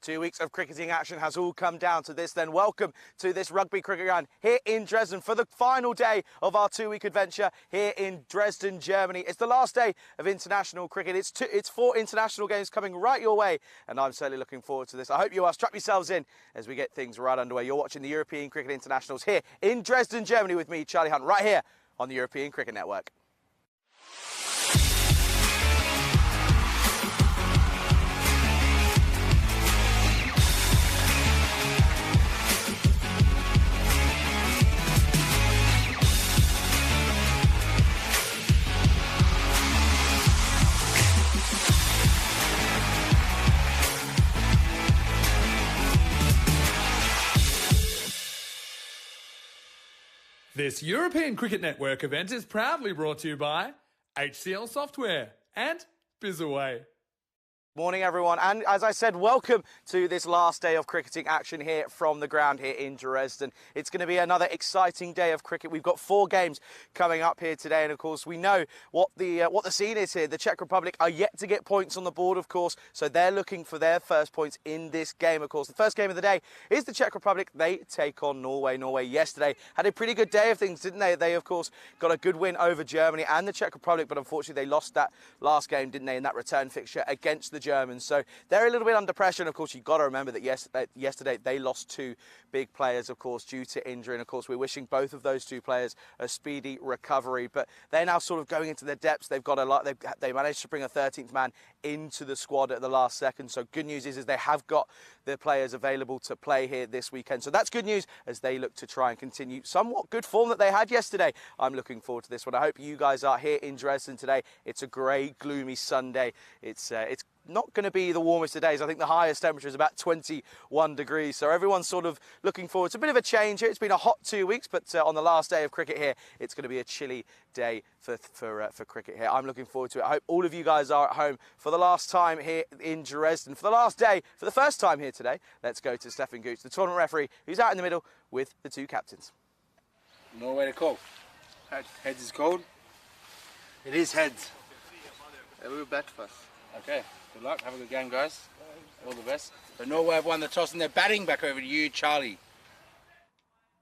2 weeks of cricketing action has all come down to this then. Welcome to this rugby cricket ground here in Dresden for the final day of our 2-week adventure here in Dresden, Germany. It's the last day of international cricket. It's 4 international games coming right your way, and I'm certainly looking forward to this. I hope you are. Strap yourselves in as we get things right underway. You're watching the European Cricket Internationals here in Dresden, Germany with me, Charlie Hunt, right here on the European Cricket Network. This European Cricket Network event is proudly brought to you by HCL Software and Bizaway. Morning everyone, and as I said, welcome to this last day of cricketing action here from the ground here in Dresden. It's going to be another exciting day of cricket. We've got 4 games coming up here today, and of course we know what the scene is here. The Czech Republic are yet to get points on the board, of course, so they're looking for their first points in this game. Of course, the first game of the day is the Czech Republic. They take on Norway. Norway yesterday had a pretty good day of things, didn't they? They of course got a good win over Germany and the Czech Republic, but unfortunately they lost that last game, didn't they, in that return fixture against the Germans. So they're a little bit under pressure, and of course you've got to remember that yesterday they lost 2 big players, of course, due to injury, and of course we're wishing both of those 2 players a speedy recovery. But they're now sort of going into their depths. They've got a lot. They managed to bring a 13th man into the squad at the last second. So good news is they have got the players available to play here this weekend. So that's good news as they look to try and continue somewhat good form that they had yesterday. I'm looking forward to this one. I hope you guys are here in Dresden today. It's a grey, gloomy Sunday. It's not going to be the warmest of days. I think the highest temperature is about 21 degrees. So everyone's sort of looking forward to a bit of a change here. It's been a hot 2 weeks, but on the last day of cricket here, it's going to be a chilly day for cricket here. I'm looking forward to it. I hope all of you guys are at home for the last time here in Dresden. For the last day, for the first time here today, let's go to Stefan Gooch, the tournament referee, who's out in the middle with the 2 captains. Norway to call. Heads is cold. It is heads. We'll bat first. Okay, good luck. Have a good game, guys. All the best. So Norway have won the toss and they're batting. Back over to you, Charlie.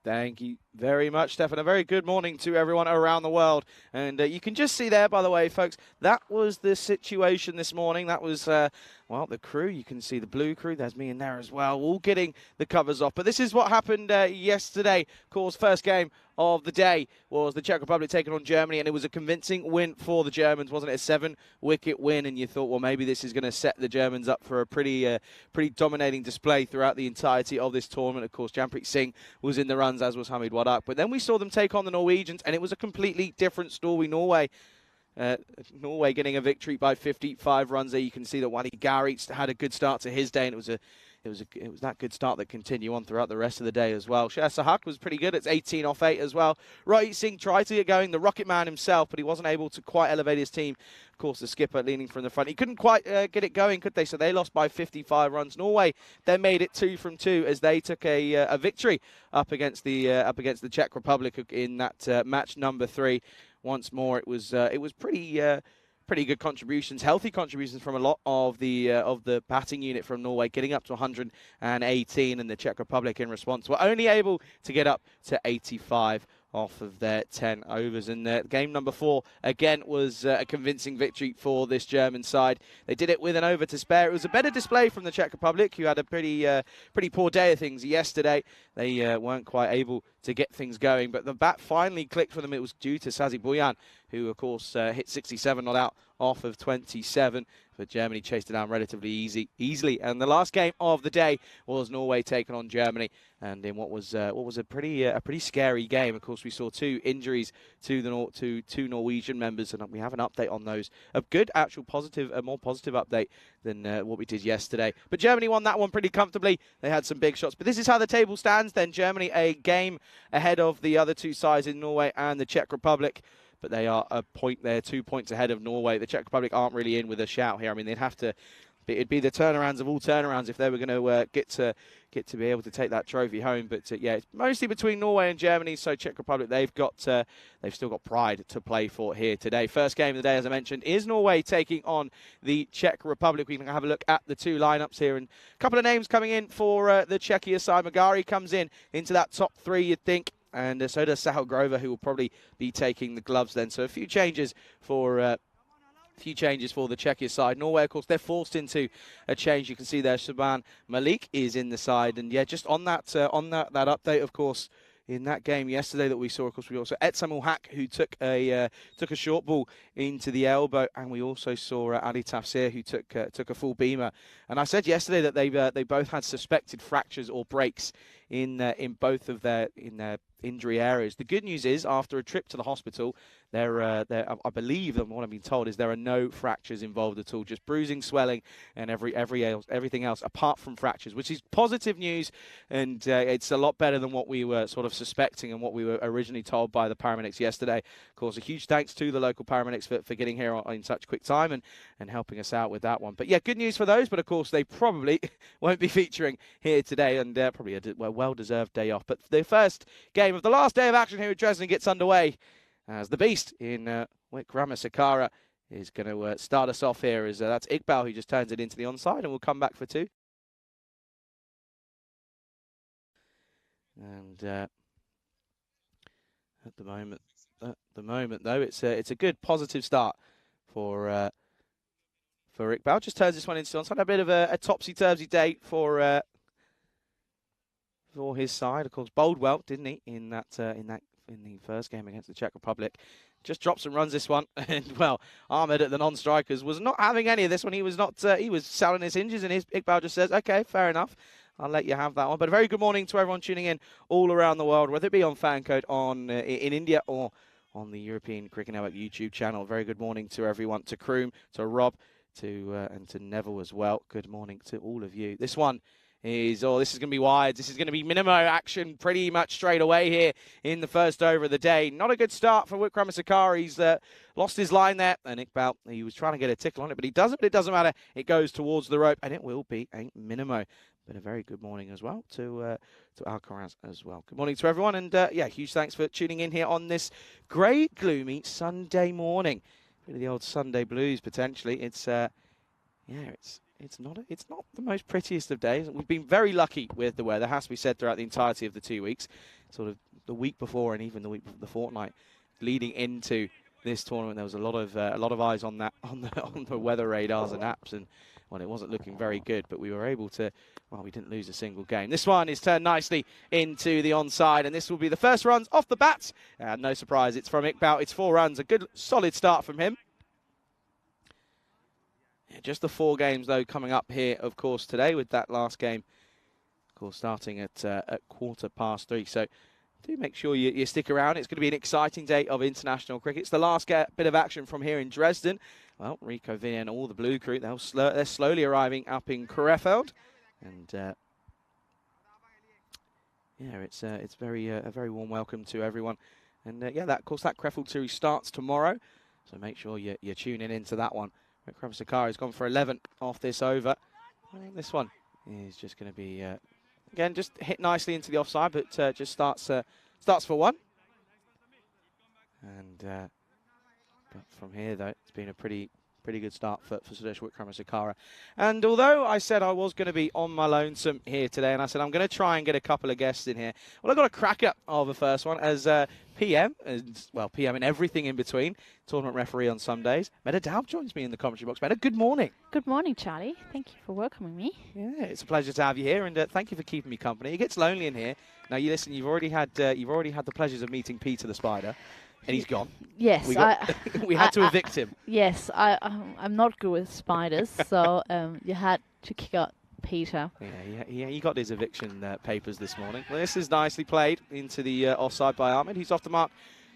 Thank you very much, Stefan. A very good morning to everyone around the world. And you can just see there, by the way, folks, that was the situation this morning. That was, well, the crew. You can see the blue crew. There's me in there as well, all getting the covers off. But this is what happened yesterday. Of course, first game of the day was the Czech Republic taking on Germany, and it was a convincing win for the Germans, wasn't it? A 7-wicket win, and you thought, well, maybe this is going to set the Germans up for a pretty dominating display throughout the entirety of this tournament. Of course, Jampreet Singh was in the runs, as was Hamid Wadak. But then we saw them take on the Norwegians, and it was a completely different story. Norway getting a victory by 55 runs there. You can see that Wadi Gari had a good start to his day, and it was that good start that continued on throughout the rest of the day as well. Sher Sahak was pretty good. It's 18 off 8 as well. Rohit Singh tried to get going, the Rocket Man himself, but he wasn't able to quite elevate his team. Of course, the skipper leaning from the front. He couldn't quite get it going, could they? So they lost by 55 runs. Norway then made it 2 from 2 as they took a victory up against the Czech Republic in that match number 3. Once more, it was pretty good contributions, healthy contributions from a lot of the batting unit from Norway, getting up to 118, and the Czech Republic in response were only able to get up to 85 off of their 10 overs. And game number 4 again was a convincing victory for this German side. They did it with an over to spare. It was a better display from the Czech Republic, who had a pretty poor day of things yesterday. They weren't quite able to get things going, but the bat finally clicked for them. It was due to Sazi Boyan, who of course hit 67 not out off of 27. But Germany chased it down relatively easily. And the last game of the day was Norway taking on Germany, and in what was a pretty scary game. Of course, we saw 2 injuries to 2 Norwegian members, and we have an update on those. A more positive update than what we did yesterday. But Germany won that one pretty comfortably. They had some big shots. But this is how the table stands then. Germany a game ahead of the other 2 sides in Norway and the Czech Republic. But they are a point there, 2 points ahead of Norway. The Czech Republic aren't really in with a shout here. I mean, they'd have to it'd be the turnarounds of all turnarounds if they were going to get to be able to take that trophy home. But yeah, it's mostly between Norway and Germany. So Czech Republic, they've still got pride to play for here today. First game of the day, as I mentioned, is Norway taking on the Czech Republic. We can have a look at the two lineups here, and a couple of names coming in for the Czechia side. Magari comes into that top three, you'd think. And so does Sahel Grover, who will probably be taking the gloves then. So a few changes for the Czechia side. Norway, of course, they're forced into a change. You can see there, Shaban Malik is in the side. And yeah, just on that update, of course, in that game yesterday that we saw, of course, we also Etsamul Haq, who took a short ball into the elbow, and we also saw Ali Tafsir, who took a full beamer. And I said yesterday that they both had suspected fractures or breaks in both of their injury areas. The good news is, after a trip to the hospital, I believe that what I've been told is there are no fractures involved at all, just bruising, swelling, and everything else apart from fractures, which is positive news, and it's a lot better than what we were sort of suspecting and what we were originally told by the paramedics yesterday. Of course, a huge thanks to the local paramedics for getting here in such quick time and helping us out with that one. But yeah, good news for those, but of course they probably won't be featuring here today, and probably a well-deserved day off. But the first game of the last day of action here at Dresden gets underway, as the beast in Wikrama Sakara is going to start us off here. As that's Iqbal, who just turns it into the onside, and we'll come back for two. And at the moment, though, it's a good positive start for Iqbal. Just turns this one into the onside. A bit of a topsy-turvy day for his side. Of course, bowled well, didn't he, in the first game against the Czech Republic. Just drops and runs this one. And, well, Ahmed at the non-strikers was not having any of this one. He was not. He was selling his hinges, and Iqbal just says, okay, fair enough. I'll let you have that one. But a very good morning to everyone tuning in all around the world, whether it be on Fancode in India or on the European Cricket Network YouTube channel. Very good morning to everyone, to Kroom, to Rob, and to Neville as well. Good morning to all of you. This one is, this is going to be wide. This is going to be minimo action pretty much straight away here in the first over of the day. Not a good start for Wikrama Sakara. He's lost his line there, and Iqbal, he was trying to get a tickle on it, but he doesn't. But it doesn't matter. It goes towards the rope, and it will be a minimo. But a very good morning as well to Alcaraz as well. Good morning to everyone, and yeah, huge thanks for tuning in here on this grey, gloomy Sunday morning. Bit of the old Sunday blues potentially. It's It's not the most prettiest of days. We've been very lucky with the weather, has to be said, throughout the entirety of the 2 weeks. Sort of the week before and even the fortnight leading into this tournament, there was a lot of eyes on the weather radars and apps, and well, it wasn't looking very good. But we were able to. Well, we didn't lose a single game. This one is turned nicely into the onside, and this will be the first runs off the bat. And no surprise, it's from Iqbal. It's 4 runs, a good solid start from him. Just the 4 games, though, coming up here, of course, today with that last game, of course, starting at 3:15. So do make sure you stick around. It's going to be an exciting day of international cricket. It's the last bit of action from here in Dresden. Well, Rico Villa and all the blue crew, they're slowly arriving up in Krefeld. And yeah, it's a very warm welcome to everyone. And yeah, of course, that Krefeld series starts tomorrow. So make sure you're tuning into that one. Wikrama Sakara has gone for 11 off this over. I think this one is just going to be, again, just hit nicely into the offside, but just starts for 1. And but from here, though, it's been a pretty good start for Sudesh Wikrama Sakara. And although I said I was going to be on my lonesome here today, and I said I'm going to try and get a couple of guests in here, well, I got a cracker of the first one as PM, PM and everything in between, tournament referee on some days. Meta Daub joins me in the commentary box. Meta, good morning. Good morning, Charlie. Thank you for welcoming me. Yeah, it's a pleasure to have you here, and thank you for keeping me company. It gets lonely in here. Now, you've already had the pleasures of meeting Peter the Spider. And he's gone. Yes, we had to evict him. Yes, I'm not good with spiders, so you had to kick out Peter. Yeah, he got his eviction papers this morning. Well, this is nicely played into the offside by Ahmed. He's off the mark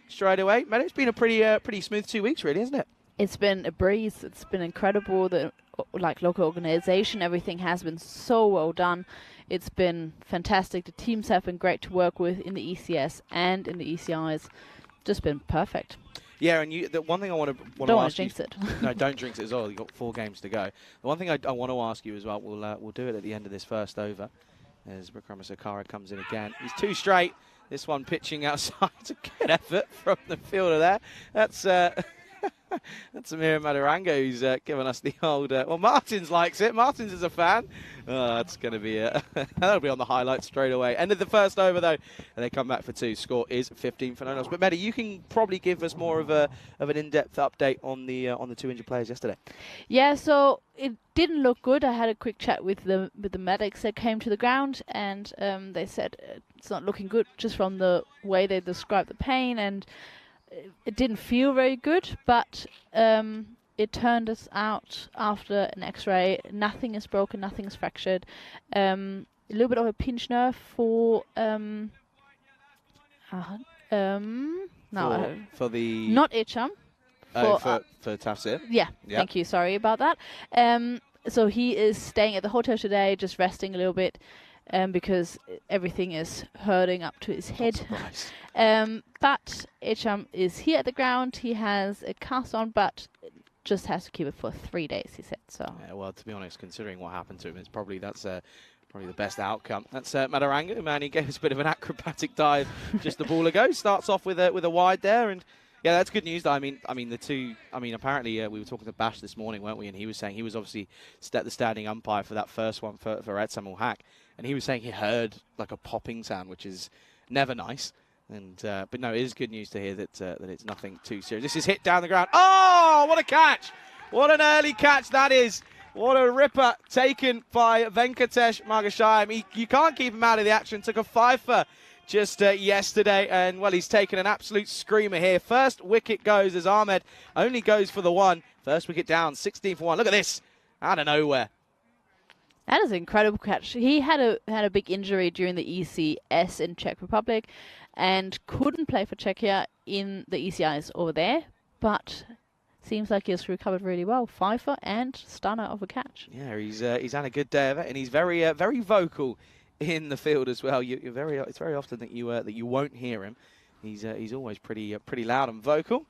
straight away. Man, it's been a pretty smooth 2 weeks, really, isn't it? It's been a breeze. It's been incredible. The local organization, everything has been so well done. It's been fantastic. The teams have been great to work with in the ECS and in the ECIs. Just been perfect. Yeah, and the one thing I want to Don't want ask to you. jinx it. No, don't jinx it as well. You've got 4 games to go. The one thing I want to ask you as well, we'll do it at the end of this first over, as Vikrama Sakara comes in again. He's 2 straight. This one pitching outside. It's a good effort from the fielder there. That's that's Amir Madurango who's given us the old... well, Martins likes it. Martins is a fan. That's going to be... that'll be on the highlights straight away. End of the first over, though, and they come back for 2. Score is 15 for no-nos. But, Mehdi, you can probably give us more of an in-depth update on the 2 injured players yesterday. Yeah, so it didn't look good. I had a quick chat with the medics that came to the ground, and they said it's not looking good just from the way they described the pain, and it didn't feel very good, but it turned us out after an x-ray. Nothing is broken, nothing is fractured. A little bit of a pinch nerve for For the... not Icham. For Tafsir. Yeah, Yep. thank you. Sorry about that. So he is staying at the hotel today, just resting a little bit, because everything is hurting up to his head. But Icham is here at the ground. He has a cast on, but just has to keep it for 3 days, he said. So. Yeah, well, to be honest, considering what happened to him, it's probably the best outcome. That's Madurango, man. He gave us a bit of an acrobatic dive just the ball ago. Starts off with a wide there, and yeah, that's good news. I mean, the two. I mean, apparently we were talking to Bash this morning, weren't we? And he was saying he was obviously the standing umpire for that first one for Ed Samuel Hack, and he was saying he heard like a popping sound, which is never nice. And but no, it is good news to hear that it's nothing too serious. This is hit down the ground. Oh, what a catch! What an early catch that is! What a ripper taken by Venkatesh Margashayam. You can't keep him out of the action. Took a 5-fer just yesterday, and well, he's taken an absolute screamer here. First wicket goes as Ahmed only goes for the 1. First wicket down, 16 for 1. Look at this, out of nowhere. That is an incredible catch. He had a big injury during the ECS in Czech Republic, and couldn't play for Czechia in the ECIs over there, but seems like he's recovered really well. 5-fer and stunner of a catch. Yeah, he's had a good day of it, and he's very vocal in the field as well. It's very often that you won't hear him. He's always pretty loud and vocal.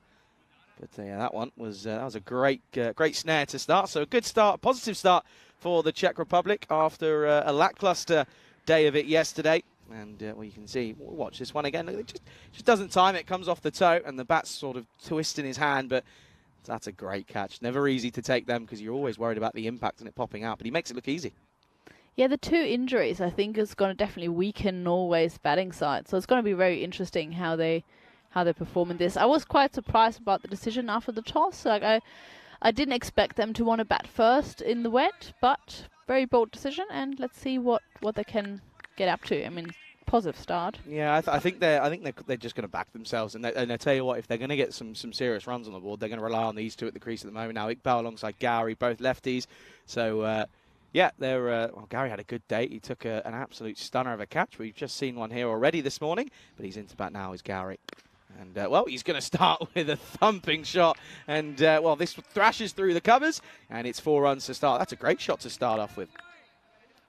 But yeah, that was a great snare to start. So a good start, positive start for the Czech Republic after a lackluster day of it yesterday. And well, you can see, watch this one again. Look, it just doesn't time it. Comes off the toe, and the bat's sort of twisting his hand. But that's a great catch. Never easy to take them because you're always worried about the impact and it popping out. But he makes it look easy. Yeah, the 2 injuries I think is going to definitely weaken Norway's batting side. So it's going to be very interesting how they perform in this. I was quite surprised about the decision after the toss. Like I didn't expect them to want to bat first in the wet, but very bold decision. And let's see what they can get up to. I mean, positive start. Yeah, I think they're just going to back themselves, and I tell you what, if they're going to get some serious runs on the board, they're going to rely on these 2 at the crease at the moment. Now Iqbal alongside Gowrie, both lefties. So yeah, well, Gowrie had a good day. He took an absolute stunner of a catch. We've just seen one here already this morning, but he's into bat now. Is Gowrie. And, well, he's going to start with a thumping shot. And, well, this thrashes through the covers, and it's 4 runs to start. That's a great shot to start off with.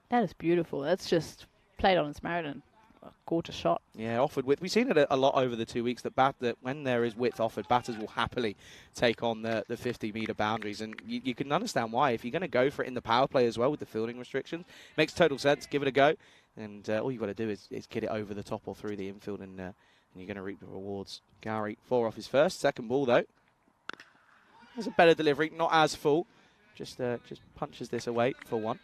That is beautiful. That's just played on its merit and a gorgeous shot. Yeah, offered width. We've seen it a lot over the 2 weeks, that when there is width offered, batters will happily take on the 50-metre boundaries. And you can understand why. If you're going to go for it in the power play as well with the fielding restrictions, makes total sense. Give it a go. And all you've got to do is get it over the top or through the infield, and you're going to reap the rewards. Gowrie, 4 off his first. Second ball, though. There's a better delivery, not as full. Just punches this away for 1.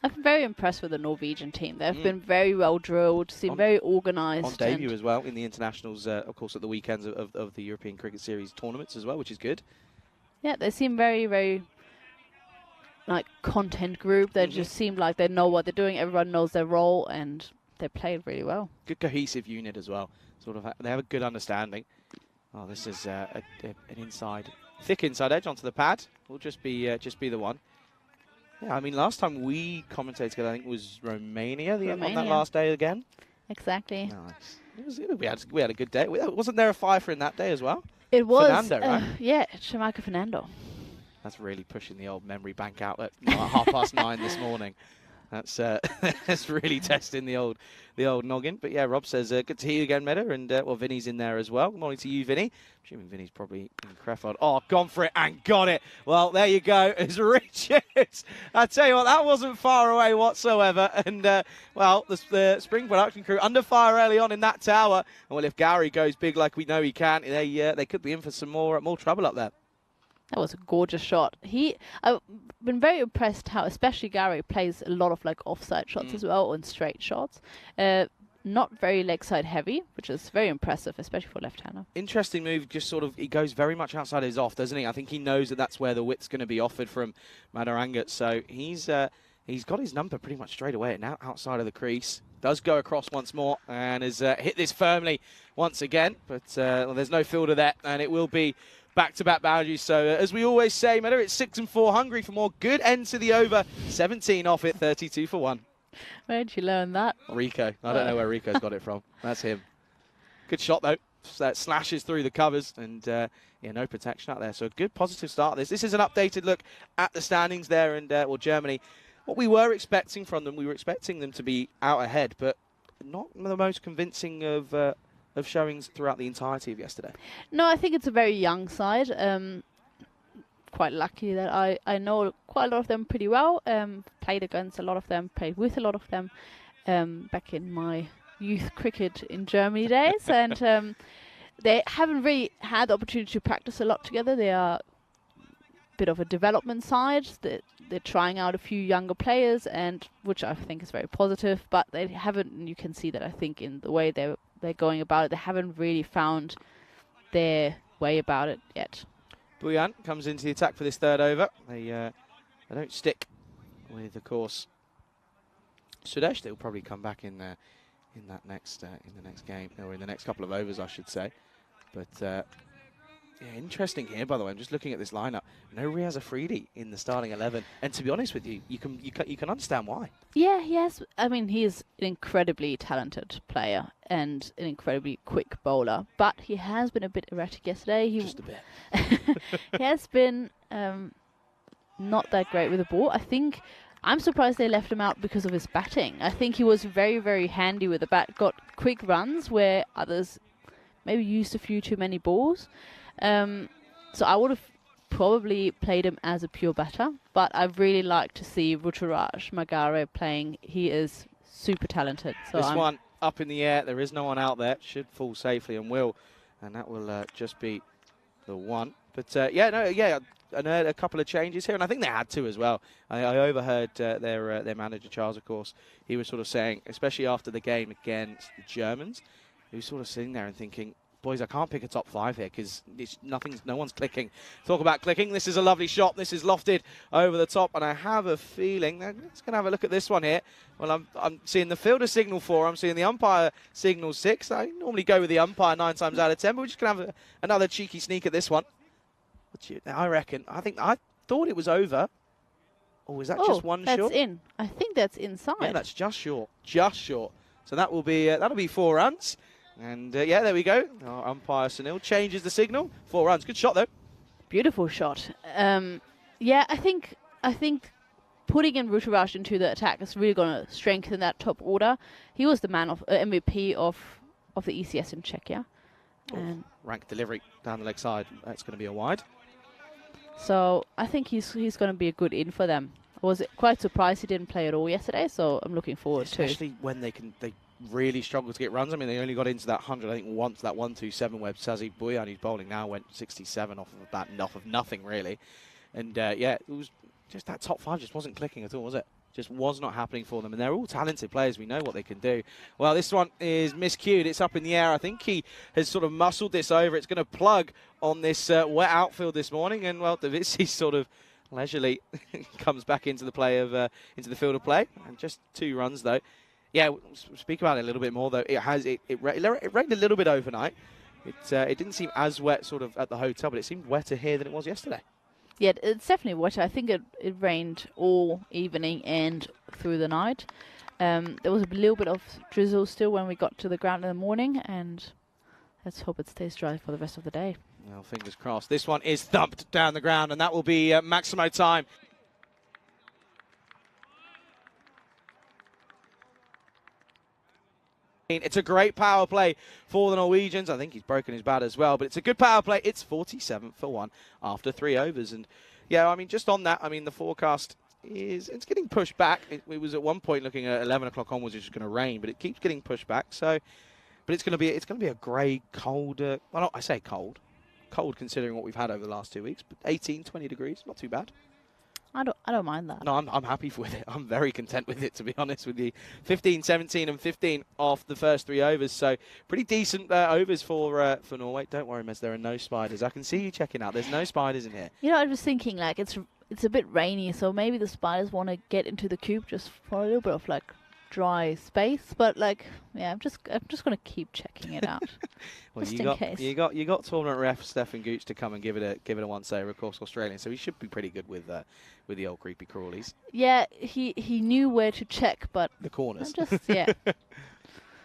I've been very impressed with the Norwegian team. They've been very well drilled, seem very organised. On debut as well in the internationals, of course, at the weekends of the European Cricket Series tournaments as well, which is good. Yeah, they seem very, very like content group. They just seem like they know what they're doing. Everyone knows their role, and they played really well. Good cohesive unit as well. Sort of, they have a good understanding. Oh, this is an thick inside edge onto the pad. Will just be the one. Yeah, I mean, last time we commentated together, I think it was Romania, on that last day again. Exactly. Nice. We had a good day. Wasn't there a 5-fer in that day as well? It was. Fernando, right? Yeah, Jamaica Fernando. That's really pushing the old memory bank out at 9:30 this morning. That's that's really testing the old noggin. But yeah, Rob says good to hear you again, Meta, and well, Vinny's in there as well. Good morning to you, Vinny. I'm assuming Vinny's probably in Crefeld. Oh, gone for it and got it. Well, there you go. It's Richards. I tell you what, that wasn't far away whatsoever. And well, the Spring production crew under fire early on in that tower. And well, if Gary goes big like we know he can, they could be in for some more trouble up there. That was a gorgeous shot. I've been very impressed how, especially Gary, plays a lot of like offside shots as well, and straight shots. Not very leg side heavy, which is very impressive, especially for left-hander. Interesting move. Just sort of, he goes very much outside his off, doesn't he? I think he knows that that's where the width's going to be offered from Madarangat. So he's got his number pretty much straight away. Now outside of the crease, does go across once more and has hit this firmly once again. But well, there's no fielder there, and it will be back-to-back boundaries. So as we always say, Meta, it's 6-4, hungry for more. Good end to the over. 17 off it, 32 for 1. Where did you learn that? Rico. I don't know where Rico's got it from. That's him. Good shot, though. That slashes through the covers, and yeah, no protection out there. So a good positive start. This is an updated look at the standings there, and well, Germany. What we were expecting from them, we were expecting them to be out ahead, but not the most convincing of showings throughout the entirety of yesterday. No, I think it's a very young side. Quite lucky that I know quite a lot of them pretty well. Played against a lot of them, played with a lot of them back in my youth cricket in Germany days. And they haven't really had the opportunity to practice a lot together. They are a bit of a development side. They're trying out a few younger players, and which I think is very positive. But they haven't, you can see that I think in the way they're going about it, they haven't really found their way about it yet. Buyan comes into the attack for this third over. They don't stick with, of course, Sudesh. They'll probably come back in the next game, or in the next couple of overs, I should say. But yeah, interesting here. By the way, I'm just looking at this lineup. No Riaz Afridi in the starting 11, and to be honest with you, you can understand why. Yeah, yes. I mean, he is an incredibly talented player and an incredibly quick bowler, but he has been a bit erratic yesterday. Just a bit. He has been not that great with the ball. I'm surprised they left him out because of his batting. I think he was very, very handy with the bat, got quick runs where others maybe used a few too many balls. So I would have probably played him as a pure batter, but I really like to see Ruturaj Magare playing. He is super talented. So this one up in the air. There is no one out there. Should fall safely and will, and that will just be the one. But and a couple of changes here, and I think they had to as well. I overheard their manager Charles, of course. He was sort of saying, especially after the game against the Germans, he was sort of sitting there and thinking, boys, I can't pick a top 5 here because no one's clicking. Talk about clicking. This is a lovely shot. This is lofted over the top, and I have a feeling, let's going to have a look at this one here. Well, I'm seeing the fielder signal 4. I'm seeing the umpire signal 6. I normally go with the umpire 9 times out of 10, but we're just going to have another cheeky sneak at this one. I thought it was over. Or was that just one short? That's in. I think that's inside. Yeah, that's just short. Just short. So that will be that'll be 4 runs. And yeah, there we go. Our umpire Sunil changes the signal. 4 runs. Good shot though. Beautiful shot. Yeah, I think putting in Ruturaj into the attack is really going to strengthen that top order. He was the MVP of the ECS in Czechia. And rank delivery down the leg side. That's going to be a wide. So I think he's going to be a good in for them. I was quite surprised he didn't play at all yesterday, so I'm looking forward to it. Especially when they really struggle to get runs. I mean, they only got into that 100, I think, once, that 127 where Sazi Buyan, who's bowling now, went 67 off of that, off of nothing, really. And, yeah, it was just that top 5 just wasn't clicking at all, was it? Just was not happening for them. And they're all talented players. We know what they can do. Well, this one is miscued. It's up in the air. I think he has sort of muscled this over. It's going to plug on this wet outfield this morning. And, well, Davitsi sort of leisurely comes back into the play of into the field of play. And just 2 runs, though. Yeah, we'll speak about it a little bit more, though. It rained a little bit overnight. It didn't seem as wet sort of at the hotel, but it seemed wetter here than it was yesterday. Yeah, it's definitely wetter. I think it rained all evening and through the night. There was a little bit of drizzle still when we got to the ground in the morning, and let's hope it stays dry for the rest of the day. Well, fingers crossed. This one is thumped down the ground, and that will be Maximo time. It's a great power play for the Norwegians. I think he's broken his bat as well, but it's a good power play. It's 47 for 1 after 3 overs. And yeah, I mean, just on that, I mean, the forecast it's getting pushed back. It was at one point looking at 11 o'clock onwards, it's going to rain, but it keeps getting pushed back. So, but it's going to be a grey, cold. Well, I say cold considering what we've had over the last 2 weeks. But 18, 20 degrees, not too bad. I don't mind that. No, I'm happy with it. I'm very content with it, to be honest with you. 15, 17 and 15 off the first 3 overs. So pretty decent overs for Norway. Don't worry, Mez, there are no spiders. I can see you checking out. There's no spiders in here. You know, I was thinking, like, it's a bit rainy, so maybe the spiders want to get into the coop just for a little bit of, like, dry space. But, like, yeah, I'm just going to keep checking it out. Well, just you in got case. you got tournament ref Stefan Gooch to come and give it a once over, of course, Australian. So he should be pretty good with the old creepy crawlies. Yeah, he knew where to check, but The corners. yeah.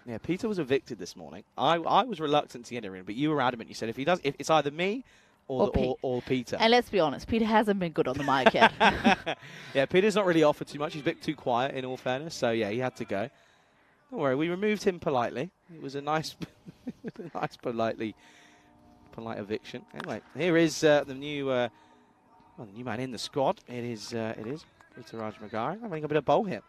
Yeah, Peter was evicted this morning. I was reluctant to get him in, but you were adamant. You said if it's either me or Peter. And let's be honest, Peter hasn't been good on the mic yet. Yeah, Peter's not really offered too much. He's a bit too quiet, in all fairness. So yeah, he had to go. Don't worry, we removed him politely. It was a nice, polite eviction. Anyway, here is the new man in the squad. It is Peter Raj Magari having a bit of bowl here.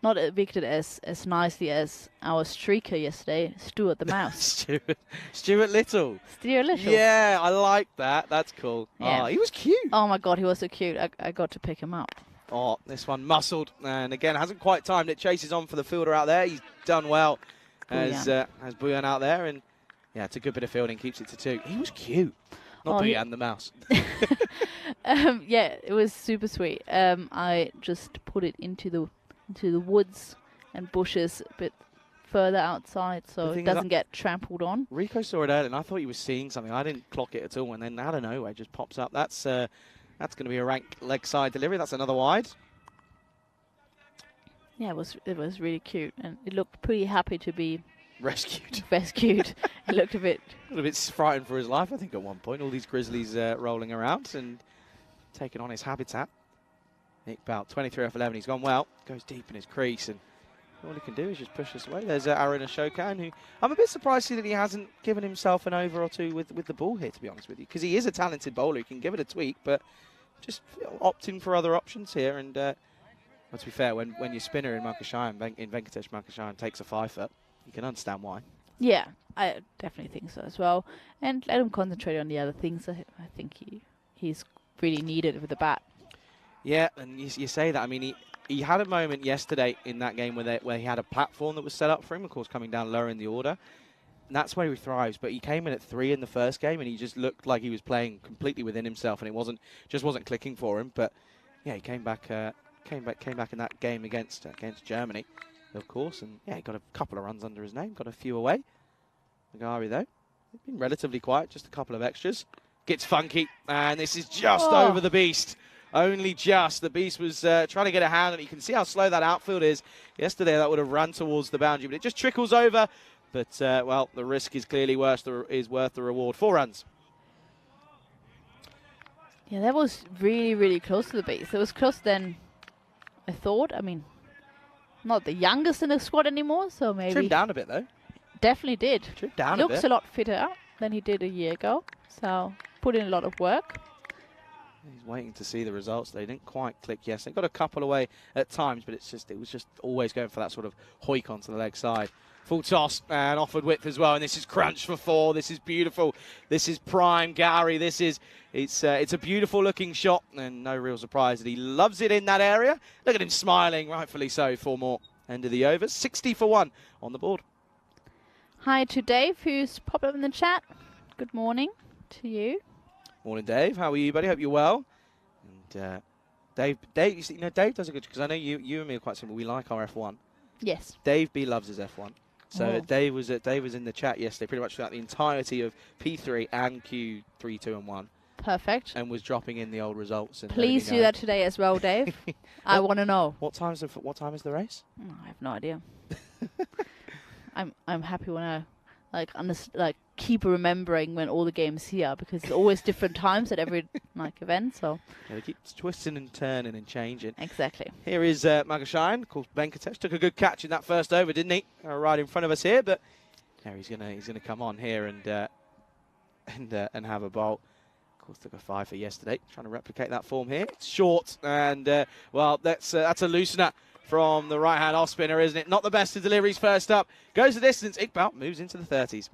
Not evicted as nicely as our streaker yesterday, Stuart the Mouse. Stuart Little. Stuart Little. Yeah, I like that. That's cool. Yeah. Oh, he was cute. Oh my god, he was so cute. I got to pick him up. Oh, this one muscled, and again hasn't quite timed it. Chases on for the fielder out there. He's done well as Buyan out there, and yeah, it's a good bit of fielding. Keeps it to 2. He was cute. Not Buyan, the mouse. Yeah, it was super sweet. I just put it into the woods and bushes a bit further outside so it doesn't get trampled on. Rico saw it earlier, and I thought he was seeing something. I didn't clock it at all, and then out of nowhere it just pops up. That's going to be a rank leg side delivery. That's another wide. Yeah, it was really cute, and it looked pretty happy to be rescued. It looked a bit frightened for his life, I think, at one point. All these grizzlies rolling around and taking on his habitat. Nick Bout, 23 off 11. He's gone well. Goes deep in his crease, and all he can do is just push this away. There's Aaron Ashokan, who I'm a bit surprised to see that he hasn't given himself an over or two with the ball here, to be honest with you, because he is a talented bowler. He can give it a tweak, but just opting for other options here. And well, to be fair, when your spinner in Venkatesh Markashayan takes a 5-foot, you can understand why. Yeah, I definitely think so as well. And let him concentrate on the other things. I think he's really needed with the bat. Yeah, and you say that. I mean, he had a moment yesterday in that game where he had a platform that was set up for him, of course, coming down lower in the order. And that's where he thrives. But he came in at 3 in the first game, and he just looked like he was playing completely within himself, and it wasn't clicking for him. But yeah, he came back in that game against Germany, of course, and yeah, he got a couple of runs under his name, got a few away. Magari, though, been relatively quiet, just a couple of extras. Gets funky, and this is just over the beast. Only just. The beast was trying to get a hand, and you can see how slow that outfield is. Yesterday, that would have run towards the boundary, but it just trickles over. But, well, the risk is clearly worth the reward. 4 runs. Yeah, that was really, really close to the base. It was closer than I thought. I mean, not the youngest in the squad anymore, so maybe... Trimmed down a bit, though. Definitely did. Trimmed down a bit. Looks a lot fitter than he did a year ago, so put in a lot of work. He's waiting to see the results. They didn't quite click yesterday. Got a couple away at times, but it was just always going for that sort of hoik onto the leg side. Full toss and offered width as well. And this is crunch for 4. This is beautiful. This is prime Gary. It's a beautiful looking shot, and no real surprise that he loves it in that area. Look at him smiling, rightfully so. 4 more. End of the over. 60 for 1 on the board. Hi to Dave, who's popped up in the chat. Good morning to you. Morning, Dave. How are you, buddy? Hope you're well. And Dave, Dave does a good, because I know you and me are quite similar. We like our F1. Yes. Dave B loves his F1. So Dave was in the chat yesterday, pretty much throughout the entirety of P3 and Q3, 2 and 1. Perfect. And was dropping in the old results. And please do that today as well, Dave. I want to know. What time is the race? I have no idea. I'm happy when I keep remembering when all the games here, because it's always different times at every event. So Yeah, they keep twisting and turning and changing. exactly. Here is Magashine. Of course, Venkatesh took a good catch in that first over, didn't he? Right in front of us here, but yeah, he's gonna come on here and have a bowl. Of course, took a 5 for yesterday. Trying to replicate that form here. It's short, and well, that's a loosener from the right-hand off spinner, isn't it? Not the best of deliveries. First up, goes the distance. Iqbal moves into the 30s.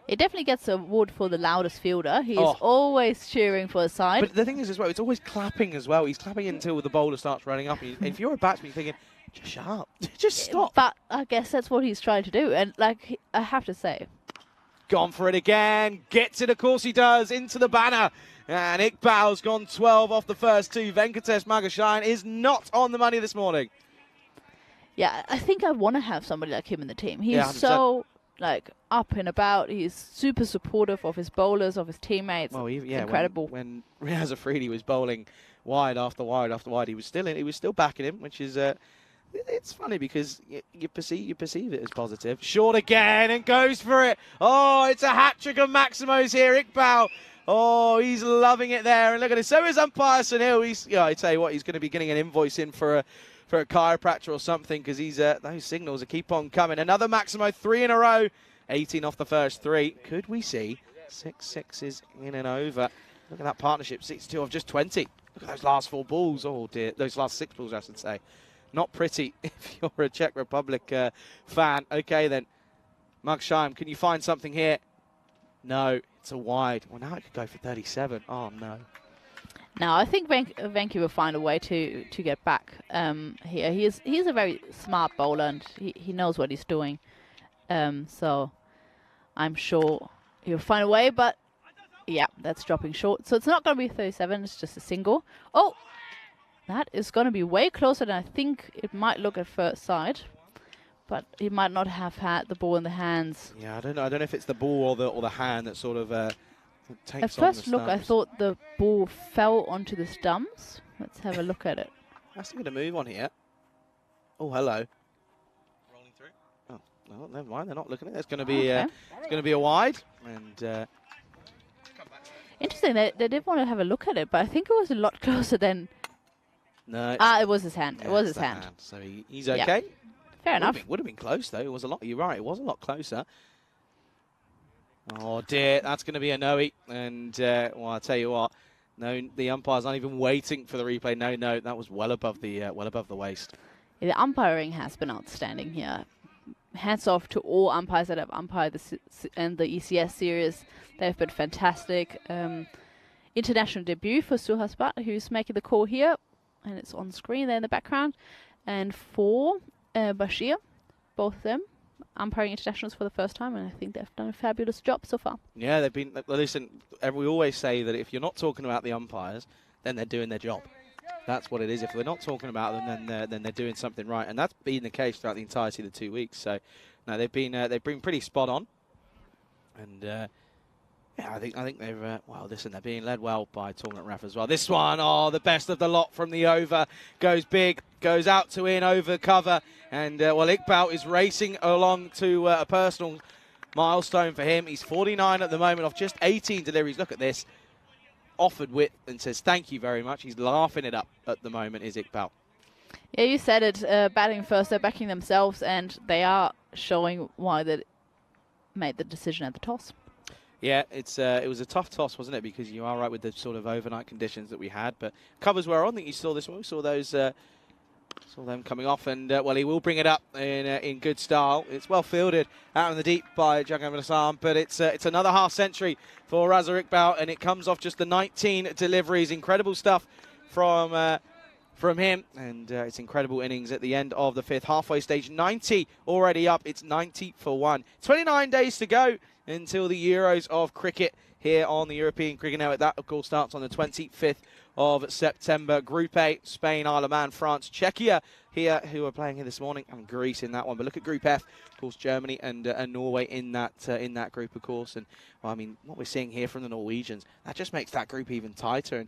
It definitely gets an award for the loudest fielder. He's always cheering for the side. But the thing is as well, it's always clapping as well. He's clapping until the bowler starts running up. And if you're a batsman, you're thinking, just shut up. Just stop. But I guess that's what he's trying to do. And like, I have to say, Gone for it again. Gets it, of course he does, into the banner. And Iqbal's gone 12 off the first 2. Venkatesh Magashine is not on the money this morning. yeah, I think I want to have somebody like him in the team. He's Yeah, 100%. so like up and about. He's super supportive of his bowlers, of his teammates. Well, yeah, incredible. When Riaz Afridi was bowling wide after wide after wide, he was still backing him, which is it's funny because you perceive it as positive. Short again and goes for it. Oh, it's a hat trick of Maximo's here. Iqbal. Oh, he's loving it there, and look at it. So is umpire Sunil. I tell you what, he's going to be getting an invoice in for a chiropractor or something, because he's those signals keep on coming. Another Maximo, 3 in a row. 18 off the first 3. Could we see 6 sixes in and over? Look at that partnership, 62 of just 20. Look at those last 4 balls. Oh dear, those last 6 balls, I should say. Not pretty if you're a Czech Republic fan. Okay then, Magshine, can you find something here? No, it's a wide. Well, now it could go for 37. Oh no. Now I think Venki will find a way to get back here. He's a very smart bowler, and he knows what he's doing. So I'm sure he'll find a way. But yeah, that's dropping short. So it's not going to be 37. It's just a single. Oh, that is going to be way closer than I think it might look at first sight. But he might not have had the ball in the hands. Yeah, I don't know. I don't know if it's the ball or the hand that sort of takes At on first the look, I stumps. thought the ball fell onto the stumps. Let's have a look at it. That's going to move on here. Oh, hello. Rolling through. Oh, well, never mind. They're not looking at it. It's going to be Okay. it's going to be a wide. And Interesting. They did want to have a look at it, but I think it was a lot closer than. no. It was his hand. Yeah, It was it's his the hand. So he's Yeah. okay. Fair enough. Would have been close though. It was a lot. You're right. It was a lot closer. Oh dear, that's going to be a no-e. And well, I'll tell you what. No, the umpire's not even waiting for the replay. No, that was well above the waist. Yeah, the umpiring has been outstanding here. Hats off to all umpires that have umpired the ECS series. They've been fantastic. International debut for Suhas Bhatt, who's making the call here, and it's on screen there in the background. And for Bashir, both of them umpiring internationals for the first time, and I think they've done a fabulous job so far. Yeah, they've been. Listen, we always say that if you're not talking about the umpires, then they're doing their job. That's what it is. If we're not talking about them, then they're doing something right, and that's been the case throughout the entirety of the 2 weeks. So, no, they've been pretty spot on, and yeah, I think they've well, listen, they're being led well by tournament ref as well. This one, oh, the best of the lot from the over, goes big, goes out to in over cover, and well, Iqbal is racing along to a personal milestone for him. He's 49 at the moment off just 18 deliveries. Look at this. Offered width and says thank you very much. He's laughing it up at the moment, is Iqbal. Yeah, you said it. Batting first, they're backing themselves, and they are showing why they made the decision at the toss. Yeah, it was a tough toss, wasn't it? Because you are right with the sort of overnight conditions that we had, but covers were on. I think you saw this one. We saw those, saw them coming off, and well, he will bring it up in good style. It's well fielded out in the deep by Jagan Assam, but it's another half century for Raza Iqbal, and it comes off just the 19 deliveries. Incredible stuff from him, and it's incredible innings at the end of the 5th halfway stage. 90 already up. It's 90 for 1. 29 days to go until the Euros of cricket here on the European Cricket Network. That, of course, starts on the 25th of September. Group A, Spain, Isle of Man, France, Czechia here, who are playing here this morning, and Greece in that one. But look at Group F, of course, Germany and Norway in that group, of course. And well, I mean, what we're seeing here from the Norwegians, that just makes that group even tighter.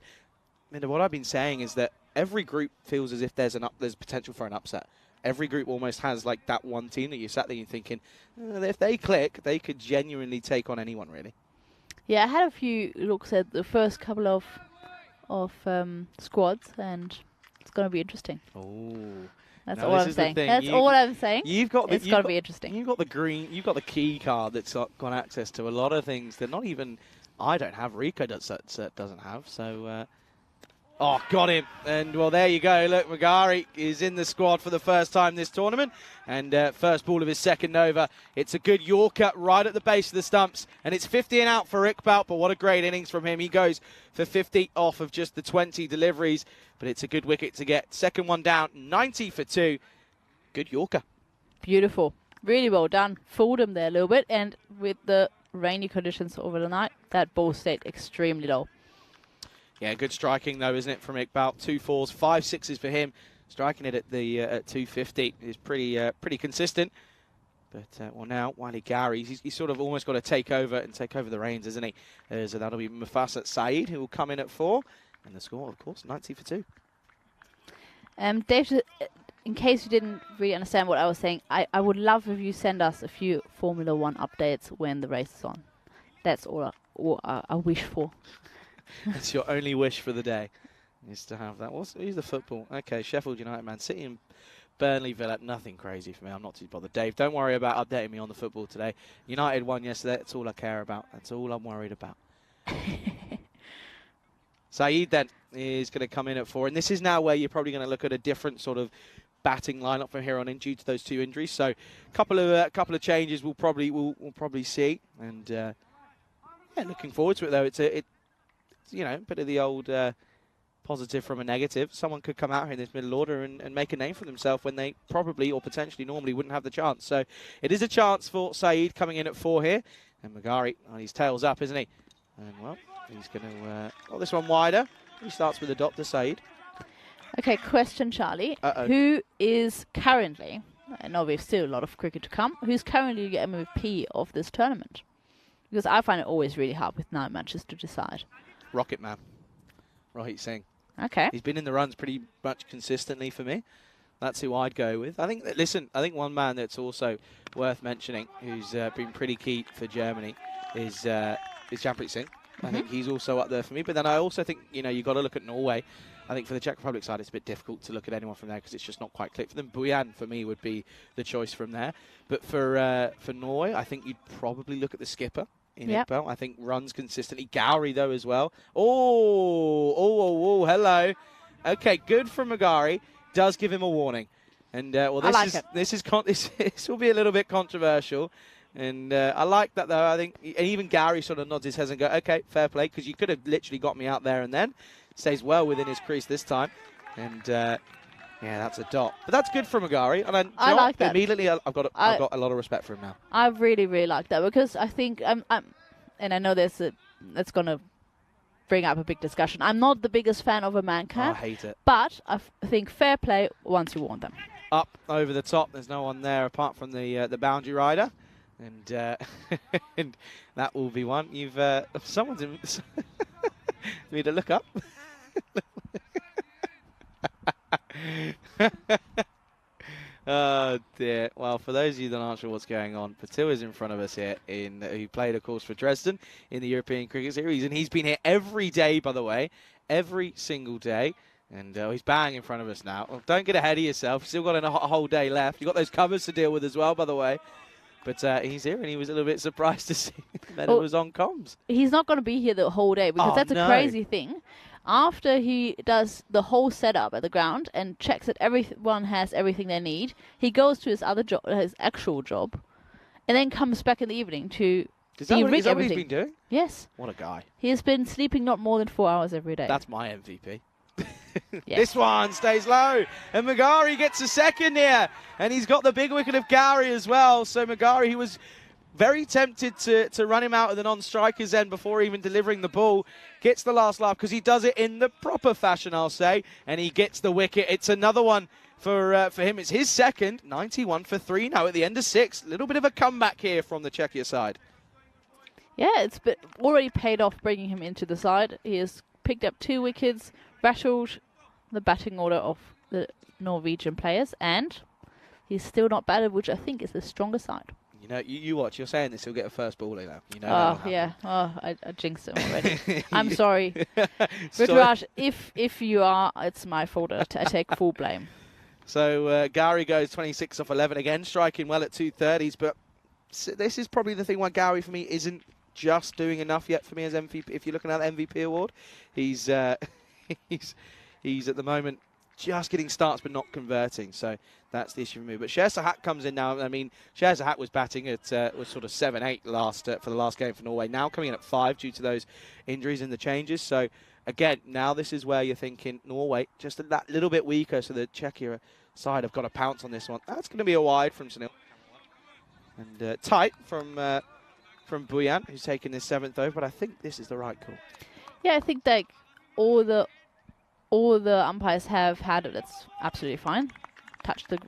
And what I've been saying is that every group feels as if there's potential for an upset. every group almost has like that one team that you sat there and thinking, if they click, they could genuinely take on anyone, really. Yeah, I had a few looks at the first couple of squads, and it's going to be interesting. Oh, That's now all this I'm is the saying. thing. That's all I'm saying. You've got It's going to be interesting. You've got the green. You've got the key card that's got access to a lot of things that not even I don't have. Rico doesn't have. So, oh, got him. And well, there you go. Look, Magari is in the squad for the first time this tournament, and first ball of his second over. It's a good Yorker right at the base of the stumps, and it's 50 and out for Iqbal. But what a great innings from him. He goes for 50 off of just the 20 deliveries, but it's a good wicket to get. Second one down, 90 for 2. Good Yorker. Beautiful. Really well done. Fooled him there a little bit, and with the rainy conditions over the night, that ball stayed extremely low. Yeah, good striking though, isn't it, from Iqbal? 2 4s, 5 6s for him. Striking it at the at 250 is pretty consistent. But well, now Wiley Gary, he's sort of almost got to take over the reins, isn't he? So that'll be Mufasa Saeed who will come in at 4, and the score, of course, 90 for 2. Dave, in case you didn't really understand what I was saying, I would love if you send us a few Formula 1 updates when the race is on. That's all I wish for. That's your only wish for the day, is to have that. Who's the football? Okay, Sheffield United, Man City and Burnley Villa. Nothing crazy for me. I'm not too bothered. Dave, don't worry about updating me on the football today. United won yesterday. That's all I care about. That's all I'm worried about. Saeed then is going to come in at 4, and this is now where you're probably going to look at a different sort of batting lineup from here on in due to those 2 injuries. So, couple of changes we'll probably see, and yeah, looking forward to it though. It's a bit of the old positive from a negative. Someone could come out here in this middle order and make a name for themselves when they probably or potentially normally wouldn't have the chance. So it is a chance for Saeed coming in at 4 here, and Magari on his tails up, isn't he? And well, he's going to this one wider. He starts with the Dr. Saeed. Okay, question, Charlie. Who is currently, I know we've still a lot of cricket to come, who's currently the MVP of this tournament? Because I find it always really hard with 9 matches to decide. Rocket Man, Rohit Singh. Okay. He's been in the runs pretty much consistently for me. That's who I'd go with. I think one man that's also worth mentioning who's been pretty key for Germany is Jampreet Singh. I think he's also up there for me. But then I also think, you've got to look at Norway. I think for the Czech Republic side, it's a bit difficult to look at anyone from there because it's just not quite clicked for them. Buyan, for me, would be the choice from there. But for Norway, I think you'd probably look at the skipper in Iqbal. I think runs consistently. Gowrie, though, as well. Oh, hello. Okay, good from Magari. Does give him a warning. And, this will be a little bit controversial. And I like that, though. I think even Gary sort of nods his head and goes, okay, fair play, because you could have literally got me out there and then. Stays well within his crease this time. And, yeah, that's a dot. But that's good for Magari. And I like that. Immediately, I've got a lot of respect for him now. I really, really like that because I think, and I know that's going to bring up a big discussion. I'm not the biggest fan of a man can. I hate it. But I think fair play once you want them. Up over the top. There's no one there apart from the boundary rider. And, and that will be one. You've someone's in need to look up. Oh dear. Well, for those of you that aren't sure what's going on, Patil is in front of us here. Who played, of course, for Dresden in the European Cricket Series, and he's been here every day, by the way, every single day. And he's bang in front of us now. Well, don't get ahead of yourself. Still got a whole day left. You've got those covers to deal with as well, by the way. But he's here, and he was a little bit surprised to see that it was on comms. He's not going to be here the whole day because that's a crazy thing. After he does the whole setup at the ground and checks that everyone has everything they need, he goes to his other job, his actual job, and then comes back in the evening to de-rig everything. Is that what he's been doing? Yes. What a guy. He has been sleeping not more than 4 hours every day. That's my MVP. Yes. This one stays low, and Magari gets a second here, and he's got the big wicket of Gowrie as well. So Magari, he was very tempted to run him out of the non-striker's end before even delivering the ball, gets the last laugh because he does it in the proper fashion, I'll say, and he gets the wicket. It's another one for him. It's his second, 91 for 3 now at the end of 6. A little bit of a comeback here from the Czechia side. Yeah, it's already paid off bringing him into the side. He has picked up 2 wickets, rattled the batting order of the Norwegian players, and he's still not battered, which I think is the stronger side. You know, you watch. You're saying this, he'll get a first baller now. You know. That'll Oh yeah. Oh, I jinxed him already. I'm happen. sorry, Rituraj. If you are, it's my fault. I take full blame. So Gary goes 26 off 11 again, striking well at 230s. But this is probably the thing why Gary for me isn't just doing enough yet for me as MVP. If you're looking at the MVP award, he's he's at the moment just getting starts but not converting. So that's the issue for me. But Sahak comes in now. I mean, Sahak was batting at was sort of 7-8 last for the last game for Norway. Now coming in at 5 due to those injuries and the changes. So again, now this is where you're thinking Norway just that little bit weaker. So the Czechia side have got to pounce on this one. That's going to be a wide from Sunil. And tight from Buyan, who's taking this 7th over. But I think this is the right call. Yeah, I think like all the umpires have had it. That's absolutely fine. Touch the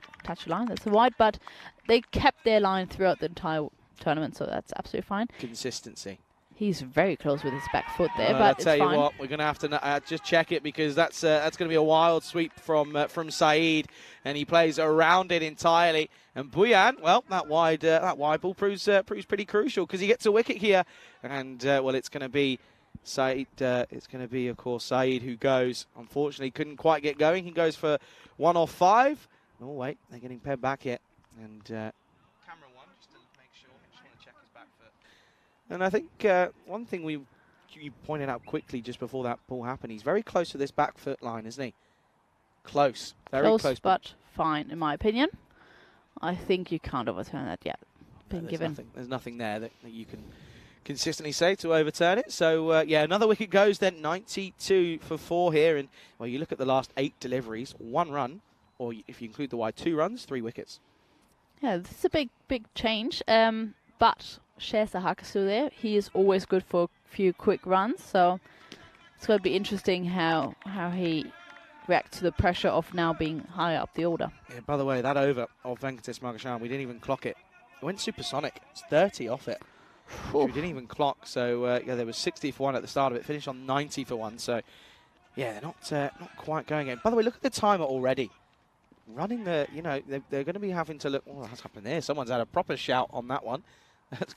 line. That's a wide, but they kept their line throughout the entire tournament, so that's absolutely fine. Consistency. He's very close with his back foot there, I'll but tell it's you fine. what, we're going to have to just check it because that's going to be a wild sweep from Saeed, and he plays around it entirely. And Buyan, well, that wide ball proves pretty crucial because he gets a wicket here, and well, it's going to be Saeed. It's going to be, of course, Saeed who goes. Unfortunately, couldn't quite get going. He goes for 1 off 5. Oh wait, they're getting paired back here, and camera 1 just to make sure. I just want to check his back foot. And I think one thing you pointed out quickly just before that ball happened, he's very close to this back foot line, isn't he? Close, very close, but fine in my opinion. I think you can't overturn that yet. There's nothing there that you can consistently say to overturn it. So yeah, another wicket goes then. 92 for 4 here, and well, you look at the last 8 deliveries, 1 run, or if you include the wide, 2 runs, 3 wickets. Yeah, this is a big change. But Sahak is still there. He is always good for a few quick runs, so it's going to be interesting how he reacts to the pressure of now being higher up the order. Yeah, by the way, that over of Venkatesh Margashan, we didn't even clock it. It went supersonic. It's 30 off it. We didn't even clock. So yeah, there was 60 for 1 at the start of it. Finished on 90 for 1. So yeah, they're not quite going in. By the way, look at the timer already. Running the, you know, they're going to be having to look. Oh, what's happened there? Someone's had a proper shout on that one.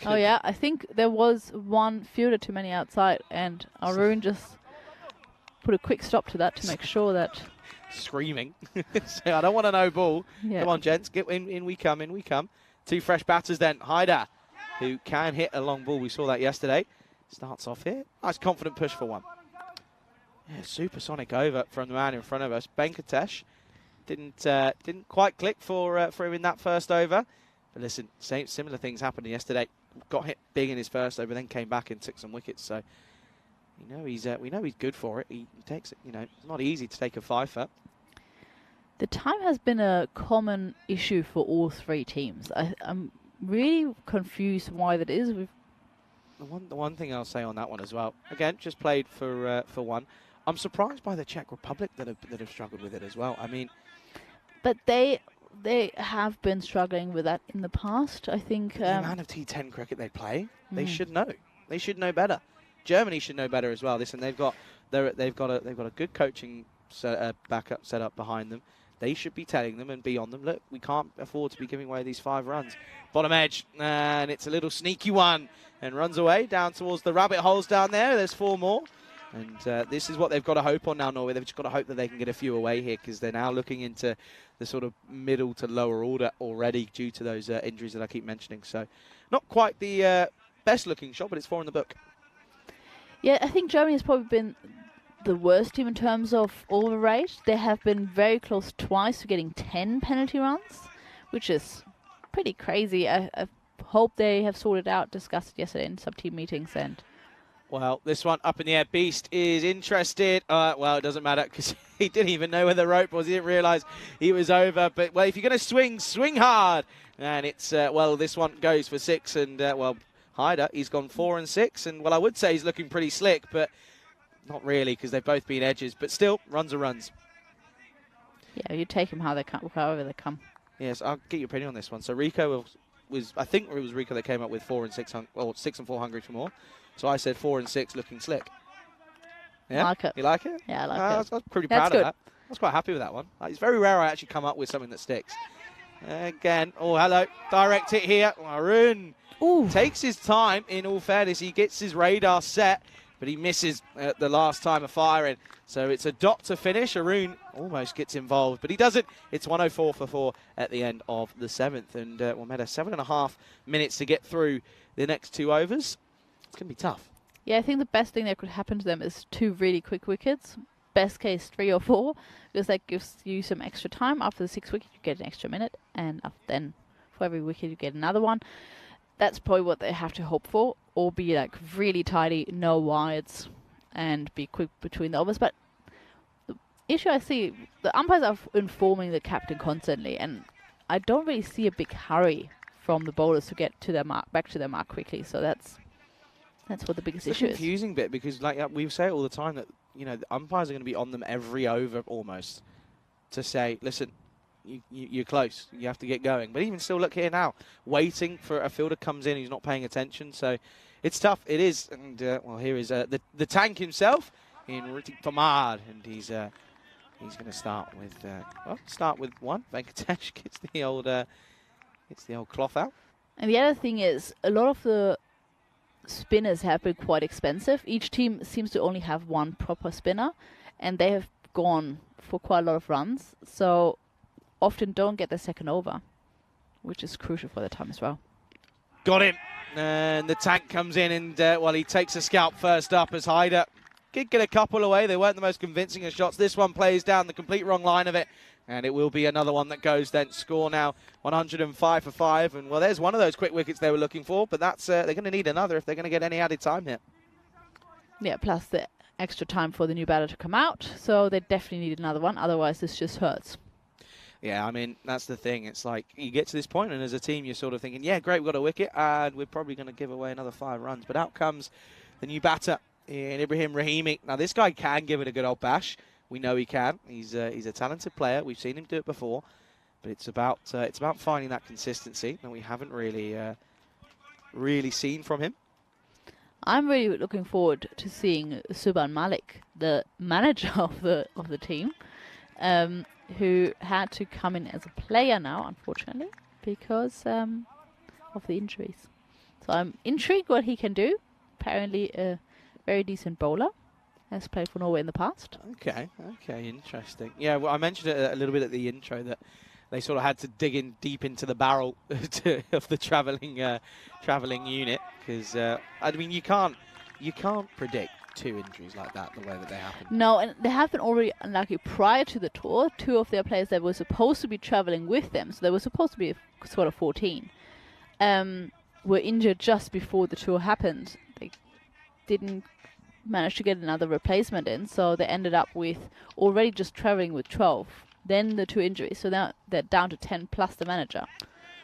Oh yeah, I think there was 1 fielder too many outside, and Arun just put a quick stop to that to make sure that. Screaming. So I don't want a no ball. Yeah. Come on, gents. Get in we come, in we come. 2 fresh batters then. Haider, who can hit a long ball. We saw that yesterday. Starts off here. Nice confident push for 1. Yeah, supersonic over from the man in front of us. Venkatesh didn't quite click for him in that first over. But listen, similar things happened yesterday. Got hit big in his first over, then came back and took some wickets. So we know he's good for it. He takes it. You know, it's not easy to take a 5-fer. The time has been a common issue for all 3 teams. I'm really confused why that is. The one thing I'll say on that one as well. Again, just played for 1. I'm surprised by the Czech Republic that have struggled with it as well. I mean, but they have been struggling with that in the past. I think the amount of T10 cricket they play, they should know. They should know better. Germany should know better as well. Listen, they've got a good coaching backup set up behind them. They should be telling them and be on them. Look, we can't afford to be giving away these 5 runs. Bottom edge, and it's a little sneaky one, and runs away down towards the rabbit holes down there. There's 4 more. And this is what they've got to hope on now, Norway. They've just got to hope that they can get a few away here because they're now looking into the sort of middle to lower order already due to those injuries that I keep mentioning. So not quite the best looking shot, but it's 4 in the book. Yeah, I think Germany has probably been the worst team in terms of over rate. They have been very close twice to getting 10 penalty runs, which is pretty crazy. I hope they have sorted out, discussed it yesterday in sub-team meetings. And well, this one up in the air. Beast is interested. Well, it doesn't matter because he didn't even know where the rope was. He didn't realise he was over. But, well, if you're going to swing hard. And it's, well, this one goes for 6. And, well, Haider, he's gone 4 and 6. And, well, I would say he's looking pretty slick, but not really because they've both been edges. But still, runs are runs. Yeah, you take them however they come. Yes, I'll get your opinion on this one. So Rico was I think it was Rico that came up with 4 and 6, or 6 and 4 hungry for more. So I said 4 and 6 looking slick. Yeah? Like it. You like it? Yeah, I like it. I was pretty proud of that. I was quite happy with that one. It's very rare I actually come up with something that sticks. Again. Oh, hello. Direct hit here. Arun takes his time, in all fairness. He gets his radar set, but he misses at the last time of firing. So it's a dot to finish. Arun almost gets involved, but he doesn't. It's 104 for 4 at the end of the 7th. And Wameda, 7.5 minutes to get through the next 2 overs. It's going to be tough. Yeah, I think the best thing that could happen to them is 2 really quick wickets. Best case 3 or 4, because that gives you some extra time. After the 6th wicket, you get an extra minute, and then for every wicket, you get another one. That's probably what they have to hope for, or be like really tidy, no wides, and be quick between the overs. But the issue I see, the umpires are informing the captain constantly, and I don't really see a big hurry from the bowlers to get to their mark, back to their mark quickly. So that's what the biggest issue is. It's a confusing bit, because like we say it all the time that the umpires are going to be on them every over almost to say, listen, you're close, you have to get going. But even still, look here now, waiting for a fielder comes in who's not paying attention. So it's tough. It is. And well, here is the tank himself in Ritik Tomad, and he's going to start with one. Venkatesh gets the old cloth out. And the other thing is, a lot of the spinners have been quite expensive. Each team seems to only have one proper spinner, and they have gone for quite a lot of runs, so often don't get the second over, which is crucial for the time as well. Got him. And the tank comes in, and he takes a scalp first up as Haider did get a couple away. They weren't the most convincing of shots. This one plays down the complete wrong line of it, and it will be another one that goes then. Score now 105 for 5. And, well, there's one of those quick wickets they were looking for, but that's they're going to need another if they're going to get any added time here. Yeah, plus the extra time for the new batter to come out, so they definitely need another one. Otherwise, this just hurts. Yeah, I mean, that's the thing. It's like you get to this point, and as a team, you're sort of thinking, yeah, great, we've got a wicket, and we're probably going to give away another 5 runs. But out comes the new batter in Ibrahim Rahimi. Now, this guy can give it a good old bash. We know he can. He's a talented player. We've seen him do it before. But it's about finding that consistency that we haven't really seen from him. I'm really looking forward to seeing Subhan Malik, the manager of the team, who had to come in as a player now, unfortunately, because of the injuries. So I'm intrigued what he can do. Apparently a very decent bowler. Has played for Norway in the past. Okay, interesting. Yeah, well, I mentioned it a little bit at the intro that they sort of had to dig in deep into the barrel of the travelling unit, because I mean you can't predict 2 injuries like that the way that they happen. No, and they have been already unlucky prior to the tour. 2 of their players that were supposed to be travelling with them, so they were supposed to be a squad of 14, were injured just before the tour happened. They didn't manage to get another replacement in, so they ended up with already just travelling with 12. Then the 2 injuries, so now they're down to 10 plus the manager.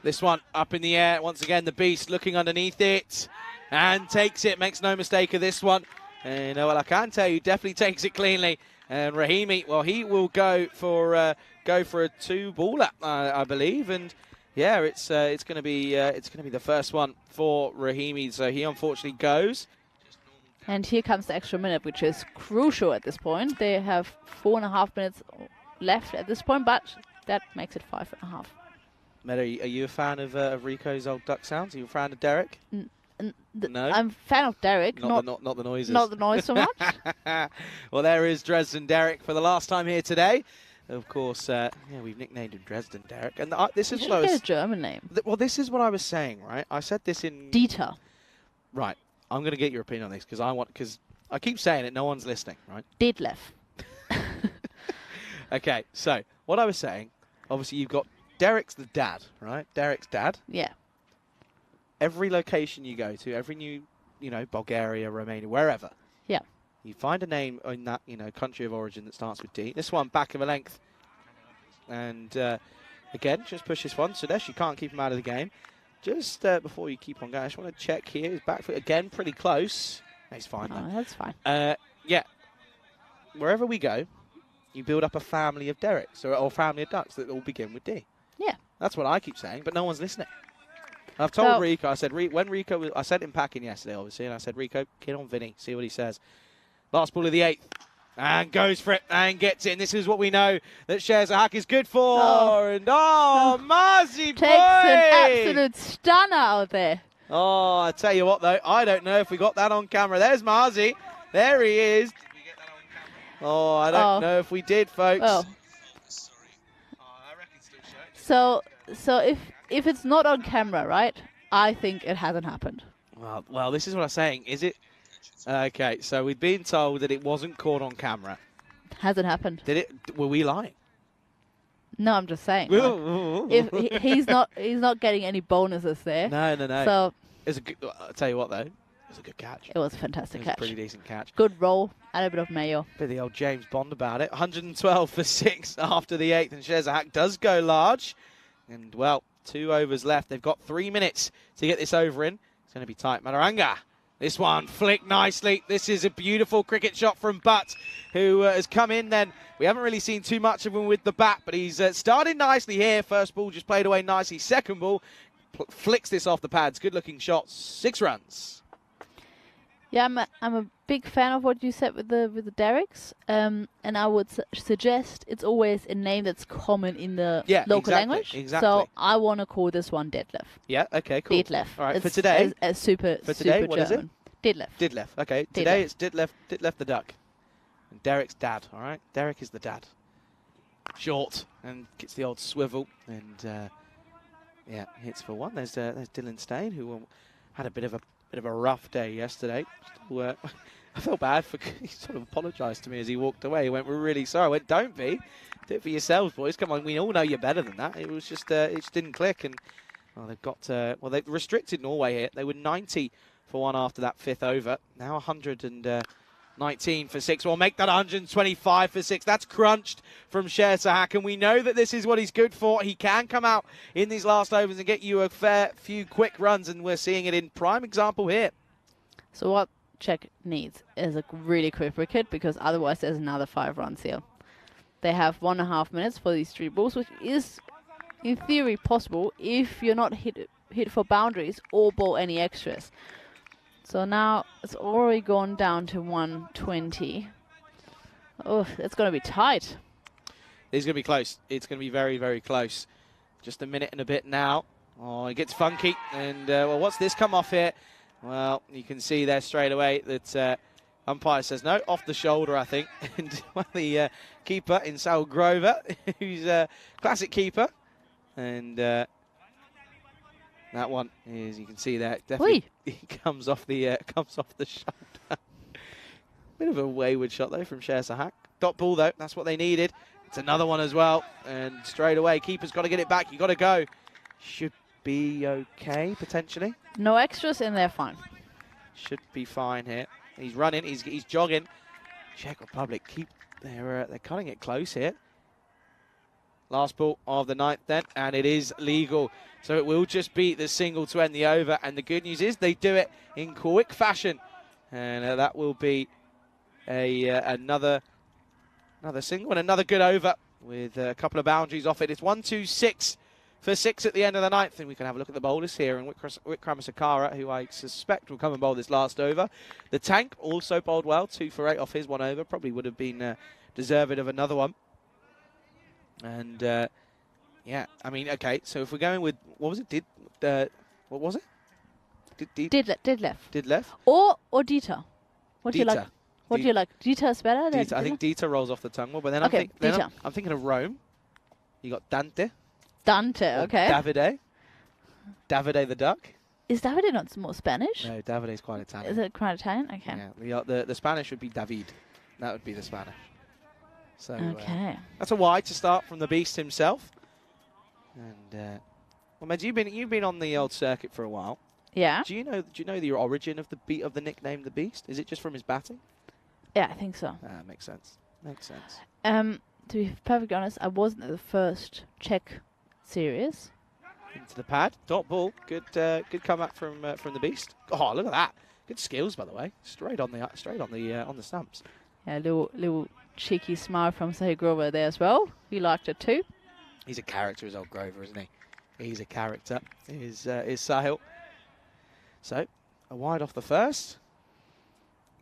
This one up in the air. Once again, the beast looking underneath it and takes it. Makes no mistake of this one. And well, I can tell you, definitely takes it cleanly. And Rahimi, well, he will go for a 2-baller, I believe. And yeah, it's going to be the first one for Rahimi. So he unfortunately goes. And here comes the extra minute, which is crucial at this point. They have 4.5 minutes left at this point, but that makes it 5.5. Meadow, are you a fan of Rico's old duck sounds? Are you a fan of Derek? No, I'm a fan of Derek. Not the noises. Not the noise so much. Well, there is Dresden Derek for the last time here today. Of course, we've nicknamed him Dresden Derek, and this is what I was. Get a German name. Well, this is what I was saying, right? I said this in Dieter. Right. I'm going to get your opinion on this because I keep saying it. No one's listening, right? Detlef. Okay, so what I was saying, obviously you've got Derek's the dad, right? Derek's dad. Yeah. Every location you go to, every new, Bulgaria, Romania, wherever. Yeah. You find a name in that, country of origin that starts with D. This one back of a length. And again, just push this one. Sudesh, you can't keep him out of the game. Just before you keep on going, I just want to check here. His back foot again, pretty close. No, he's fine though. That's fine. Yeah. Wherever we go, you build up a family of Dereks or family of ducks that all begin with D. Yeah. That's what I keep saying, but no one's listening. I've told Rico, I said, I sent him packing yesterday, obviously, and I said, Rico, get on Vinny, see what he says. Last ball of the 8th. And goes for it and gets it. And this is what we know that Scherzahak is good for. Oh. And Marzi Takes an absolute stunner out there. Oh, I tell you what, though, I don't know if we got that on camera. There's Marzi. There he is. Oh, I don't know if we did, folks. Oh. So if it's not on camera, right? I think it hasn't happened. Well, this is what I'm saying. Is it? Okay, so we've been told that it wasn't caught on camera. Hasn't happened. Did it? Were we lying? No, I'm just saying. If he's not getting any bonuses there. No. So it's a good, I'll tell you what, though. It was a good catch. It was a fantastic catch. A pretty decent catch. Good roll. Add a bit of mayo. Bit of the old James Bond about it. 112 for 6 after the 8th, and Scherzahak does go large. And, well, 2 overs left. They've got 3 minutes to get this over in. It's going to be tight. Madaranga. This one flicked nicely. This is a beautiful cricket shot from Butt, who has come in then. We haven't really seen too much of him with the bat, but he's started nicely here. First ball just played away nicely. Second ball flicks this off the pads. Good-looking shot. 6 runs. Yeah, I'm a big fan of what you said with the Derricks, and I would suggest it's always a name that's common in the local language. Exactly. So I want to call this one Detlef. Yeah. Okay. Cool. Detlef. All right. It's for today. Super. For today, super what is it? Detlef. Detlef. Okay. Today it's Detlef the duck, and Derek's dad. All right. Derek is the dad. Short and gets the old swivel and yeah, hits for 1. There's Dylan Stain, who had a bit of a rough day yesterday. Still, I felt bad for he sort of apologised to me as he walked away. He went, "We're really sorry." I went, "Don't be. Do it for yourselves, boys. Come on, we all know you're better than that." It was just it just didn't click, and well, they've got they've restricted Norway here. They were 90 for 1 after that 5th over. Now 119 for 6. We'll make that 125 for 6. That's crunched from Scherzahak, and we know that this is what he's good for. He can come out in these last overs and get you a fair few quick runs, and we're seeing it in prime example here. So what Czech needs is a really quick wicket, because otherwise there's another 5 runs here. They have 1.5 minutes for these 3 balls, which is in theory possible if you're not hit for boundaries or bowl any extras. So now it's already gone down to 120. Oh, it's going to be tight. It's going to be close. It's going to be very, very close. Just a minute and a bit now. Oh, it gets funky. And, well, what's this come off here? Well, you can see there straight away that umpire says no, off the shoulder, I think. And the keeper in Sal Grover, who's a classic keeper. And that one is, you can see there, definitely comes off the shoulder. Bit of a wayward shot though from Scherzahak. Dot ball though, that's what they needed. It's another one as well, and straight away, keeper's got to get it back. You got to go. Should be okay potentially. No extras in there, fine. Should be fine here. He's running. He's jogging. Czech Republic they're cutting it close here. Last ball of the 9th then, and it is legal. So it will just be the single to end the over. And the good news is they do it in quick fashion. And that will be another single and another good over with a couple of boundaries off it. It's 1-2-6 for 6 at the end of the 9th. And we can have a look at the bowlers here. And Wickramasakara, who I suspect will come and bowl this last over. The Tank also bowled well. 2 for 8 off his 1 over. Probably would have been deserving of another one. And yeah, I mean, okay. So if we're going with what was it? What was it? Detlef. Or Dieter. What do you Dieter. like? What do you like? Dieter is better. Dieter. I think Dieter rolls off the tongue more, but then okay, I'm thinking of Rome. You got Dante. Okay. Davide the duck. Is Davide not more Spanish? No, Davide's quite Italian. Is it quite Italian? Okay. Yeah, the Spanish would be David. That would be the Spanish. So okay. That's a wide to start from the Beast himself. And well, Meds, you've been on the old circuit for a while. Yeah. Do you know the origin of the nickname the Beast? Is it just from his batting? Yeah, I think so. Makes sense. Makes sense. To be perfectly honest, I wasn't at the first Czech series. Into the pad, dot ball. Good comeback from the Beast. Oh, look at that! Good skills, by the way. Straight on the stumps. Yeah, little cheeky smile from Sahil Grover there as well. He liked it too. He's a character, his old Grover, isn't he? He's a character. Is Sahil. So a wide off the first.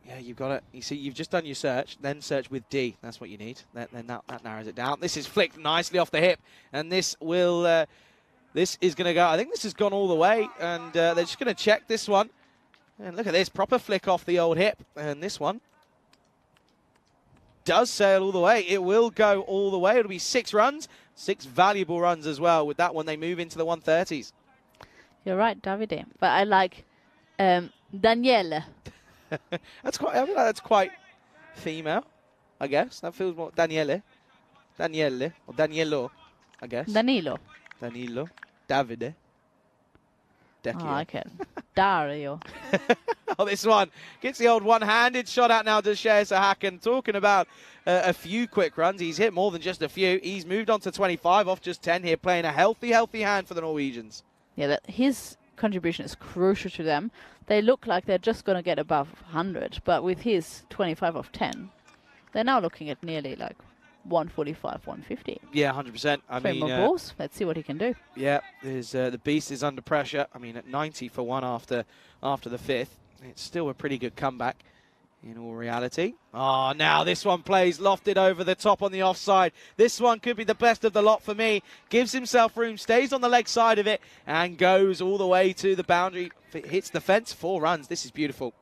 Yeah, you've got it. You see, you've just done your search, then search with D. That's what you need. Then that narrows it down. This is flicked nicely off the hip, and this will. This is going to go. I think this has gone all the way, and they're just going to check this one. And look at this, proper flick off the old hip, and this one does sail all the way. It will go all the way. It'll be 6 runs, 6 valuable runs as well. With that one, they move into the 130s. You're right, Davide. But I like Daniele. That's quite. I mean, that's quite female, I guess. That feels more Daniele, or Danielo, I guess. Danilo. Danilo, Davide. Oh, I can. Dario. Oh, this one gets the old one-handed shot out now to Sahak. And talking about a few quick runs, he's hit more than just a few. He's moved on to 25 off just 10 here, playing a healthy hand for the Norwegians. Yeah, his contribution is crucial to them. They look like they're just going to get above 100, but with his 25 off 10, they're now looking at nearly like 145, 150. Yeah, 100%. I Three mean, more balls. Let's see what he can do. Yeah, there's the beast is under pressure. I mean, at 90 for one after the 5th, it's still a pretty good comeback in all reality. Oh, now this one plays lofted over the top on the offside. This one could be the best of the lot for me. Gives himself room, stays on the leg side of it, and goes all the way to the boundary. Hits the fence, 4 runs. This is beautiful.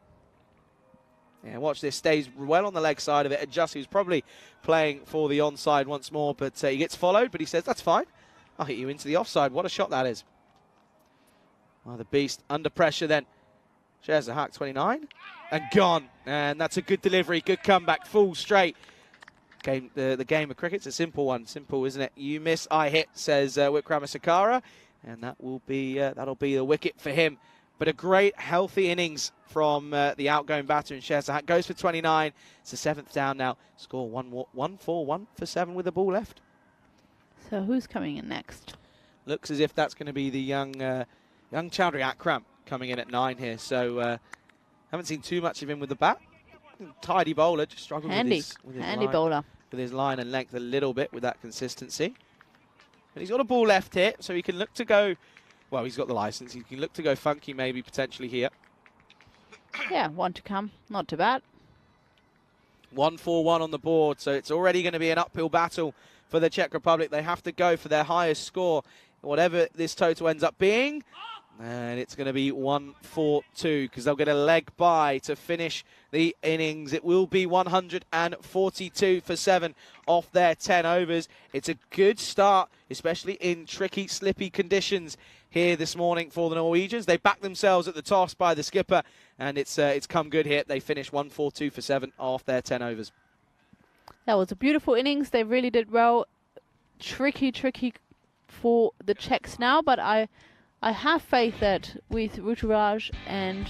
Yeah, watch this. Stays well on the leg side of it. Adjusts. He was probably playing for the onside once more, but he gets followed, but he says, that's fine. I'll hit you into the offside. What a shot that is. Well, the beast under pressure then. Shares the hack, 29. And gone. And that's a good delivery. Good comeback. Full straight. The game of cricket's a simple one. Simple, isn't it? You miss, I hit, says Wickramasakara. And that will be that'll be the wicket for him. But a great, healthy innings from the outgoing batter in Sahak. Goes for 29. It's the 7th down now. Score 1 for 7 with the ball left. So who's coming in next? Looks as if that's going to be the young Chowdhury Akram coming in at 9 here. So haven't seen too much of him with the bat. Tidy bowler, just struggled with his line, bowler. with his line and length a little bit with that consistency. But he's got a ball left here, so he can look to go. Well, he's got the license. He can look to go funky maybe potentially here. Yeah, 1 to come. Not too bad. 1-4-1 on the board, so it's already going to be an uphill battle for the Czech Republic. They have to go for their highest score, whatever this total ends up being. And it's going to be 1-4-2 because they'll get a leg bye to finish the innings. It will be 142 for 7 off their 10 overs. It's a good start, especially in tricky, slippy conditions here this morning for the Norwegians. They back themselves at the toss by the skipper, and it's come good here. They finish 142 for 7 off their 10 overs. That was a beautiful innings. They really did well. Tricky for the Czechs now, but I have faith that with Ruturaj and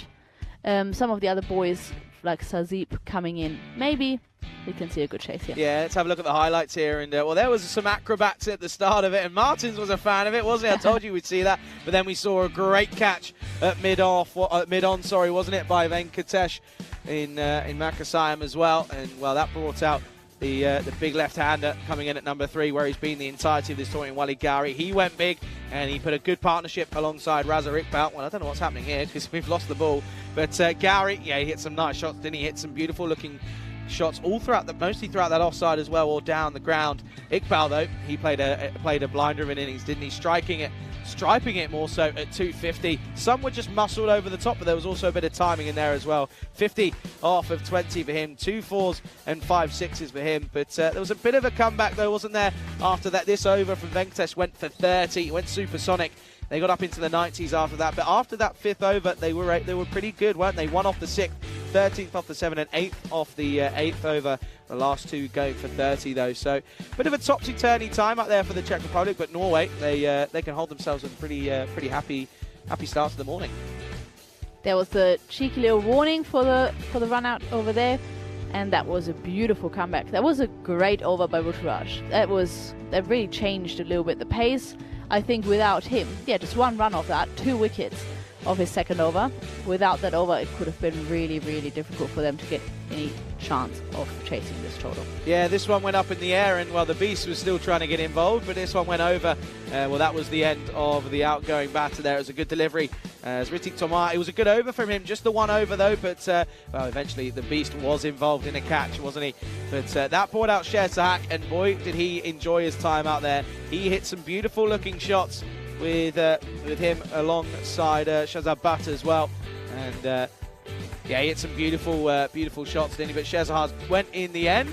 some of the other boys like Sazip coming in, maybe we can see a good chase here. Yeah, let's have a look at the highlights here. And well, there was some acrobats at the start of it, and Martins was a fan of it, wasn't he? I told you we'd see that. But then we saw a great catch at mid-on, wasn't it, by Venkatesh in Makasayam as well. And well, that brought out the big left-hander coming in at number 3, where he's been the entirety of this tournament, Wally Gowrie. He went big, and he put a good partnership alongside Raza Iqbal. Well, I don't know what's happening here because we've lost the ball. But Gowrie, yeah, he hit some nice shots, didn't he? Hit some beautiful-looking shots all throughout mostly throughout that offside as well, or down the ground. Iqbal, though, he played a blinder of an innings, didn't he? Striping it more so at 250. Some were just muscled over the top, but there was also a bit of timing in there as well. 50 off of 20 for him, 2 4s and 5 6s for him. But there was a bit of a comeback, though, wasn't there? After that, this over from Venkatesh went for 30, went supersonic. They got up into the 90s after that, but after that 5th over, they were pretty good, weren't they? 1 off the 6th, 13th off the 7th, and 8th off the 8th over. The last 2 going for 30, though. So, bit of a topsy-turvy time out there for the Czech Republic, but Norway, they can hold themselves with a pretty happy start to the morning. There was the cheeky little warning for the run out over there, and that was a beautiful comeback. That was a great over by Ruturaj. That really changed a little bit the pace. I think without him, yeah, just 1 run off that, 2 wickets. of his second over. Without that over, it could have been really, really difficult for them to get any chance of chasing this total. Yeah, this one went up in the air, and well, the Beast was still trying to get involved, but this one went over. Well, that was the end of the outgoing batter there. It was a good delivery. As Ritik Tomar, it was a good over from him, just the one over though, but well, eventually the Beast was involved in a catch, wasn't he? But that brought out Sherzak, and boy, did he enjoy his time out there. He hit some beautiful looking shots with him alongside Shahzad Butt as well, and yeah, he hit some beautiful beautiful shots, didn't he? But Sherzad went in the end,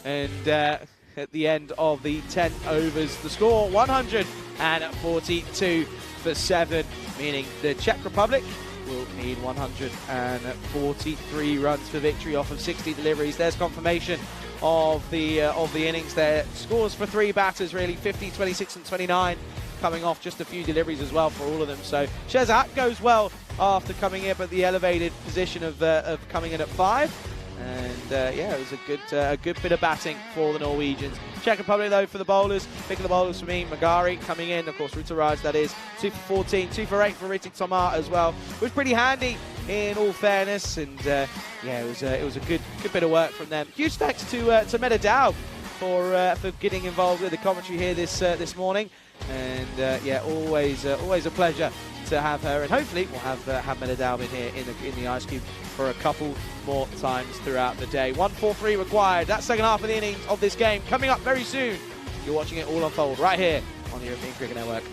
and at the end of the 10 overs, the score 142 for 7, meaning the Czech Republic will need 143 runs for victory off of 60 deliveries. There's confirmation of the innings there. Scores for 3 batters really, 50, 26 and 29, coming off just a few deliveries as well for all of them. So Sherzak goes well after coming up at the elevated position of coming in at 5. And yeah, it was a good bit of batting for the Norwegians. Czech Republic though for the bowlers, picking the bowlers for me, Magari coming in, of course Rutaraj, that is 2 for 14, 2 for 8 for Ritik Tomar as well. It was pretty handy in all fairness, and yeah, it was a good bit of work from them. Huge thanks to Meta Dow for getting involved with the commentary here this morning, and yeah, always a pleasure to have her, and hopefully we'll have Meta Dow in here in the Ice Cube for a couple more times throughout the day. 143 required. That second half of the innings of this game coming up very soon. You're watching it all unfold right here on the European Cricket Network.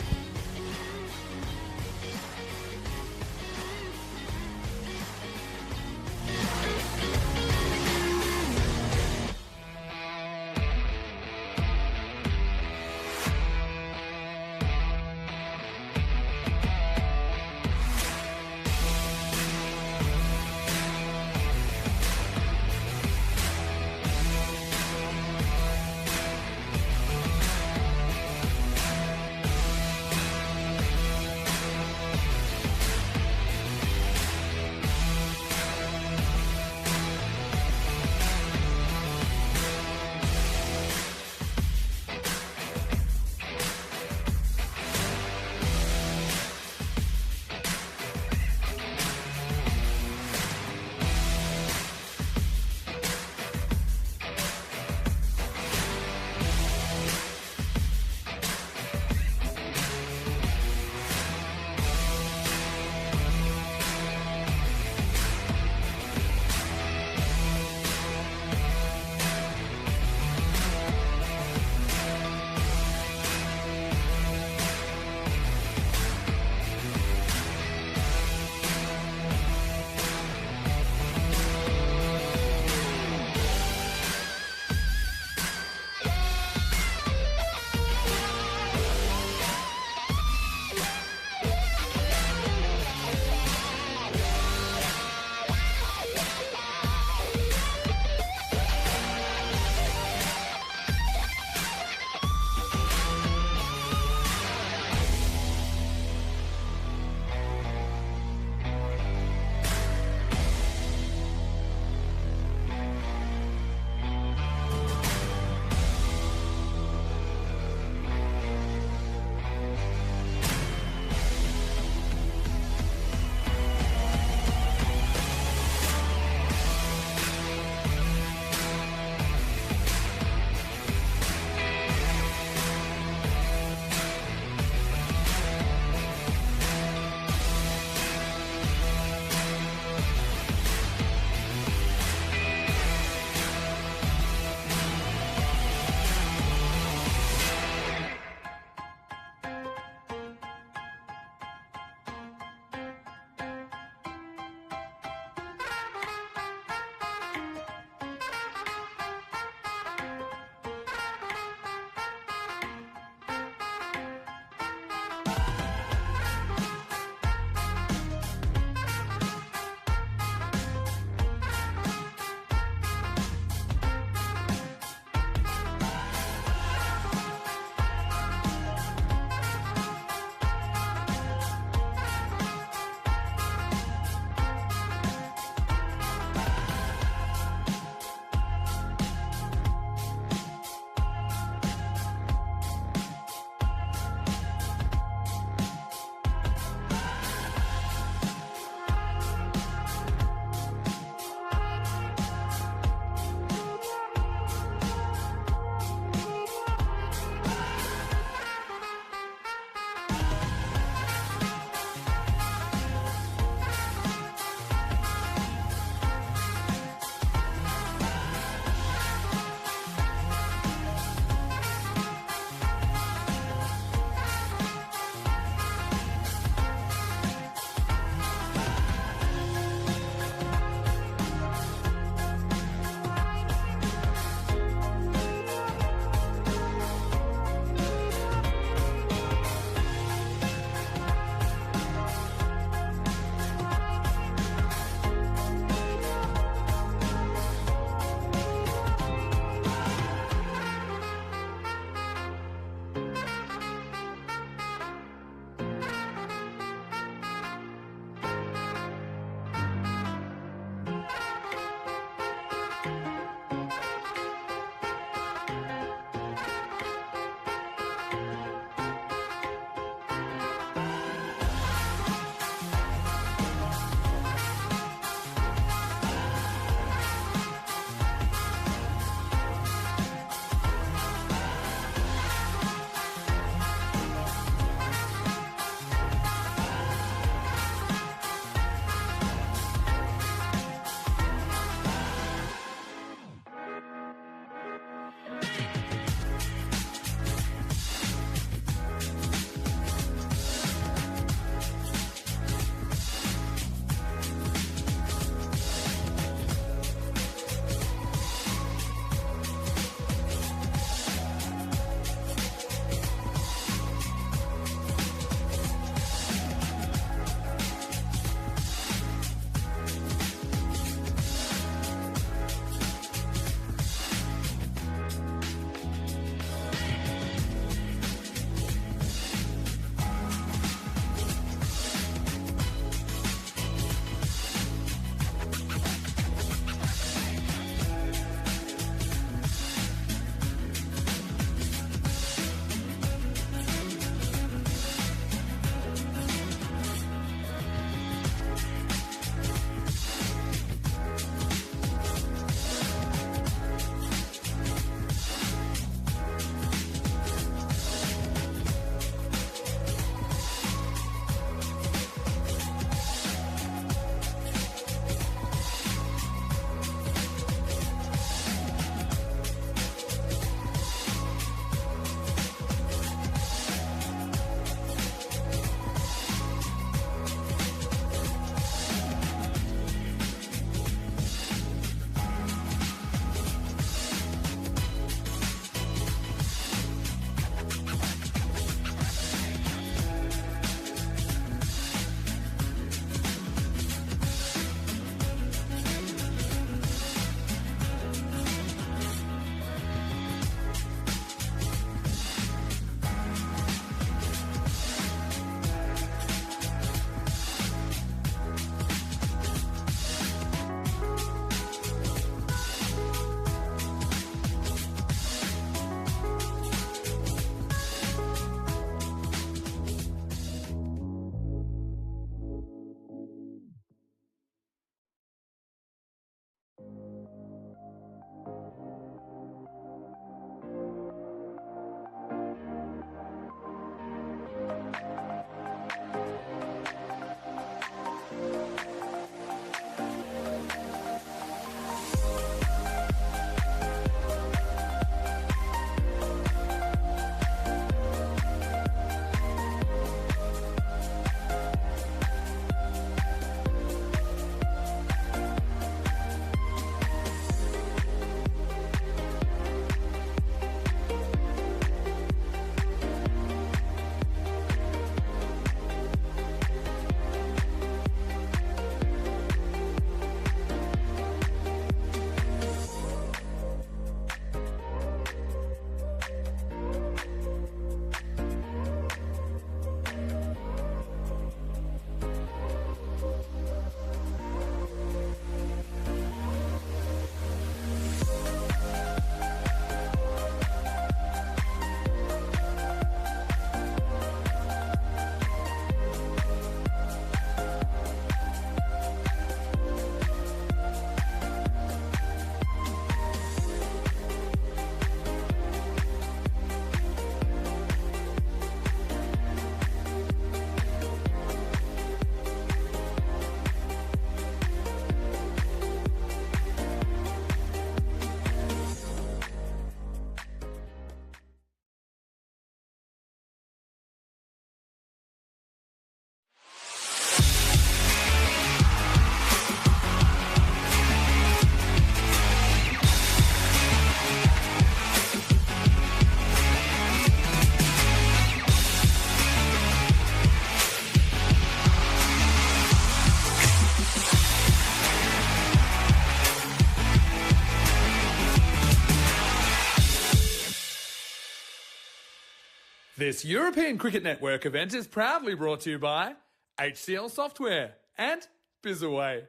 This European Cricket Network event is proudly brought to you by HCL Software and Bizaway.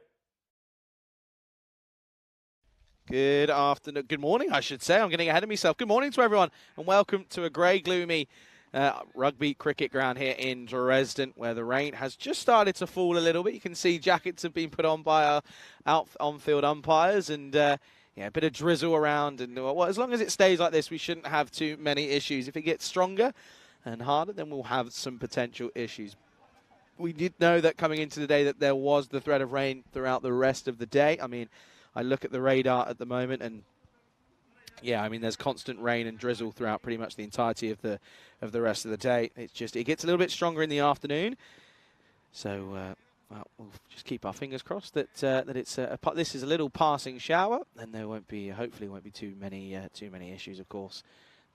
Good afternoon, good morning, I should say. I'm getting ahead of myself. Good morning to everyone, and welcome to a grey, gloomy rugby cricket ground here in Dresden, where the rain has just started to fall a little bit. You can see jackets have been put on by our on-field umpires, and yeah, a bit of drizzle around. And well, as long as it stays like this, we shouldn't have too many issues. If it gets stronger and harder, then we'll have some potential issues. We did know that coming into the day that there was the threat of rain throughout the rest of the day. I mean, I look at the radar at the moment, and yeah, I mean, there's constant rain and drizzle throughout pretty much the entirety of the rest of the day. It's just, it gets a little bit stronger in the afternoon. So well, we'll just keep our fingers crossed that this is a little passing shower, and there won't be, hopefully, won't be too many issues, of course.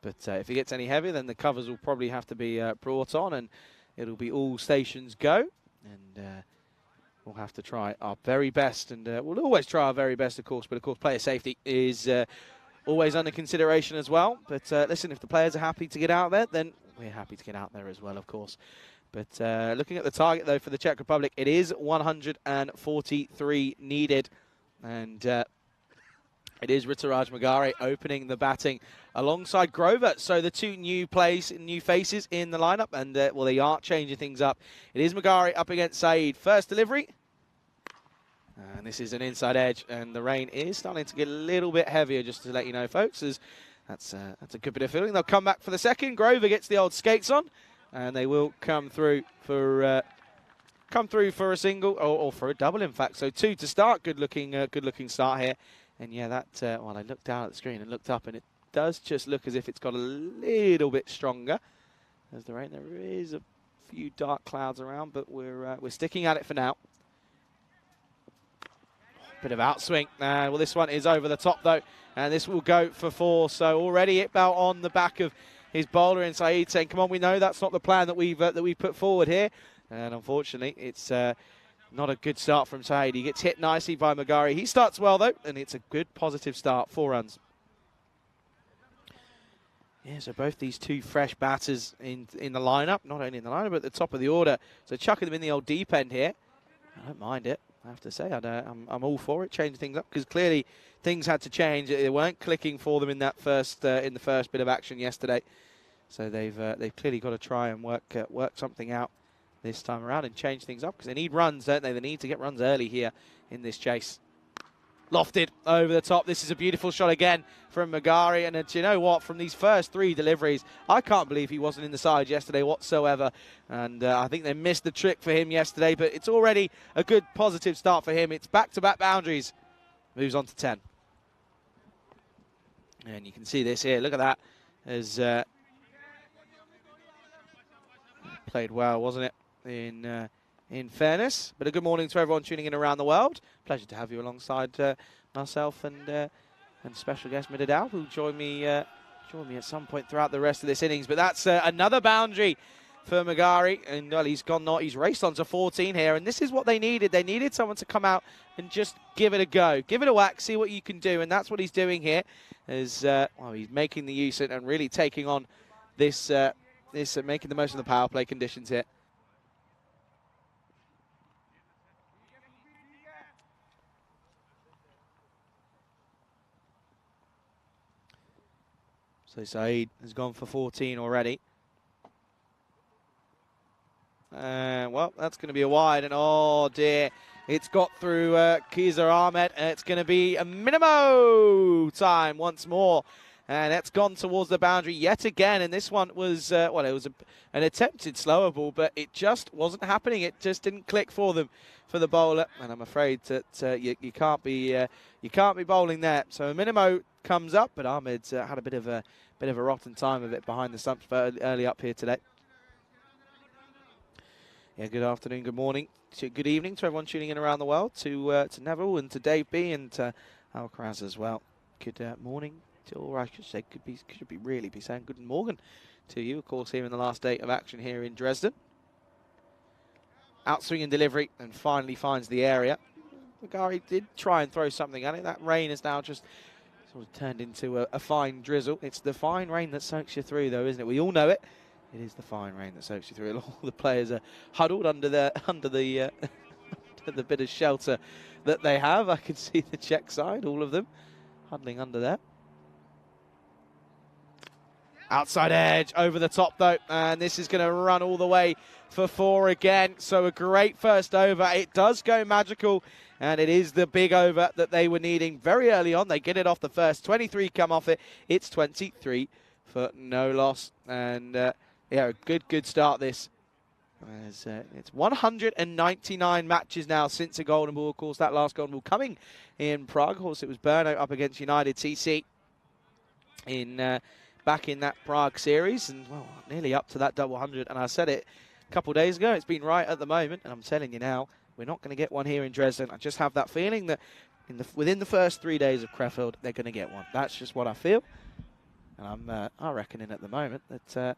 But if it gets any heavier, then the covers will probably have to be brought on, and it'll be all stations go, and we'll have to try our very best, and we'll always try our very best, of course. But of course, player safety is always under consideration as well. But listen, if the players are happy to get out there, then we're happy to get out there as well, of course. But looking at the target, though, for the Czech Republic, it is 143 needed. And it is Rituraj Magare opening the batting alongside Grover. So the two new faces in the lineup. And, well, they aren't changing things up. It is Magare up against Saeed. First delivery. And this is an inside edge, and the rain is starting to get a little bit heavier, just to let you know, folks, as that's a good bit of feeling. They'll come back for the second. Grover gets the old skates on, and they will come through for a single, or for a double, in fact. So two to start. Good looking start here. And yeah, that well, I looked down at the screen and looked up, and it does just look as if it's got a little bit stronger as the rain. There is a few dark clouds around, but we're sticking at it for now. Bit of outswing. Well, this one is over the top, though, and this will go for 4. So already Iqbal on the back of his bowler, and Saeed saying, come on, we know that's not the plan that we've put forward here. And unfortunately, it's not a good start from Saeed. He gets hit nicely by Magari. He starts well, though, and it's a good positive start. 4 runs. Yeah, so both these two fresh batters in the lineup, not only in the lineup, but at the top of the order. So chucking them in the old deep end here. I don't mind it, I have to say. I'm all for it, changing things up, because clearly things had to change. They weren't clicking for them in that in the first bit of action yesterday. So they've clearly got to try and work something out this time around and change things up, because they need runs, don't they? They need to get runs early here in this chase. Lofted over the top. This is a beautiful shot again from Magari. And do you know what? From these first 3 deliveries, I can't believe he wasn't in the side yesterday whatsoever. And I think they missed the trick for him yesterday. But it's already a good positive start for him. It's back-to-back boundaries. Moves on to 10. And you can see this here. Look at that. As played well, wasn't it? In fairness. But a good morning to everyone tuning in around the world. Pleasure to have you alongside myself and special guest Midadal, who'll join me at some point throughout the rest of this innings. But that's another boundary for Magari, and well, he's raced on to 14 here, and this is what they needed. They needed someone to come out and just give it a go, give it a whack, see what you can do, and that's what he's doing here. As well, he's making the use and really taking on this making the most of the power play conditions here. So Saeed has gone for 14 already. Well, that's going to be a wide, and oh dear, it's got through Kaiser Ahmed, and it's going to be a minimo time once more. And it's gone towards the boundary yet again, and this one was, well, it was an attempted slower ball, but it just wasn't happening. It just didn't click for them, for the bowler, and I'm afraid that you can't be bowling there. So a minimo comes up, but Ahmed's had a bit of a rotten time of it behind the stumps early up here today. Yeah, good afternoon, good morning, good evening to everyone tuning in around the world, to Neville and to Dave B and to Alcaraz as well. Good morning, or I should say, should be really be saying good morning to you, of course, here in the last day of action here in Dresden. Outswing and delivery, and finally finds the area. Magari did try and throw something at it. That rain is now just sort of turned into a fine drizzle. It's the fine rain that soaks you through, though, isn't it? We all know it. It is the fine rain that soaks you through. All the players are huddled under the the bit of shelter that they have. I can see the Czech side, all of them huddling under there. Outside edge, over the top though, and this is going to run all the way for 4 again. So a great first over. It does go magical, and it is the big over that they were needing very early on. They get it off the first. 23 come off it. It's 23 for no loss, and yeah, a good start this. As, it's 199 matches now since a golden ball. Of course, that last golden ball coming in Prague. Of course, it was Burnout up against United TC in back in that Prague series, and well, nearly up to that double 100. And I said it a couple of days ago, it's been right at the moment, and I'm telling you now, we're not going to get one here in Dresden. I just have that feeling that within the first 3 days of Krefeld, they're going to get one. That's just what I feel, and I reckon at the moment that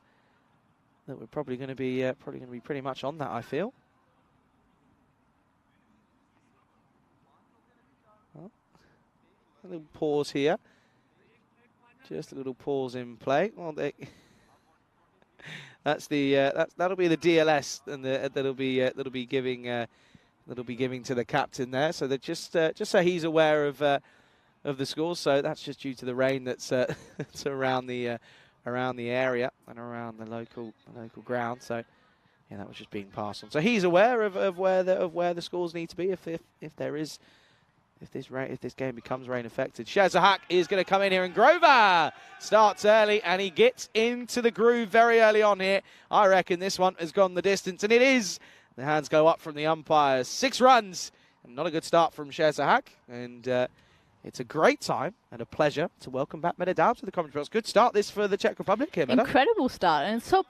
we're probably going to be pretty much on that. I feel. Well, a little pause here. Just a little pause in play. Well, that'll be the DLS, and that'll be giving to the captain there. So that just so he's aware of the scores. So that's just due to the rain that's that's around the area and around the local ground. So yeah, that was just being passed on. So he's aware of where the scores need to be if this game becomes rain affected. Shazahak is going to come in here, and Grover starts early, and he gets into the groove very early on here. I reckon this one has gone the distance, and it is. The hands go up from the umpires. 6 runs, and not a good start from Shazahak, and it's a great time and a pleasure to welcome back Meda Daub to the commentary box. Good start this for the Czech Republic here, Meda. Incredible start, and it's so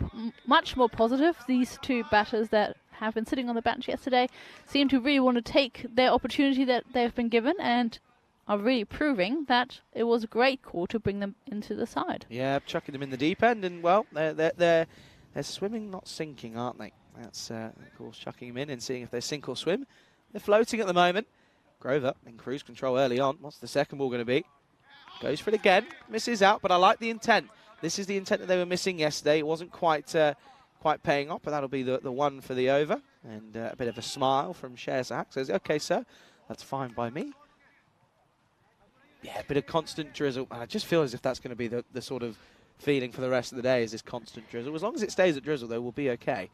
much more positive. These two batters that have been sitting on the bench yesterday seem to really want to take their opportunity that they've been given, and are really proving that it was a great call to bring them into the side. Yeah, chucking them in the deep end, and well, they're swimming, not sinking, aren't they? That's of course chucking them in and seeing if they sink or swim. They're floating at the moment. Grover in cruise control early on. What's the second ball going to be? Goes for it again, misses out, but I like the intent. This is the intent that they were missing yesterday. It wasn't quite paying off, but that'll be the one for the over. And a bit of a smile from Sherzak. Says, okay, sir, that's fine by me. Yeah, a bit of constant drizzle. And I just feel as if that's going to be the sort of feeling for the rest of the day, is this constant drizzle. As long as it stays at drizzle, though, we'll be okay.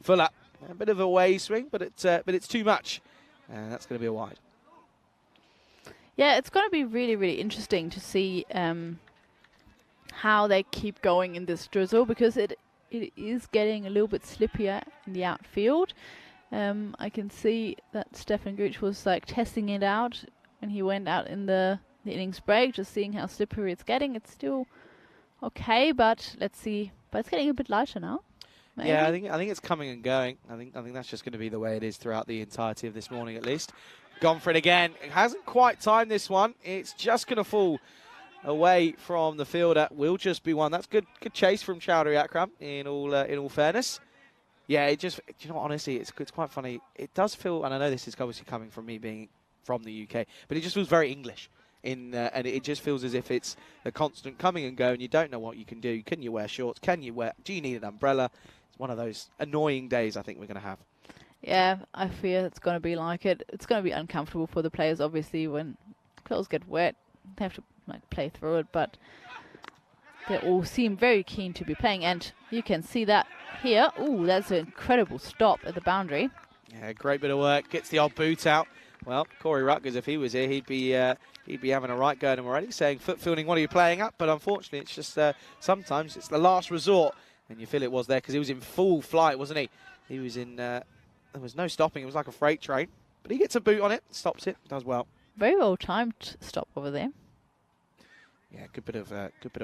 Full up. A bit of a way swing, but it's too much. And that's going to be a wide. Yeah, it's going to be really, really interesting to see how they keep going in this drizzle, because it is getting a little bit slippier in the outfield. I can see that Stefan Gooch was like testing it out when he went out in the innings break, just seeing how slippery it's getting. It's still okay, but let's see. But it's getting a bit lighter now. Maybe. Yeah, I think it's coming and going. I think that's just going to be the way it is throughout the entirety of this morning, at least. Gone for it again. It hasn't quite timed this one. It's just going to fall away from the fielder. Will just be one. That's good chase from Chowdhury Akram, in all fairness. Yeah, it just, you know what, honestly, it's quite funny. It does feel, and I know this is obviously coming from me being from the UK, but it just feels very English. And it just feels as if it's a constant coming and go, and you don't know what you can do. Can you wear shorts? Do you need an umbrella? It's one of those annoying days I think we're going to have. Yeah, I fear it's going to be like it. It's going to be uncomfortable for the players, obviously, when clothes get wet. They have to play through it, but they all seem very keen to be playing, and you can see that here. Ooh, that's an incredible stop at the boundary. Yeah, great bit of work. Gets the old boot out. Well, Corey Rutgers, if he was here, he'd be having a right go at him already, saying, foot fielding, what are you playing up? But unfortunately, it's just sometimes it's the last resort, and you feel it was there because he was in full flight, wasn't he? He was in. There was no stopping. It was like a freight train, but he gets a boot on it, stops it, does well. Very well timed stop over there. Yeah, good bit of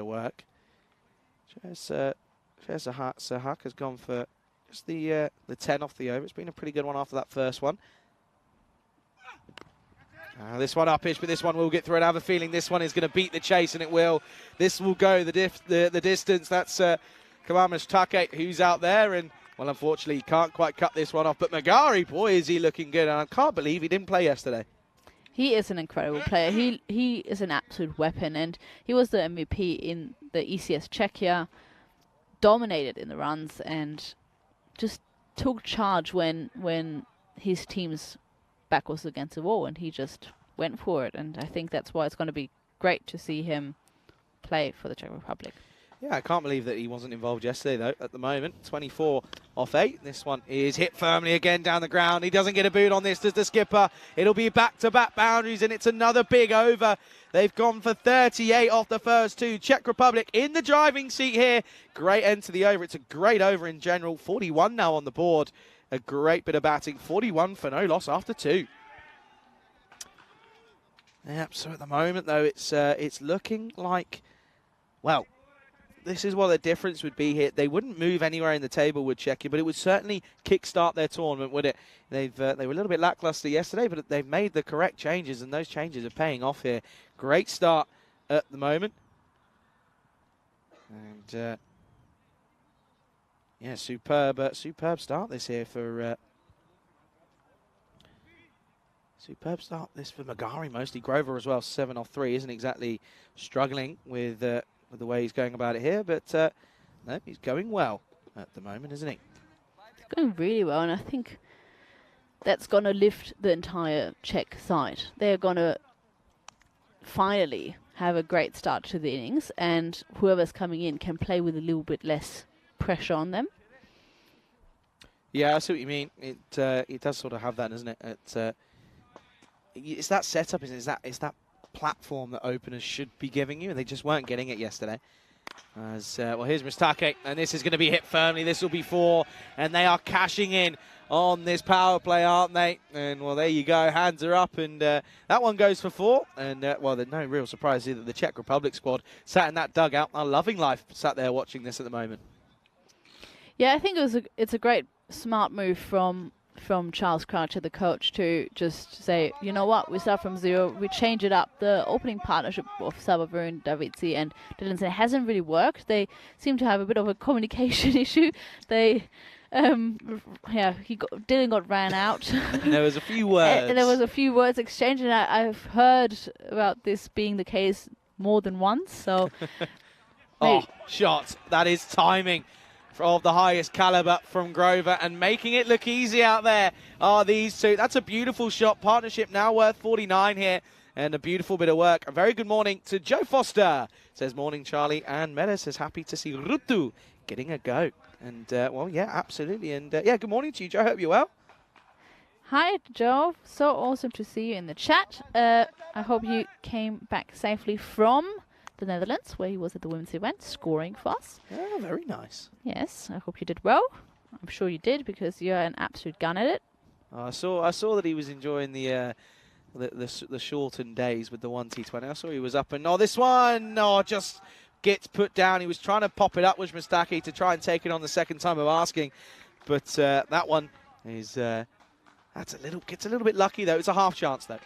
work. Sahak has gone for just the 10 off the over. It's been a pretty good one after that first one. This one up-ish, but this one will get through it. I have a feeling this one is going to beat the chase, and it will. This will go the distance. That's Kamamas Take, who's out there, and well, unfortunately, he can't quite cut this one off. But Magari, boy, is he looking good. And I can't believe he didn't play yesterday. He is an incredible player. He is an absolute weapon. And he was the MVP in the ECS Czechia dominated in the runs and just took charge when his team's back was against the wall, and he just went for it. And I think that's why it's going to be great to see him play for the Czech Republic. Yeah, I can't believe that he wasn't involved yesterday, though. At the moment, 24 off 8. This one is hit firmly again down the ground. He doesn't get a boot on this, does the skipper. It'll be back-to-back boundaries, and it's another big over. They've gone for 38 off the first 2. Czech Republic in the driving seat here. Great end to the over. It's a great over in general. 41 now on the board. A great bit of batting. 41 for no loss after 2. Yep, so at the moment, though, it's looking like, well, this is what the difference would be here. They wouldn't move anywhere in the table with Czechia, but it would certainly kickstart their tournament, would it? They were a little bit lackluster yesterday, but they've made the correct changes, and those changes are paying off here. Great start at the moment. And, yeah, superb start this here for... Superb start this for Magari mostly. Grover as well, 7 off 3. Isn't exactly struggling with the way he's going about it here, but no, he's going well at the moment, isn't he? He's going really well, and I think that's going to lift the entire Czech side. They're going to finally have a great start to the innings, and whoever's coming in can play with a little bit less pressure on them. Yeah, I see what you mean. It does sort of have that, doesn't it? It's that setup, isn't it? It's that platform that openers should be giving you, and they just weren't getting it yesterday. Well, here's Mustake, and this is going to be hit firmly. This will be 4, and they are cashing in on this power play, aren't they? And, well, there you go. Hands are up, and that one goes for 4. And, well, there's no real surprise here that the Czech Republic squad sat in that dugout. Are loving life, sat there watching this at the moment. Yeah, I think it's a great, smart move from Charles Croucher, the coach, to just say, you know what, we start from 0, we change it up. The opening partnership of Sabavur, Davidzi and Didlinson hasn't really worked. They seem to have a bit of a communication issue. They, Dylan got ran out. There was a few words. There was a few words exchanged, and I've heard about this being the case more than once, so... Oh, shot. That is timing of the highest caliber from Grover, and making it look easy out there are these two. That's a beautiful shot. Partnership now worth 49 here, and a beautiful bit of work. A very good morning to Joe Foster. Says morning, Charlie, and Meta says happy to see Rutu getting a go. And, well, yeah, absolutely. And, yeah, good morning to you, Joe. Hope you're well. Hi, Joe. So awesome to see you in the chat. I hope you came back safely from the Netherlands, where he was at the women's event, scoring for us. Oh, very nice. Yes, I hope you did well. I'm sure you did, because you're an absolute gun at it. I saw that he was enjoying the shortened days with the 1T20. I saw he was up, and this one, just gets put down. He was trying to pop it up with Mustaki to try and take it on the second time of asking, but that one is gets a little bit lucky though. It's a half chance though.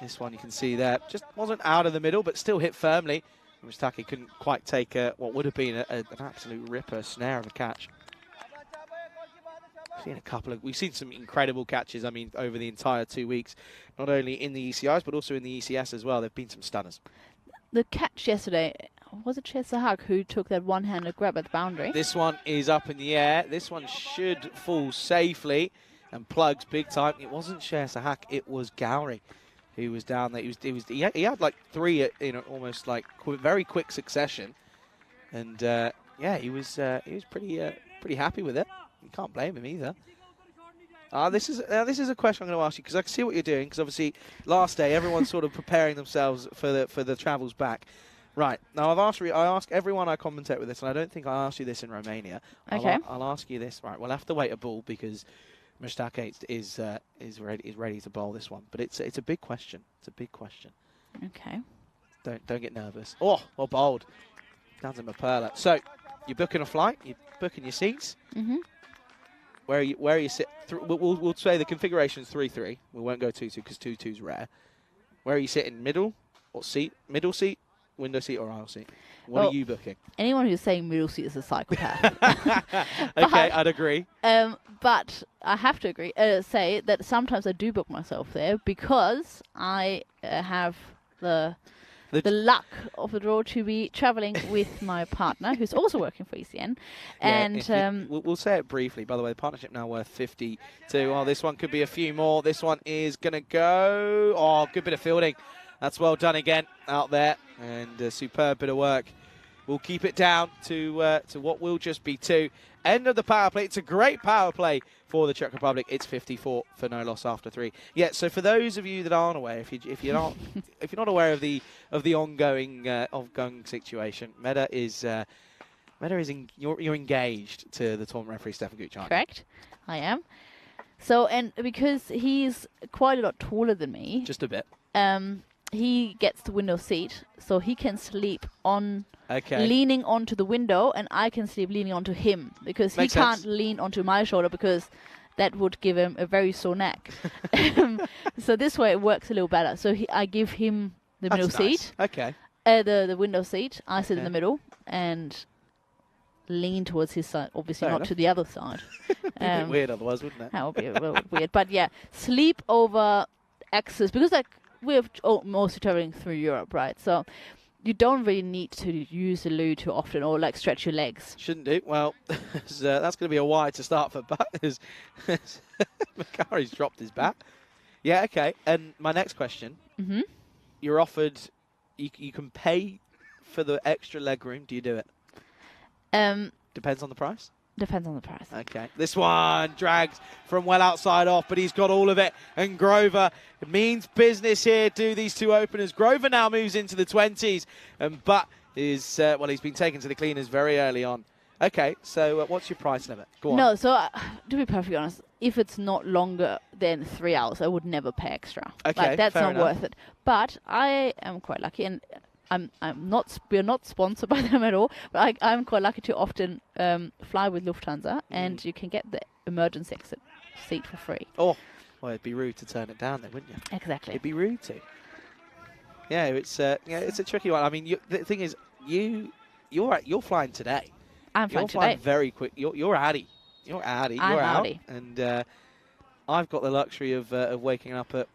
This one you can see there, just wasn't out of the middle, but still hit firmly. Mustaki couldn't quite take what would have been an absolute ripper snare of a catch. We've seen some incredible catches, I mean, over the entire 2 weeks, not only in the ECIs, but also in the ECS as well. There have been some stunners. The catch yesterday, was it Chesahak who took that one-handed grab at the boundary? This one is up in the air. This one should fall safely and plugs big time. It wasn't Chesahak, it was Gowrie who was down there. He had like 3 in almost like very quick succession, and yeah, he was pretty happy with it. You can't blame him either. This is a question I'm going to ask you, because I can see what you're doing, because obviously last day everyone's sort of preparing themselves for the travels back. Right, now I ask everyone I commentate with this, and I don't think I asked you this in Romania. Okay. I'll ask you this. Right, we'll have to wait a ball because Mustake is ready to bowl this one, but it's a big question. It's a big question. Okay. Don't get nervous. Oh, well bowled. Down to Maperla. So you're booking a flight. You're booking your seats. Mhm. Where are you sit? We'll say the configuration is 3-3. We won't go 2-2 because 2-2 is rare. Where are you sitting? Middle or seat? Middle seat, window seat, or aisle seat? What are you booking? Anyone who's saying middle seat is a psychopath. Okay, I'd agree. But I have to say that sometimes I do book myself there, because I have the the luck of the draw to be traveling with my partner, who's also working for ECN. And we'll say it briefly. By the way, the partnership now worth 52. Oh, this one could be a few more. This one is going to go. Oh, good bit of fielding. That's well done again out there, and a superb bit of work. We'll keep it down to what will just be 2. End of the power play. It's a great power play for the Czech Republic. It's 54 for no loss after 3. Yeah. So for those of you that aren't aware, if you're not if you're not aware of the ongoing situation, you're engaged to the tournament referee Stefan Gooch, aren't you? Correct, I am. So, and because he's quite a lot taller than me, Just a bit. he gets the window seat, so he can sleep on. Okay. Leaning onto the window, and I can sleep leaning onto him, because Makes he can't sense. lean onto my shoulder, because that would give him a very sore neck. So this way it works a little better. So I give him the middle That's nice. seat, Okay. the window seat. I sit in Okay. the middle and lean towards his side. Obviously Fair not enough. to the other side. A bit weird otherwise, wouldn't it? That would be a little weird. But yeah, sleep over access, because like we're mostly traveling through Europe, right? So you don't really need to use the loo too often, or like stretch your legs. Shouldn't do. Well, that's going to be a wide to start for Bat. Macari's dropped his bat. Yeah, okay. And my next question. Mm-hmm. You're offered, you can pay for the extra leg room. Do you do it? Depends on the price? Depends on the price. Okay. This one dragged from well outside off, but he's got all of it. And Grover means business here, do these 2 openers. Grover now moves into the 20s. And Butt is, he's been taken to the cleaners very early on. Okay, so what's your price limit? Go on. No, so to be perfectly honest, if it's not longer than 3 hours, I would never pay extra. Okay, like, that's fair not enough. worth it. But I am quite lucky, and we're not sponsored by them at all, but I'm quite lucky to often fly with Lufthansa, and you can get the emergency exit seat for free. Oh, well, it'd be rude to turn it down then, wouldn't you? Exactly. It'd be rude to. Yeah, it's a tricky one. I mean, the thing is, you're flying today. I'm flying You're flying today. very quick. You're outie. You're outie. I'm You're out. outie. And I've got the luxury of waking up at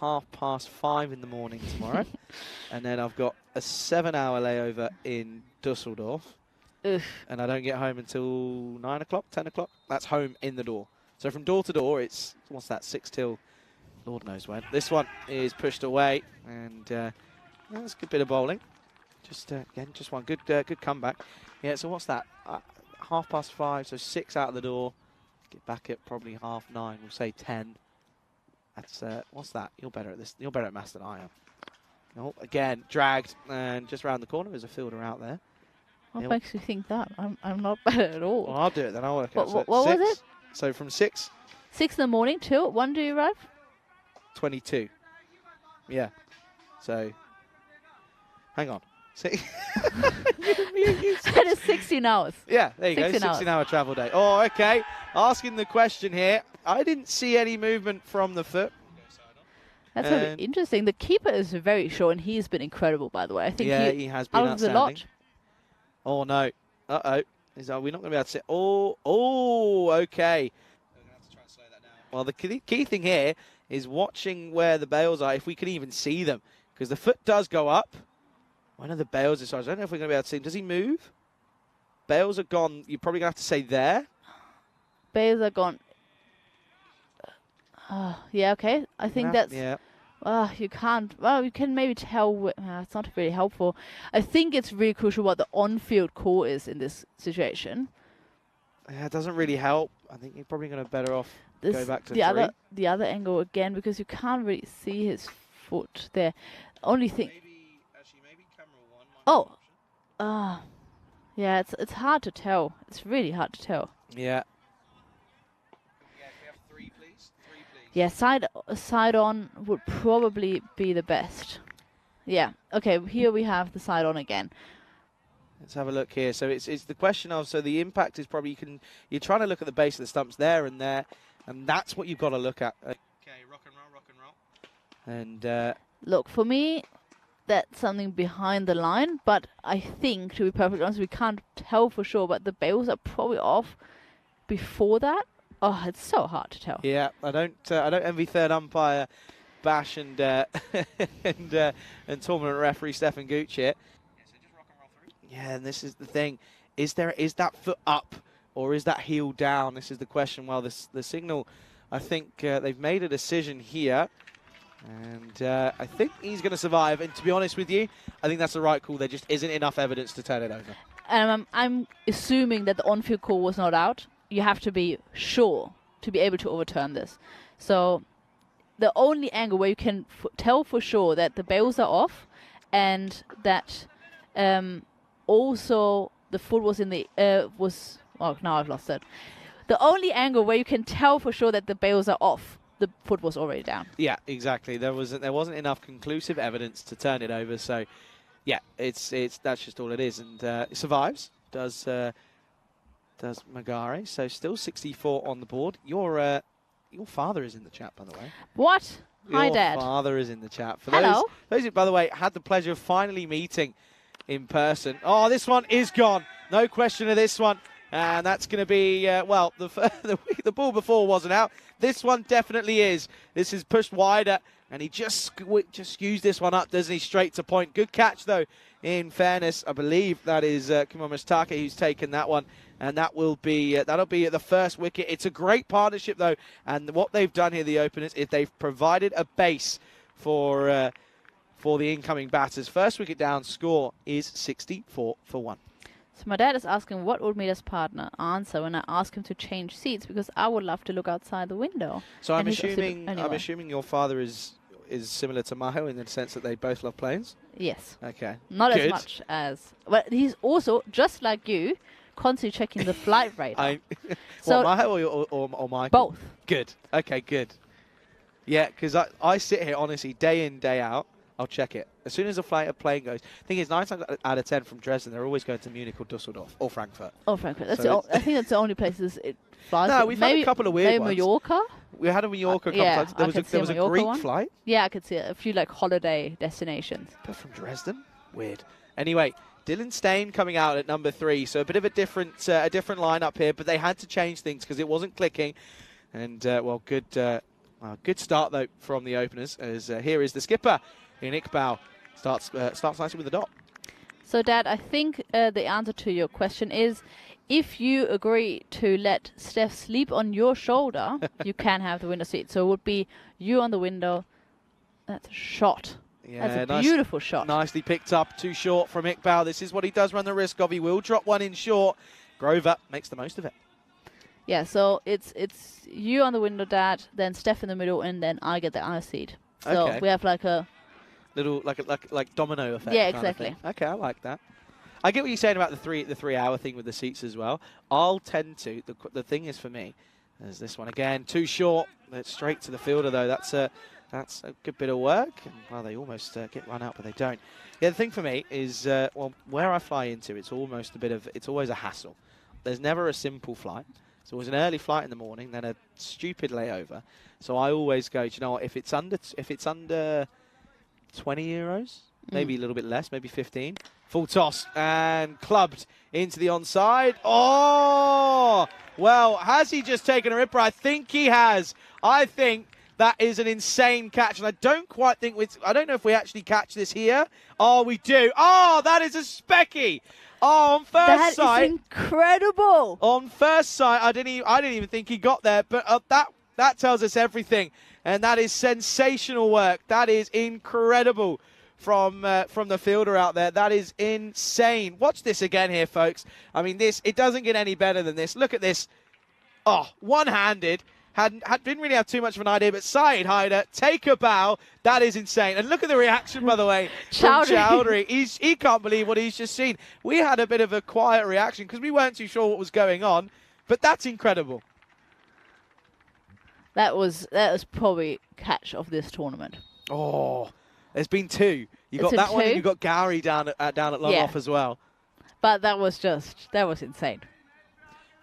5:30 in the morning tomorrow, and then I've got a 7-hour layover in Dusseldorf, Ugh. and I don't get home until 9 o'clock, 10 o'clock. That's home in the door. So from door to door, it's, 6 till Lord knows when. This one is pushed away, and that's a good bit of bowling. Again, just one good comeback. Yeah, so what's that? 5:30, so 6 out of the door. Get back at probably 9:30. We'll say 10. That's what's that? You're better at this. You're better at maths than I am. Oh, again, dragged, and just round the corner. There's a fielder out there. What Yep. makes you think that? I'm not better at all. Well, I'll do it then. I'll work out. What So was 6, it? So from 6, 6 in the morning till 1 do you arrive? 22. Yeah. So, hang on. That is 16 hours. Yeah, there you go. 16 hours. 16-hour travel day. Oh, okay. Asking the question here. I didn't see any movement from the foot. That's going to And- be interesting. The keeper is very short, and he's been incredible, by the way. I think He has been out of the outstanding. lot, Oh, no. Uh-oh. Are we not going to be able to see? Oh, okay. Well, the key thing here is watching where the bails are, if we can even see them. Because the foot does go up. One of the bails is, I don't know if we're going to be able to see him. Does he move? Bails are gone. You're probably going to have to say there. bails are gone. Yeah, okay. I think that's... Yeah. You can't... Well, you can maybe tell... it's not really helpful. I think it's really crucial what the on-field call is in this situation. Yeah, it doesn't really help. I think you're probably going to better off go back to the other angle again, because you can't really see his foot there. Only thing... Maybe camera 1. yeah, it's hard to tell. It's really hard to tell. Yeah. Yeah, side on would probably be the best. Yeah. Okay, here we have the side on again. Let's have a look here. So it's the question of, so the impact is probably, you're trying to look at the base of the stumps there, and that's what you've got to look at. Okay, rock and roll. And Look, for me, that's something behind the line, but I think, to be perfectly honest, we can't tell for sure, but the bails are probably off before that. Oh, it's so hard to tell. yeah, I don't envy third umpire Bash and and tournament referee Stefan Gucci. Yeah, and this is the thing: is that foot up or is that heel down? This is the question. Well, the signal, I think they've made a decision here, and I think he's going to survive. And to be honest with you, I think that's the right call. There just isn't enough evidence to turn it over. I'm assuming that the on-field call was not out. You have to be sure to be able to overturn this. So the only angle where you can tell for sure that the bails are off and that also the foot was in the oh, now I've lost it. The only angle where you can tell for sure that the bails are off, the foot was already down. Yeah, exactly. There wasn't enough conclusive evidence to turn it over. So yeah, it's that's just all it is, and it survives. Does Magare? So still 64 on the board. Your father is in the chat, by the way. What? Hi, Dad. Your father is in the chat. For Hello. those who, by the way, had the pleasure of finally meeting in person. Oh, this one is gone. No question of this one. And that's going to be, well, the ball before wasn't out. This one definitely is. This is pushed wider, and he just skews this one up, doesn't he? Straight to point. Good catch, though, in fairness. I believe that is Kumamastake who's taken that one. And that will be that'll be at the first wicket. It's a great partnership, though. And what they've done here, the openers, is they've provided a base for the incoming batters. First wicket down, score is 64 for 1. So my dad is asking what would Mita's partner answer when I ask him to change seats, because I would love to look outside the window. So I'm assuming your father is similar to Maho in the sense that they both love planes? Yes. Okay. Not as much as... But he's also, just like you, constantly checking the flight radar. So Maho or Michael? Both. Good. Okay, good. Yeah, because I sit here, honestly, day in, day out. I'll check it. As soon as a plane goes. Thing is, 9 times out of 10 from Dresden, they're always going to Munich or Dusseldorf or Frankfurt. Oh, Frankfurt. I think that's the only places it flies. No, we've had a couple of weird ones. Maybe Mallorca? We had a Mallorca a couple times. There was a Greek one. flight. Yeah, I could see a few like holiday destinations. But from Dresden? Weird. Anyway, Dylan Stain coming out at number 3. So a bit of a different lineup here, but they had to change things because it wasn't clicking. And, well, good start, though, from the openers. As here is the skipper in Iqbal. Starts nicely with the dot. So, Dad, I think the answer to your question is, if you agree to let Steph sleep on your shoulder, you can have the window seat. So it would be you on the window. That's a shot. Yeah, that's a beautiful shot. Nicely picked up, too short from Iqbal. This is what he does run the risk of. He will drop one in short. Grover makes the most of it. Yeah, so it's you on the window, Dad, then Steph in the middle, and then I get the other seat. So okay. We have like a little like domino effect. Yeah, exactly. Okay, I like that. I get what you're saying about the 3 hour thing with the seats as well. I'll tend to. The thing is for me, there's this one again, too short. It's straight to the fielder though. That's a good bit of work. And, well, they almost get run out, but they don't. Yeah, the thing for me is well, where I fly into, it's always a hassle. There's never a simple flight. So it was an early flight in the morning, then a stupid layover. So I always go, do you know what, if it's under 20 euros, maybe a little bit less, maybe 15, full toss and clubbed into the onside. Oh! Well, has he just taken a ripper? I think he has. I think that is an insane catch, and I don't know if we actually catch this here. Oh, we do. Oh, that is a specky. Oh, on first sight. That is incredible. On first sight, I didn't even think he got there, but that tells us everything, and that is sensational work. That is incredible from the fielder out there. That is insane. Watch this again here, folks. I mean, it doesn't get any better than this. Look at this. Oh, one-handed. Didn't really have too much of an idea, but side hider, take a bow. That is insane. And look at the reaction, by the way, from Chowdhury. He can't believe what he's just seen. We had a bit of a quiet reaction because we weren't too sure what was going on, but that's incredible. That was probably catch of this tournament. Oh, there's been 2. You got that one, and you got Gowrie down at long off as well. But that was insane.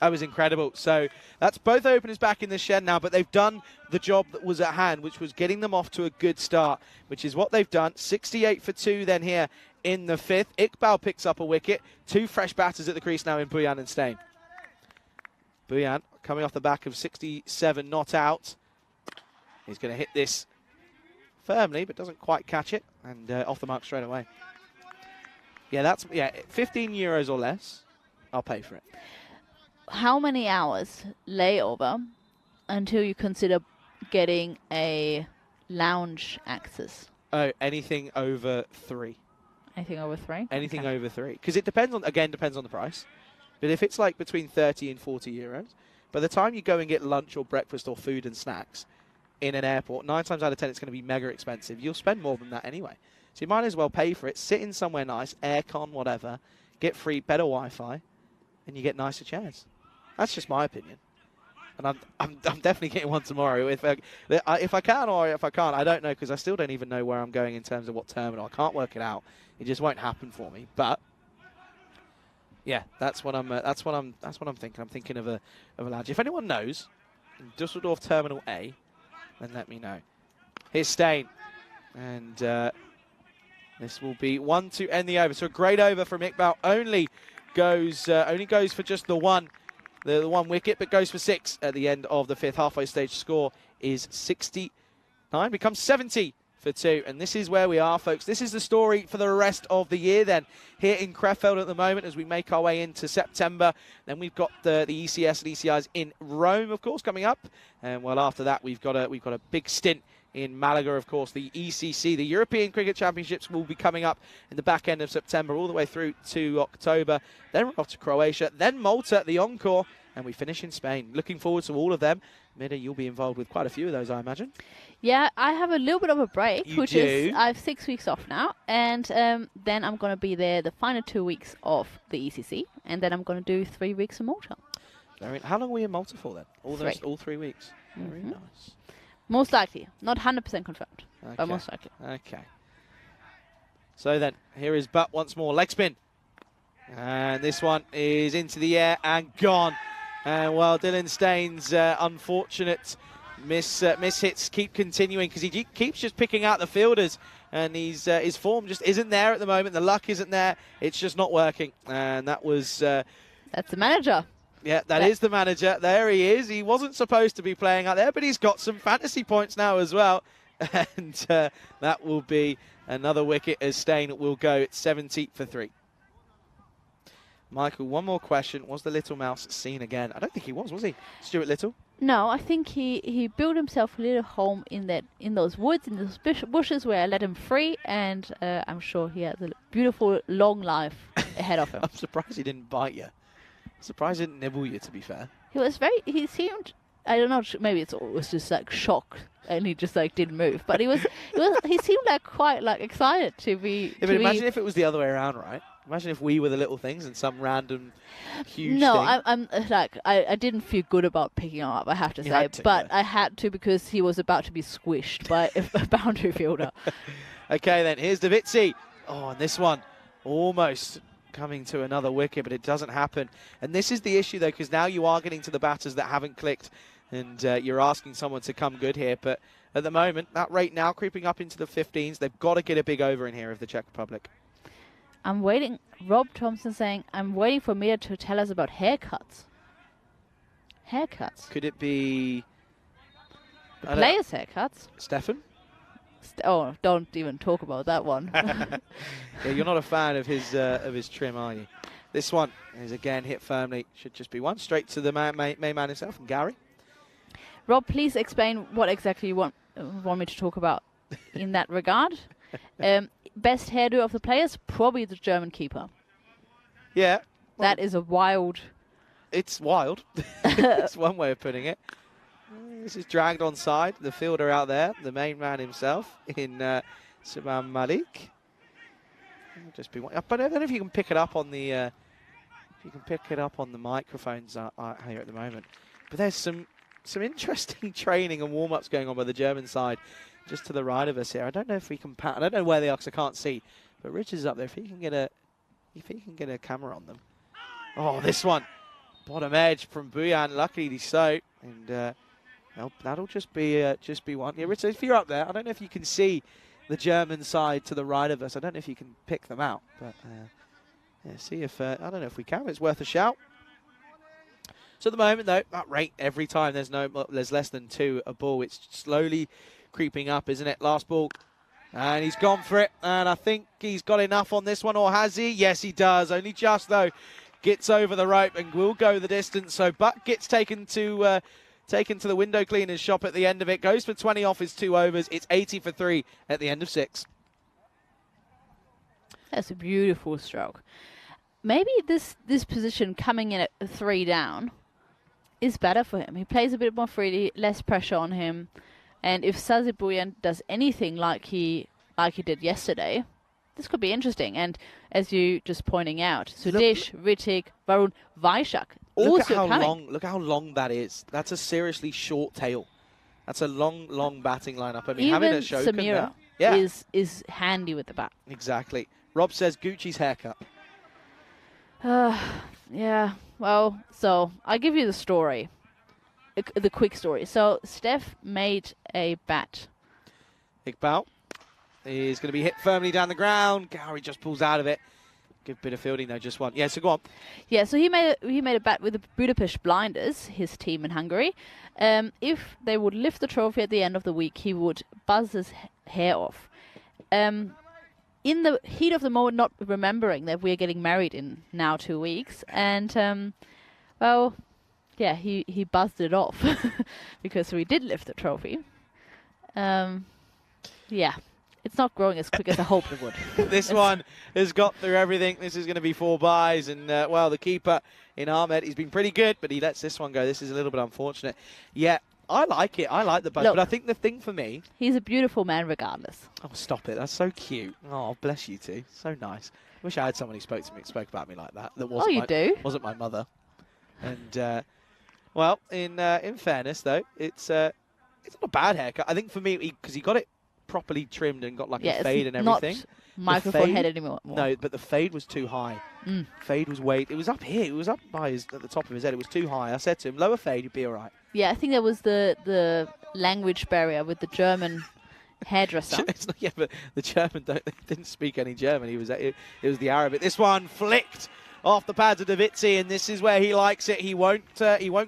That was incredible. So that's both openers back in the shed now, but they've done the job that was at hand, which was getting them off to a good start, which is what they've done. 68 for 2 then here in the 5th. Iqbal picks up a wicket. 2 fresh batters at the crease now in Buyan and Stain. Buyan coming off the back of 67 not out. He's going to hit this firmly, but doesn't quite catch it, and off the mark straight away. Yeah, 15 euros or less. I'll pay for it. How many hours layover until you consider getting a lounge access? Oh, anything over 3. Anything over 3? Anything over 3. Because it depends on the price. But if it's like between 30 and 40 euros, by the time you go and get lunch or breakfast or food and snacks in an airport, 9 times out of 10 it's going to be mega expensive. You'll spend more than that anyway. So you might as well pay for it, sit in somewhere nice, aircon, whatever, get free, better Wi-Fi, and you get nicer chairs. That's just my opinion. And I'm definitely getting one tomorrow. If I can or if I can't, I don't know, because I still don't even know where I'm going in terms of what terminal. I can't work it out. It just won't happen for me. But yeah, that's what I'm thinking. I'm thinking of a lounge. If anyone knows, in Dusseldorf Terminal A, then let me know. Here's Stain, and this will be 1 to end the over. So a great over from Iqbal. Only goes for just the one wicket, but goes for 6 at the end of the 5th. Halfway stage score is 69, becomes 70 for 2. And this is where we are, folks. This is the story for the rest of the year then, here in Krefeld at the moment as we make our way into September. Then we've got the ECS and ECIs in Rome, of course, coming up. And well, after that, we've got a big stint in Malaga, of course. The ECC, the European Cricket Championships, will be coming up in the back end of September all the way through to October. Then we're off to Croatia, then Malta, the encore, and we finish in Spain. Looking forward to all of them. Mida, you'll be involved with quite a few of those, I imagine. Yeah, I have a little bit of a break, I have 6 weeks off now, and then I'm going to be there the final 2 weeks of the ECC, and then I'm going to do 3 weeks in Malta. How long were you in Malta for then? All 3 weeks. Mm-hmm. Very nice. Most likely. Not 100% confirmed, but most likely. Okay. So then, here is Butt once more. Leg spin. And this one is into the air and gone. And well, Dylan Staines' unfortunate miss-hits keep continuing because he keeps just picking out the fielders. And his form just isn't there at the moment. The luck isn't there. It's just not working. And that was... That's the manager. Yeah, that is the manager. There he is. He wasn't supposed to be playing out there, but he's got some fantasy points now as well. And that will be another wicket as Stain will go at 70 for 3. Michael, one more question. Was the little mouse seen again? I don't think he was he? Stuart Little? No, I think he built himself a little home in those woods, in those bushes where I let him free, and I'm sure he has a beautiful, long life ahead of him. I'm surprised he didn't bite you. Surprised he didn't nibble you, to be fair. He seemed, I don't know, maybe it was just like shocked and he just like didn't move. But he seemed like quite like excited to be. Yeah, but imagine if it was the other way around, right? Imagine if we were the little things and some random huge thing. I'm like, I didn't feel good about picking him up, I have to say. But I had to because he was about to be squished by a boundary fielder. Okay, then, here's Davitsi. Oh, and this one almost coming to another wicket, but it doesn't happen. And this is the issue, though, because now you are getting to the batters that haven't clicked, and you're asking someone to come good here. But at the moment, that rate now creeping up into the 15s. They've got to get a big over in here of the Czech Republic. I'm waiting. Rob Thompson saying, I'm waiting for Mia to tell us about haircuts. Haircuts? Could it be... The players' haircuts? Stefan? Oh, don't even talk about that one. Yeah, you're not a fan of his trim, are you? This one is again hit firmly. Should just be one. Straight to the main man himself, from Gary. Rob, please explain what exactly you want me to talk about in that regard. Best hairdo of the players? Probably the German keeper. Yeah. Well, that is a wild... It's wild. That's one way of putting it. This is dragged on side. The fielder out there, the main man himself, in Subhan Malik. Just be one. But I don't know if you can pick it up on the microphones here at the moment. But there's some interesting training and warm-ups going on by the German side, just to the right of us here. I don't know if we can I don't know where they are because I can't see. But Richard's up there. If he can get a camera on them. Oh, this one, bottom edge from Buyan. Luckily so, and that'll just be one. Yeah, Richard, if you're up there, I don't know if you can see the German side to the right of us. I don't know if you can pick them out, but yeah, see if I don't know if we can. It's worth a shout. So at the moment, though, that rate every time there's less than 2 a ball, it's slowly creeping up, isn't it? Last ball. And he's gone for it. And I think he's got enough on this one, or has he? Yes, he does. Only just, though. Gets over the rope and will go the distance. So Buck gets taken to the window cleaner's shop at the end of it. Goes for 20 off his 2 overs. It's 80 for 3 at the end of 6. That's a beautiful stroke. Maybe this position coming in at 3 down is better for him. He plays a bit more freely, less pressure on him. And if Sazibuyan does anything like he did yesterday, this could be interesting. And as you just pointing out, Sudesh, Ritik, Varun, Vaishak also coming. Look how long that is. That's a seriously short tail. That's a long batting lineup. I mean, Even having a Shokan Samira is handy with the bat. Exactly. Rob says Gucci's haircut. Yeah. Well, so I'll give you the story, the quick story. So Steph made a bat. Iqbal is going to be hit firmly down the ground. Gowrie just pulls out of it. Good bit of fielding though, just one. Yeah, so go on. Yeah, so he made a bet with the Budapest Blinders, his team in Hungary. If they would lift the trophy at the end of the week, he would buzz his hair off. In the heat of the moment, not remembering that we're getting married in now 2 weeks, and well, yeah, he buzzed it off because we did lift the trophy. Yeah. It's not growing as quick as I hoped it would. This one has got through everything. This is going to be 4 byes. And, well, the keeper in Ahmed, he's been pretty good, but he lets this one go. This is a little bit unfortunate. Yeah, I like it. I like the buzz. But I think the thing for me... He's a beautiful man regardless. Oh, stop it. That's so cute. Oh, bless you two. So nice. Wish I had someone who spoke about me like that. Wasn't my mother. And, well, in fairness, though, it's not a bad haircut. I think for me, because he got it properly trimmed and got like a fade and everything. Not microphone head anymore. No, but the fade was too high. Fade was it was up here. It was up by at the top of his head. It was too high. I said to him, lower fade, you'd be all right. Yeah, I think that was the language barrier with the German hairdresser. Yeah, but the German didn't speak any German. It was the Arabic. This one flicked off the pads of Davitsi, and this is where he likes it. He won't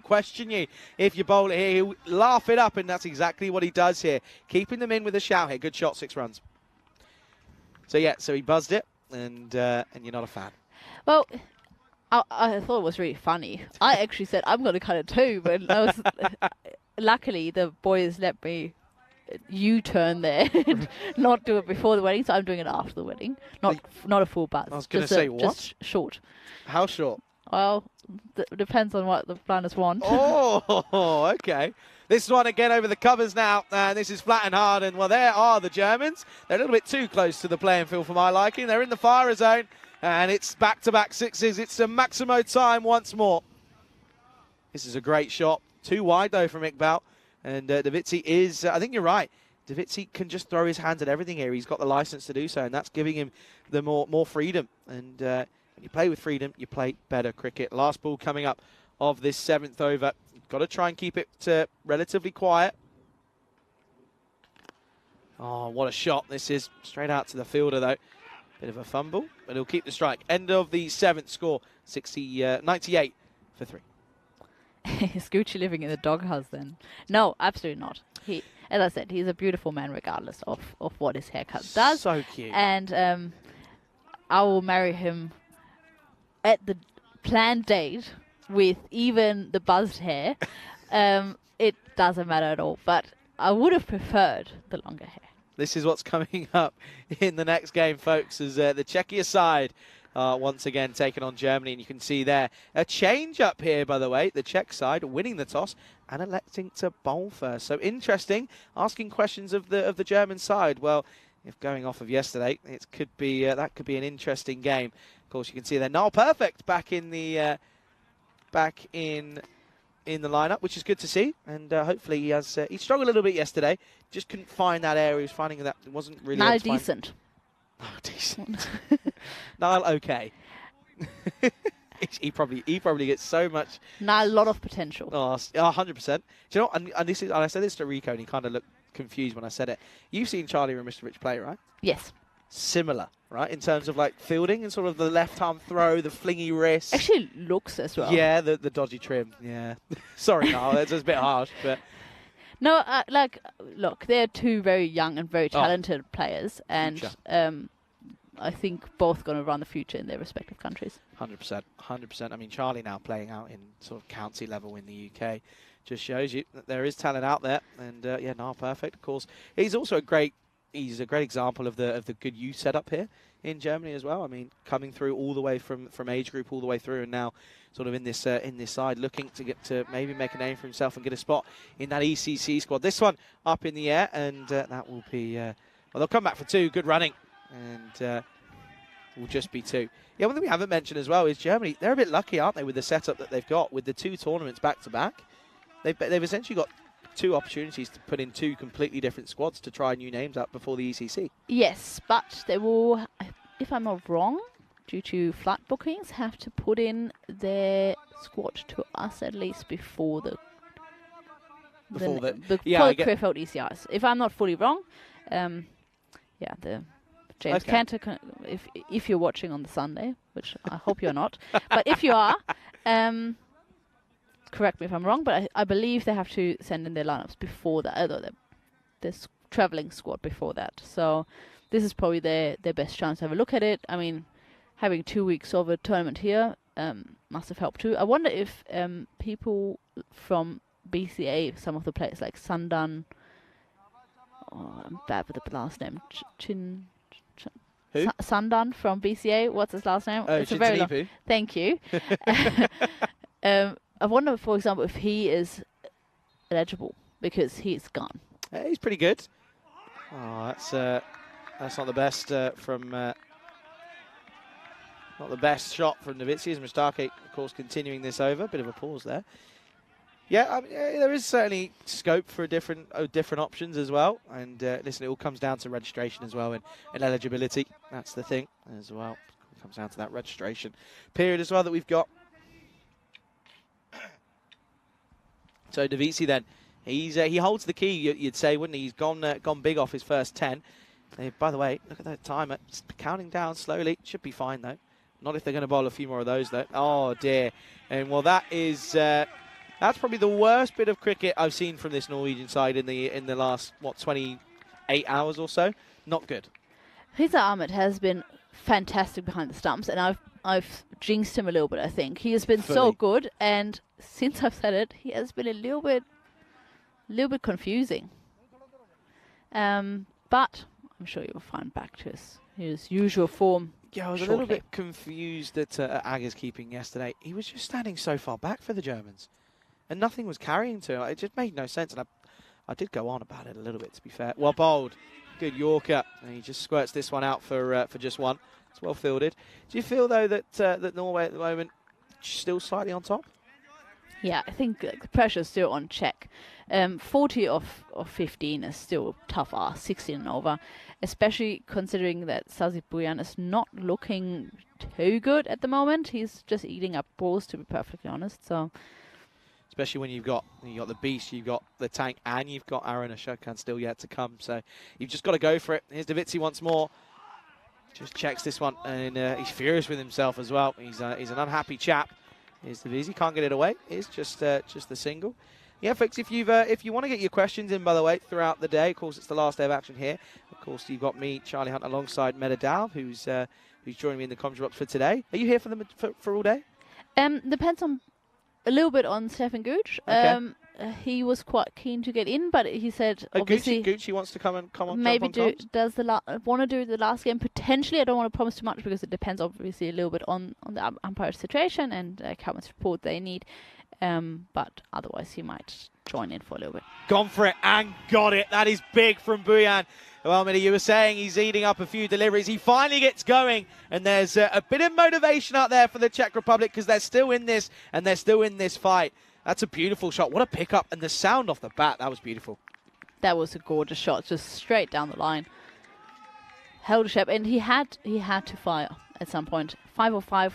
question you if you bowl it here. He'll laugh it up, and that's exactly what he does here. Keeping them in with a shout here. Good shot, 6 runs. So yeah, so he buzzed it, and you're not a fan. Well, I thought it was really funny. I actually said I'm going to cut it too, but luckily the boys let me U-turn there and not do it before the wedding, so I'm doing it after the wedding. Not a full buzz. I was going to say, what? Just short. How short? Well, depends on what the planners want. Oh, okay. This one again over the covers now, and this is flat and hard, and well, there are the Germans. They're a little bit too close to the playing field for my liking. They're in the fire zone, and it's back-to-back 6s. It's a Maximo time once more. This is a great shot. Too wide, though, from Iqbal. And Davitsi is, I think you're right. Davitsi can just throw his hands at everything here. He's got the license to do so, and that's giving him the more freedom. And when you play with freedom, you play better cricket. Last ball coming up of this 7th over. Got to try and keep it relatively quiet. Oh, what a shot this is. Straight out to the fielder, though. Bit of a fumble, but he'll keep the strike. End of the 7th score, 98 for 3. Is Gucci living in the doghouse then? No, absolutely not. He, as I said, he's a beautiful man regardless of what his haircut does. So cute. And I will marry him at the planned date with even the buzzed hair. It doesn't matter at all, but I would have preferred the longer hair. This is what's coming up in the next game, folks, as the Czechia side once again taking on Germany, and you can see there a change up here, by the way. The Czech side winning the toss and electing to bowl first. So interesting, asking questions of the German side. Well, if going off of yesterday, it could be that could be an interesting game. Of course, you can see there Noel Perfect back in the lineup, which is good to see. And hopefully he has he struggled a little bit yesterday. Just couldn't find that area. He was finding that it wasn't really not decent. Oh, decent. Niall, okay. he probably gets so much. Not a lot of potential. Oh, 100%. Do you know what? And I said this to Rico, and he kind of looked confused when I said it. You've seen Charlie and Mr. Rich play, right? Yes. Similar, right? In terms of like fielding and sort of the left arm throw, the flingy wrist. Actually, looks as well. Yeah, the dodgy trim. Yeah. Sorry, Niall, that's a bit harsh, but. No, look, they're two very young and very talented players, and I think both going to run the future in their respective countries. 100%, 100%. I mean, Charlie now playing out in sort of county level in the UK just shows you that there is talent out there. And yeah, no, perfect. Of course, he's also a great example of the good youth setup here in Germany as well. I mean, coming through all the way from age group all the way through, and now sort of in this side, looking to get to maybe make a name for himself and get a spot in that ECC squad. This one up in the air, and that will be well, they'll come back for 2. Good running, and will just be 2. Yeah, one thing we haven't mentioned as well is Germany. They're a bit lucky, aren't they, with the setup that they've got with the 2 tournaments back to back. They've essentially got 2 opportunities to put in 2 completely different squads to try new names up before the ECC. Yes, but they will, if I'm not wrong, due to flight bookings, have to put in their squad to us at least before the Krefeld ECIs. If I'm not fully wrong, yeah, the James Cantor, if you're watching on the Sunday, which I hope you're not, but if you are, correct me if I'm wrong, but I believe they have to send in their lineups before that, although this traveling squad before that. So this is probably their best chance to have a look at it. I mean, having 2 weeks of a tournament here must have helped too. I wonder if people from BCA, some of the players like Sandan, I'm bad with the last name, Who? Sandan from BCA. What's his last name? Oh, it's a very long. Thank you. I wonder, for example, if he is eligible because he's gone. He's pretty good. Oh, that's not the best from. Not the best shot from Novitsi, as Mustaki, of course, continuing this over. Bit of a pause there. Yeah, I mean, there is certainly scope for different options as well. And listen, it all comes down to registration as well and eligibility. That's the thing as well. It comes down to that registration period as well that we've got. So Novitsi then, he holds the key, you'd say, wouldn't he? He's gone big off his first 10. By the way, look at that timer. It's counting down slowly. Should be fine, though. Not if they're going to bowl a few more of those, though. Oh, dear. And, well, that is... that's probably the worst bit of cricket I've seen from this Norwegian side in the last, 28 hours or so. Not good. Riza Ahmed has been fantastic behind the stumps, and I've jinxed him a little bit, I think. He has been so good, and since I've said it, he has been a little bit confusing. But I'm sure you'll find back to his usual form. Yeah, I was a little bit confused at Agger's keeping yesterday. He was just standing so far back for the Germans, and nothing was carrying to him. It just made no sense, and I did go on about it a little bit, to be fair. Well bowled. Good Yorker, and he just squirts this one out for just 1. It's well fielded. Do you feel, though, that Norway at the moment still slightly on top? Yeah, I think the pressure's still on check. 40 of 15 is still tough ask, 16 and over, especially considering that Sazit Buyan is not looking too good at the moment. He's just eating up balls, to be perfectly honest. So, especially when you've got the beast, you've got the tank, and you've got Aaron Ashokan still yet to come. So you've just got to go for it. Here's Novitsi once more. Just checks this one, and he's furious with himself as well. He's an unhappy chap. Here's the Vizi, can't get it away. It's just the single. Yeah, folks, if you want to get your questions in, by the way, throughout the day, of course, it's the last day of action here. Of course, you've got me, Charlie Hunt, alongside Meta Dow, who's joining me in the commentary box for today. Are you here for all day? Depends on a little bit on Stefan Gooch. Okay. He was quite keen to get in, but he said obviously Gucci wants to come on. Maybe want to do the last game potentially. I don't want to promise too much because it depends obviously a little bit on the umpire situation and how much support they need. But otherwise he might join in for a little bit. Gone for it and got it. That is big from Buyan. Well, Mitty, you were saying he's eating up a few deliveries. He finally gets going, and there's a bit of motivation out there for the Czech Republic because they're still in this, and they're still in this fight. That's a beautiful shot. What a pickup, and the sound off the bat, that was beautiful. That was a gorgeous shot, just straight down the line. Held a shape, and he had to fire at some point. 5 or 5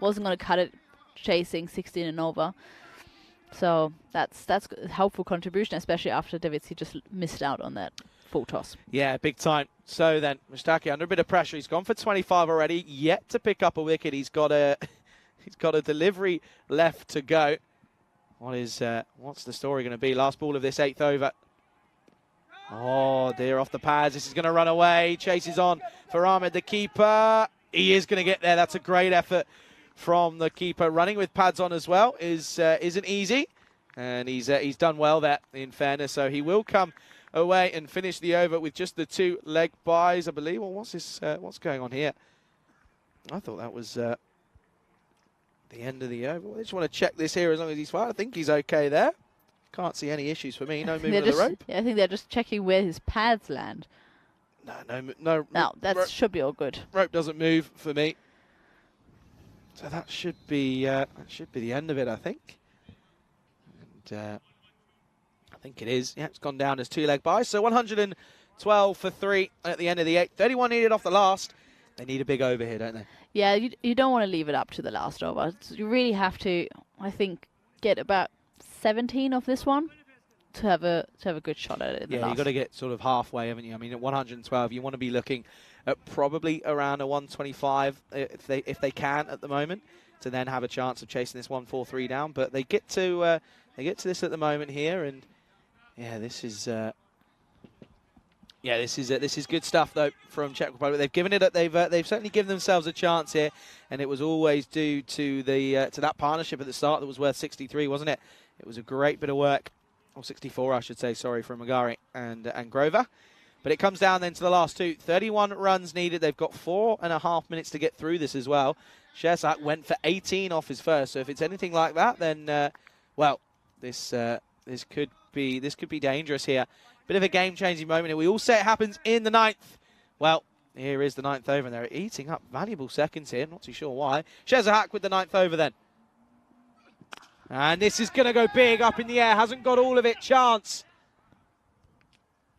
wasn't going to cut it, chasing 16 and over. So that's a helpful contribution, especially after Davids, he just missed out on that full toss. Yeah, big time. So then, Mustaki under a bit of pressure. He's gone for 25 already, yet to pick up a wicket. He's got a delivery left to go. what's the story going to be? Last ball of this 8th over. Oh dear, off the pads. This is going to run away. Chases on for Ahmed, the keeper. He is going to get there. That's a great effort from the keeper. Running with pads on as well isn't easy, and he's done well there, in fairness. So he will come away and finish the over with just the 2 leg byes, I believe. Well, what's going on here? I thought that was the end of the over. I just want to check this here as long as he's fine. I think he's okay there. Can't see any issues for me. No movement of the rope. Yeah, I think they're just checking where his pads land. No. No, that should be all good. Rope doesn't move for me. So that should be the end of it, I think. And I think it is. Yeah, it's gone down as 2 leg byes. So 112 for 3 at the end of the 8th. 31 needed off the last. They need a big over here, don't they? Yeah, you don't want to leave it up to the last over. You really have to, I think, get about 17 of this one to have a good shot at it. Yeah, you've got to get sort of halfway, haven't you? I mean, at 112, you want to be looking at probably around a 125 if they can at the moment, to then have a chance of chasing this 143 down. But they get to this at the moment here, and yeah, this is good stuff though from Czech Republic. They've given it. They've certainly given themselves a chance here, and it was always due to to that partnership at the start that was worth 63, wasn't it? It was a great bit of work, or 64, I should say. Sorry, from Magari and Grover. But it comes down then to the last 2. 31 runs needed. They've got 4.5 minutes to get through this as well. Sherzak went for 18 off his first. So if it's anything like that, then well, this could be dangerous here. Bit of a game-changing moment. We all say it happens in the 9th. Well, here is the 9th over, and they're eating up valuable seconds here. Not too sure why. Sherzak with the 9th over then. And this is going to go big up in the air. Hasn't got all of it. Chance.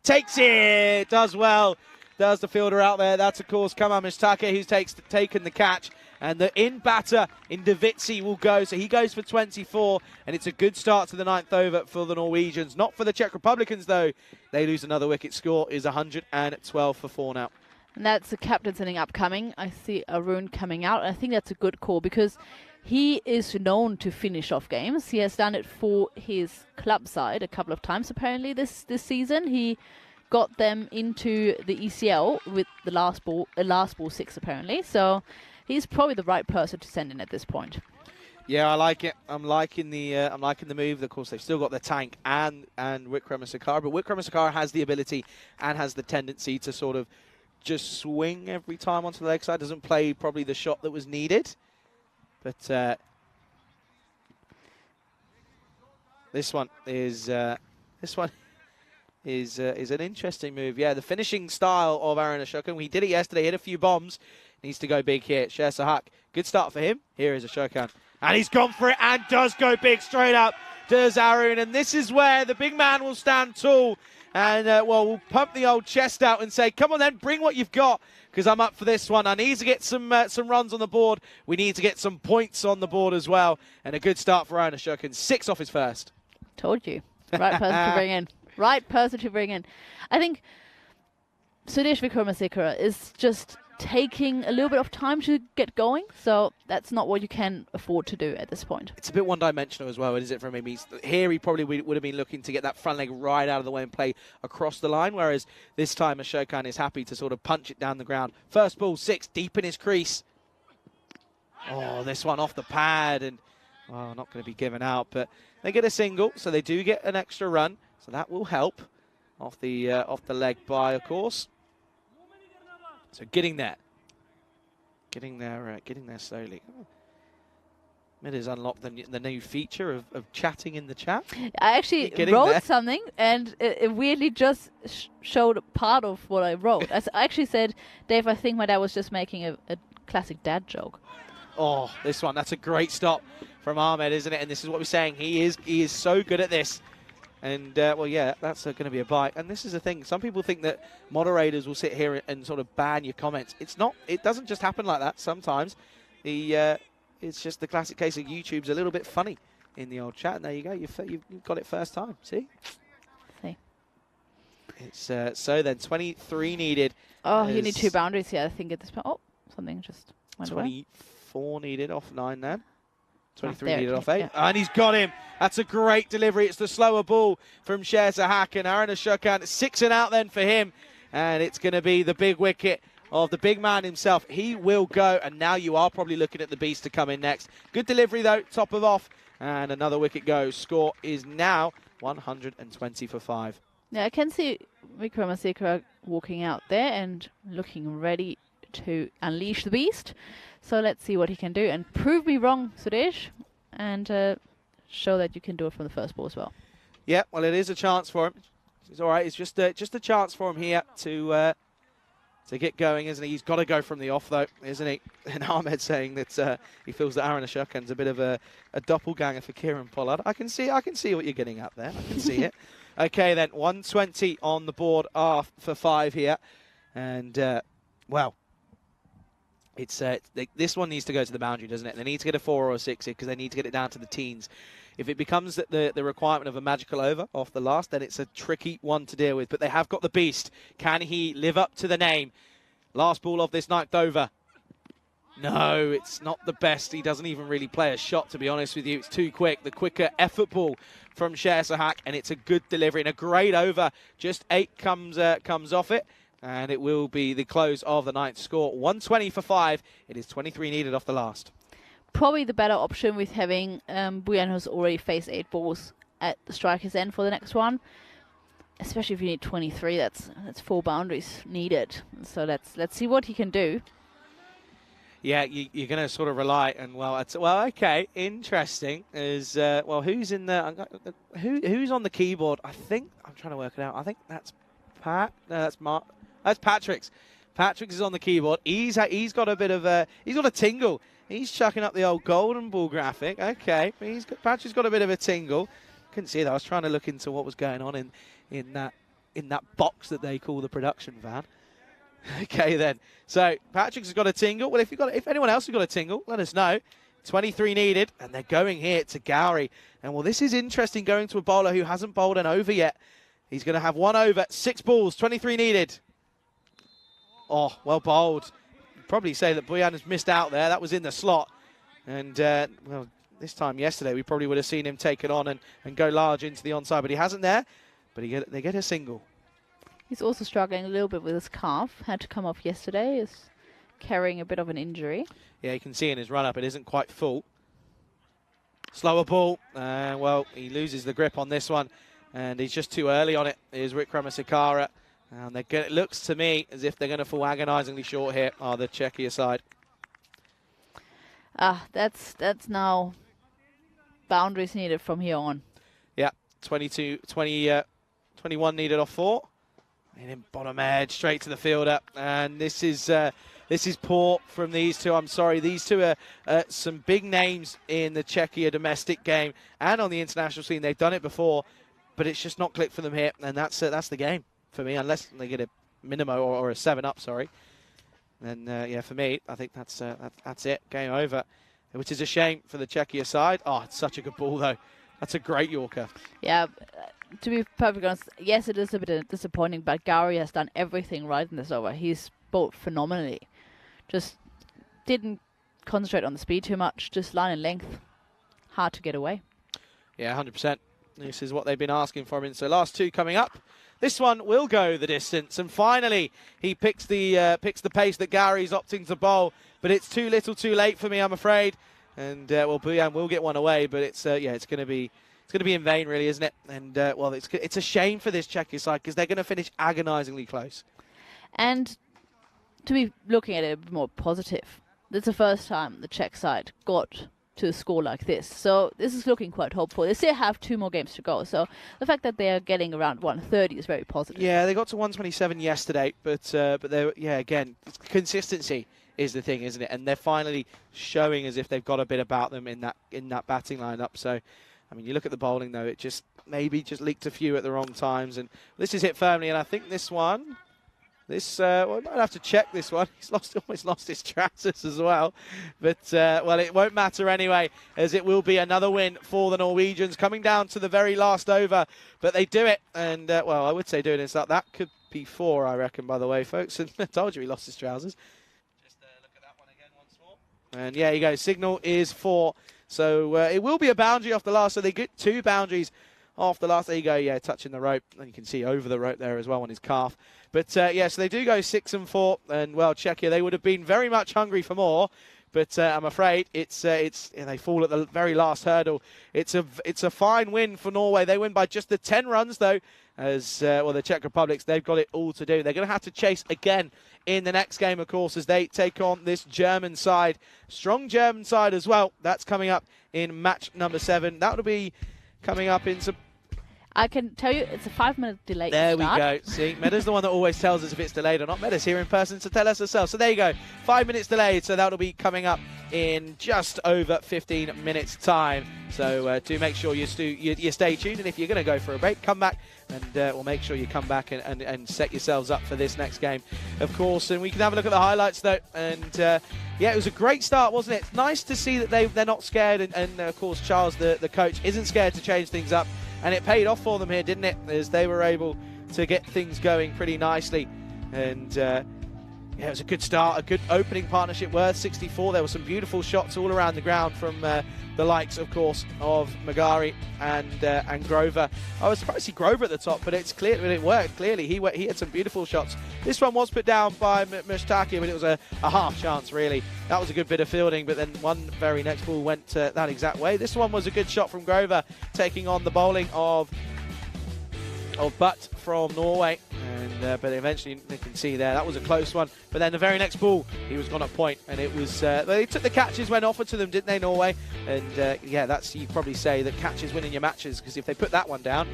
Takes it. Does well. Does the fielder out there. That's, of course, Kamal Mustake, who's taken the catch. And the in-batter in Davitsi will go. So he goes for 24. And it's a good start to the 9th over for the Norwegians. Not for the Czech Republicans, though. They lose another wicket. Score is 112 for 4 now. And that's the captain's inning upcoming. I see Arun coming out. And I think that's a good call because he is known to finish off games. He has done it for his club side a couple of times, apparently, this season. He got them into the ECL with the last ball 6, apparently. So he's probably the right person to send in at this point. Yeah, I like it. I'm liking the move. Of course, they've still got the tank and Wickramasakara, but Wickramasakara has the ability and has the tendency to sort of just swing every time onto the leg side. Doesn't play probably the shot that was needed. But this one is an interesting move. Yeah, the finishing style of Aaron Ashokan. We did it yesterday. Hit a few bombs. Needs to go big here. Sherzak. Good start for him. Here is Ashokan. And he's gone for it and does go big straight up. Does Arun. And this is where the big man will stand tall. And, well, we'll pump the old chest out and say, come on then, bring what you've got, because I'm up for this one. I need to get some runs on the board. We need to get some points on the board as well. And a good start for Aaron Ashokan. 6 off his first. Told you. Right person to bring in. Right person to bring in. I think Sudesh Wickramasinghe is just taking a little bit of time to get going, so that's not what you can afford to do at this point. It's a bit one-dimensional as well, isn't it, from him? Here he probably would have been looking to get that front leg right out of the way and play across the line, whereas this time Ashokan is happy to sort of punch it down the ground. First ball, 6, deep in his crease. Oh, this one off the pad, and well, not going to be given out, but they get a single, so they do get an extra run, so that will help off the leg by, of course. So getting there slowly. It has unlocked the new feature of chatting in the chat. I actually wrote something, and it weirdly just showed part of what I wrote. I actually said, Dave, I think my dad was just making a classic dad joke. Oh, this one, that's a great stop from Ahmed, isn't it? And this is what we're saying. He is so good at this. And, well, yeah, that's going to be a bite. And this is the thing. Some people think that moderators will sit here and sort of ban your comments. It's not. It doesn't just happen like that sometimes. It's just the classic case of YouTube's a little bit funny in the old chat. And there you go. You've got it first time. See? It's so then 23 needed. Oh, you need 2 boundaries here, I think, at this point. Oh, something just went away. 24 needed off 9 then. 23 needed off 8. And he's got him. That's a great delivery. It's the slower ball from Scherzahak, and Aaron Ashokan, 6 and out then for him. And it's going to be the big wicket of the big man himself. He will go, and now you are probably looking at the beast to come in next. Good delivery though, top of off, and another wicket goes. Score is now 120 for 5. Yeah, I can see Vikramasinghe walking out there and looking ready to unleash the beast. So let's see what he can do, and prove me wrong, Suresh, and show that you can do it from the first ball as well. Yeah, well, it is a chance for him. It's all right. It's just a chance for him here to get going, isn't he? He's got to go from the off, though, isn't he? And Ahmed saying that he feels that Aaron Ashokan's a bit of a doppelganger for Kieran Pollard. I can see what you're getting at there. I can see it. Okay, then 120 on the board for 5 here, and well, it's this one needs to go to the boundary, doesn't it? They need to get a 4 or a 6 here because they need to get it down to the teens. If it becomes the requirement of a magical over off the last, then it's a tricky one to deal with. But they have got the beast. Can he live up to the name? Last ball of this 9th over. No, it's not the best. He doesn't even really play a shot, to be honest with you. It's too quick. The quicker effort ball from Scherzahak, and it's a good delivery and a great over. Just 8 comes off it, and it will be the close of the 9th score. 120 for 5. It is 23 needed off the last. Probably the better option with having Buyan, who's already faced 8 balls at the striker's end for the next one. Especially if you need 23, that's 4 boundaries needed. So let's see what he can do. Yeah, you're going to sort of rely, and okay, interesting. Is who's in the who's on the keyboard? I think I'm trying to work it out. I think that's Pat. No, that's Mark. That's Patrick's. Patrick's is on the keyboard. He's got a bit of a tingle. He's chucking up the old golden ball graphic. Okay, Patrick's got a bit of a tingle. Couldn't see that. I was trying to look into what was going on in that box that they call the production van. Okay then. So Patrick's has got a tingle. Well, if anyone else has got a tingle, let us know. 23 needed, and they're going here to Gowrie. And well, this is interesting, going to a bowler who hasn't bowled an over yet. He's going to have 1 over, 6 balls, 23 needed. Oh, well bowled. Probably say that Buyan has missed out there. That was in the slot. And, well, this time yesterday, we probably would have seen him take it on and go large into the onside, but he hasn't there. But they get a single. He's also struggling a little bit with his calf. Had to come off yesterday. Is carrying a bit of an injury. Yeah, you can see in his run-up it isn't quite full. Slower ball. Well, he loses the grip on this one. And he's just too early on it. Here's Vikramasinghe. And it looks to me as if they're going to fall agonisingly short here. Oh, the Czechia side. That's now boundaries needed from here on. Yeah, 21 needed off 4. And in bottom edge, straight to the fielder. And this is poor from these two. I'm sorry, these two are some big names in the Czechia domestic game and on the international scene. They've done it before, but it's just not clicked for them here. And that's the game for me, unless they get a minimo or a 7-up, sorry. And yeah, for me, I think that's it. Game over, which is a shame for the Czechia side. Oh, it's such a good ball, though. That's a great Yorker. Yeah, to be perfectly honest, yes, it is a bit disappointing, but Gowrie has done everything right in this over. He's bowled phenomenally. Just didn't concentrate on the speed too much, just line and length. Hard to get away. Yeah, 100%. This is what they've been asking for him. So last 2 coming up. This one will go the distance, and finally he picks the pace that Gowrie's opting to bowl, but it's too little, too late for me, I'm afraid. And well, Buyan will get one away, but it's it's going to be in vain, really, isn't it? And well, it's a shame for this Czechia side because they're going to finish agonisingly close. And to be looking at it a bit more positive, it's the first time the Czech side got to a score like this. So this is looking quite hopeful. They still have 2 more games to go. So the fact that they are getting around 130 is very positive. Yeah, they got to 127 yesterday, but again, consistency is the thing, isn't it? And they're finally showing as if they've got a bit about them in that batting lineup. So, I mean, you look at the bowling though, it just leaked a few at the wrong times, and this is hit firmly. And I think this one. Well, I might have to check this one. He's almost lost his trousers as well. But, well, it won't matter anyway, as it will be another win for the Norwegians, coming down to the very last over. But they do it, and, well, I would say doing this up. That could be 4, I reckon, by the way, folks. And I told you he lost his trousers. Just look at that one again once more. And, yeah, you go. Signal is 4. So it will be a boundary off the last. So they get 2 boundaries off the last. There you go, yeah, touching the rope. And you can see over the rope there as well on his calf. But, yeah, so they do go 6 and 4. And, well, Czechia, they would have been very much hungry for more. But I'm afraid they fall at the very last hurdle. It's a fine win for Norway. They win by just the 10 runs, though, as the Czech Republic, they've got it all to do. They're going to have to chase again in the next game, of course, as they take on this German side. Strong German side as well. That's coming up in match number 7. That will be coming up in some... I can tell you it's a 5-minute delay. There we go. See, Meda's the one that always tells us if it's delayed or not. Meda's here in person to tell us herself. So there you go. 5 minutes delayed. So that'll be coming up in just over 15 minutes time. So do make sure you stay tuned. And if you're going to go for a break, come back and we'll make sure you come back and set yourselves up for this next game, of course. And we can have a look at the highlights, though. And yeah, it was a great start, wasn't it? It's nice to see that they're not scared. And of course, Charles, the coach, isn't scared to change things up. And it paid off for them here, didn't it? As they were able to get things going pretty nicely. And yeah, it was a good start, a good opening partnership worth 64. There were some beautiful shots all around the ground from the likes, of course, of Magari and Grover. I was surprised to see Grover at the top, but it's clear it worked. Clearly, he had some beautiful shots. This one was put down by Mushtaki, but it was a half chance, really. That was a good bit of fielding, but then one very next ball went that exact way. This one was a good shot from Grover, taking on the bowling of Butt from Norway. And but eventually, you can see there, that was a close one. But then the very next ball, he was gone at point, and it was they took the catches when offered to them, didn't they, Norway? And yeah, that's, you probably say that catches winning your matches, because if they put that one down,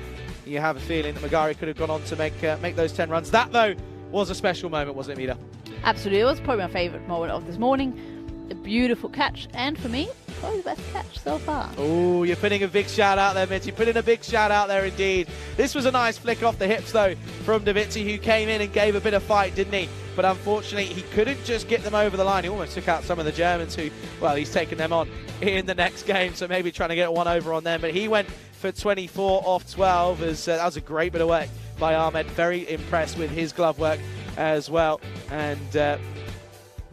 you have a feeling that Magari could have gone on to make those 10 runs. That, though, was a special moment, wasn't it, Mida? Absolutely, it was probably my favourite moment of this morning. A beautiful catch, and for me, probably the best catch so far. Oh, you're putting a big shout out there, Mitch. You're putting a big shout out there indeed. This was a nice flick off the hips, though, from Davizzi, who came in and gave a bit of fight, didn't he? But unfortunately, he couldn't just get them over the line. He almost took out some of the Germans who, well, he's taken them on in the next game, so maybe trying to get one over on them. But he went for 24 off 12. As that was a great bit of work by Ahmed. Very impressed with his glove work as well. And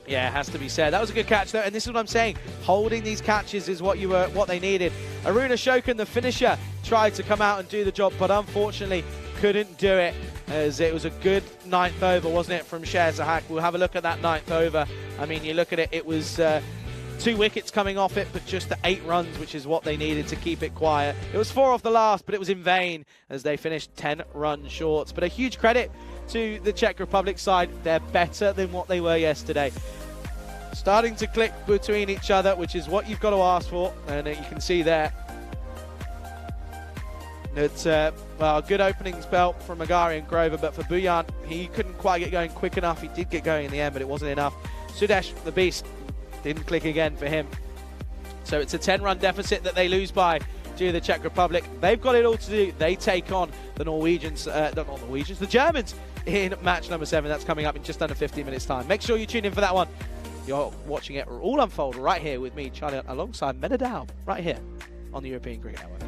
yeah, it has to be said. That was a good catch, though, and this is what I'm saying. Holding these catches is what they needed. Aruna Shokin, the finisher, tried to come out and do the job, but unfortunately couldn't do it, as it was a good 9th over, wasn't it, from Sher Zahak. We'll have a look at that 9th over. I mean, you look at it, it was 2 wickets coming off it, but just the 8 runs, which is what they needed to keep it quiet. It was 4 off the last, but it was in vain, as they finished 10 runs short. But a huge credit to the Czech Republic side. They're better than what they were yesterday. Starting to click between each other, which is what you've got to ask for. And you can see there that, well, a good opening spell from Magari and Grover, but for Buyan, he couldn't quite get going quick enough. He did get going in the end, but it wasn't enough. Sudesh, the beast, didn't click again for him. So it's a 10-run deficit that they lose by to the Czech Republic. They've got it all to do. They take on the Norwegians, not Norwegians, the Germans in match number 7. That's coming up in just under 15 minutes time. Make sure you tune in for that one. You're watching it all unfold right here with me, Charlie, alongside Meda Dow, right here on the European Cricket Network.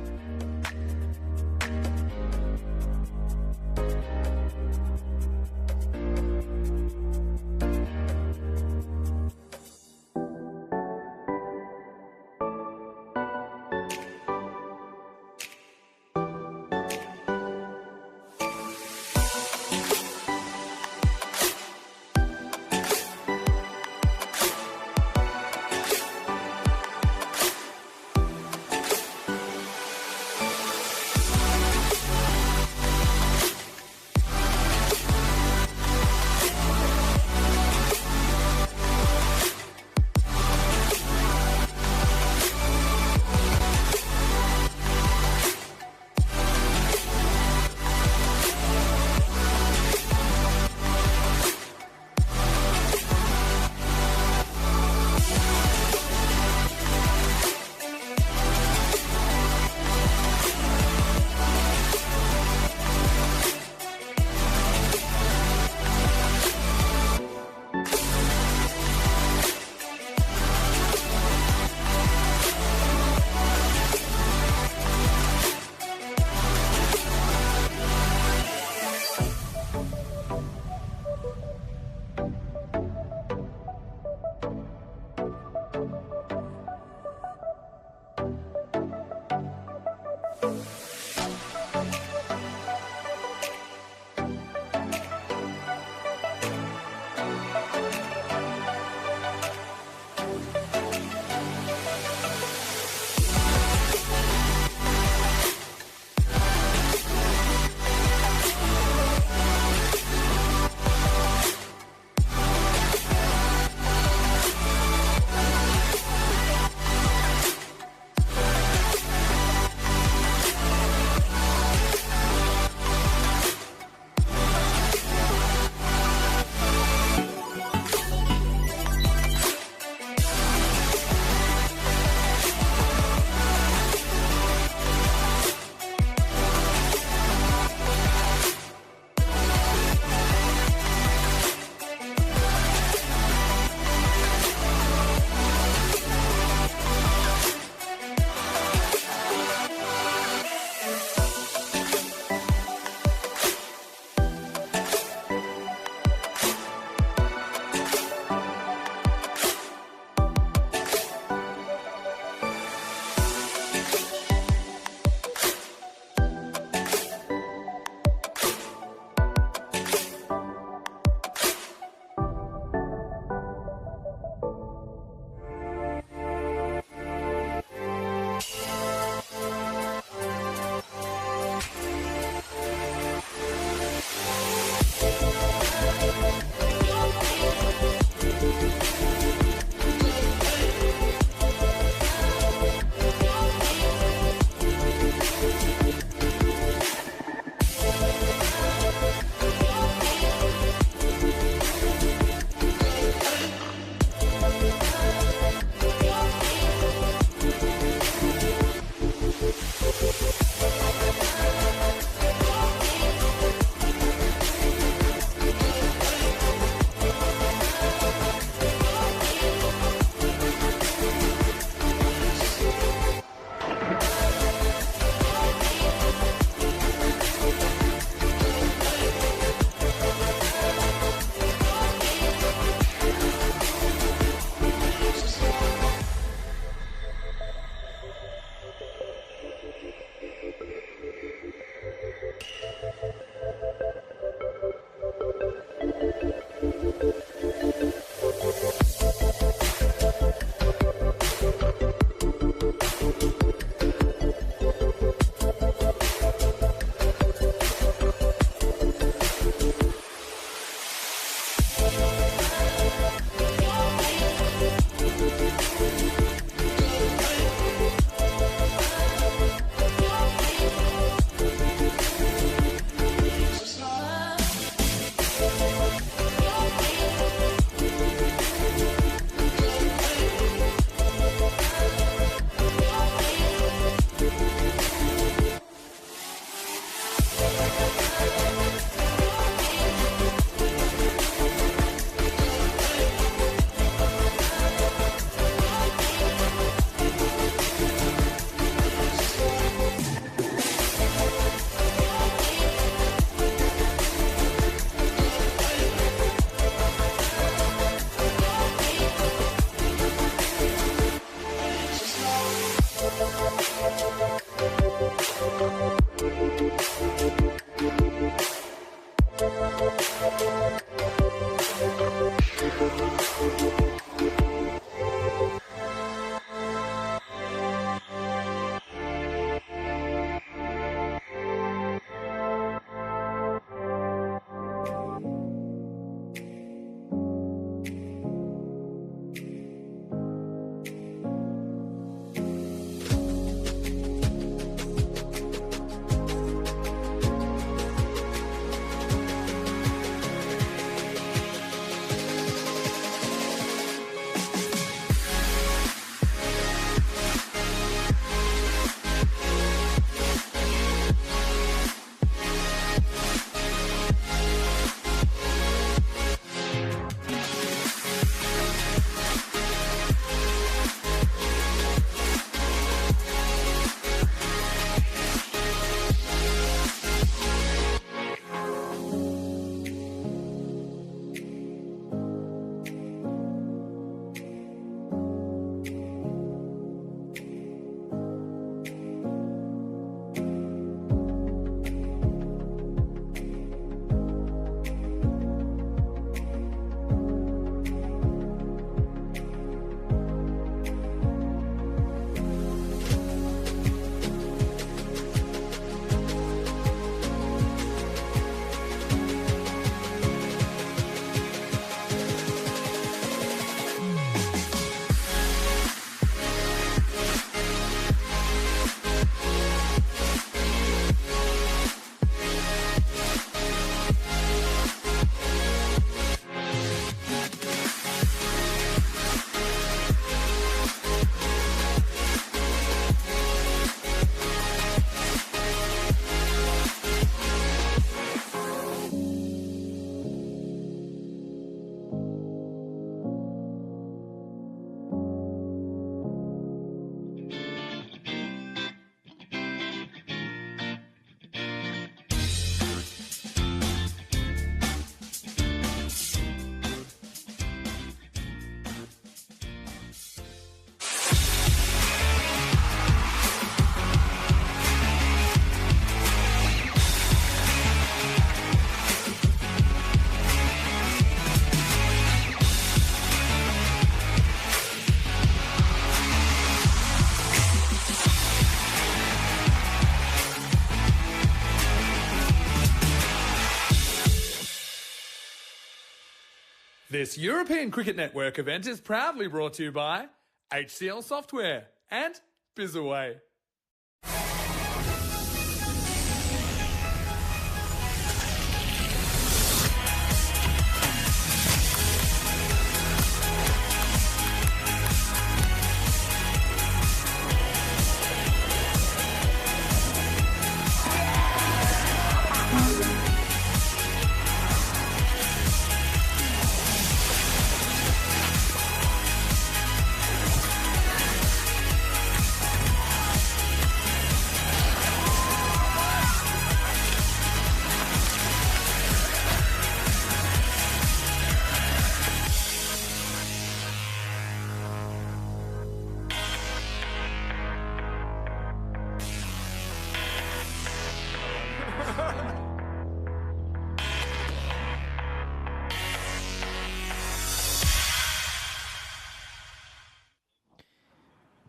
This European Cricket Network event is proudly brought to you by HCL Software and Bizaway.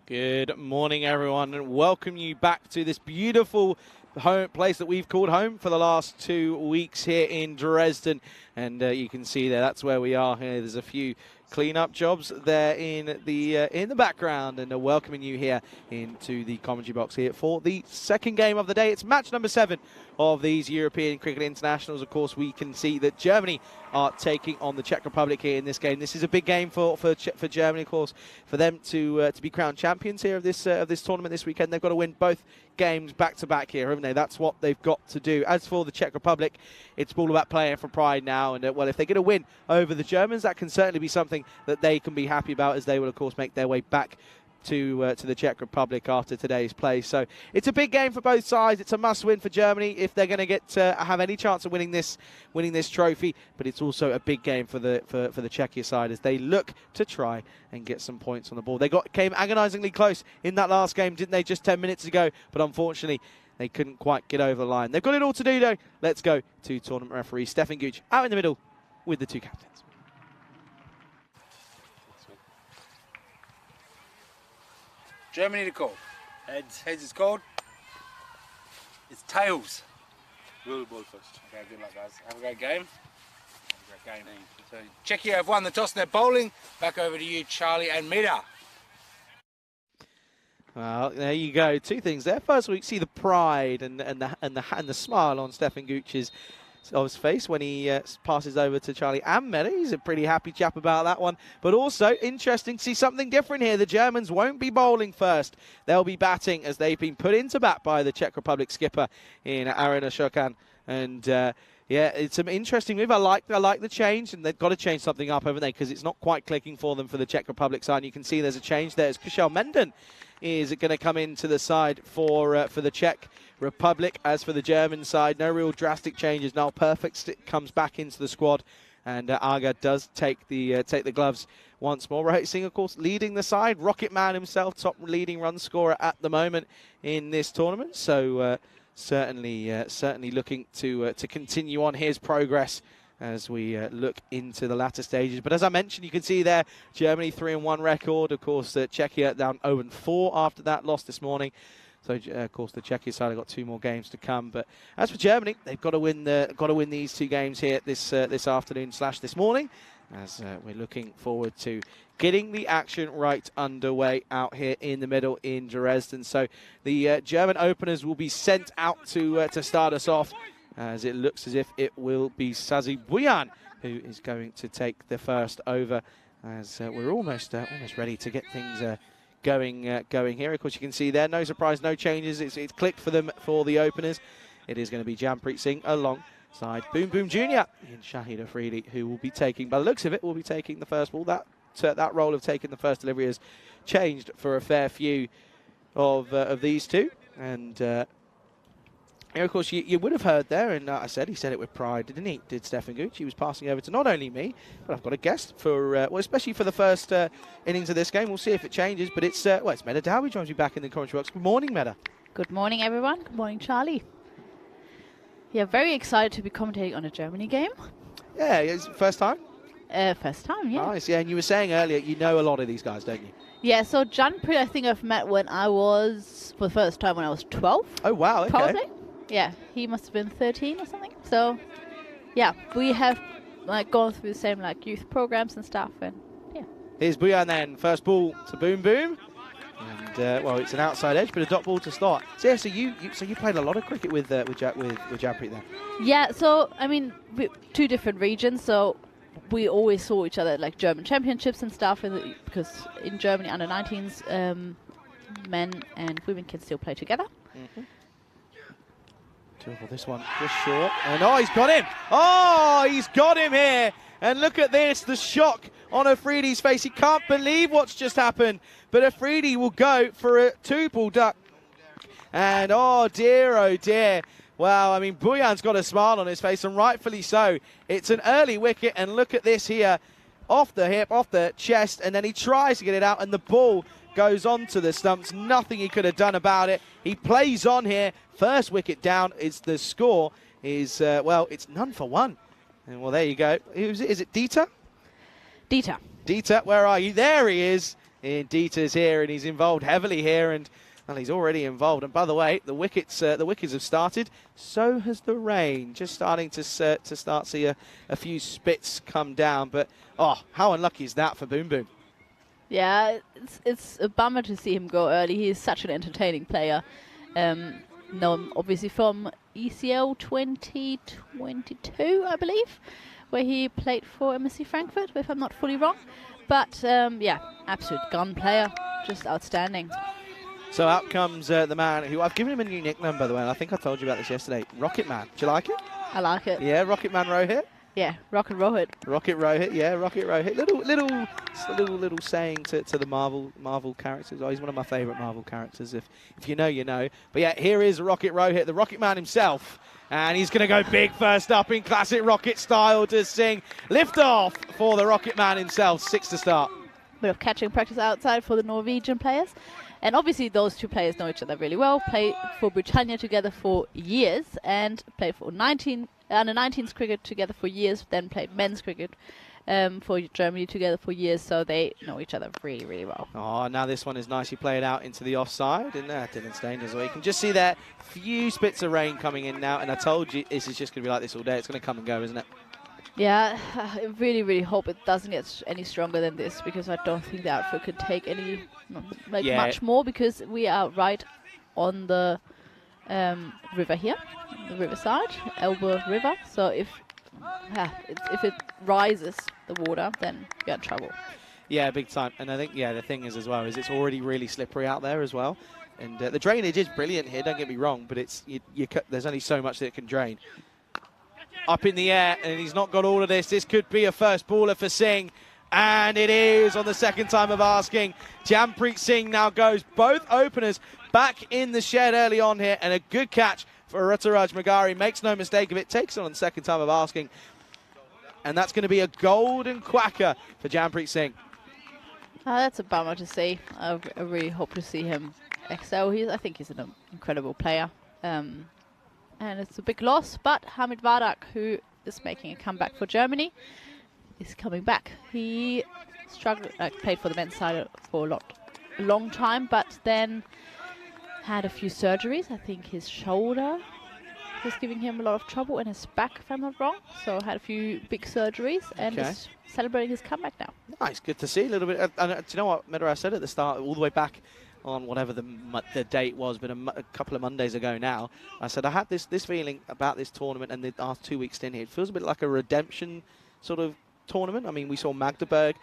Good morning, everyone, and welcome you back to this beautiful home place that we've called home for the last 2 weeks here in Dresden. And you can see there, that's where we are here. There's a few clean-up jobs there in the background, and welcoming you here into the commentary box here for the second game of the day. It's match number 7 of these European Cricket Internationals. Of course, we can see that Germany are taking on the Czech Republic here in this game. This is a big game for Germany, of course, for them to be crowned champions here of this tournament this weekend. They've got to win both games back-to-back here, haven't they? That's what they've got to do. As for the Czech Republic, it's all about playing for pride now. And, well, if they get a win over the Germans, that can certainly be something that they can be happy about, as they will, of course, make their way back to the Czech Republic after today's play. So it's a big game for both sides. It's a must-win for Germany if they're going to have any chance of winning this trophy. But it's also a big game for the Czechia side as they look to try and get some points on the board. They came agonisingly close in that last game, didn't they, just 10 minutes ago? But unfortunately, they couldn't quite get over the line. They've got it all to do, though. Let's go to tournament referee Stefan Gooch out in the middle with the two captains. Germany to call. Heads. Heads is called. It's tails. We'll ball first. Okay, good luck, guys. Have a great game. Have a great game. So Czechia have won the toss and they're bowling. Back over to you, Charlie and Mida. Well, there you go. Two things there. First, we see the pride and the smile on Stefan Gooch's face when he passes over to Charlie Ammer. He's a pretty happy chap about that one. But also, interesting to see something different here. The Germans won't be bowling first. They'll be batting as they've been put into bat by the Czech Republic skipper in Aaron Ashokan. And yeah, it's an interesting move. I like the change, and they've got to change something up, haven't they? Because it's not quite clicking for them for the Czech Republic side. And you can see there's a change there. As Kushal Menden is going to come into the side for the Czech Republic. As for the German side, no real drastic changes. Now Perfect comes back into the squad, and Aga does take the gloves once more. Rohit Singh, of course, leading the side. Rocket Man himself, top leading run scorer at the moment in this tournament. So certainly looking to continue on his progress as we look into the latter stages. But as I mentioned, you can see there, Germany 3-1 record. Of course, Czechia down 0-4 after that loss this morning. So, of course, the Czechia side have got 2 more games to come. But as for Germany, they've got to win these 2 games here this afternoon / this morning, as we're looking forward to getting the action right underway out here in the middle in Dresden. So the German openers will be sent out to start us off, as it looks as if it will be Sazi Buyan who is going to take the first over, as we're almost ready to get things going here. Of course, you can see there, no surprise, no changes. It's clicked for them for the openers. It is going to be Jampreet Singh alongside Boom Boom Jr. and Shahid Afridi, who will be taking, by the looks of it, will be taking the first ball. That role of taking the first delivery has changed for a fair few of these two. And of course, you would have heard there, and he said it with pride, didn't he? Did Stefan Gooch? He was passing over to not only me, but I've got a guest for, especially for the first innings of this game. We'll see if it changes, but it's Meda Dowie joins me back in the commentary box. Good morning, Meda. Good morning, everyone. Good morning, Charlie. Yeah, very excited to be commentating on a Germany game. Yeah, it's first time? First time, yeah. Nice, yeah, and you were saying earlier, you know a lot of these guys, don't you? Yeah, so Janpreet, I think I've met for the first time when I was 12. Oh, wow, okay. Probably. Yeah, he must have been 13 or something. So, yeah, we have like gone through the same like youth programs and stuff, and yeah. Here's Buyan then. First ball to Boom Boom. And, well, it's an outside edge, but a dot ball to start. So, yeah, so you played a lot of cricket with Jampreet then? Yeah, so, I mean, two different regions, so we always saw each other at, like, German championships and stuff, because in Germany, under 19s, men and women can still play together. Mm-hmm. This one just short, and oh, he's got him! Oh, he's got him here! And look at this, the shock on Afridi's face. He can't believe what's just happened, but Afridi will go for a 2-ball duck. And oh dear. Wow, I mean, Buyan's got a smile on his face, and rightfully so. It's an early wicket, and look at this here. Off the hip, off the chest, and then he tries to get it out, and the ball goes onto the stumps. Nothing he could have done about it. He plays on here. First wicket down. The score is, well, it's none for one. And, well, there you go. Is it Dieter? Dieter, where are you? There he is. And Dieter's here, and he's involved heavily here, and well, he's already involved. And by the way, the wickets have started. So has the rain. Just starting to see a few spits come down. But oh, how unlucky is that for Boom Boom? Yeah, it's a bummer to see him go early. He is such an entertaining player. Known obviously from ECL 2022, I believe, where he played for MSC Frankfurt, if I'm not fully wrong. But yeah, absolute gun player, just outstanding. So out comes the man who I've given him a new nickname, by the way. And I think I told you about this yesterday. Rocket Man. Do you like it? I like it. Yeah, Rocket Man Rohit. Yeah, Rocket Rohit. Rocket Rohit, yeah, Rocket Rohit. Little saying to the Marvel characters. Oh, he's one of my favourite Marvel characters. If you know, you know. But yeah, here is Rocket Rohit, the Rocket Man himself. And he's going to go big first up in classic Rocket style to sing lift off for the Rocket Man himself. 6 to start. Bit of catching practice outside for the Norwegian players. And obviously those two players know each other really well. Played for Britannia together for years and played for under 19s cricket together for years, then played men's cricket for Germany together for years, so they know each other really, really well. Oh, now this one is nicely played out into the offside, and didn't stay in as well. You can just see there, few spits of rain coming in now, and I told you this is just going to be like this all day. It's going to come and go, isn't it? Yeah, I really, really hope it doesn't get any stronger than this, because I don't think the outfield could take any, much more, because we are right on the river here, the riverside, Elbe River. So if it rises the water, then you're in trouble. Yeah, big time. And I think the thing is as well is it's already really slippery out there as well. And the drainage is brilliant here. Don't get me wrong, but it's there's only so much that it can drain. Up in the air, and he's not got all of this. This could be a first baller for Singh. And it is on the second time of asking. Jampreet Singh now goes both openers back in the shed early on here, and a good catch for Ruturaj Magari. Makes no mistake of it, takes it on the second time of asking. And that's going to be a golden quacker for Jampreet Singh. That's a bummer to see. I really hope to see him excel. I think he's an incredible player. And it's a big loss, but Hamid Vardak, who is making a comeback for Germany, is coming back. He struggled, played for the men's side for a long time, but then had a few surgeries. I think his shoulder was giving him a lot of trouble, and his back, if I'm not wrong. So had a few big surgeries, and is celebrating his comeback now. Nice, good to see a little bit. And do you know what, Medra, I said at the start, all the way back on whatever the date was, but a couple of Mondays ago now, I said I had this feeling about this tournament, and our 2 weeks in here, it feels a bit like a redemption sort of tournament. I mean, we saw Magdeburg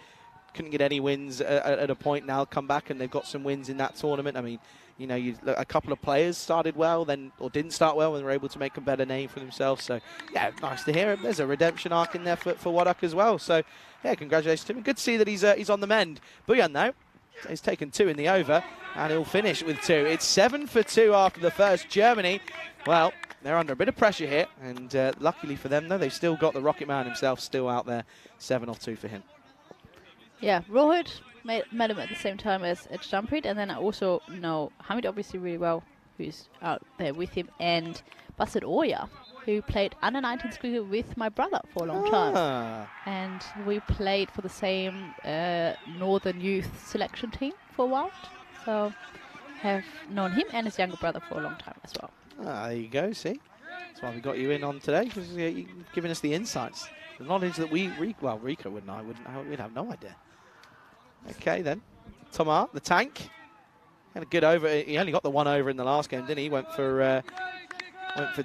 couldn't get any wins at a point, now come back and they've got some wins in that tournament. I mean, you know, a couple of players started well, or didn't start well, and were able to make a better name for themselves. So, yeah, nice to hear him. There's a redemption arc in there for Wadak as well. So, yeah, congratulations to him. Good to see that he's on the mend. Buyan, though, he's taken 2 in the over, and he'll finish with 2. It's 7 for 2 after the first. Germany, well, they're under a bit of pressure here, and luckily for them, though, they've still got the Rocket Man himself still out there. 7 off 2 for him. Yeah, Rohit met him at the same time as Jampreet, and then I also know Hamid obviously really well, who's out there with him, and Basit Oya, who played under 19s cricket with my brother for a long time. And we played for the same Northern Youth selection team for a while. So have known him and his younger brother for a long time as well. There you go, see? That's why we got you in on today, because you've given us the insights. The knowledge that Rico wouldn't know. We'd have no idea. Okay, then. Thomas, the tank. Had a good over. He only got the one over in the last game, didn't he? Went for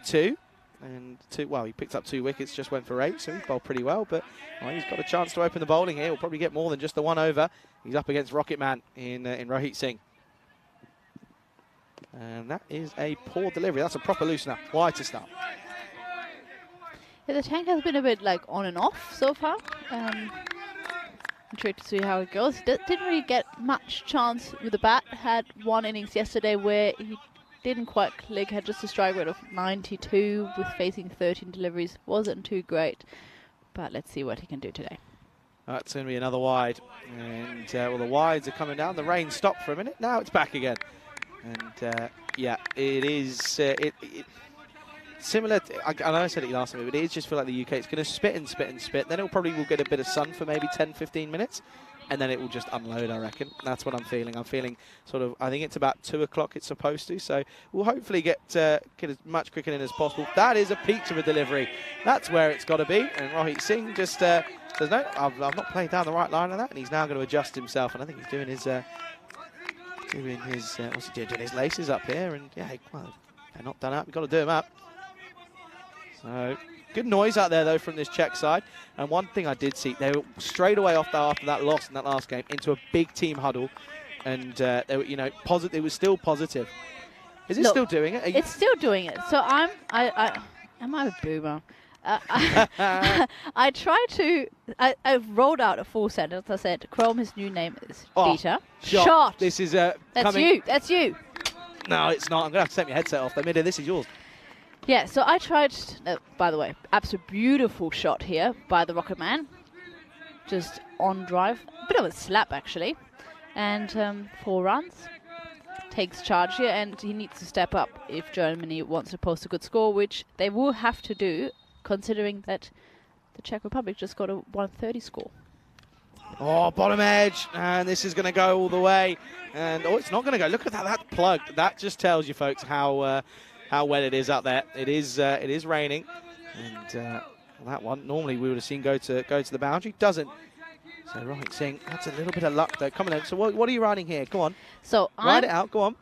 2. And he picked up 2 wickets, just went for 8, so he bowled pretty well. But he's got a chance to open the bowling here. He'll probably get more than just the one over. He's up against Rocket Man in Rohit Singh. And that is a poor delivery. That's a proper loosener. Wide to start. Yeah, the tank has been a bit like on and off so far. Intrigued to see how it goes. Didn't really get much chance with the bat. Had one innings yesterday where he didn't quite click. Had just a strike rate of 92 with facing 13 deliveries. Wasn't too great. But let's see what he can do today. That's going to be another wide. And, the wides are coming down. The rain stopped for a minute. Now it's back again. And, it is similar. I know I said it last time, but it is just feel like the UK. It's going to spit and spit and spit. Then it probably will get a bit of sun for maybe 10, 15 minutes. And then it will just unload, I reckon. That's what I'm feeling. I'm feeling sort of, I think it's about 2 o'clock it's supposed to. So we'll hopefully get as much cricket in as possible. That is a peach of a delivery. That's where it's got to be. And Rohit Singh just says, no, I've not played down the right line of that. And he's now going to adjust himself. And I think he's doing his, what's he doing? Doing his laces up here. And yeah, well, they're not done up. We've got to do them up. So good noise out there, though, from this Czech side. And one thing I did see, they were straight away after that loss in that last game into a big team huddle. And, they were, positive. It was still positive. Is it still doing it? It's still doing it. So am I a boomer? I tried to, I rolled out a full sentence. I said, Chrome, his new name is Dieter. Shot. This is That's you. No, it's not. I'm going to have to take my headset off. Midday, this is yours. Yeah, so I tried, by the way, absolute beautiful shot here by the Rocket Man. Just on drive. A bit of a slap, actually. And 4 runs. Takes charge here, and he needs to step up if Germany wants to post a good score, which they will have to do, considering that the Czech Republic just got a 130 score. Oh, bottom edge, and this is going to go all the way. And, it's not going to go. Look at that plug. That just tells you, folks, how wet it is out there. It is raining, and that one normally we would have seen go to the boundary. Doesn't. So Rohit Singh, that's a little bit of luck though. Coming in. So what are you riding here? Go on. So ride it out. Go on.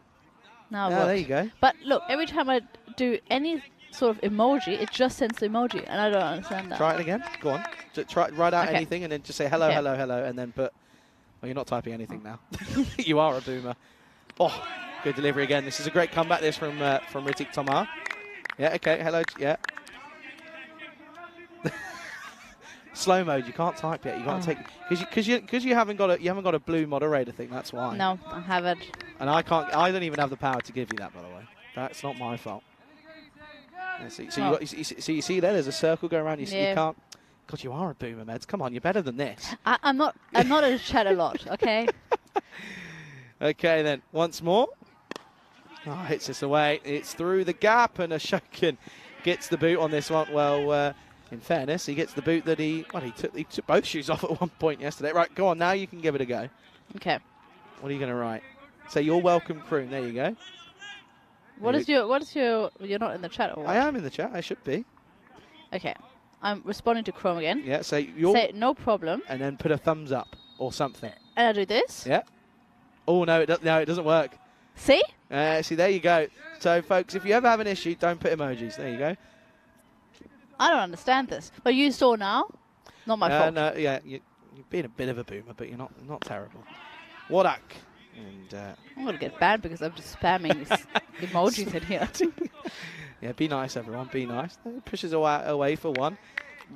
Now there you go. But look, every time I do any sort of emoji, it just sends the emoji, and I don't understand that. Try it again. Go on. Just write out anything, and then just say hello, hello, hello, and then put. Well, you're not typing anything now. You are a boomer. Oh. Good delivery again. This is a great comeback. This from Ritik Thomas. Yeah. Okay. Hello. Yeah. Slow mode. You can't type yet. You got to take because you haven't got a blue moderator thing. That's why. No, I haven't. And I can't. I don't even have the power to give you that. By the way, that's not my fault. Yeah, so you see there's a circle going around. You can't. God, you are a boomer, Meds. Come on, you're better than this. I'm not a chat a lot. Okay. Okay then. Once more. Oh, hits this away. It's through the gap, and Ashokan gets the boot on this one. Well, in fairness, he gets the boot that he took both shoes off at one point yesterday. Right, go on. Now you can give it a go. Okay. What are you going to write? Say you're welcome, Croon. There you go. What is your? You're not in the chat, or what? I am in the chat. I should be. Okay. I'm responding to Chrome again. Yeah. Say no problem. And then put a thumbs up or something. And I do this. Yeah. Oh no, it doesn't work. See? See, there you go. So, folks, if you ever have an issue, don't put emojis. There you go. I don't understand this. But you saw now? Not my fault. No, yeah, you've been a bit of a boomer, but you're not terrible. Wadak. And I'm going to get banned because I'm just spamming these emojis in here. Yeah, be nice, everyone. Be nice. It pushes away for one.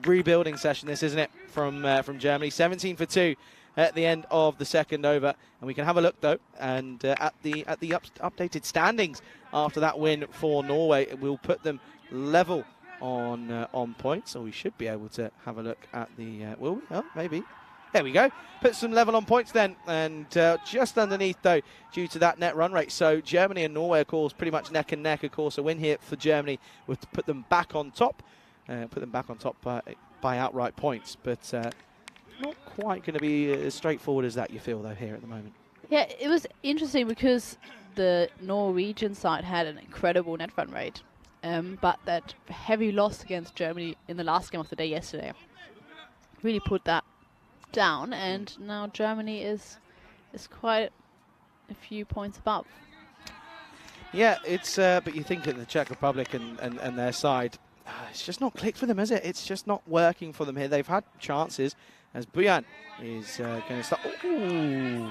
Rebuilding session, this, isn't it, from Germany. 17 for 2. At the end of the second over, and we can have a look though, and at the updated standings after that win for Norway, we'll put them level on points, or we should be able to have a look at the. Will we? Oh, maybe. There we go. Put some level on points then, and just underneath though, due to that net run rate. So Germany and Norway, of course, pretty much neck and neck. Of course, a win here for Germany would put them back on top, by outright points, but. Not quite going to be as straightforward as that, you feel, though, here at the moment. Yeah, it was interesting because the Norwegian side had an incredible net run rate, but that heavy loss against Germany in the last game of the day yesterday really put that down, and now Germany is quite a few points above. Yeah, it's but you think of the Czech Republic and their side, it's just not clicked for them, is it? It's just not working for them here. They've had chances as Bujan is going to start. Ooh,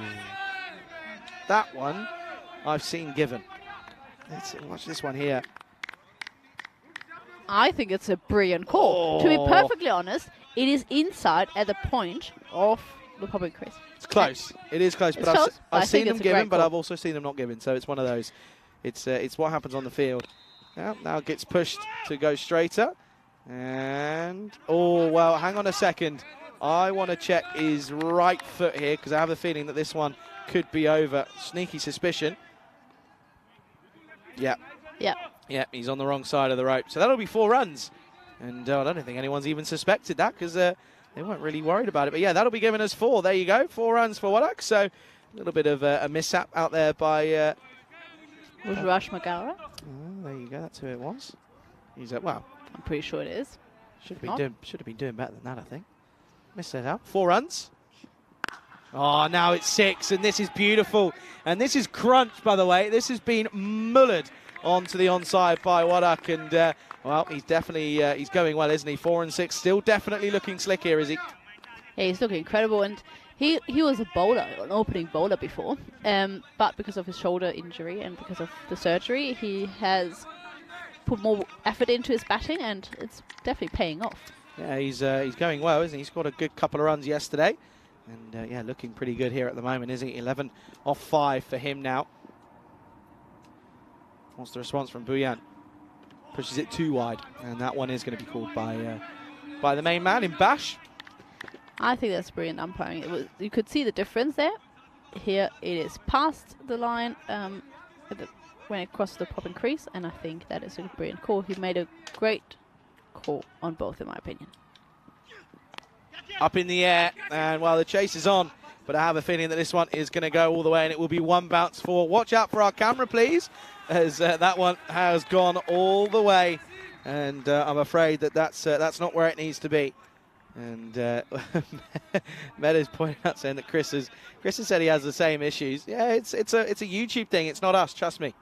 that one I've seen given. Let's watch this one here. I think it's a brilliant call. To be perfectly honest, it is inside at the point of the public crease. It's close. It is close, It's but close, but I I've seen think them it's a given, great but call. I've also seen them not given. So it's one of those. It's what happens on the field. Now it gets pushed to go straighter. And, oh, well, hang on a second. I want to check his right foot here because I have a feeling that this one could be over. Sneaky suspicion. Yeah. Yeah. Yeah, he's on the wrong side of the rope. So that'll be 4 runs. And I don't think anyone's even suspected that because they weren't really worried about it. But yeah, that'll be giving us 4. There you go, 4 runs for Waduk. So a little bit of a mishap out there by... With Rush Magara. Oh, there you go, that's who it was. He's well, I'm pretty sure it is. should have been doing better than that, I think. Missed that out. 4 runs. Oh, now it's 6, and this is beautiful. And this is crunch, by the way. This has been mullered onto the onside by Waduk, and well, he's definitely he's going well, isn't he? 4 and 6, still definitely looking slick here, is he? Yeah, he's looking incredible, and he was a bowler, an opening bowler before, but because of his shoulder injury and because of the surgery, he has put more effort into his batting, and it's definitely paying off. Yeah, he's going well, isn't he? He scored a good couple of runs yesterday, and yeah, looking pretty good here at the moment, isn't he? 11 off 5 for him now. What's the response from Bujan? Pushes it too wide, and that one is going to be called by the main man in Bash. I think that's brilliant umpiring. You could see the difference there. Here it is past the line when it crosses the popping crease, and I think that is a brilliant call. He made a great call on both, in my opinion. Up in the air, and well, the chase is on, but I have a feeling that this one is going to go all the way, and it will be 1 bounce for. Watch out for our camera, please, as that one has gone all the way, and I'm afraid that that's not where it needs to be. And Meta's pointing out saying that Chris has said he has the same issues. Yeah, it's a YouTube thing. It's not us, trust me.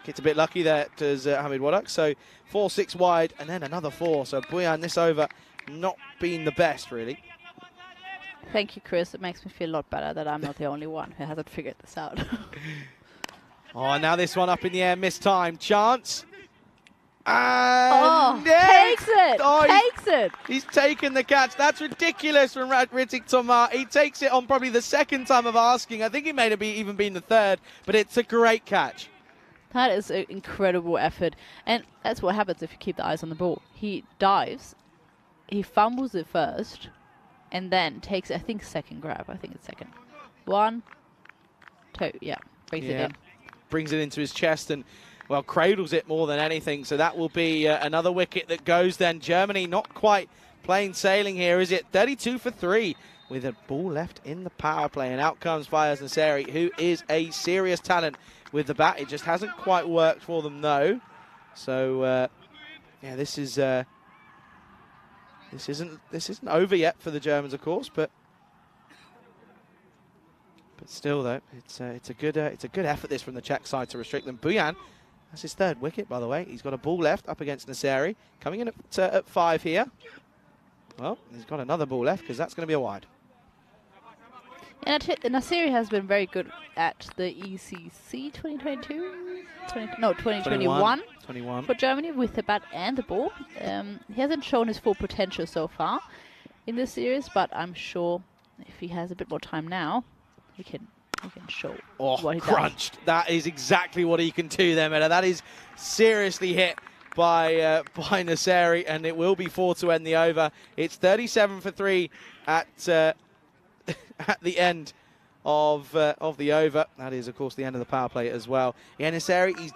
Gets a bit lucky there to Hamid Waduk. So 4-6 wide, and then another 4. So Bujan this over not being the best really. Thank you, Chris. It makes me feel a lot better that I'm not the only one who hasn't figured this out. Oh, now this one up in the air, missed time. Chance. And takes it! Takes it! He's taken the catch. That's ridiculous from Ritik Tomar. He takes it on probably the 2nd time of asking. I think it may have even been the 3rd, but it's a great catch. That is an incredible effort. And that's what happens if you keep the eyes on the ball. He dives, he fumbles it first, and then takes, I think, 2nd grab. I think it's 2nd. 1, 2, yeah. Brings it in. Brings it into his chest and, well, cradles it more than anything. So that will be another wicket that goes then. Germany not quite plain sailing here, is it? 32 for 3 with a ball left in the power play. And out comes Fayez Nasseri, who is a serious talent with the bat. It just hasn't quite worked for them, though. So, yeah, this isn't over yet for the Germans, of course, but still, though, it's a good effort this from the Czech side to restrict them. Bujan, that's his 3rd wicket, by the way. He's got a ball left up against Nasseri, coming in at 5 here. Well, he's got another ball left because that's going to be a wide. And Nasseri has been very good at the ECC 2022? 2021 for Germany with the bat and the ball. He hasn't shown his full potential so far in this series, but I'm sure if he has a bit more time now, he can show what he crunched. does. That is exactly what he can do there, Meta. That is seriously hit by Nasseri, and it will be 4 to end the over. It's 37 for 3 at at the end of the over. That is, of course, the end of the power play as well. Yeah, Nasseri, he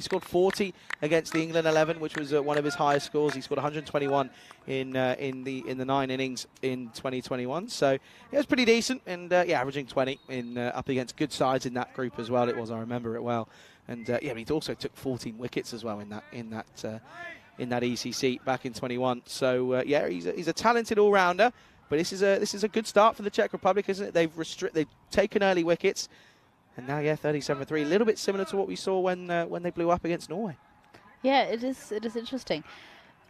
scored 40 against the England 11, which was one of his highest scores. He scored 121 in the 9 innings in 2021. So it was pretty decent, and yeah, averaging 20 in up against good sides in that group as well. It was, I remember it well. And yeah, he also took 14 wickets as well in that in that ECC back in 21. So yeah, he's a talented all-rounder. But this is a good start for the Czech Republic, isn't it? They've taken early wickets, and now 37-3, a little bit similar to what we saw when they blew up against Norway. Yeah, it is interesting.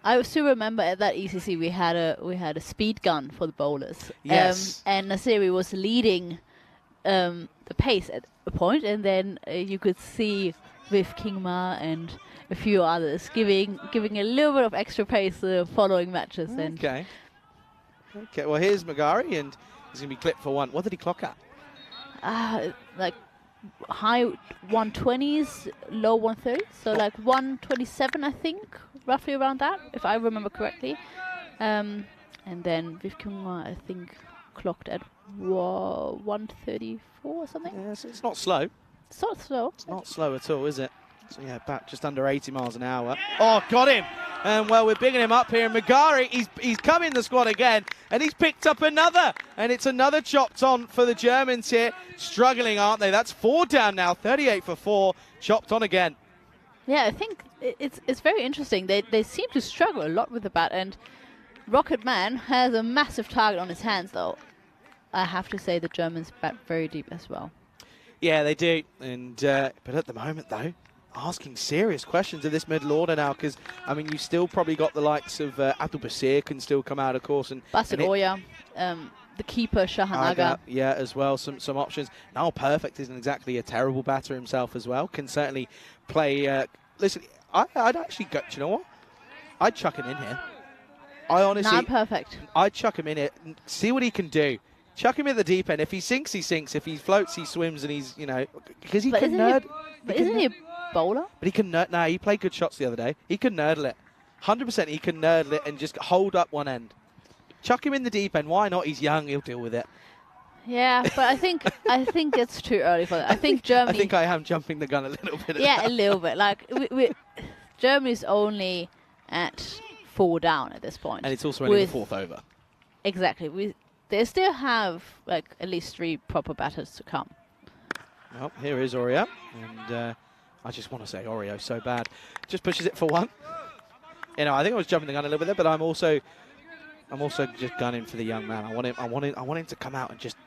I still remember at that ECC we had a speed gun for the bowlers. Yes. And Nasiri was leading the pace at a point, and then you could see with Kingma and a few others giving a little bit of extra pace following matches. Okay. Okay. Well, here's Magari, and he's going to be clipped for one. What did he clock at? Like high 120s, low 130s, so like 127, I think, roughly around that, if I remember correctly. And then with Kingma, I think, clocked at 134 or something. Yeah, so it's not slow. It's not slow. It's not slow at all, is it? So yeah, back just under 80 miles an hour. Oh, got him! And well, we're bigging him up here. Magari, he's come in the squad again, and he's picked up another. And it's another chopped on for the Germans here. Struggling, aren't they? That's 4 down now, 38 for 4. Chopped on again. Yeah, I think it's very interesting. They seem to struggle a lot with the bat, and Rocket Man has a massive target on his hands, though. I have to say the Germans bat very deep as well. Yeah, they do. And but at the moment, though, asking serious questions of this middle order now, because, I mean, you still probably got the likes of Abdul Basir can still come out, of course. And Basit Oya, the keeper, Shahan Aga. Yeah, as well, some options. Now, Perfect isn't exactly a terrible batter himself as well. Can certainly play. Listen, I'd actually go, do you know what? I'd chuck him in here. I honestly. Not Perfect. I'd chuck him in it. See what he can do. Chuck him at the deep end. If he sinks, he sinks. If he floats, he swims, and he's, you know, because he can nerd. But isn't he a bowler? But he can nerd. Nah, he played good shots the other day. He can nerdle it. 100% he can nerdle it and just hold up one end. Chuck him in the deep end. Why not? He's young. He'll deal with it. Yeah, but I think it's too early for that. I think Germany. I think I am jumping the gun a little bit. Yeah, a little bit. Like Germany's only at 4 down at this point. And it's also only the 4th over. Exactly. They still have like at least 3 proper batters to come. Well, here is Oreo, and I just want to say Oreo so bad. Just pushes it for 1. You know, I think I was jumping the gun a little bit there, but I'm also just gunning for the young man. I want him to come out and just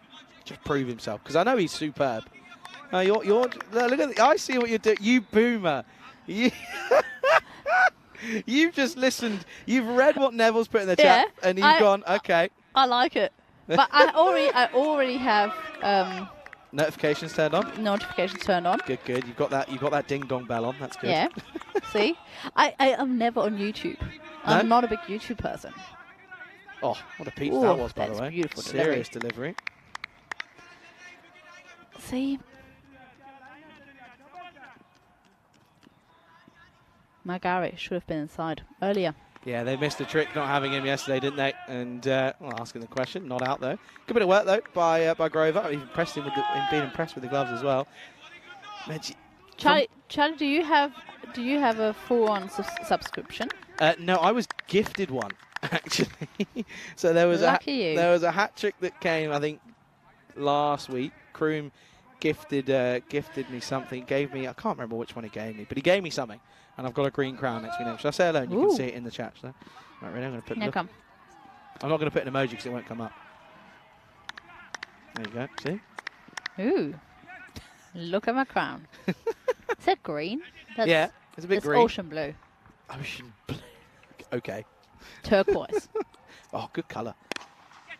prove himself, because I know he's superb. Look at I see what you're doing. You boomer. You've just listened. You've read what Neville's put in the chat, and you've gone, okay. I like it, but I already have notifications turned on. Notifications turned on. Good. You've got that ding dong bell on. That's good. Yeah. See, I am never on YouTube. I'm not a big YouTube person. Oh, what a peach that was, by the way. Beautiful Serious delivery. See, Magari should have been inside earlier. Yeah, they missed a trick not having him yesterday, didn't they? And asking the question, not out though. Good bit of work though by Grover. He impressed him with being impressed with the gloves as well. Charlie, do you have a full-on subscription? No, I was gifted one actually. So there was a hat trick that came, I think, last week. Kroom gifted me something. Gave me, I can't remember which one he gave me, but he gave me something. And I've got a green crown next to me now. Should I say hello? And you can see it in the chat. So, right, really, I'm going to put. No, come. I'm not going to put an emoji because it won't come up. There you go. See? Ooh. Look at my crown. Is that green? That's, yeah, it's a bit green. Ocean blue. Ocean blue. Okay. Turquoise. Oh, good colour.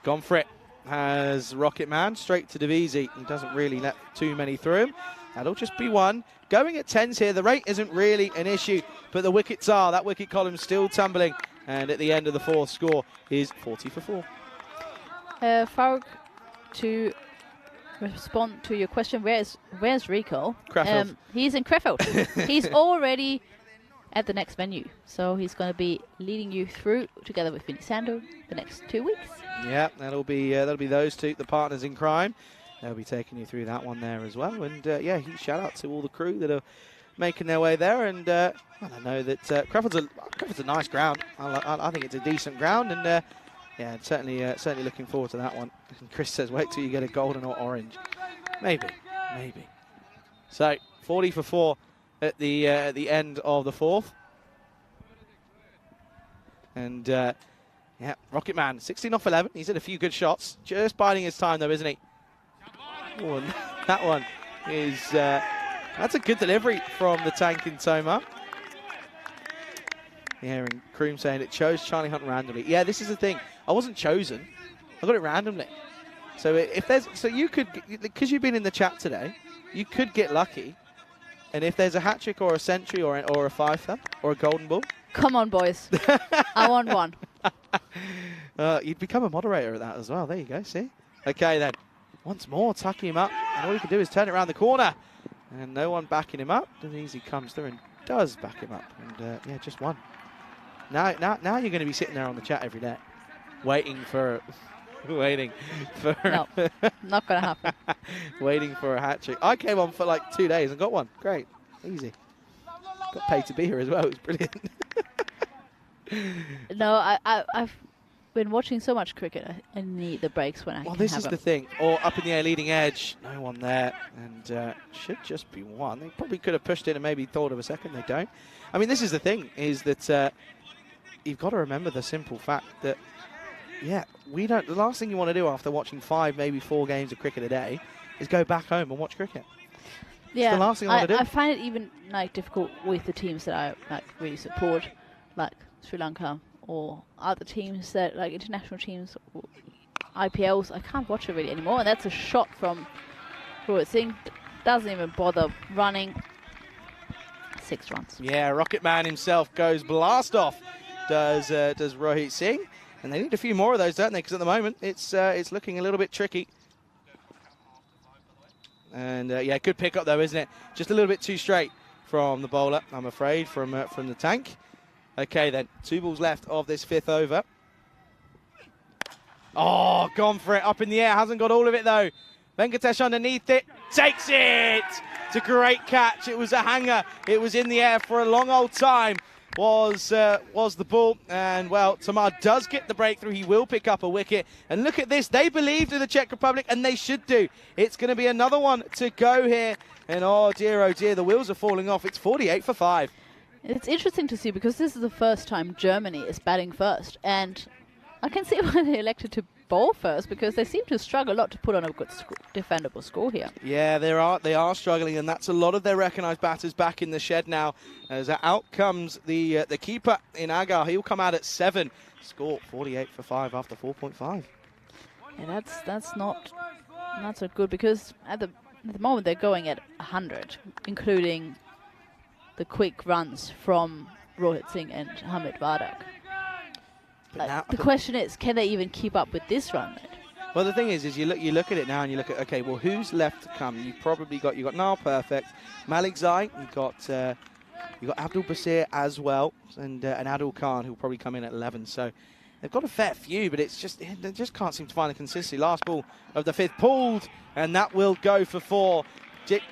Gone for it. Has Rocket Man straight to Divisi. He doesn't really let too many through him. That'll just be 1. Going at 10s here. The rate isn't really an issue, but the wickets are. That wicket column still tumbling. And at the end of the 4th, score is 40 for 4. Farouk, to respond to your question, where's Rico? Krefeld. He's in Krefeld. He's already at the next venue. So he's going to be leading you through, together with Vinny Sando, the next 2 weeks. Yeah, that'll be those two, the partners in crime. They'll be taking you through that one there as well. And yeah, huge shout out to all the crew that are making their way there. And I know that Kreffeld's a nice ground. I think it's a decent ground. And yeah, certainly looking forward to that one. And Chris says, wait till you get a golden or orange. Maybe. So 40 for 4 at the end of the 4th. And yeah, Rocket Man, 16 off 11. He's had a few good shots. Just biding his time, though, isn't he? Oh, and that one is... that's a good delivery from the tank in Toma. Yeah, and Kroom saying it chose Charlie Hunt randomly. Yeah, this is the thing. I wasn't chosen. I got it randomly. So if there's... So you could... Because you've been in the chat today, you could get lucky. And if there's a hat-trick or a century or a fifer or a golden ball... Come on, boys. I want one. You'd become a moderator at that as well. There you go, see? Okay, then. Once more, tucking him up. And all you can do is turn it around the corner. And no one backing him up. And easy comes through and does back him up. And, yeah, just one. Now you're going to be sitting there on the chat every day. Waiting for... waiting for... No, not going to happen. Waiting for a hat-trick. I came on for like 2 days and got one. Great. Easy. Got paid to be here as well. It was brilliant. No, I've been watching so much cricket. I need the breaks when I can this have is them. the thing. Or up in the air, leading edge. No one there. And should just be one. They probably could have pushed it and maybe thought of a second. They don't. I mean, this is the thing, is that you've got to remember the simple fact that, yeah, we don't. The last thing you want to do after watching 5, maybe 4 games of cricket a day is go back home and watch cricket. Yeah, it's the last thing I want to do. I find it even like difficult with the teams that I like really support, like Sri Lanka or other teams that like international teams, or IPLs. I can't watch it really anymore, and that's a shot from Rohit Singh. Doesn't even bother running. 6 runs. Yeah, Rocket Man himself goes blast off. Does Rohit Singh, and they need a few more of those, don't they? Because at the moment it's looking a little bit tricky. And yeah, good pick up though, isn't it? Just a little bit too straight from the bowler, I'm afraid, from the tank. Okay then, 2 balls left of this 5th over. Oh, gone for it, up in the air, hasn't got all of it though. Venkatesh underneath it, takes it! It's a great catch, it was a hanger, it was in the air for a long old time. Was the ball, and well, Tamar does get the breakthrough. He will pick up a wicket, and look at this, they believed in the Czech Republic, and they should do. It's going to be another one to go here, and oh dear, the wheels are falling off. It's 48 for 5. It's interesting to see because this is the first time Germany is batting first, and I can see why they elected to bowl first, because they seem to struggle a lot to put on a good defendable score here. Yeah, they are struggling, and that's a lot of their recognised batters back in the shed now. As out comes the keeper in Agar. He'll come out at 7. Score 48 for 5 after 4.5. Yeah, that's not so good, because at the moment they're going at 100, including the quick runs from Rohit Singh and Hamid Wardak. The question is, can they even keep up with this run rate? Well, the thing is you look at it now and you look at, okay, well, who's left to come? You've got Niall Perfect, Malik Zai, you've got Abdul Basir as well, and Adil Khan, who'll probably come in at 11. So they've got a fair few, but it's just they just can't seem to find the consistency. Last ball of the 5th pulled, and that will go for 4.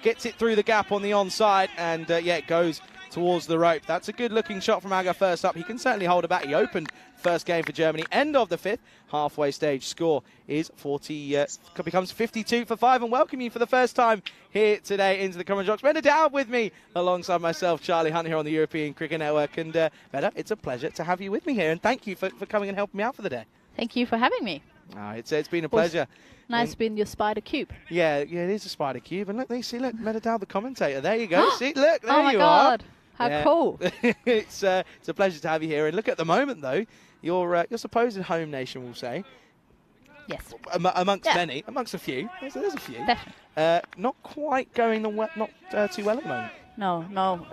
Gets it through the gap on the onside, and yeah, it goes towards the rope. That's a good-looking shot from Agar first up. He can certainly hold it back. He opened first game for Germany. End of the 5th. Halfway stage score is 40. Becomes 52 for 5. And welcome you for the first time here today into the Common Jocks. Mehta Dowd with me, alongside myself, Charlie Hunt, here on the European Cricket Network. And Mehta, it's a pleasure to have you with me here. And thank you for coming and helping me out for the day. Thank you for having me. It's been a pleasure. Nice being your spider cube. Yeah, it is a spider cube. And look, Mehta Dowd, the commentator. There you go. See, look, there oh my you God. are. How cool. It's a pleasure to have you here. And look, at the moment, though, your supposed home nation, will say. Yes. Amongst many, amongst a few. There's a few. Definitely. Not quite going too well at the moment. No.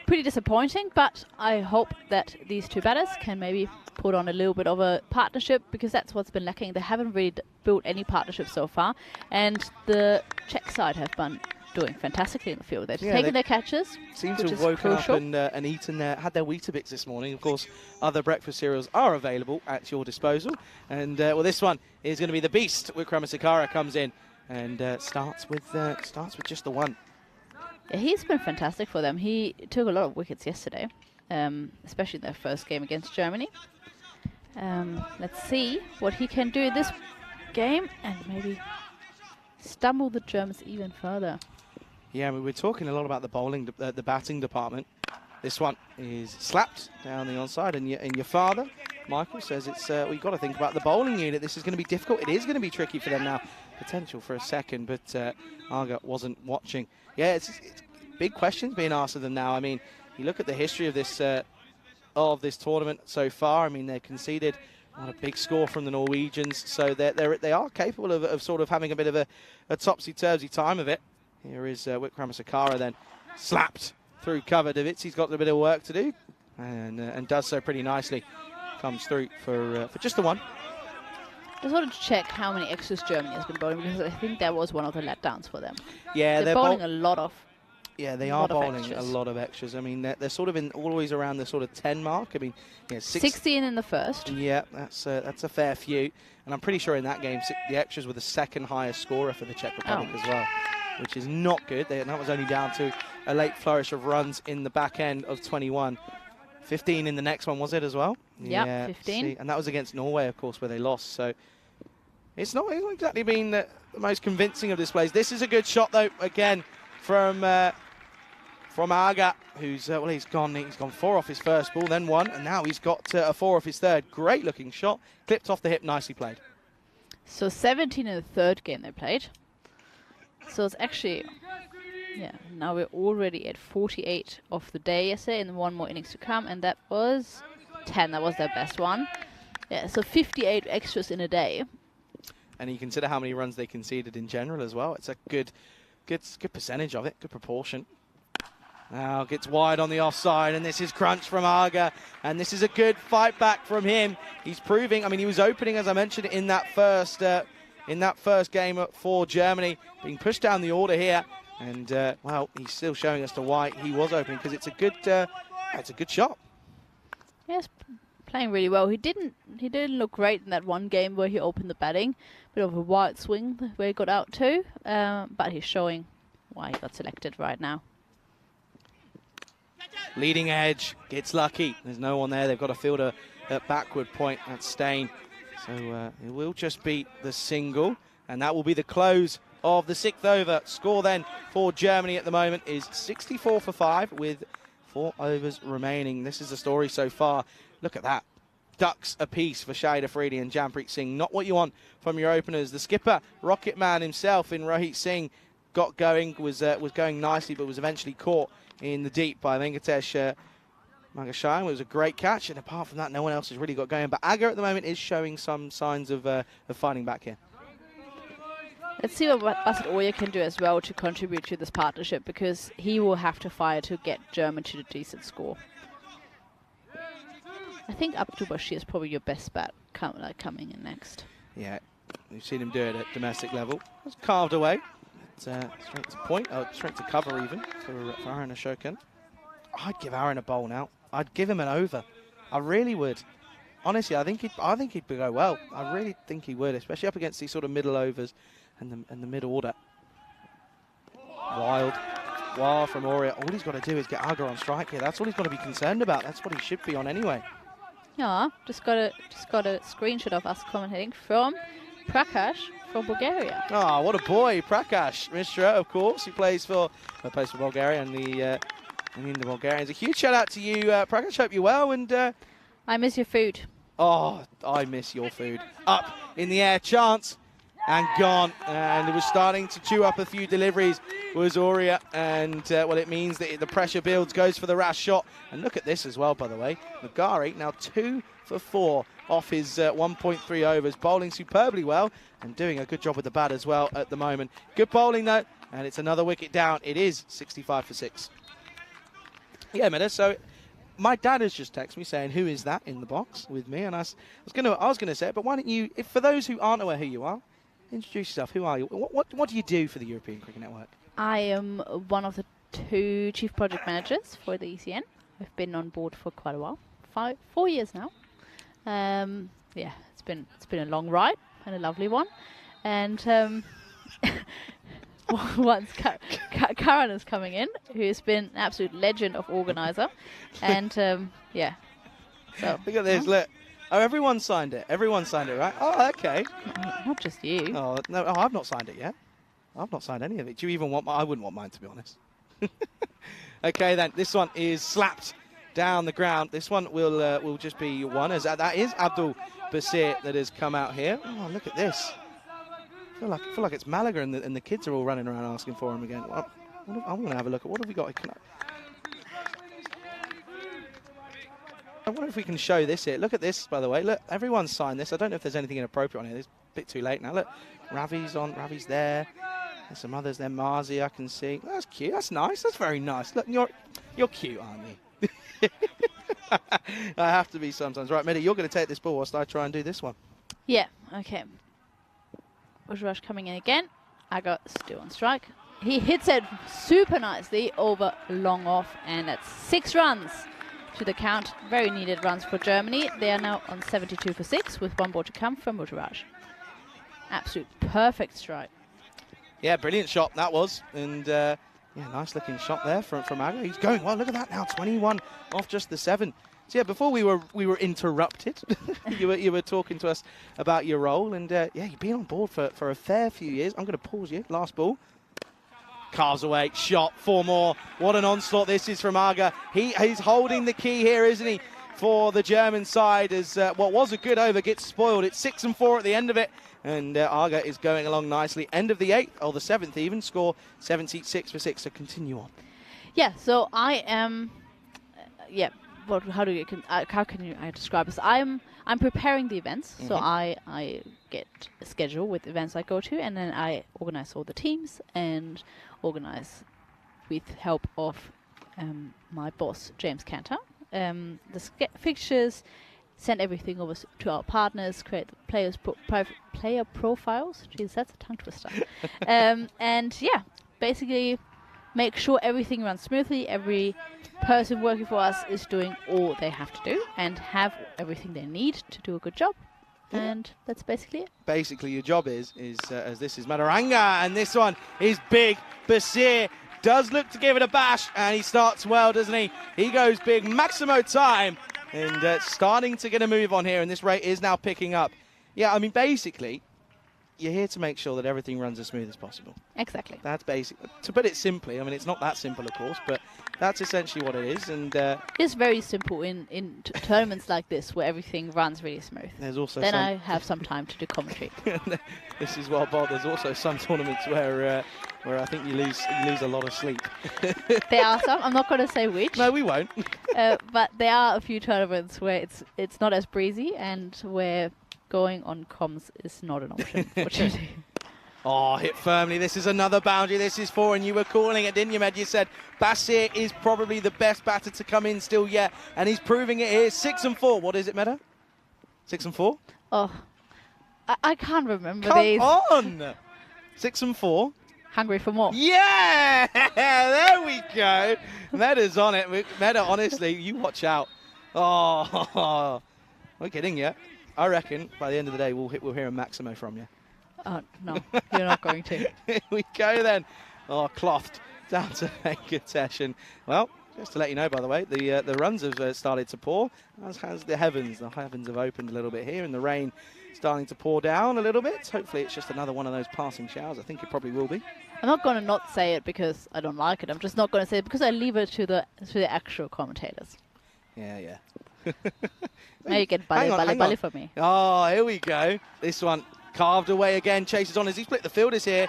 Pretty disappointing, but I hope that these 2 batters can maybe put on a little bit of a partnership, because that's what's been lacking. They haven't really built any partnership so far, and the Czech side have been doing fantastically in the field. They've taken their catches. Seem to have woken up and eaten had their Weetabix this morning. Of course, other breakfast cereals are available at your disposal. And well, this one is going to be the beast. Wickramasinghe comes in and starts with just the 1. Yeah, he's been fantastic for them. He took a lot of wickets yesterday, especially in their first game against Germany. Let's see what he can do this game and maybe stumble the Germans even further. Yeah, I mean, we're talking a lot about the bowling, the batting department. This one is slapped down the onside, and your father Michael says it's we've got to think about the bowling unit. This is going to be difficult. It is going to be tricky for them now. Potential for a second, but Arga wasn't watching. Yeah, it's big questions being asked of them now. I mean, you look at the history of this tournament so far. I mean, they've conceded a big score from the Norwegians, so they are capable of sort of having a bit of a topsy-turvy time of it. Here is Wickramasakara then slapped through cover. Davitsy's got a bit of work to do, and does so pretty nicely. Comes through for just the one. Just wanted to check how many extras Germany has been bowling, because I think that was one of the letdowns for them. Yeah, they're bowling a lot of. Yeah, they are bowling a lot of extras. I mean, they're sort of always around the sort of 10 mark. I mean, 16 in the first. Yeah, that's a fair few. And I'm pretty sure in that game, the extras were the second highest scorer for the Czech Republic as well, which is not good. That was only down to a late flourish of runs in the back end of 21. 15 in the next one, was it, as well? Yep, Yeah, 15. See, and that was against Norway, of course, where they lost. So it's not exactly been the most convincing of displays. This is a good shot, though, again, from Aga, who's, he's gone 4 off his first ball, then 1, and now he's got a 4 off his third. Great looking shot, clipped off the hip, nicely played. So 17 in the third game they played. So it's actually, now we're already at 48 of the day yesterday, and 1 more innings to come, and that was 10. That was their best one. Yeah, so 58 extras in a day. And you consider how many runs they conceded in general as well. It's a good percentage of it, good proportion. Now gets wide on the offside, and this is crunch from Aga, and this is a good fight back from him. He's proving, I mean, he was opening, as I mentioned, in that first game for Germany, being pushed down the order here, and well, he's still showing us to why he was opening, because it's a good shot. Yes, playing really well. He didn't look great in that one game where he opened the batting, bit of a wild swing where he got out to, but he's showing why he got selected right now. Leading edge, gets lucky. There's no one there. They've got a fielder at backward point. That's Stain. So it will just be the single, and that will be the close of the 6th over. Score then for Germany at the moment is 64 for 5 with 4 overs remaining. This is the story so far. Look at that. Ducks apiece for Shahid Afridi and Jampreet Singh. Not what you want from your openers. The skipper, Rocket Man himself in Rohit Singh, got going, was going nicely, but was eventually caught in the deep by Venkatesh Magashayam. It was a great catch, and apart from that, no one else has really got going. But Aga at the moment is showing some signs of fighting back here. Let's see what Basit Oya can do as well to contribute to this partnership, because he will have to fire to get German to the decent score. I think Abdul Bashir is probably your best bet coming in next. Yeah, we've seen him do it at domestic level. It's carved away. It's straight to point, straight to cover even for Aaron Ashokan. I'd give Aaron a bowl now. I'd give him an over. I really would. Honestly, I think he'd go well. I really think he would, especially up against these sort of middle overs and the mid order. Wild from Oria. All he's got to do is get Aga on strike here. That's all he's got to be concerned about. That's what he should be on anyway. Yeah, just got a screenshot of us commentating from Prakash from Bulgaria. Oh, what a boy, Prakash Mishra, of course. He plays for Bulgaria and the Bulgarians. A huge shout out to you, Prakash. Hope you're well, and I miss your food. Oh, I miss your food. Up in the air, chance, and gone. And it was starting to chew up a few deliveries, was Oria. And, well, it means that the pressure builds, goes for the rash shot. And look at this as well, by the way. Magari now 2 for 4 off his 1.3 overs, bowling superbly well and doing a good job with the bat as well at the moment. Good bowling, though, and it's another wicket down. It is 65 for 6. Yeah, Meda, so my dad has just texted me saying, who is that in the box with me? And I was going to say it, but why don't you, if for those who aren't aware who you are, introduce yourself. Who are you? What do you do for the European Cricket Network? I am one of the 2 chief project managers for the ECN. I've been on board for quite a while, 4 years now. Yeah, it's been a long ride and a lovely one. And once Karan is coming in, who's been an absolute legend of organizer, and yeah. So look at this. Look. Oh, everyone signed it. Everyone signed it, right? Oh, okay. Not just you. Oh no, I've not signed it yet. I've not signed any of it. Do you even want mine? I wouldn't want mine, to be honest. Okay, then this one is slapped down the ground. This one will just be one, as that is Abdul Basir that has come out here. Oh, look at this. I feel like it's Malaga and the kids are all running around asking for him again. Well, I'm going to have a look at what have we got. I wonder if we can show this here. Look at this, by the way. Look, everyone's signed this. I don't know if there's anything inappropriate on here. It's a bit too late now. Look, Ravi's there. There's some others there. Marzi, I can see. That's cute. That's nice. That's very nice. Look, you're cute, aren't you? I have to be sometimes. Right, Mehdi, you're going to take this ball whilst I try and do this one. Yeah, okay. Rush coming in again. Aga still on strike. He hits it super nicely over long off, and that's 6 runs to the count. Very needed runs for Germany. They are now on 72 for 6 with 1 ball to come from Rush. Absolute perfect strike. Yeah, brilliant shot that was, and yeah, nice looking shot there from Aga. He's going well. Look at that now, 21 off just the 7. So yeah, before we were interrupted, you were talking to us about your role, and yeah, you've been on board for a fair few years. I'm going to pause you. Last ball. Carves away, shot, 4 more. What an onslaught this is from Aga. He's holding the key here, isn't he, for the German side, as what was a good over gets spoiled. It's 6-4 at the end of it, and Aga is going along nicely. End of the 8th, or the 7th even, score 76 for 6, so continue on. Yeah, so I am, yeah. How can I describe this? I'm preparing the events, so I get a schedule with events I go to, and then I organize all the teams and organize with help of my boss James Cantor the fixtures, send everything over to our partners, create the player profiles. Jeez, that's a tongue twister. And yeah, basically make sure everything runs smoothly. Every person working for us is doing all they have to do and have everything they need to do a good job. Yeah. And that's basically it. Basically, your job is as this is Madaranga, and this one is big. Basir does look to give it a bash, and he starts well, doesn't he? He goes big. Maximo time, and starting to get a move on here, and this rate is now picking up. Yeah, I mean, basically, you're here to make sure that everything runs as smooth as possible. Exactly. That's basic. To put it simply, I mean, it's not that simple, of course, but that's essentially what it is. And it's very simple in tournaments like this, where everything runs really smooth. There's also then I have some time to do commentary. This is well, Bob. There's also some tournaments where I think you lose a lot of sleep. There are some. I'm not going to say which. No, we won't. But there are a few tournaments where it's not as breezy and where going on comms is not an option, fortunately. Oh, hit firmly. This is another boundary. This is 4, and you were calling it, didn't you, Med? You said Basir is probably the best batter to come in still yet, and he's proving it here. 6-4. What is it, Meta? 6-4? Oh, I can't remember these. Come on! 6-4. Hungry for more. Yeah! There we go. Meta's on it. Meta, honestly, you watch out. Oh, we're kidding you. I reckon by the end of the day we'll hear a Maximo from you. Oh, no, you're not going to. Here we go then. Oh, clothed down to Venkatesh. And, well, just to let you know, by the way, the runs have started to pour, as has the heavens. The heavens have opened a little bit here, and the rain starting to pour down a little bit. Hopefully it's just another one of those passing showers. I think it probably will be. I'm not going to not say it because I don't like it. I'm just not going to say it because I leave it to the actual commentators. Yeah. Now you get bally for me. Oh, here we go. This one carved away again. Chases on as he split the fielders here.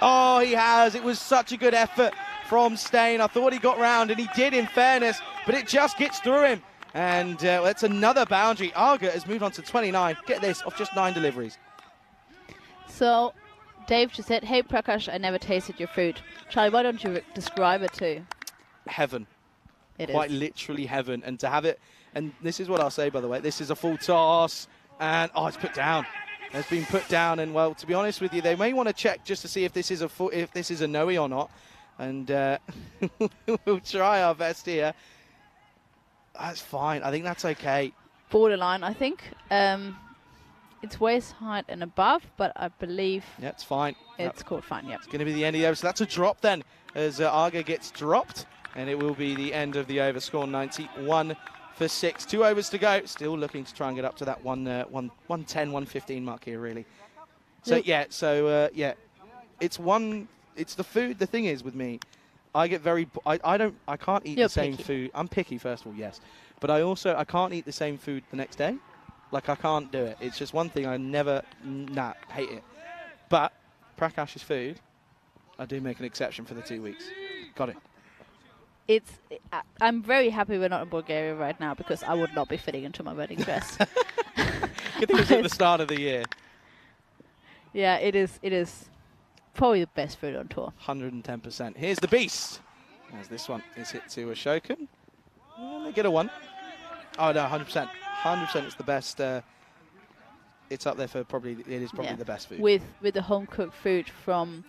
Oh, he has. It was such a good effort from Steyn. I thought he got round, and he did, in fairness, but it just gets through him. And that's another boundary. Aga has moved on to 29. Get this, off just 9 deliveries. So Dave just said, hey, Prakash, I never tasted your food. Charlie, why don't you describe it too? Heaven. It Quite is. Literally heaven. And to have it, and this is what I'll say, by the way, this is a full toss, and oh, it's put down. It's been put down, and well, to be honest with you, they may want to check just to see if this is a no-y or not, and we'll try our best here. That's fine. I think that's okay. Borderline, I think. It's waist height and above, but I believe yeah, it's fine. It's called fine. Yep. It's going to be the end of the over, so that's a drop then, as Aga gets dropped. And it will be the end of the over, score 91 for 6. 2 overs to go. Still looking to try and get up to that 110, 115 mark here, really. So, yeah, it's the food. The thing is with me, I get very. I can't eat You're the same picky. food. I'm picky, first of all, yes, but I can't eat the same food the next day. Like I can't do it. It's just one thing I never. Nah, hate it. But Prakash's food, I do make an exception for the 2 weeks. Got it. I'm very happy we're not in Bulgaria right now because I would not be fitting into my wedding dress. Good thing it was at the start of the year. Yeah, it is probably the best food on tour. 110%. Here's the beast. As this one is hit to Ashokan. And they get a 1. Oh no, 100%. 100% it's the best. It's up there for probably. It is probably the best food. With the home cooked food from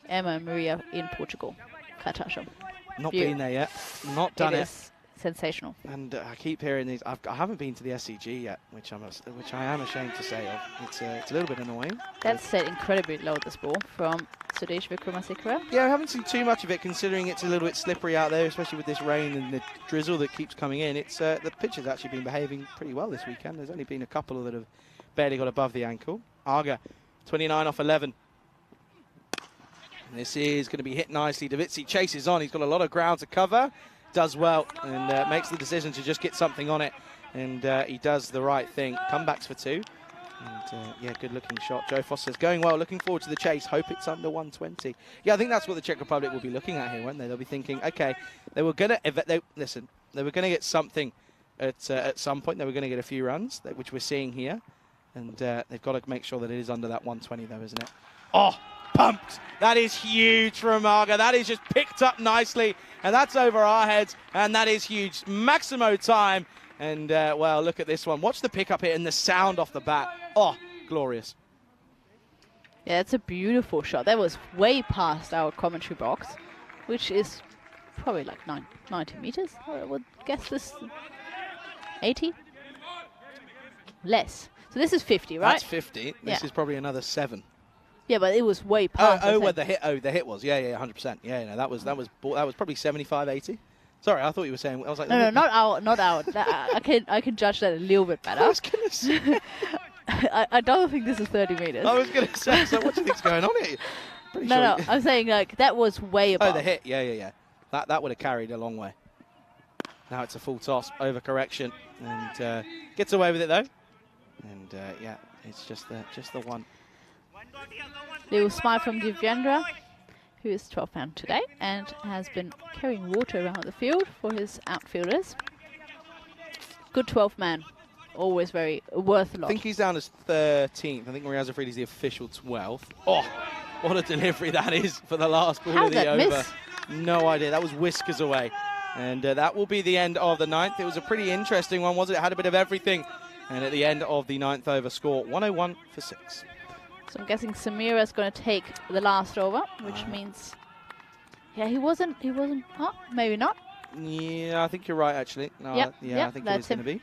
Emma and Maria in Portugal, Cartagena. Not been there yet. Not done it. Is sensational. And I keep hearing these. I haven't been to the SCG yet, which I am ashamed to say of. It's a little bit annoying. That's set incredibly low, this ball from Sudesh Vikramasekara. Yeah, I haven't seen too much of it, considering it's a little bit slippery out there, especially with this rain and the drizzle that keeps coming in. It's the pitch has actually been behaving pretty well this weekend. There's only been a couple that have barely got above the ankle. Aga, 29 off 11. And this is going to be hit nicely. Davitsi chases on. He's got a lot of ground to cover. Does well and makes the decision to just get something on it. And he does the right thing. Comebacks for 2. And yeah, good looking shot. Joe Foster's going well. Looking forward to the chase. Hope it's under 120. Yeah, I think that's what the Czech Republic will be looking at here, won't they? They'll be thinking, okay, they were going to listen. They were going to get something at some point. They were going to get a few runs, which we're seeing here. And they've got to make sure that it is under that 120, though, isn't it? Oh, pumped. That is huge from Aga. That is just picked up nicely. And that's over our heads. And that is huge. Maximo time. And, well, look at this one. Watch the pickup here and the sound off the bat. Oh, glorious. Yeah, it's a beautiful shot. That was way past our commentary box, which is probably like 90 meters. I would guess this 80? Less. So this is 50, right? That's 50. This is probably another 7. Yeah, but it was way past. Where the hit was. Yeah, 100%. Yeah, no, that was probably 75, 80. Sorry, I thought you were saying. I was like, no, not our. I can judge that a little bit better. I was gonna say. I don't think this is 30 meters. I was gonna say. So what do you think's going on here? No, I'm saying like that was way above. Oh, the hit. Yeah. That would have carried a long way. Now it's a full toss, overcorrection, and gets away with it though. And yeah, it's just the one. Little smile from Divyendra, who is 12th man today and has been carrying water around the field for his outfielders. Good 12th man, always very worth a lot. I think he's down as 13th. I think Maria Zafridi's the official 12th. Oh, what a delivery that is for the last ball of the over. Miss? No idea. That was whiskers away. And that will be the end of the 9th. It was a pretty interesting one, wasn't it? It had a bit of everything. And at the end of the 9th over, score 101 for 6. So I'm guessing Samira's going to take the last over, which means, yeah, he wasn't. Oh, maybe not. Yeah, I think you're right, actually. No, Yep, I think it is going to be.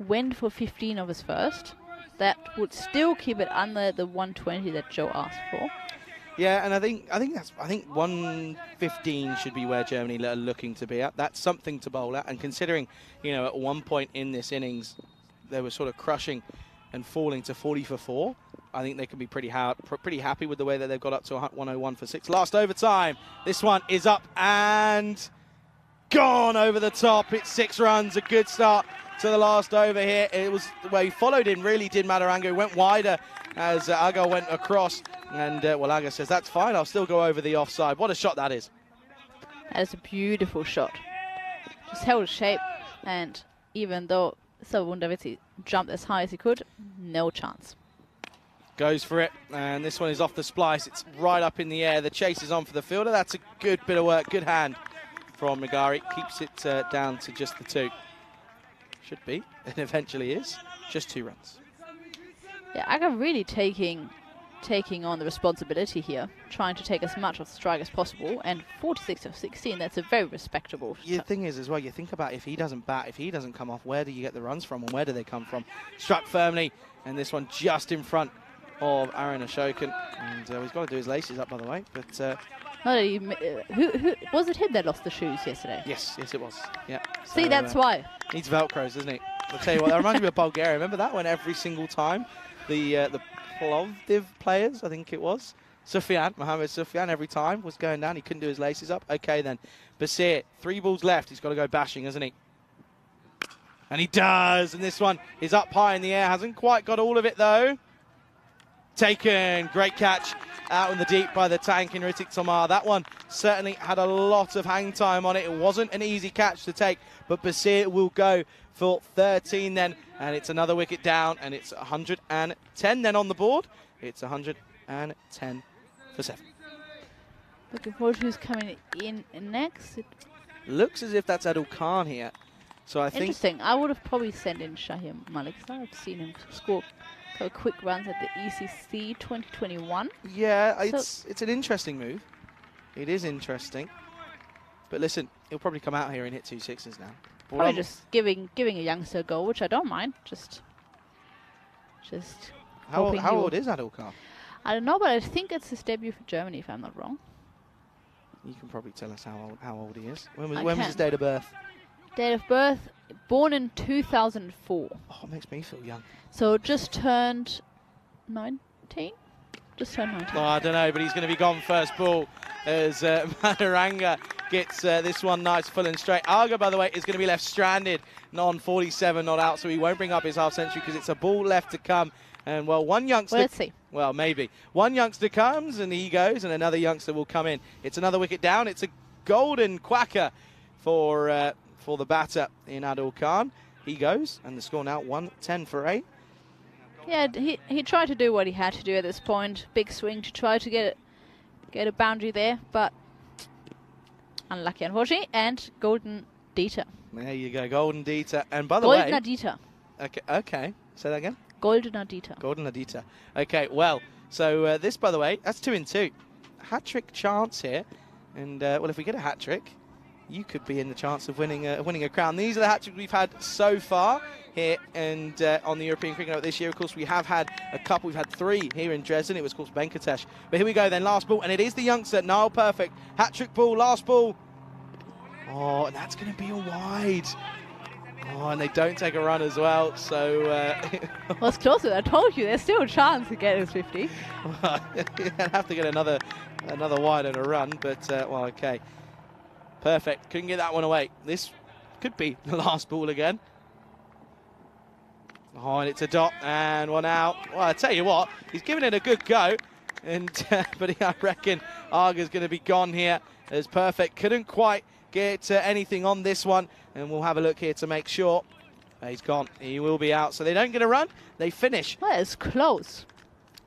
Went for 15 of his first. That would still keep it under the 120 that Joe asked for. Yeah, and I think 115 should be where Germany are looking to be at. That's something to bowl at. And considering, at one point in this innings, they were sort of crushing and falling to 40 for 4. I think they can be pretty happy with the way that they've got up to 101 for 6. Last overtime. This one is up and gone over the top. It's 6 runs. A good start to the last over here. It was where he followed in. Really did Matarango. Went wider as Aga went across. And, well, Aga says, that's fine. I'll still go over the offside. What a shot that is. That is a beautiful shot. Just held shape. And even though Savundavitsi jumped as high as he could, no chance. Goes for it, and this one is off the splice. It's right up in the air. The chase is on for the fielder. That's a good bit of work, good hand from Megari. Keeps it down to just the 2. Should be, and eventually is. Just 2 runs. Yeah, Aga really taking on the responsibility here, trying to take as much of the strike as possible, and 46 of 16, that's a very respectable. The thing is, as well, you think about if he doesn't bat, if he doesn't come off, where do you get the runs from, and where do they come from? Struck firmly, and this one just in front of Aaron Ashokan, and he's got to do his laces up, by the way, but... who was it him that lost the shoes yesterday? Yes, it was. Yeah. See, that's why. Needs Velcros, doesn't he? I'll tell you what, that reminds me of Bulgaria. Remember that when every single time the Plovdiv players, I think it was, Mohamed Sufyan, every time was going down. He couldn't do his laces up. Okay, then. Basir, 3 balls left. He's got to go bashing, hasn't he? And he does. And this one is up high in the air. Hasn't quite got all of it, though. Taken. Great catch out in the deep by the tank in Ritik Tomar. That one certainly had a lot of hang time on it. It wasn't an easy catch to take, but Basir will go for 13 then. And it's another wicket down, and it's 110 then on the board. It's 110 for 7. Looking forward to who's coming in next. Looks as if that's Adil Khan here. So I think... Interesting. I would have probably sent in Shahir Malik. I've seen him score a couple of quick runs at the ECC 2021. Yeah, it's an interesting move. It is interesting. But listen, he'll probably come out here and hit 2 sixes now. Probably just giving a youngster a goal, which I don't mind. Just How old is Adil Khan? I don't know, but I think it's his debut for Germany, if I'm not wrong. You can probably tell us how old he is. When was his date of birth? Date of birth, born in 2004. Oh, it makes me feel young. So just turned 19? Just turned 19. Oh, I don't know, but he's going to be gone first ball as Madaranga gets this one nice, full and straight. Aga, by the way, is going to be left stranded, on 47 not out, so he won't bring up his half century because it's a ball left to come. And, well, one youngster... Well, let's see. Well, maybe. One youngster comes and he goes, and another youngster will come in. It's another wicket down. It's a golden quacker for the batter in Adil Khan. He goes, and the score now 110 for 8. Yeah, he tried to do what he had to do at this point. Big swing to try to get a boundary there, but unlucky, unfortunately. And golden Dieter. There you go, golden Dieter. And by the way... Golden Dieter. Okay. Say that again? Golden Adita. Golden Adita. Okay, well, so this, by the way, that's 2 in 2. Hat-trick chance here. And, well, if we get a hat-trick, you could be in the chance of winning a crown. These are the hat-tricks we've had so far here and on the European Cricket Network this year. Of course, we have had a couple. We've had 3 here in Dresden. It was, of course, Venkatesh. But here we go then, last ball. And it is the youngster, Niall Perfect. Hat-trick ball, last ball. Oh, and that's going to be a wide. Oh, and they don't take a run as well, so... Well, it's closer. I told you, there's still a chance to get his 50. I'd have to get another wide and a run, but, well, okay. Perfect. Couldn't get that one away. This could be the last ball again. Oh, and it's a dot and one out. Well, I tell you what, he's giving it a good go, and but I reckon Aga's going to be gone here as Perfect couldn't quite get anything on this one, and we'll have a look here to make sure. He's gone. He will be out. So they don't get a run. They finish. Well, it's close.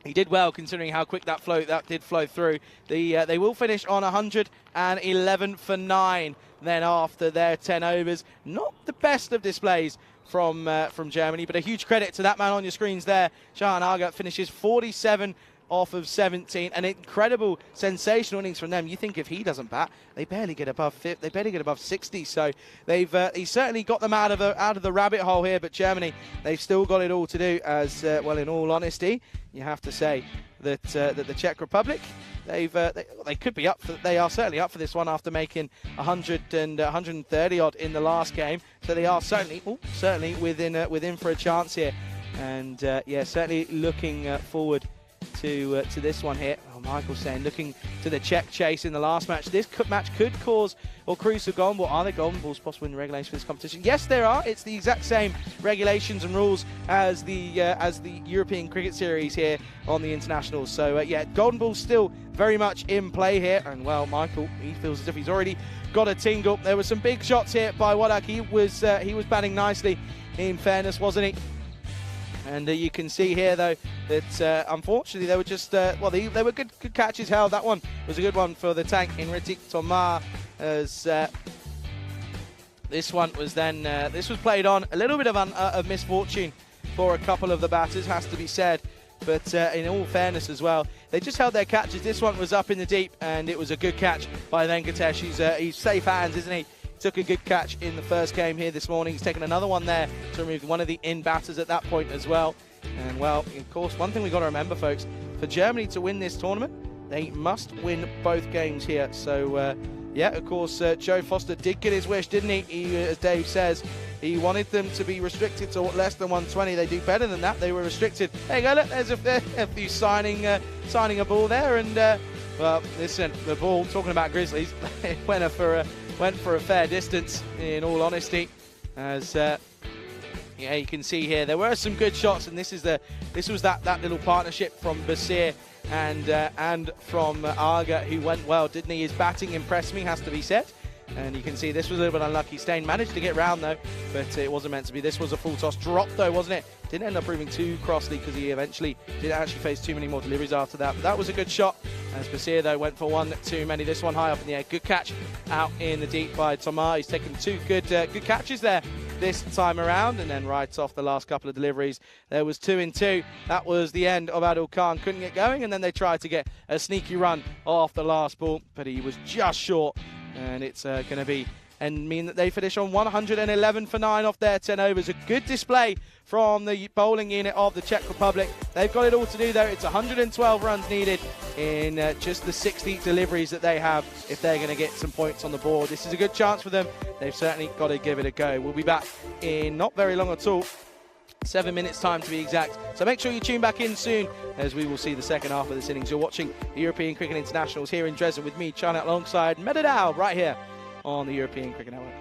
He did well considering how quick that did flow through. They will finish on 111 for 9. Then after their 10 overs, not the best of displays from Germany, but a huge credit to that man on your screens there. Shahan Aga finishes 47 off of 17. An incredible, sensational innings from them. You think if he doesn't bat, they barely get above 50, they barely get above 60. So he certainly got them out of the rabbit hole here. But Germany, they've still got it all to do. As well, in all honesty, you have to say that the Czech Republic, they could be up for. They are certainly up for this one after making 100 and 130 odd in the last game. So they are certainly within for a chance here. And yeah, certainly looking forward to this one here. Oh, Michael's saying looking to the Czech chase in the last match. This match could cause or cruise a golden ball. Are there golden balls possible in the regulation for this competition? Yes, there are. It's the exact same regulations and rules as the European Cricket Series here on the internationals. So yeah, golden ball's still very much in play here. And well, Michael, he feels as if he's already got a tingle. There were some big shots here by Wadak. He was batting nicely, in fairness, wasn't he? And you can see here, though, that unfortunately they were just, they were good catches held. That one was a good one for the tank in Ritik Tomar, as this one was then, this was played on. A little bit of misfortune for a couple of the batters, has to be said. But in all fairness as well, they just held their catches. This one was up in the deep, and it was a good catch by Venkatesh. He's safe hands, isn't he? Took a good catch in the first game here this morning. He's taken another one there to remove one of the in batters at that point as well. And well, of course, one thing we've got to remember, folks, for Germany to win this tournament, they must win both games here. So yeah, of course, Joe Foster did get his wish, didn't he? As Dave says, He wanted them to be restricted to less than 120. They do better than that. They were restricted. There you go. Look, there's a few signing a ball there. And well, listen, the ball. Talking about Grizzlies, it went for a fair distance. In all honesty, as yeah, you can see here there were some good shots, and this was that little partnership from Basir and from Arga, who went well, didn't he? His batting impressed me, has to be said. And you can see this was a little bit unlucky. Stain managed to get round though, but it wasn't meant to be. This was a full toss drop though, wasn't it? Didn't end up proving too costly because he eventually didn't actually face too many more deliveries after that. But that was a good shot. As Basir though went for one too many. This one high up in the air. Good catch out in the deep by Tomar. He's taken two good catches there this time around, and then right off the last couple of deliveries there was 2 in 2. That was the end of Adil Khan. Couldn't get going, and then they tried to get a sneaky run off the last ball, but he was just short, and it's going to mean that they finish on 111 for 9 off their 10 overs. A good display from the bowling unit of the Czech Republic. They've got it all to do though. It's 112 runs needed in just the 60 deliveries that they have if they're going to get some points on the board. This is a good chance for them. They've certainly got to give it a go. We'll be back in not very long at all. 7 minutes time to be exact. So make sure you tune back in soon as we will see the second half of this innings. You're watching the European Cricket Internationals here in Dresden with me, Charlie, alongside Medadal, right here on the European Cricket Network.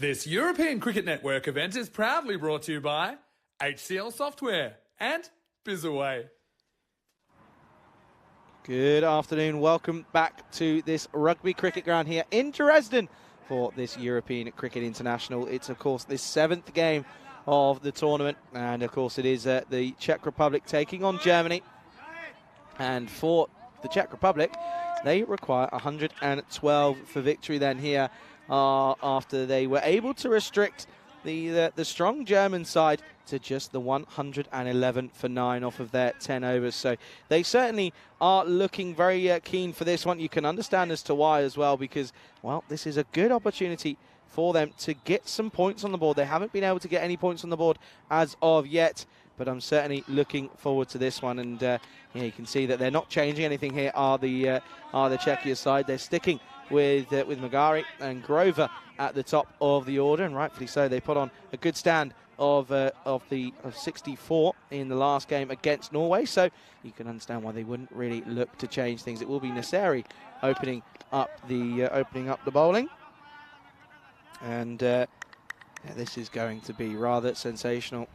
This European Cricket Network event is proudly brought to you by HCL Software and Bizaway. Good afternoon. Welcome back to this rugby cricket ground here in Dresden for this European Cricket International. It's, of course, the 7th game of the tournament. And, of course, it is the Czech Republic taking on Germany. And for the Czech Republic, they require 112 for victory then here after they were able to restrict the strong German side to just the 111 for 9 off of their 10 overs. So they certainly are looking very keen for this one. You can understand as to why as well, because, well, this is a good opportunity for them to get some points on the board. They haven't been able to get any points on the board as of yet, but I'm certainly looking forward to this one. And yeah, you can see that they're not changing anything here, are the Czechia side. They're sticking with Magari and Grover at the top of the order, and rightfully so. They put on a good stand of 64 in the last game against Norway, so you can understand why they wouldn't really look to change things. It will be Nasseri opening up the bowling, and yeah, this is going to be rather sensational.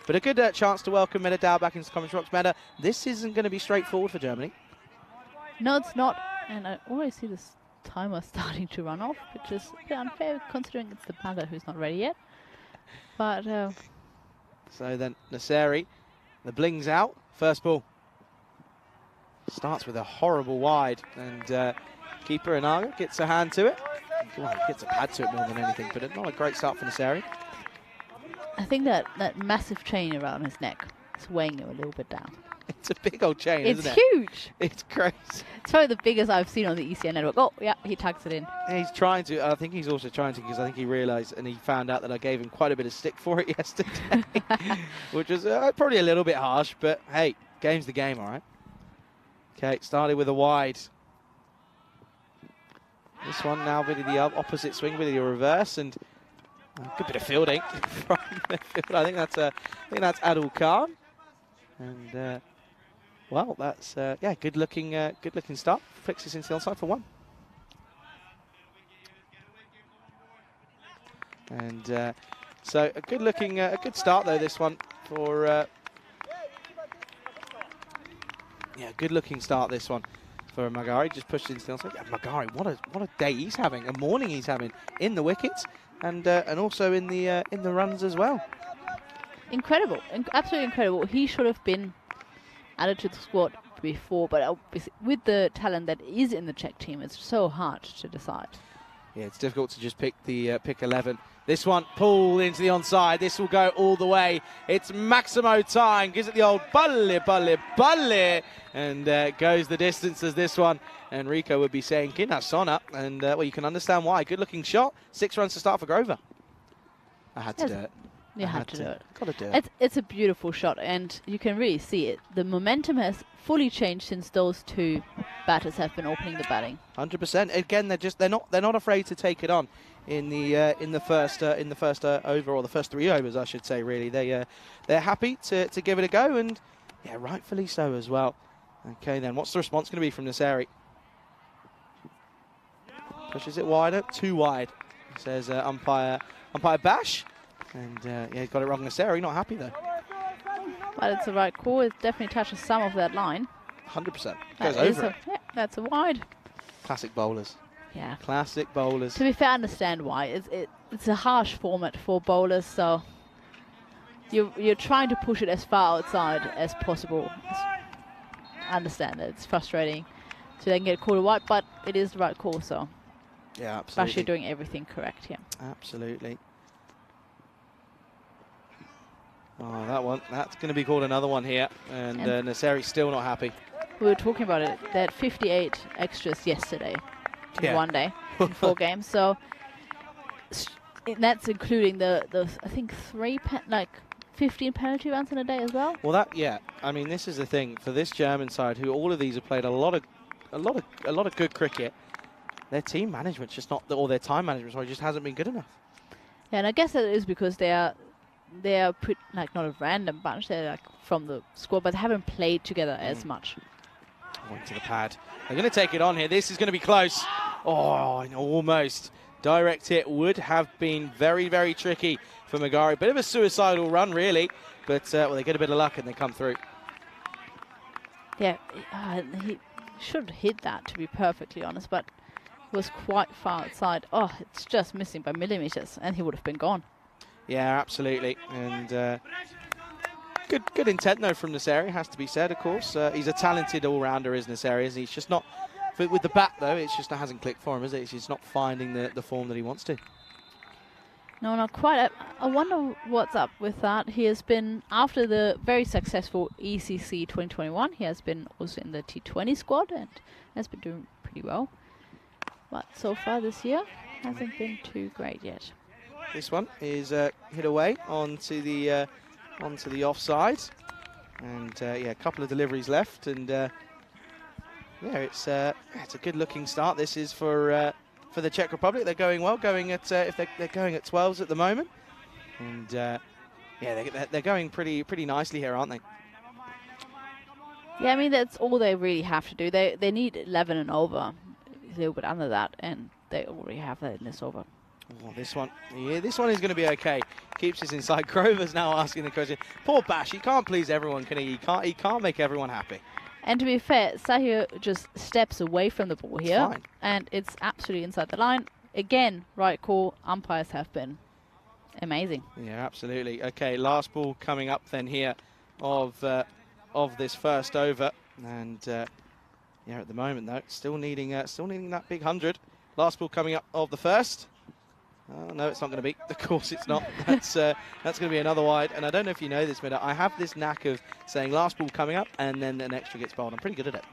But a good chance to welcome Meda Dow back into the commentary box. Meda, this isn't going to be straightforward for Germany. No, it's not. And I always see this timer starting to run off, which is a bit unfair considering it's the batter who's not ready yet. But so then Nasseri, the bling's out. First ball starts with a horrible wide, and keeper Inaga gets a hand to it. Well, he gets a pad to it more than anything, but not a great start for Nasseri. I think that massive chain around his neck is weighing him a little bit down. It's a big old chain, it's isn't it? It's huge. It's crazy. It's probably the biggest I've seen on the ECI network. Oh, yeah, he tucks it in. He's trying to. I think he's also trying to, because I think he realised and he found out that I gave him quite a bit of stick for it yesterday, which was probably a little bit harsh, but hey, game's the game, all right? Okay, started with a wide. This one now with the opposite swing, with the reverse, and good bit of fielding from the field. I think that's Adil Khan, and well, that's yeah, good looking start. Flicks us into the onside for 1, and so a good start though. This one for yeah, good looking start. This one for Magari, just pushed into the onside. Yeah, Magari, what a day he's having, a morning he's having in the wickets. And also in the runs as well. Incredible, absolutely incredible. He should have been added to the squad before, but obviously with the talent that is in the Czech team, it's so hard to decide. Yeah, it's difficult to just pick 11. This one pulled into the onside. This will go all the way. It's Maximo time. Gives it the old balle, and goes the distance as this one. And Rico would be saying, "Kina Sona," and well, you can understand why. Good looking shot. 6 runs to start for Grover. I had to do it. You had to do it. Got to do it. It's a beautiful shot, and you can really see it. The momentum fully changed since those two batters have been opening the batting. 100%. Again, they're not afraid to take it on in the first over, or the first 3 overs, I should say. Really, they're happy to give it a go, and yeah, rightfully so as well. Okay, then what's the response going to be from Nasseri? Pushes it wider, too wide, says umpire Bash, and yeah, he's got it wrong. Nasseri not happy though. But it's the right call. It definitely touches some of that line. 100%. Goes over it. Yeah, that's a wide. Classic bowlers. Yeah. Classic bowlers. To be fair, I understand why. It's a harsh format for bowlers, so you're trying to push it as far outside as possible. I understand that it's frustrating to then get called a wide, but it is the right call, so yeah, absolutely. Bash, you're doing everything correct here. Absolutely. Oh, that's going to be called another one here, and Nasseri's still not happy. We were talking about it. They had 58 extras yesterday in one day, in 4 games. So that's including the I think 15 penalty runs in a day as well. Well, I mean, this is the thing for this German side, who all of these have played a lot of good cricket. Their team management's just not, or their time management, just hasn't been good enough. Yeah, and I guess that is because they are not a random bunch. They're like from the squad, but they haven't played together as much. Going to the pad. They're going to take it on here. This is going to be close. Oh, and almost. Direct hit would have been very, very tricky for Magari. Bit of a suicidal run, really. But, well, they get a bit of luck and they come through. Yeah, he should have hit that, to be perfectly honest, but it was quite far outside. Oh, it's just missing by millimeters, and he would have been gone. Yeah, absolutely. And good intent, though, from Nasseri, has to be said, of course. He's a talented all-rounder, is Nasseri. He's just not... With the bat, though, it's just hasn't clicked for him, is it? He's just not finding the form that he wants to. No, not quite. I wonder what's up with that. He has been, after the very successful ECC 2021, he has been also in the T20 squad and has been doing pretty well. But so far this year, hasn't been too great yet. This one is hit away onto the offside. And, yeah, a couple of deliveries left. And, yeah, it's a good-looking start. This is for the Czech Republic. They're going well, going at if they're going at 12s at the moment, and yeah, they're going pretty nicely here, aren't they? Yeah, I mean that's all they really have to do. They need 11 and over, a little bit under that, and they already have that in this over. Oh, this one is going to be okay. Keeps us inside. Grover's now asking the question. Poor Bash, he can't please everyone, can he? He can't make everyone happy. And to be fair, Sahir just steps away from the ball here, and it's absolutely inside the line. Again, right call. Umpires have been amazing. Yeah, absolutely. Okay, last ball coming up then here of this first over, and yeah, at the moment though, still needing that big 100. Last ball coming up of the first. Oh, no, it's not going to be. Of course it's not. That's going to be another wide. And I don't know if you know this, but I have this knack of saying last ball coming up and then an extra gets bowled. I'm pretty good at it.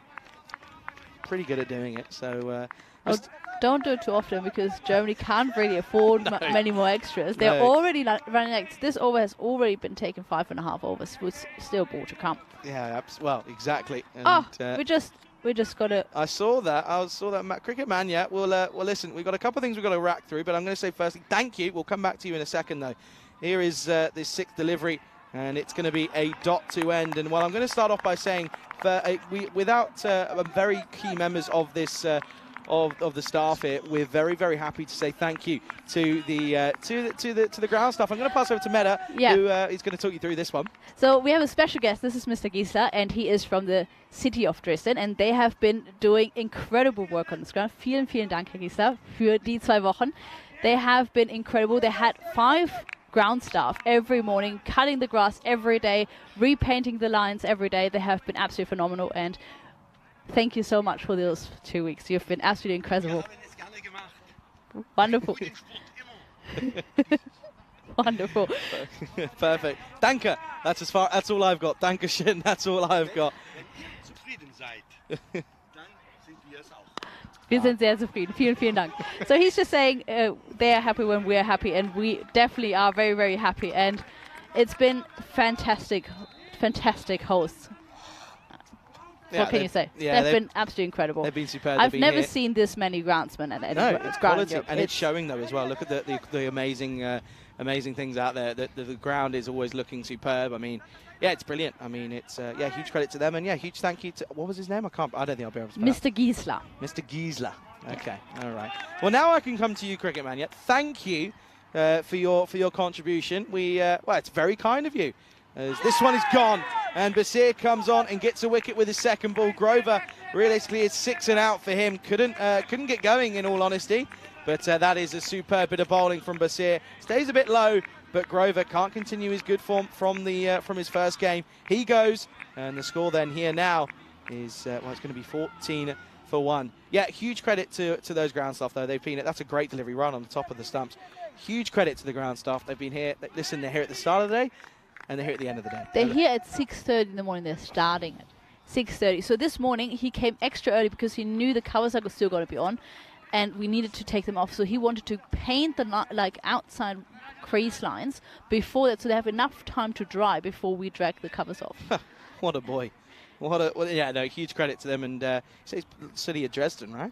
Pretty good at doing it. So don't do it too often because Germany can't really afford many more extras. They're already running extras. This over has already been taken 5.5 overs with still ball to come. Yeah, well, exactly. And, we just got to... I saw that. Cricket Man, yeah. Well, listen, we've got a couple of things we've got to rack through, but I'm going to say firstly, thank you. We'll come back to you in a second, though. Here is this sixth delivery, and it's going to be a dot to end. And, well, I'm going to start off by saying, without very key members of this... Of the staff here, we're very, very happy to say thank you to the ground staff. I'm going to pass over to Meta, who is going to talk you through this one. So we have a special guest. This is Mr. Giesler, and he is from the city of Dresden, and they have been doing incredible work on this ground. Vielen, vielen Dank, Herr Giesler, für die 2 Wochen. They have been incredible. They had 5 ground staff every morning, cutting the grass every day, repainting the lines every day. They have been absolutely phenomenal, and thank you so much for those 2 weeks. You've been absolutely incredible. Wonderful. Wonderful. Perfect. Danke. That's all I've got. Dankeschön. That's all I've got. Wir sind sehr zufrieden. Vielen, vielen Dank. So he's just saying they're happy when we're happy, and we definitely are very, very happy. And it's been fantastic hosts. Yeah, what can you say? Yeah, they've been absolutely incredible. They've been superb. I've never seen this many groundsmen at any it's ground. quality, and it's showing though as well. Look at the amazing things out there. The ground is always looking superb. I mean, yeah, it's brilliant. I mean, it's huge credit to them, and yeah, huge thank you to what was his name? I don't think I'll be able to spell Mr. Giesler. Mr. Giesler. Okay, all right. Well, now I can come to you, Cricket Man. Yeah, thank you for your contribution. Well, it's very kind of you. As this one is gone, and Basir comes on and gets a wicket with his second ball. Grover, realistically, is 6 and out for him. Couldn't get going, in all honesty. But that is a superb bit of bowling from Basir. Stays a bit low, but Grover can't continue his good form from his first game. He goes, and the score then here now is it's going to be 14 for 1. Yeah, huge credit to those ground staff though. That's a great delivery run on the top of the stumps. Huge credit to the ground staff. They've been here. Listen, they're here at the start of the day. And they're here at the end of the day. They're here at 6:30 in the morning. They're starting at 6:30. So this morning he came extra early because he knew the covers are still going to be on, and we needed to take them off. So he wanted to paint the outside crease lines before that, so they have enough time to dry before we drag the covers off. What a boy! Huge credit to them. And it's city of Dresden, right?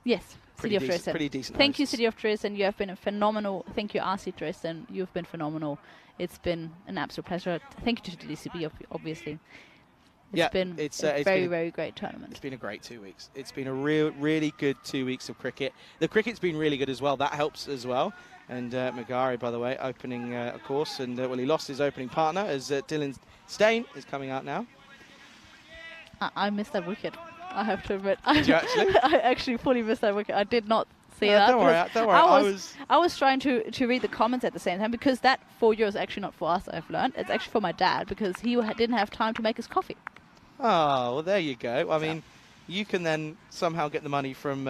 Yes. City of Dresden. Pretty decent. Thank you, City of Dresden. You have been phenomenal. Thank you, RC Dresden. You've been phenomenal. It's been an absolute pleasure. Thank you to the DCB, obviously. It's a very great tournament. It's been a great 2 weeks. It's been a really good 2 weeks of cricket. The cricket's been really good as well. That helps as well. And Magari, by the way, opening, of course. And, well, he lost his opening partner as Dylan Steyn is coming out now. I missed that wicket, I have to admit. Did you actually? I actually fully missed that wicket. I did not see that. Don't worry. I was trying to read the comments at the same time, because that €4 is actually not for us, I've learned. It's actually for my dad, because he didn't have time to make his coffee. Oh, well, there you go. I mean, you can then somehow get the money from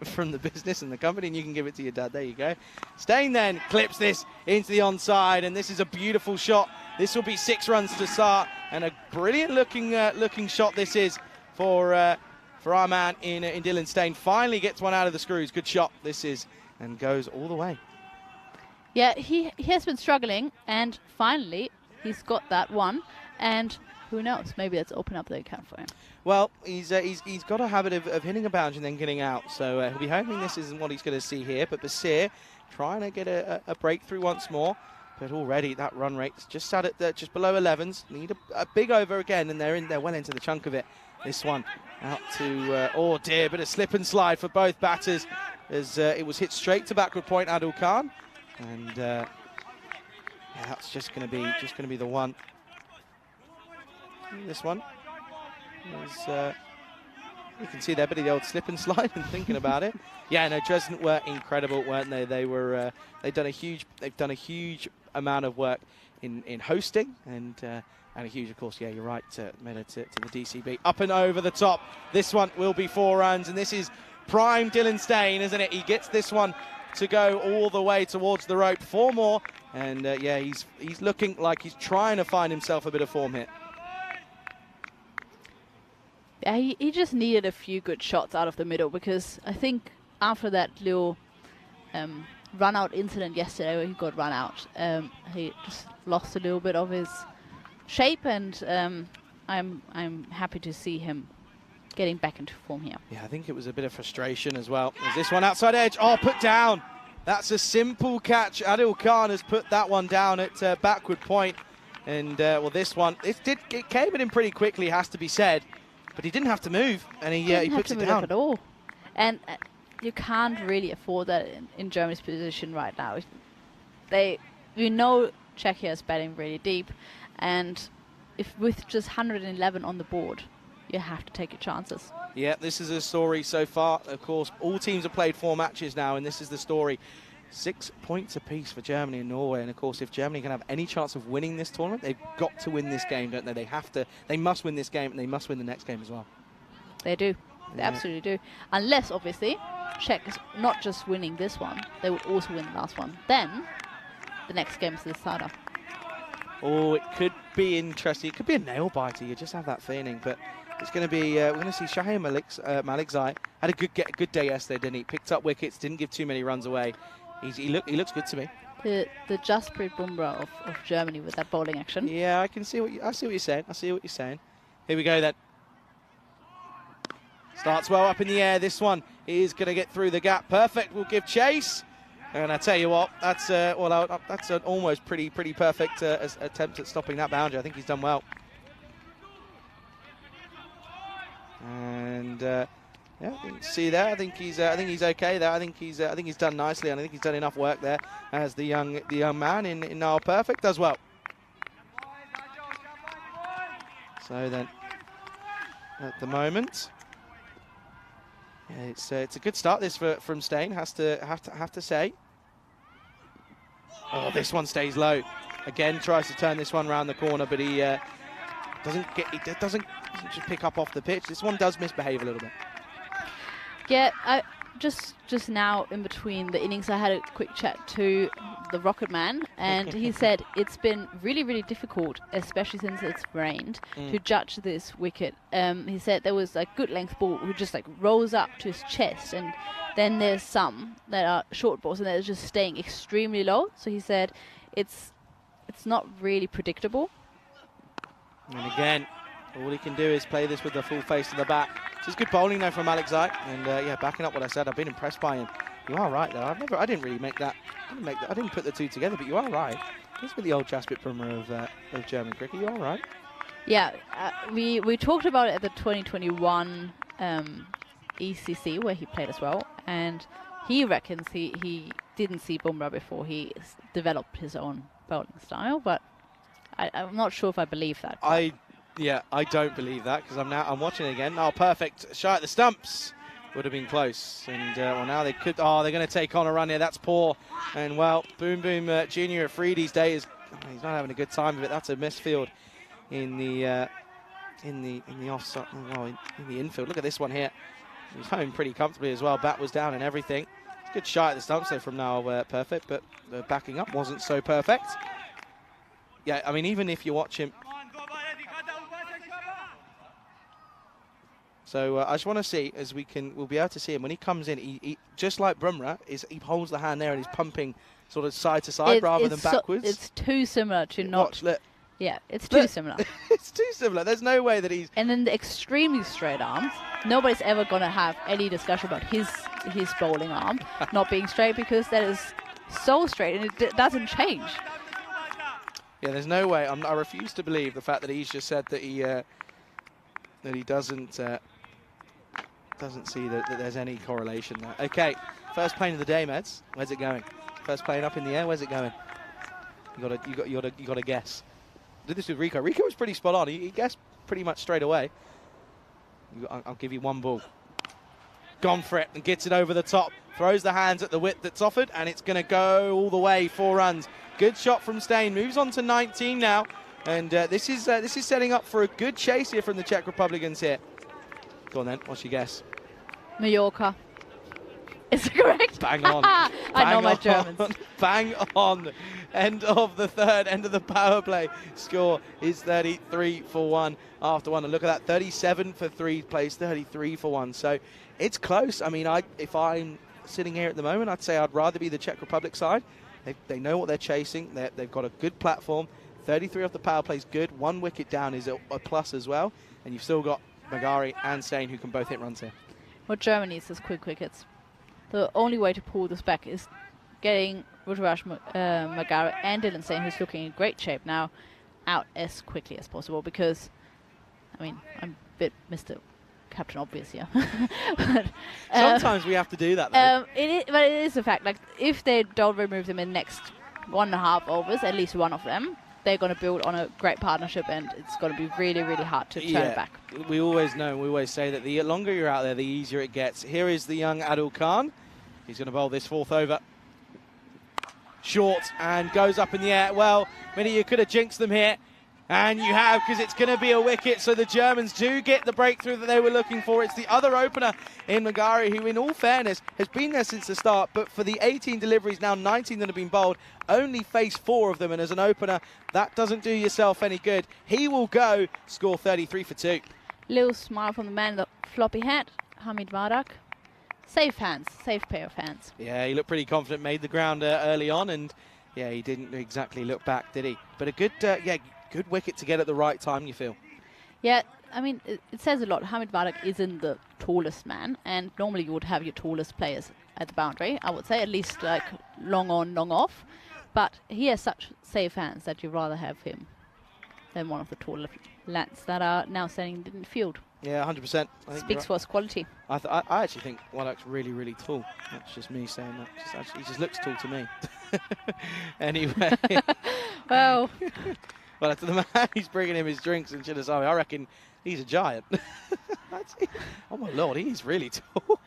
from the business and the company, and you can give it to your dad. There you go. Steyn then clips this into the onside, and this is a beautiful shot. This will be 6 runs to start, and a brilliant looking shot this is for our man in Dylan Steyn. Finally gets one out of the screws. Good shot this is, and goes all the way. Yeah, he has been struggling, and finally he's got that one, and who knows, maybe let's open up the account for him. Well, he's got a habit of hitting a boundary and then getting out, so he'll be hoping this isn't what he's going to see here. But Basir trying to get a breakthrough once more, but already that run rate's just sat at just below 11s. Need a big over again, and they're well into the chunk of it. This one out to oh dear, bit of slip and slide for both batters as it was hit straight to backward point Adil Khan, and yeah, that's just going to be the one. This one is, you can see there a bit of the old slip and slide and thinking about it. Yeah, no, Dresden were incredible, weren't they? They've done a huge amount of work in hosting and a huge, of course, yeah, you're right, made it to the DCB. Up and over the top. This one will be 4 runs, and this is prime Dylan Steyn, isn't it? He gets this one to go all the way towards the rope. 4 more, and yeah, he's looking like he's trying to find himself a bit of form here. Yeah, he just needed a few good shots out of the middle, because I think after that little run-out incident yesterday where he got run out, he just lost a little bit of his shape, and I'm happy to see him getting back into form here. Yeah, I think it was a bit of frustration as well. There's this one outside edge. Oh, put down. That's a simple catch. Adil Khan has put that one down at backward point. And, well, this one, it came at him pretty quickly, has to be said. But he didn't have to move, and he puts it down. At all. And you can't really afford that in Germany's position right now. You know Czechia is batting really deep, and if with just 111 on the board, you have to take your chances. Yeah, this is a story so far. Of course, all teams have played 4 matches now, and this is the story. 6 points apiece for Germany and Norway, and of course, if Germany can have any chance of winning this tournament, they've got to win this game, don't they? They must win this game, and they must win the next game as well. They do. They absolutely do. Unless, obviously, Czech is not just winning this one, they would also win the last one. Then, the next game is the decider. Oh, it could be interesting. It could be a nail-biter. You just have that feeling, but it's going to be, we're going to see Shaheen Malikzai had a good day yesterday, didn't he? Picked up wickets, didn't give too many runs away. He looks good to me. The Jasprit Bumrah of Germany with that bowling action. Yeah, I see what you're saying. Here we go then. Starts well up in the air. This one is going to get through the gap. Perfect. Will give chase. And I tell you what, that's an almost pretty perfect attempt at stopping that boundary. I think he's done well. And yeah, see there. I think he's okay there. I think he's done nicely, and I think he's done enough work there as the young man in Niall Perfect does well. So then, at the moment, yeah, it's a good start this from Steyn. Have to say. Oh, this one stays low. Again, tries to turn this one round the corner, but he doesn't just pick up off the pitch. This one does misbehave a little bit. Yeah, I just now in between the innings, I had a quick chat to the Rocket Man, and he said it's been really difficult, especially since it's rained, to judge this wicket. He said there was a good length ball who just like rolls up to his chest, and then there's some that are short balls and they're just staying extremely low. So he said it's not really predictable. And again, all he can do is play this with the full face to the bat. This is good bowling though from Malikzai, and yeah, backing up what I said, I've been impressed by him. You are right though. I didn't really make that. I didn't put the two together, but you are right. This with the old Jasprit Bumrah of German cricket. You are right. Yeah, we talked about it at the 2021 ECC where he played as well, and he reckons he didn't see Bumrah before he developed his own bowling style, but I'm not sure if I believe that. I don't believe that because I'm watching it again. Oh, perfect. Shy at the stumps. Would have been close. And well, now they could. Oh, they're going to take on a run here. That's poor. And well, Boom Boom Jr. Afridi's day is. He's not having a good time of it. That's a misfield in the offside. Well, in the infield. Look at this one here. He's home pretty comfortably as well. Bat was down and everything. Good shot at the stumps there from now. Perfect, but the backing up wasn't so perfect. Yeah, I mean, even if you watch him. So I just want to see, as we'll be able to see him when he comes in. He just like Bumrah, he holds the hand there and he's pumping sort of side to side rather than backwards. It's too similar to not. Watch, look. Yeah, it's too similar. It's too similar. There's no way that he's. And then the extremely straight arms. Nobody's ever gonna have any discussion about his bowling arm not being straight because that is so straight and it doesn't change. Yeah, there's no way. I refuse to believe the fact that he's just said that he doesn't see that there's any correlation there. Okay, first plane of the day, Meds. Where's it going? First plane up in the air. Where's it going? You got to guess. Did this with Rico. Rico was pretty spot on. He guessed pretty much straight away. I'll give you one ball. Gone for it and gets it over the top. Throws the hands at the width that's offered, and it's going to go all the way. 4 runs. Good shot from Stain. Moves on to 19 now, and this is setting up for a good chase here from the Czech Republicans here. Go on then. What's your guess? Mallorca. Is it correct? Bang on. I know my Germans. Bang on. End of the third, end of the power play. Score is 33 for 1 after 1. And look at that, 37 for 3 plays 33 for 1. So it's close. I mean, if I'm sitting here at the moment, I'd say I'd rather be the Czech Republic side. They know what they're chasing. They've got a good platform. 33 off the power play is good. 1 wicket down is a plus as well. And you've still got Magari and Stain who can both hit runs here. What Germany needs is quick wickets. The only way to pull this back is getting Ruturaj Magari and Dylan Stain, who's looking in great shape now, out as quickly as possible because, I mean, I'm a bit Mr. Captain Obvious here. But, sometimes we have to do that, though. But it is a fact. Like, if they don't remove them in the next 1.5 overs, at least one of them, they're going to build on a great partnership, and it's going to be really, really hard to turn it back. We always know, we always say that the longer you're out there, the easier it gets. Here is the young Adil Khan. He's going to bowl this 4th over. Short and goes up in the air. Well, Minnie, you could have jinxed them here. And you have, because it's going to be a wicket. So the Germans do get the breakthrough that they were looking for. It's the other opener in Magari, who in all fairness has been there since the start. But for the 18 deliveries, now 19 that have been bowled, only faced 4 of them. And as an opener, that doesn't do yourself any good. He will go, score 33 for 2. Little smile from the man in the floppy hat, Hamid Vardak. Safe hands, safe pair of hands. Yeah, he looked pretty confident, made the ground early on. And yeah, he didn't exactly look back, did he? But a good, good wicket to get at the right time, you feel? Yeah, I mean, it says a lot. Hamid Vardak isn't the tallest man, and normally you would have your tallest players at the boundary, I would say, at least like long on, long off. But he has such safe hands that you'd rather have him than one of the taller lads that are now standing in the field. Yeah, 100%. Speaks for his quality. I actually think Wadak's really, really tall. That's just me saying that. He just looks tall to me. Anyway. Well... Well, to the man who's bringing him his drinks and Chilasami, I reckon he's a giant. Oh my lord, he's really tall.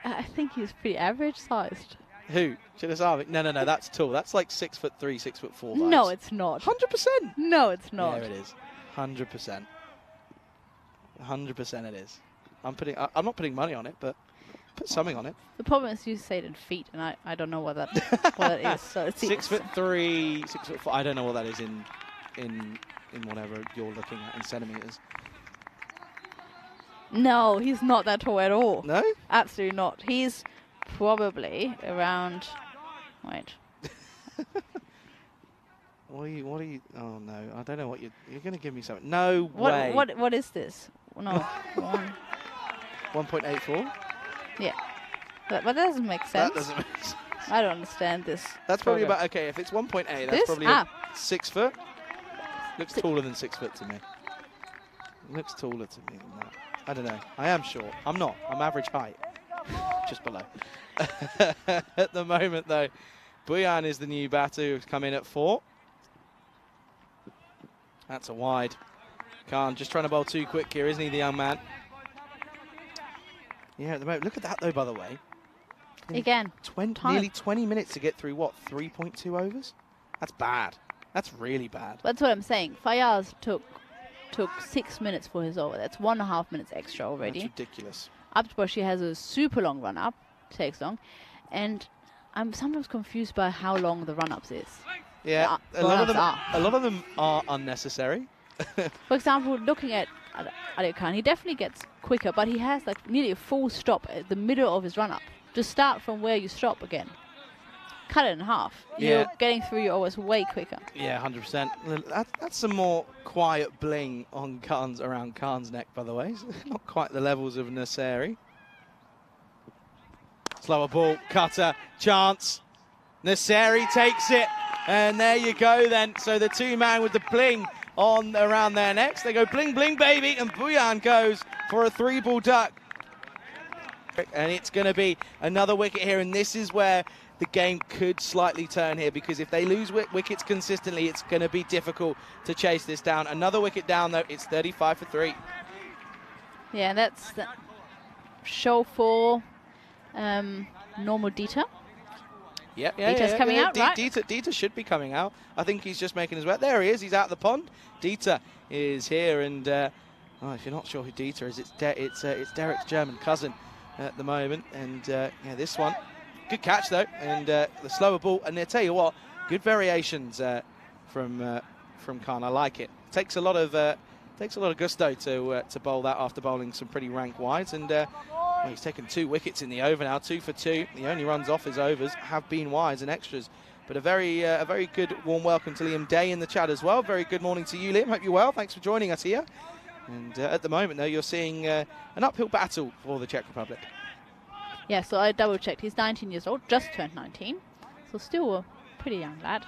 I think he's pretty average sized. Who? Chilasami? No, that's tall. That's like 6'3", 6'4". Vibes. No, it's not. 100%. No, it's not. Yeah, it is. 100%. 100% it is. I'm not putting money on it, but put something on it. The problem is you say it in feet, and I don't know what that is. So it's 6'3", 6'4". I don't know what that is in whatever you're looking at in centimeters. No, he's not that tall at all. No? Absolutely not. He's probably around... Wait. What are you... Oh, no. I don't know what you're going to give me something. No way. What is this? No. 1.84? Yeah. But that doesn't make sense. That doesn't make sense. I don't understand this. That's probably program. about... Okay, if it's 1.8, that's This? probably 6 foot. Looks taller than 6 foot to me. Looks taller to me than that. I don't know. I am short. I'm not. I'm average height. Just below. At the moment, though, Buyan is the new batter who's come in at 4. That's a wide. Khan just trying to bowl too quick here, isn't he, the young man? Yeah, at the moment. Look at that, though, by the way. Again, nearly 20 minutes to get through, what, 3.2 overs? That's bad. That's really bad. That's what I'm saying. Fayaz took 6 minutes for his over. That's 1.5 minutes extra already. That's ridiculous. Abdbashi has a super long run-up. Takes long. And I'm sometimes confused by how long the run-ups is. Yeah, a lot of them are unnecessary. For example, looking at Adil Khan, he definitely gets quicker, but he has like nearly a full stop at the middle of his run-up. Just start from where you stop again. Cut it in half. Yeah. You're getting through your overs way quicker. Yeah, 100%. That's some more quiet bling on around Khan's neck, by the way. Not quite the levels of Naseri. Slower ball, cutter, chance. Naseri takes it, and there you go then. So the two-man with the bling on around their necks. They go bling, bling, baby, and Buyan goes for a 3-ball duck. And it's going to be another wicket here, and this is where the game could slightly turn here, because if they lose wickets consistently, it's going to be difficult to chase this down. Another wicket down, though. It's 35 for 3. Yeah, that's the show for normal Dieter. Yeah, Dieter's coming out, right? Dieter should be coming out. I think he's just making his way. There he is. He's out of the pond. Dieter is here, and if you're not sure who Dieter is, it's Derek's German cousin at the moment. And yeah, this one, good catch though, and the slower ball. And I tell you what, good variations from Khan. I like it. Takes a lot of gusto to bowl that after bowling some pretty rank wides. And well, he's taken 2 wickets in the over now, 2 for 2. The only runs off his overs have been wides and extras. But a very good warm welcome to Liam Day in the chat as well. Very good morning to you, Liam. Hope you're well. Thanks for joining us here. And at the moment, though, you're seeing an uphill battle for the Czech Republic. Yeah, so I double-checked. He's 19 years old, just turned 19. So still a pretty young lad.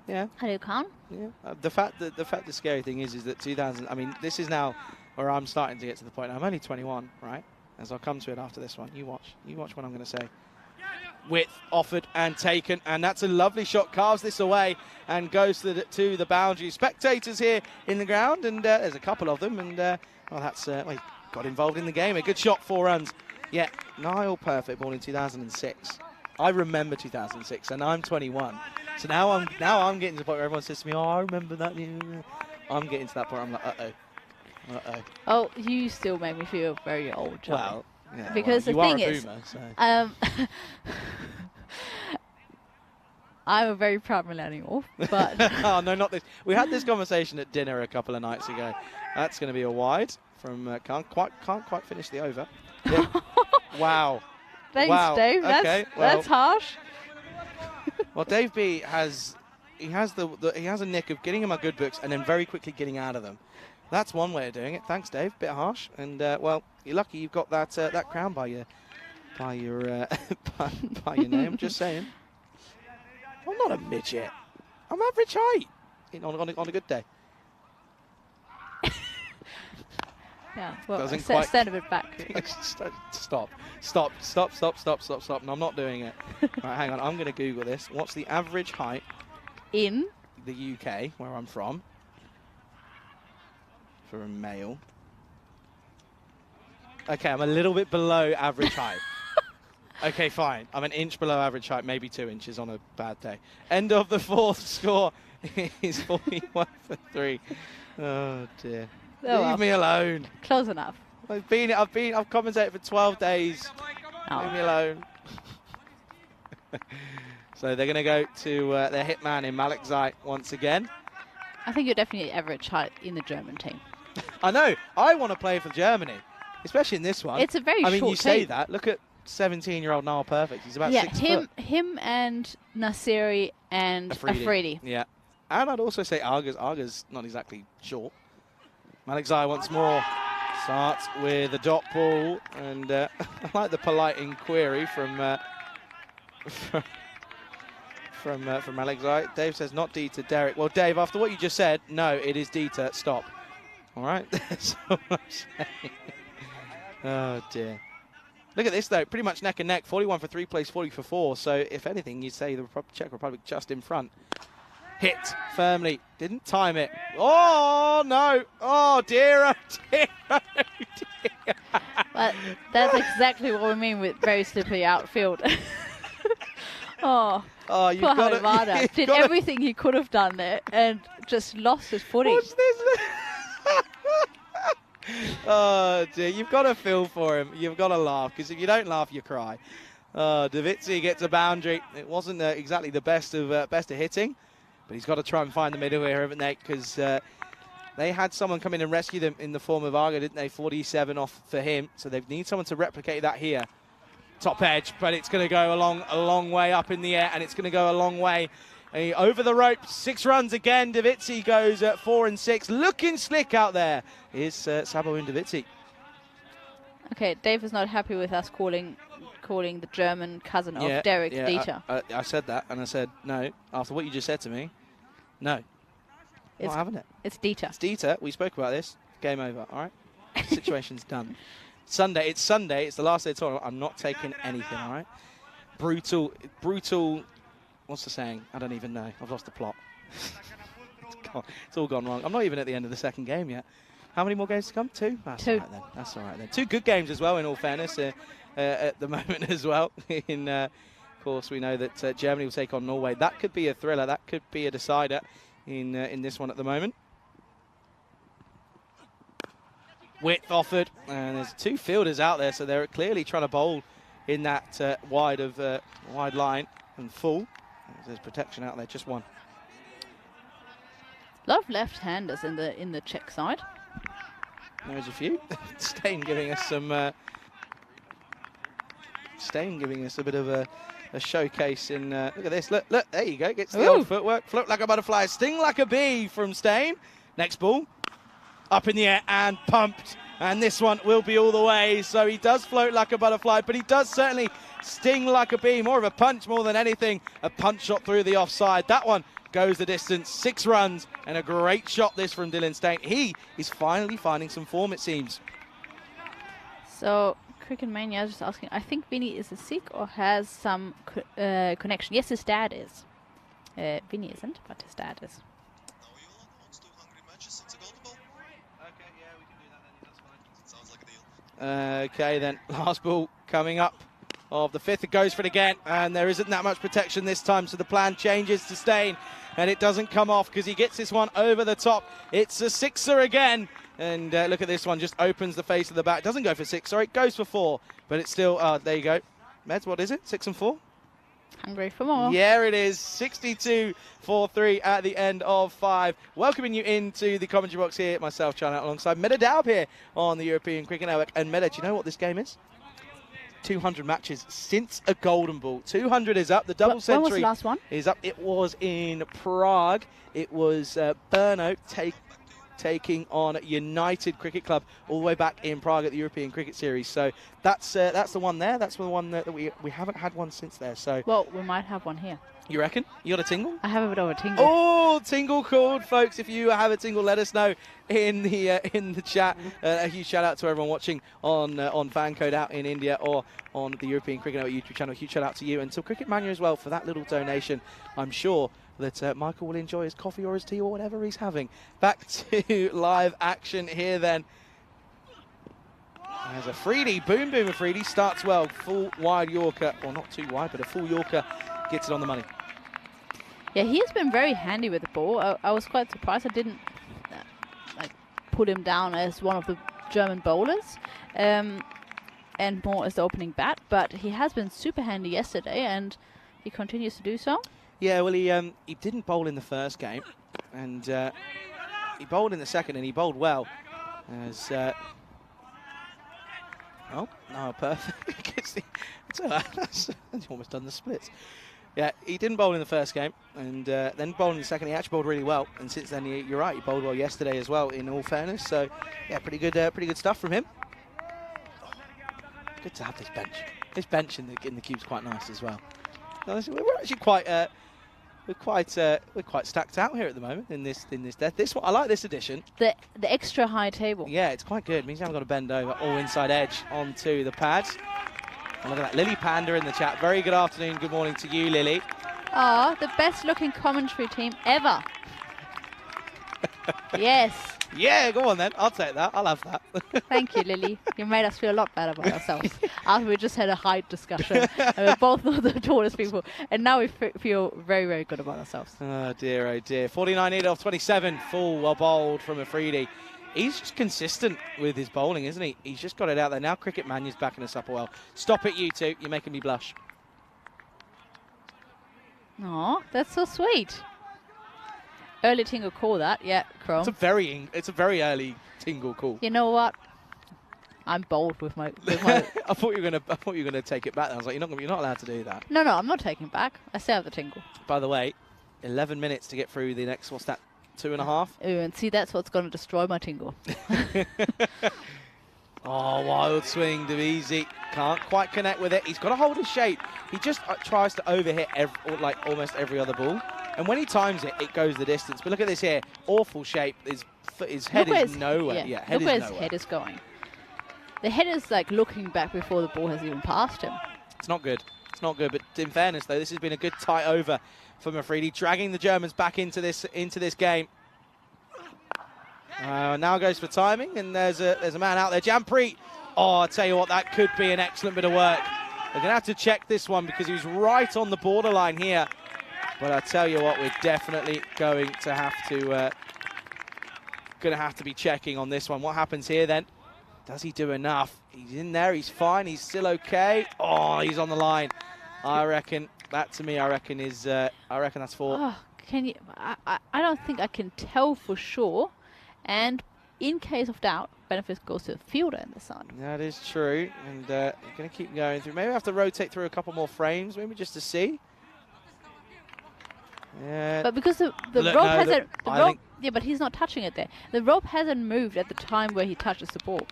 Yeah. Adil Khan. Yeah. The scary thing is that 2000. I mean, this is now where I'm starting to get to the point. I'm only 21, right? As I'll come to it after this one. You watch what I'm going to say. Width offered and taken, and that's a lovely shot. Carves this away and goes to the boundary. Spectators here in the ground, and there's a couple of them, and well, that's well, he got involved in the game. A good shot, 4 runs. Yeah, Niall Perfect, born in 2006. I remember 2006, and I'm 21. So now I'm getting to the point where everyone says to me, "Oh, I remember that." I'm getting to that point. I'm like, uh-oh. Oh, you still make me feel very old, John. Well, yeah, because well, the thing is, boomer, so. I'm a very proud millennial, but oh no, not this. We had this conversation at dinner a couple of nights ago. That's going to be a wide from can't quite finish the over. Yeah. Wow. Thanks, wow. Dave. Okay, That's harsh. Well, Dave B has a nick of getting in my good books and then very quickly getting out of them. That's one way of doing it. Thanks, Dave. Bit harsh, and well, you're lucky you've got that crown by your name. Just saying. I'm not a midget. I'm average height on a good day. Yeah, well, Doesn't stand a bit back. Stop. No, I'm not doing it. Right, hang on. I'm going to Google this. What's the average height in the UK, where I'm from, for a male? Okay, I'm a little bit below average height. Okay, fine. I'm an inch below average height, maybe 2 inches on a bad day. End of the 4th, score is 41 for 3. Oh dear. Leave me alone. Close enough. I've commentated for 12 days. Oh. Leave me alone. So they're going to go to their hitman in Malik Zait once again. I think you're definitely average height in the German team. I know. I want to play for Germany, especially in this one. It's a very short I mean, you say team. that. Look at 17-year-old Niall Perfect. He's about 6 foot. Him and Nasiri and Afridi. Yeah. And I'd also say Arga's not exactly short. Malik Zai once more starts with a dot ball, and I like the polite inquiry from Malik Zai. Dave says not Dieter, Derek. Well, Dave, after what you just said, no, it is Dieter. Stop. All right, that's all I'm saying. Oh, dear. Look at this, though. Pretty much neck and neck. 41 for 3 plays 40 for 4. So, if anything, you'd say the Czech Republic just in front. Hit firmly. Didn't time it. Oh, no. Oh, dear. Oh, dear. Oh, dear. Well, that's exactly what we mean with very slippery outfield. Oh, You've poor got Harivada did everything he could have done there and just lost his footing. What's this? Oh, dear. You've got to feel for him. You've got to laugh, because if you don't laugh, you cry. Davitsi gets a boundary. It wasn't exactly the best of hitting, but he's got to try and find the middle here, haven't they? Because they had someone come in and rescue them in the form of Argo, didn't they? 47 off for him. So they need someone to replicate that here. Top edge, but it's going to go a long way up in the air, and it's going to go a long way over the rope. 6 runs again. Davitsi goes at 4 and 6. Looking slick out there is Sabo and Davitsi. Okay, Dave is not happy with us calling the German cousin of Derek Dieter. I said that, and I said no. After what you just said to me, no. Not having it. It's Dieter. It's Dieter. We spoke about this. Game over, all right? Situation's done. Sunday. It's the last day of the tournament. I'm not taking anything, all right? Brutal. What's the saying? I don't even know. I've lost the plot. It's all gone wrong. I'm not even at the end of the second game yet. How many more games to come? 2? That's 2. all right then. That's all right then. 2 good games as well, in all fairness, at the moment as well. Of course, we know that Germany will take on Norway. That could be a thriller. That could be a decider in this one at the moment. Width offered, and there's 2 fielders out there, so they're clearly trying to bowl in that wide line and full. There's protection out there, just 1. A lot of left-handers in the Czech side. There's a few. Stain giving us some. Stain giving us a bit of a showcase in. Look at this. Look. There you go. Gets the old footwork. Float like a butterfly. Sting like a bee from Stain. Next ball. Up in the air and pumped. And this one will be all the way. So he does float like a butterfly, but he does certainly sting like a bee. More of a punch more than anything. A punch shot through the offside. That one goes the distance. 6 runs and a great shot this from Dylan Stain. He is finally finding some form, it seems. So Cricket Mania is just asking, I think Vinny is a Sikh or has some connection. Yes, his dad is. Vinny isn't, but his dad is. Okay, then last ball coming up of the 5th. It goes for it again, and there isn't that much protection this time, so the plan changes to Stain, and it doesn't come off because he gets this one over the top. It's a 6er again, and look at this one, just opens the face of the bat. It doesn't go for 6, sorry, it goes for 4, but it's still, there you go. Meds, what is it, 6 and 4? Hungry for more. Yeah, it is. 62 for 3 at the end of 5. Welcoming you into the commentary box here, myself, Chan, alongside Meda Daub here on the European Cricket Network. And Meda, do you know what this game is? 200 matches since a golden ball. 200 is up. The double century when was the last one? Is up. It was in Prague. It was Brno taking on United Cricket Club all the way back in Prague at the European Cricket Series. So that's the one there. That's the one that we haven't had one since there. So well, we might have one here. You reckon? You got a tingle? I have a bit of a tingle. Oh, tingle called, folks. If you have a tingle, let us know in the chat. A huge shout out to everyone watching on Fancode out in India or on the European Cricket Network YouTube channel. Huge shout out to you and to Cricket Mania as well for that little donation. I'm sure that Michael will enjoy his coffee or his tea or whatever he's having. Back to live action here then. There's a Freedy, boom Freedy, starts well, full wide Yorker, or not too wide, but a full Yorker, gets it on the money. Yeah, he has been very handy with the ball. I was quite surprised I didn't put him down as one of the German bowlers and more as the opening bat, but he has been super handy yesterday and he continues to do so. Yeah, well, he didn't bowl in the first game, and he bowled in the second, and he bowled well. As oh, no, perfect. It's all right. He's almost done the splits. Yeah, he didn't bowl in the first game, and then bowled in the second. He actually bowled really well, and since then, you're right, he bowled well yesterday as well. In all fairness, so yeah, pretty good stuff from him. Good to have this bench. This bench in the cube's quite nice as well. No, we're actually quite we're quite stacked out here at the moment in this death. This one, I like this addition. The extra high table. Yeah, it's quite good. It means you haven't got to bend over. All inside edge onto the pads. And look at that, Lily Panda in the chat. Very good afternoon, good morning to you, Lily. Oh, the best looking commentary team ever. Yes. Yeah, go on then. I'll take that. I'll have that. Thank you, Lily. You made us feel a lot better about ourselves. After we just had a height discussion. And we're both not the tallest people. And now we feel very, very good about ourselves. Oh dear, oh dear. 49 needed off 27. Full well bowled from Afridi. He's just consistent with his bowling, isn't he? He's just got it out there. Now Cricket Manya's backing us up well. Stop it, you two. You're making me blush. Aw, that's so sweet. Early tingle call that, yeah, Chrome. It's a very early tingle call. You know what? I'm bold with my. I thought you were gonna take it back. I was like, you're not allowed to do that. No, I'm not taking it back. I still have the tingle. By the way, 11 minutes to get through the next. What's that? 2.5. Ooh, and see, that's what's going to destroy my tingle. Oh, wild swing, Davisi. Can't quite connect with it. He's got to hold his shape. He just tries to overhit almost every other ball. And when he times it, it goes the distance. But look at this here. Awful shape. His head is nowhere. Yeah, look where his head is going. The head is like looking back before the ball has even passed him. It's not good. It's not good. But in fairness, though, this has been a good tight over for Afridi, dragging the Germans back into this game. Now goes for timing, and there's a man out there, Jampreet. Oh, I tell you what, that could be an excellent bit of work. They're going to have to check this one because he was right on the borderline here. But I tell you what, we're definitely going to have to be checking on this one. What happens here then? Does he do enough? He's in there, he's fine, he's still okay. Oh, he's on the line. I reckon that, to me, I reckon that's 4. Oh, can you? I don't think I can tell for sure. And in case of doubt, benefit goes to the fielder in the side. That is true. And you're going to keep going through. Maybe I have to rotate through a couple more frames, maybe just to see. Yeah. But because the rope hasn't, yeah, but he's not touching it there. The rope hasn't moved at the time where he touches the ball.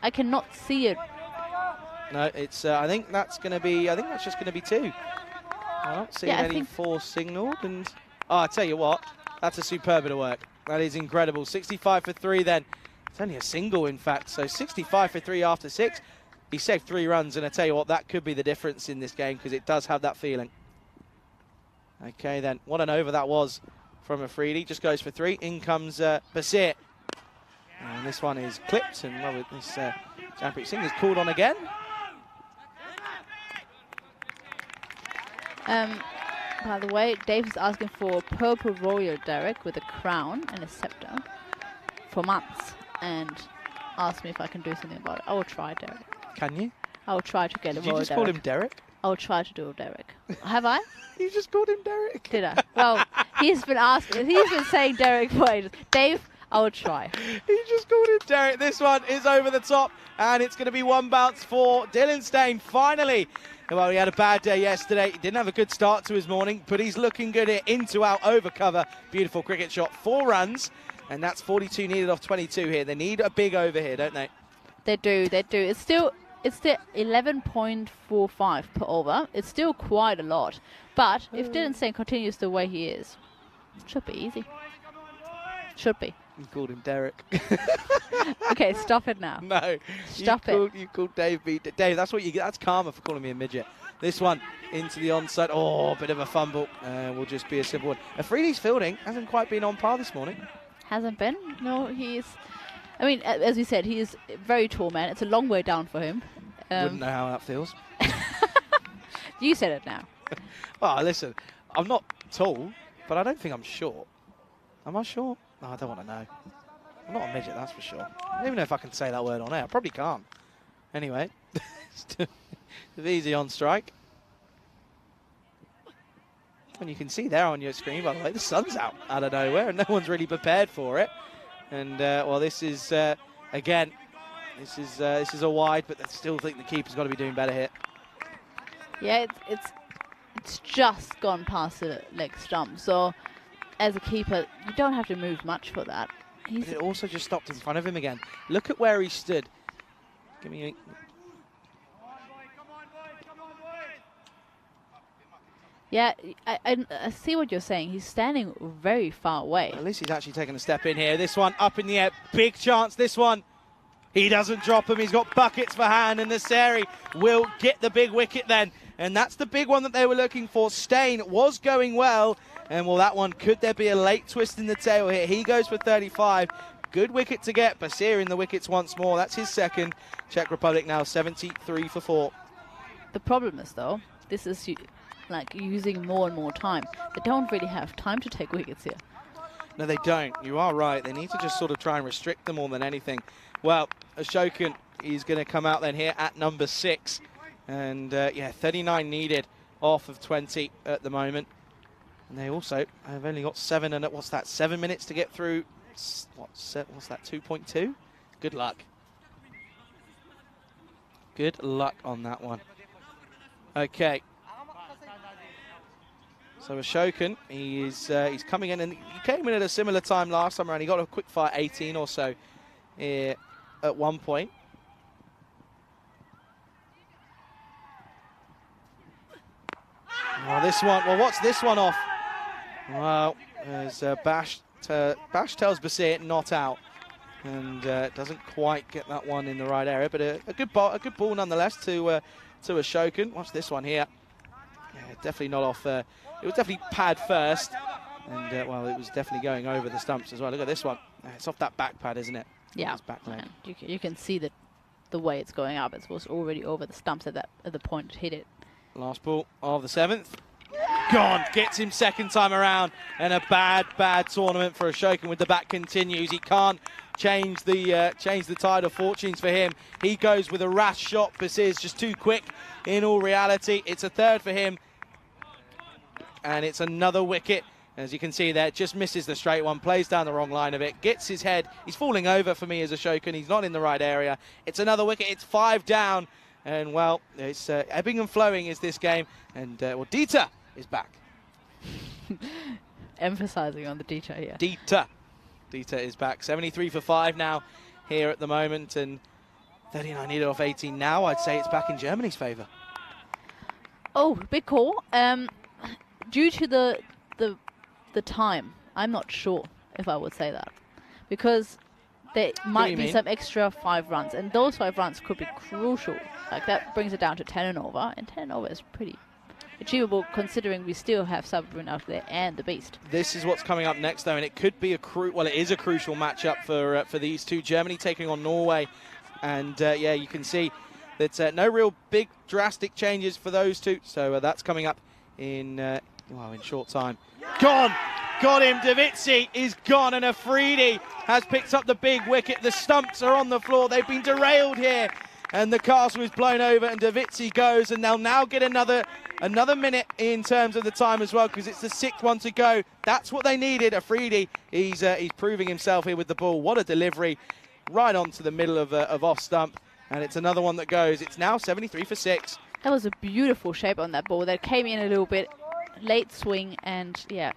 I cannot see it. No, it's. I think that's going to be. I think that's just going to be 2. I don't see any 4 signalled. And I tell you what, that's a superb bit of work. That is incredible. 65 for 3 then. It's only a single, in fact. So 65 for 3 after 6. He saved 3 runs, and I tell you what, that could be the difference in this game because it does have that feeling. Okay, then. What an over that was from Afridi. Just goes for 3. In comes Basir. And this one is clipped, and well, this Jampreet Singh is called on again. By the way, Dave is asking for a purple royal Derek with a crown and a scepter for months, and asked me if I can do something about it. I will try, Derek. Can you? I will try to get a royal Derek. Did you just call him Derek? I will try to do a Derek. Have I? You just called him Derek. Did I? Well, he's been saying Derek for ages. Dave, I will try. He just called him Derek. This one is over the top, and it's going to be 1 bounce for Dylan Stain, finally. Well, he had a bad day yesterday. He didn't have a good start to his morning, but he's looking good here. Into out, over cover. Beautiful cricket shot. 4 runs, and that's 42 needed off 22 here. They need a big over here, don't they? They do. It's still 11.45 per over. It's still quite a lot. But if Dylan Stain continues the way he is, it should be easy. Should be. You called him Derek. Okay, stop it now. No. Stop it. You called Dave Dave, that's what you get. That's karma for calling me a midget. This one into the onside. Oh, a bit of a fumble. Will just be a simple one. Afridi's fielding hasn't quite been on par this morning. Hasn't been? No, he's... I mean, as we said, he is a very tall man. It's a long way down for him. Wouldn't know how that feels. You said it now. Well, listen, I'm not tall, but I don't think I'm short. Am I short? No, I don't want to know. I'm not a midget, that's for sure. I don't even know if I can say that word on air. I probably can't. Anyway, easy on strike. And you can see there on your screen, by the way, the sun's out of nowhere, and no one's really prepared for it. And well, this is again, this is a wide, but I still think the keeper's got to be doing better here. Yeah, it's just gone past the leg stump. So, as a keeper, you don't have to move much for that. But it also just stopped in front of him again. Look at where he stood. Give me. Yeah, I see what you're saying. He's standing very far away. At least he's actually taken a step in here. This one up in the air. Big chance, this one. He doesn't drop him. He's got buckets for hand, and Nasseri will get the big wicket then. And that's the big one that they were looking for. Stain was going well. And well, that one, could there be a late twist in the tail here? He goes for 35. Good wicket to get. Basir in the wickets once more. That's his second. Czech Republic now 73 for 4. The problem is, though, this is like using more and more time. They don't really have time to take wickets here. No, they don't. You are right. They need to just sort of try and restrict them more than anything. Well, Ashokan is going to come out then here at number 6. And, yeah, 39 needed off of 20 at the moment. And they also have only got 7, and what's that, 7 minutes to get through, what's that, 2.2? Good luck. Good luck on that one. Okay. So Ashokan, he's coming in, and he came in at a similar time last time around. He got a quick fire 18 or so at one point. Oh, this one, well, what's this one off? Well, there's Bash tells Basir not out, and doesn't quite get that one in the right area, but a good ball nonetheless to Ashokan. Watch this one here. Yeah, definitely not off. It was definitely pad first, and well, it was definitely going over the stumps as well. Look at this one. It's off that back pad, isn't it? Yeah. Back leg. You can see that the way it's going up. It was already over the stumps at the point it hit it. Last ball of the 7th. Gone. Gets him second time around, and a bad tournament for Ashokan with the bat continues. He can't change the tide of fortunes for him. He goes with a rash shot. Basir's just too quick. In all reality, it's a third for him, and it's another wicket. As you can see there, just misses the straight one, plays down the wrong line of it, gets his head. He's falling over for me as Ashokan. He's not in the right area. It's another wicket. It's 5 down. And, well, it's ebbing and flowing is this game. And, well, Dieter is back. Emphasizing on the Dieter here. Dieter is back. 73 for 5 now here at the moment. And 39 needed off 18 now. I'd say it's back in Germany's favour. Oh, big call. Due to the time, I'm not sure if I would say that. Because there might be some extra 5 runs. And those 5 runs could be crucial. Like, that brings it down to 10 and over. And 10 and over is pretty achievable considering we still have Sabrun out there and the Beast. This is what's coming up next, though, and it could be it is a crucial matchup for these two. Germany taking on Norway, and yeah, you can see that no real big drastic changes for those two. So that's coming up in short time. Gone. Got him. Davitsi is gone, and Afridi has picked up the big wicket. The stumps are on the floor. They've been derailed here, and the castle is blown over, and Davitsi goes, and they'll now get another minute in terms of the time as well, because it's the 6th one to go. That's what they needed. Afridi, he's proving himself here with the ball. What a delivery, right onto the middle of off stump, and it's another one that goes. It's now 73 for 6. That was a beautiful shape on that ball. That came in a little bit late swing, and yeah,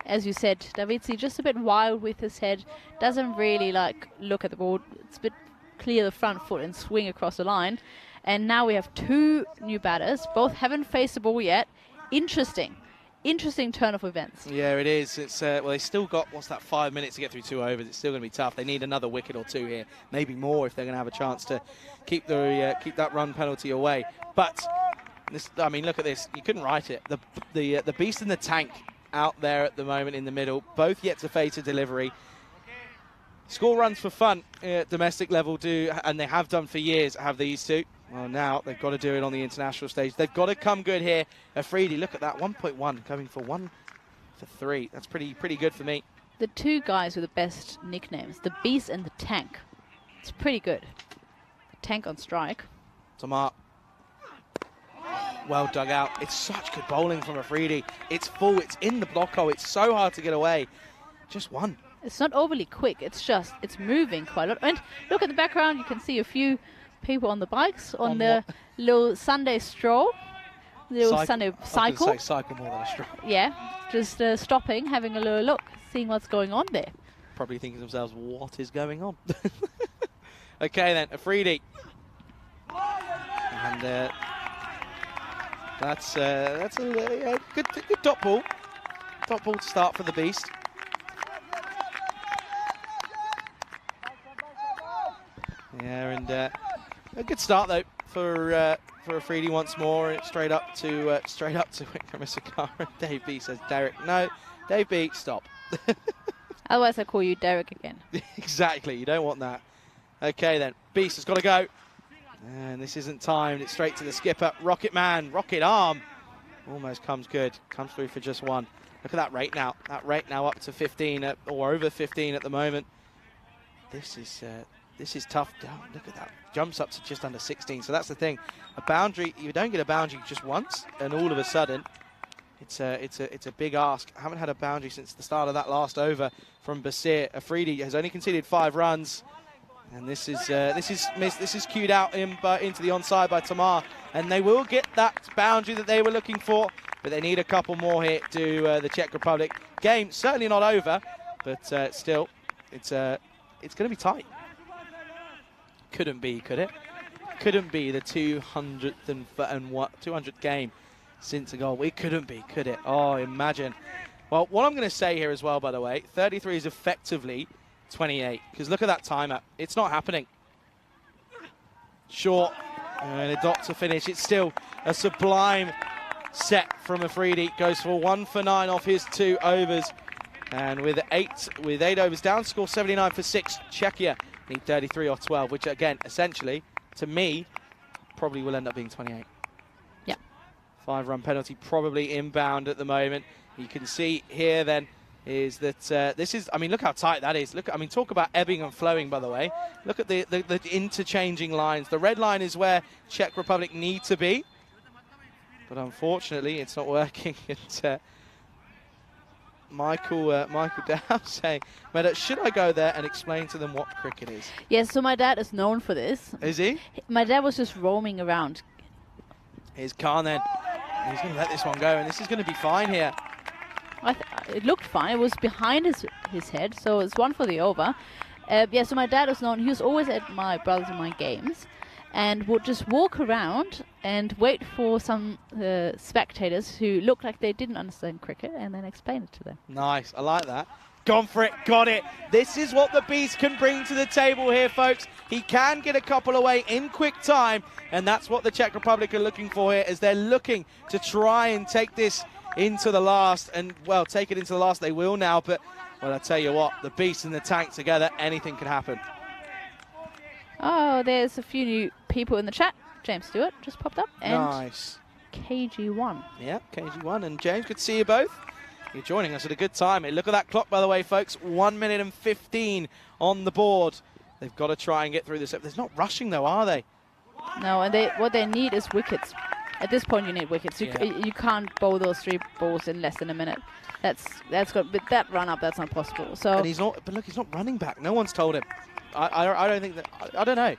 as you said, Davitsi just a bit wild with his head. Doesn't really look at the ball. It's a bit clear the front foot and swing across the line. And now we have 2 new batters. Both haven't faced the ball yet. Interesting turn of events. Yeah, it is. It's well, they still got 5 minutes to get through 2 overs. It's still going to be tough. They need another wicket or 2 here, maybe more if they're going to have a chance to keep that run penalty away. But this, I mean, look at this. You couldn't write it. The Beast and the Tank out there at the moment in the middle, both yet to face a delivery. Score runs for fun at domestic level do, and they have done for years, have these two. Well, now they've got to do it on the international stage. They've got to come good here. Afridi, look at that, 1.1 coming for 1 for 3. That's pretty good for me. The 2 guys with the best nicknames, the Beast and the Tank. It's pretty good. Tank on strike. Tamar. Well dug out. It's such good bowling from Afridi. It's full. It's in the block hole. It's so hard to get away. Just 1. It's not overly quick. It's moving quite a lot. And look at the background. You can see a few people on the bikes on the little Sunday stroll, little Sunday cycle. I was gonna say cycle more than a stroll. Yeah, just stopping, having a little look, seeing what's going on there. Probably thinking to themselves, what is going on? Okay then, Afridi. And That's a good dot ball. Dot ball to start for the Beast. Yeah, and a good start though for Afridi once more. Straight up to Vikram Isakara. Dave B says, Derek, no, Dave B, stop. Otherwise, I call you Derek again. Exactly, you don't want that. Okay then, Beast has got to go. And this isn't timed, it's straight to the skipper. Rocket Man, rocket arm. Almost comes good, comes through for just one. Look at that rate now. That rate now up to 15 or over 15 at the moment. This is tough. Oh, look at that. Jumps up to just under 16. So that's the thing. A boundary, you don't get a boundary just once, and all of a sudden, it's a big ask. I haven't had a boundary since the start of that last over from Basir. Afridi has only conceded 5 runs, and this is cued out into the onside by Tamar, and they will get that boundary that they were looking for, but they need a couple more here to the Czech Republic. Game certainly not over, but still, it's going to be tight. Couldn't be, could it? Couldn't be the 200th game since a goal. It couldn't be, could it? Oh, imagine. Well, what I'm going to say here as well, by the way, 33 is effectively 28, because look at that timer. It's not happening. Short, and a dot to finish. It's still a sublime set from Afridi. Goes for 1 for 9 off his 2 overs. And with 8 overs down, score 79 for 6. Czechia need 33 or 12, which again, essentially, to me, probably will end up being 28. Yeah. 5-run penalty probably inbound at the moment. You can see here then is that this is, I mean, look how tight that is. Look, I mean, talk about ebbing and flowing, by the way. Look at the interchanging lines. The red line is where Czech Republic need to be, but unfortunately, it's not working. Michael Dow saying, should I go there and explain to them what cricket is? Yes, so my dad is known for this. Is he? My dad was just roaming around. Here's Khan then. He's going to let this one go, and this is going to be fine here. It looked fine. It was behind his head, so it's 1 for the over. Yeah, so my dad was known. He was always at my brothers and my games, and would just walk around and wait for some spectators who looked like they didn't understand cricket, and then explain it to them. Nice, I like that. Gone for it, got it. This is what the Beast can bring to the table here, folks. He can get a couple away in quick time, and that's what the Czech Republic are looking for here, as they're looking to try and take this into the last, and, well, take it into the last they will now, but, well, I tell you what, the Beast and the tank together, anything can happen. Oh, there's a few new people in the chat. James Stewart just popped up. And nice. KG1. Yeah, KG1 and James, good to see you both. You're joining us at a good time. Look at that clock, by the way, folks. 1 minute and 15 on the board. They've got to try and get through this. They're not rushing, though, are they? No, and what they need is wickets. At this point, you need wickets. You can't bowl those 3 balls in less than a minute. That's got, with that run up, that's not possible. So. And he's not. But look, he's not running back. No one's told him. I don't think that. I don't know.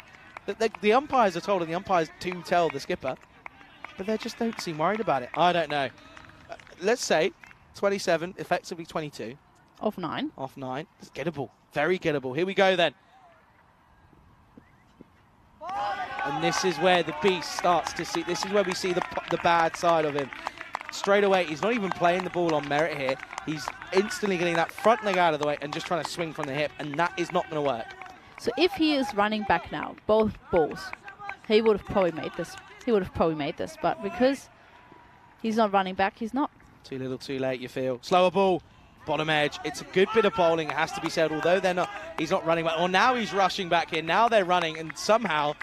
The umpires are told, and the umpires do tell the skipper, but they just don't seem worried about it. I don't know. Let's say 27, effectively 22. Off 9. Off 9. It's gettable. Very gettable. Here we go then. And this is where the Beast starts to see. This is where we see the bad side of him. Straight away, he's not even playing the ball on merit here. He's instantly getting that front leg out of the way and just trying to swing from the hip, and that is not going to work. So if he is running back now, both balls, he would have probably made this. But because he's not running back, he's not. Too little, too late, you feel. Slower ball, bottom edge. It's a good bit of bowling, it has to be said, although he's not running back. Or now he's rushing back in. Now they're running, and somehow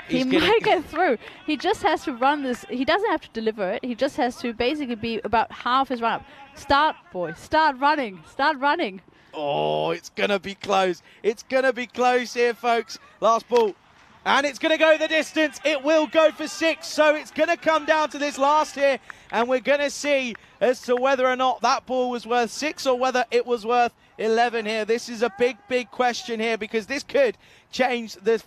he might get through. He just has to run this. He doesn't have to deliver it. He just has to basically be about half his run up. Start, boy. Start running. Start running. Oh, it's going to be close. It's going to be close here, folks. Last ball. And it's going to go the distance. It will go for 6. So it's going to come down to this last here. And we're going to see as to whether or not that ball was worth 6 or whether it was worth 11 here. This is a big, big question here, because this could change the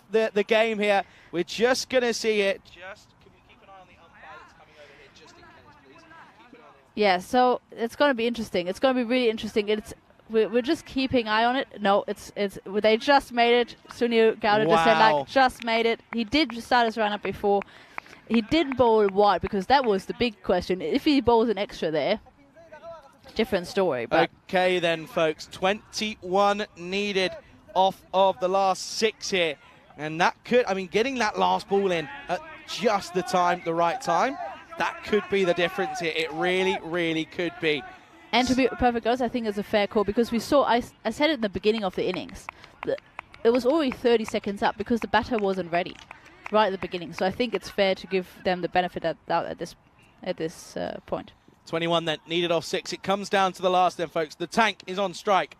game here. We're just going to see it. Can we keep an eye on the umpire that's coming over here just in case, please? Keep an eye on the Yeah, so it's going to be interesting. It's going to be really interesting. We're just keeping eye on it. No, they just made it. Sunil Gowda just said, like, just made it. He did start his run up before. He didn't bowl wide because that was the big question. If he bowls an extra there, different story. But Okay then, folks, 21 needed off of the last 6 here. And that could, I mean, getting that last ball in at just the right time, that could be the difference here. It really, really could be. And to be perfectly honest, I think it's a fair call because we saw, I said it in the beginning of the innings, that it was already 30 seconds up because the batter wasn't ready right at the beginning. So I think it's fair to give them the benefit at this point. 21 then, needed off 6. It comes down to the last then, folks. The tank is on strike.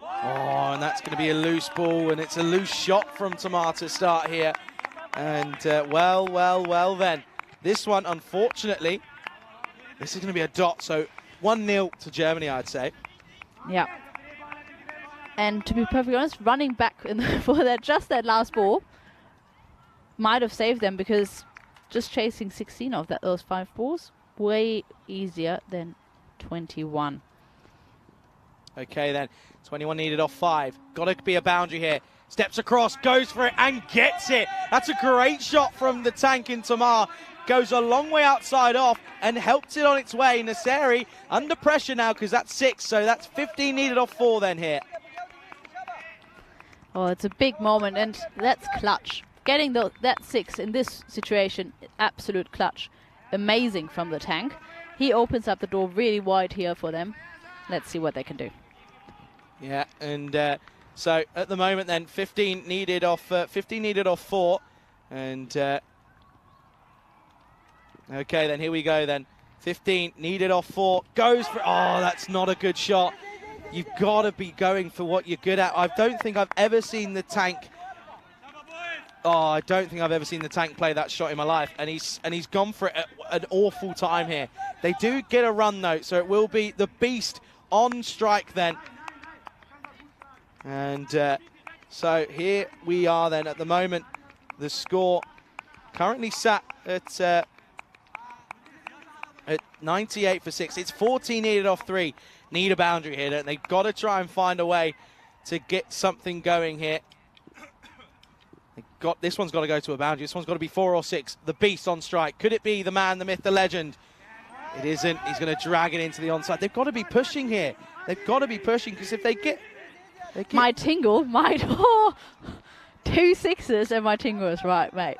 Oh, and that's going to be a loose ball, and it's a loose shot from Tamar to start here. And well then. This one, unfortunately, this is going to be a dot, so 1-0 to Germany, I'd say. Yeah. And to be perfectly honest, running back for that last ball might have saved them because just chasing 16 of those 5 balls, way easier than 21. Okay then, 21 needed off 5. Got to be a boundary here. Steps across, goes for it and gets it. That's a great shot from the tank in Tamar. Goes a long way outside off and helps it on its way. Nasseri under pressure now because that's 6, so that's 15 needed off 4 then here. Oh, it's a big moment, and that's clutch. Getting that 6 in this situation, absolute clutch. Amazing from the tank. He opens up the door really wide here for them. Let's see what they can do. Yeah, and so at the moment then, 15 needed off 4, and okay then, here we go then. 15 needed off 4, goes for, oh, that's not a good shot. You've got to be going for what you're good at. I don't think I've ever seen the tank. Oh, I don't think I've ever seen the tank play that shot in my life, and he's gone for it at an awful time here. They do get a run though, so it will be the beast on strike then. And so here we are then. At the moment, the score currently sat at 98 for 6. It's 14 needed off 3. Need a boundary here, don't they? Got to try and find a way to get something going here. This one's got to go to a boundary. This one's got to be 4 or 6. The beast on strike. Could it be the man, the myth, the legend? It isn't. He's going to drag it into the onside. They've got to be pushing here. They've got to be pushing because if they get... My tingle might... 2 6s and my tingle is right, mate.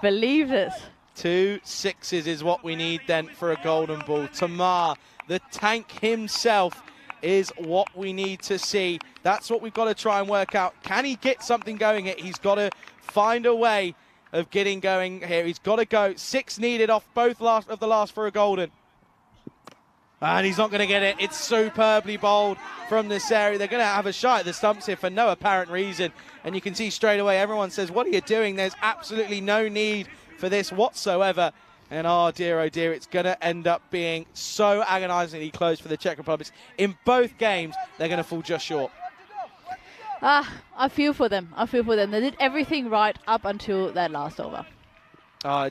Believe this. 2 6s is what we need then for a golden ball. Tamar, the tank himself, is what we need to see. That's what we've got to try and work out. Can he get something going here? He's got to find a way of getting going here. He's got to go. 6 needed off both of the last for a golden. And he's not going to get it. It's superbly bowled from this area. They're going to have a shot at the stumps here for no apparent reason. And you can see straight away everyone says, what are you doing? There's absolutely no need for this whatsoever. And oh dear, it's going to end up being so agonizingly close for the Czech Republic. In both games, they're going to fall just short. I feel for them. They did everything right up until that last over.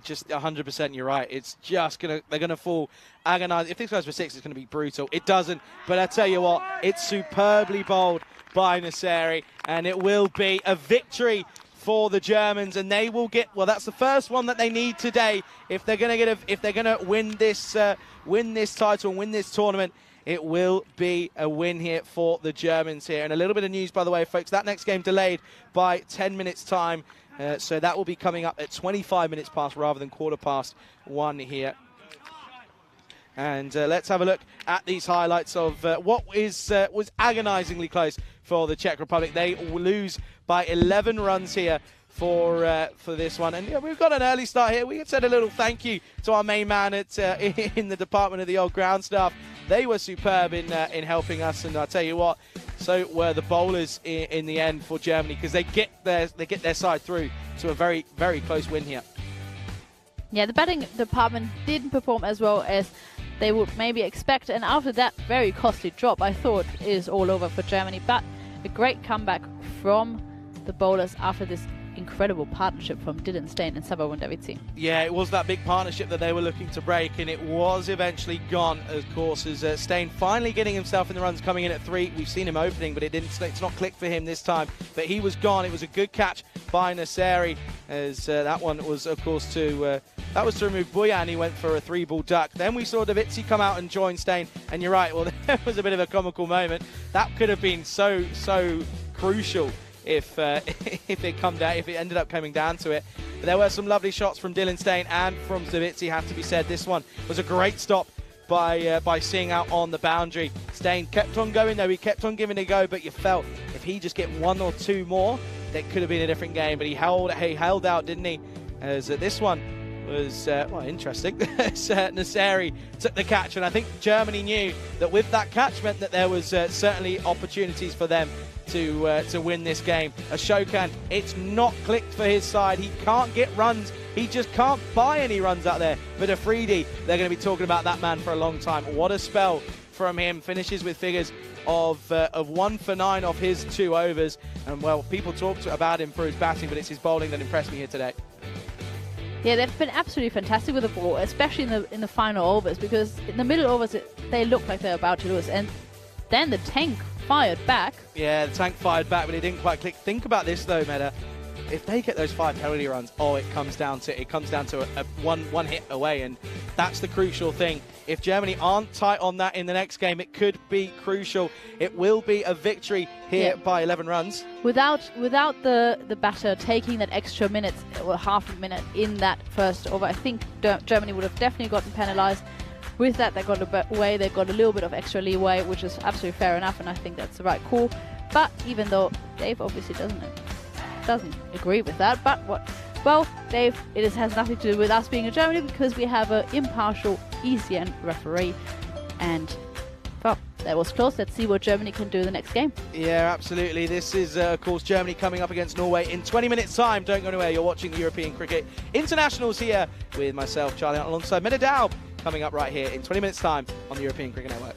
Just 100%, you're right. It's just they're going to fall agonizing. If this goes for 6, it's going to be brutal. It doesn't, but I tell you what, it's superbly bowled by Nasseri, and it will be a victory for the Germans, and they will get, well, that's the first one that they need today if they're going to win this title and win this tournament. It will be a win here for the Germans here. And a little bit of news, by the way, folks, that next game delayed by 10 minutes time, so that will be coming up at 25 minutes past rather than 1:15 here. And let's have a look at these highlights of what was agonizingly close for the Czech Republic. They lose by 11 runs here for this one. And yeah, we've got an early start here. We said a little thank you to our main man at in the department of the old ground staff. They were superb in helping us, and I'll tell you what, so were the bowlers in the end for Germany, because they get their side through to a very, very close win here. Yeah, the batting department didn't perform as well as they would maybe expect, and after that very costly drop, I thought it is all over for Germany. But a great comeback from the bowlers after this incredible partnership from Dylan Stein and Sabo Wondavitsi. Yeah, it was that big partnership that they were looking to break, and it was eventually gone, of course, as Stein finally getting himself in the runs, coming in at 3. We've seen him opening, but it's not clicked for him this time. But he was gone. It was a good catch by Nasseri, as that one was, of course, to remove Boyan. He went for a 3-ball duck. Then we saw Davitsi come out and join Stein, and you're right, well, there was a bit of a comical moment. That could have been so crucial if it ended up coming down to it. But there were some lovely shots from Dylan Stein and from Zavitsi, have to be said. This one was a great stop by seeing out on the boundary. Stein kept on going though, he kept on giving it a go, but you felt if he just get 1 or 2 more, that could have been a different game. But he held out, didn't he? As this one was interesting. Nasseri took the catch, and I think Germany knew that with that catch meant that there was certainly opportunities for them to win this game. Ashokan, it's not clicked for his side. He can't get runs. He just can't buy any runs out there. But Afridi, they're going to be talking about that man for a long time. What a spell from him. Finishes with figures of 1 for 9 off his 2 overs. And, well, people talk about him for his batting, but it's his bowling that impressed me here today. Yeah, they've been absolutely fantastic with the ball, especially in the final overs, because in the middle overs, they look like they're about to lose. And then the tank fired back. Yeah, the tank fired back, but it didn't quite click. Think about this, though, Meta. If they get those 5 penalty runs, it comes down to a one hit away, and that's the crucial thing. If Germany aren't tight on that in the next game, it could be crucial. It will be a victory here by 11 runs. Without the batter taking that extra minute or half a minute in that first over, I think Germany would have definitely gotten penalised. With that, they got away. They got a little bit of extra leeway, which is absolutely fair enough, and I think that's the right call. But even though Dave obviously doesn't agree with that, but what? Well, Dave, it has nothing to do with us being in Germany, because we have an impartial ECN referee, and well, that was close. Let's see what Germany can do in the next game. Yeah, absolutely. This is, of course, Germany coming up against Norway in 20 minutes' time. Don't go anywhere. You're watching the European Cricket Internationals here with myself, Charlie, alongside Meta Daub, coming up right here in 20 minutes' time on the European Cricket Network.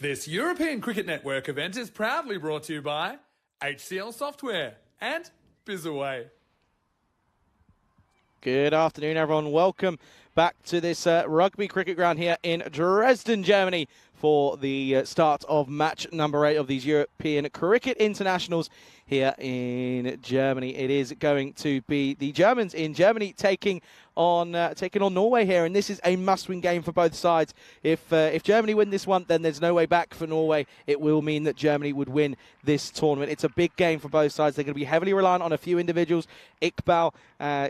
This European Cricket Network event is proudly brought to you by HCL Software and Bizaway. Good afternoon, everyone. Welcome back to this rugby cricket ground here in Dresden, Germany, for the start of match number 8 of these European Cricket Internationals here in Germany. It is going to be the Germans in Germany taking on Norway here, and this is a must-win game for both sides. If Germany win this one, then there's no way back for Norway. It will mean that Germany would win this tournament. It's a big game for both sides. They're going to be heavily reliant on a few individuals. Iqbal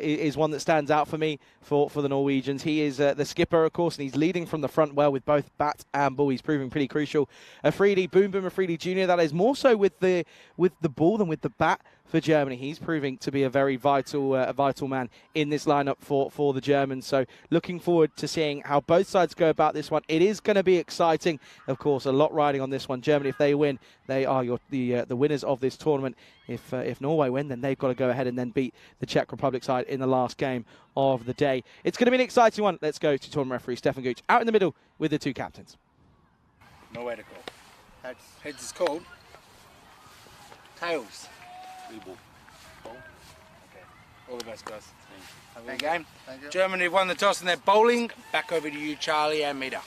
is one that stands out for me for the Norwegians. He is the skipper, of course, and he's leading from the front well with both bat and ball. He's proving pretty crucial. Boom Afridi Jr., that is more so with the ball than with the bat for Germany. He's proving to be a very vital man in this lineup for the Germans. So looking forward to seeing how both sides go about this one. It is going to be exciting. Of course, a lot riding on this one. Germany, if they win, they are the winners of this tournament. If Norway win, then they've got to go ahead and then beat the Czech Republic side in the last game of the day. It's going to be an exciting one. Let's go to tournament referee Stefan Gooch out in the middle with the two captains. Nowhere to call. Heads. Heads is called. Tails. Ball. Okay. All the best, guys. Have a good game. Thank you. Germany have won the toss and they're bowling. Back over to you, Charlie and Mida.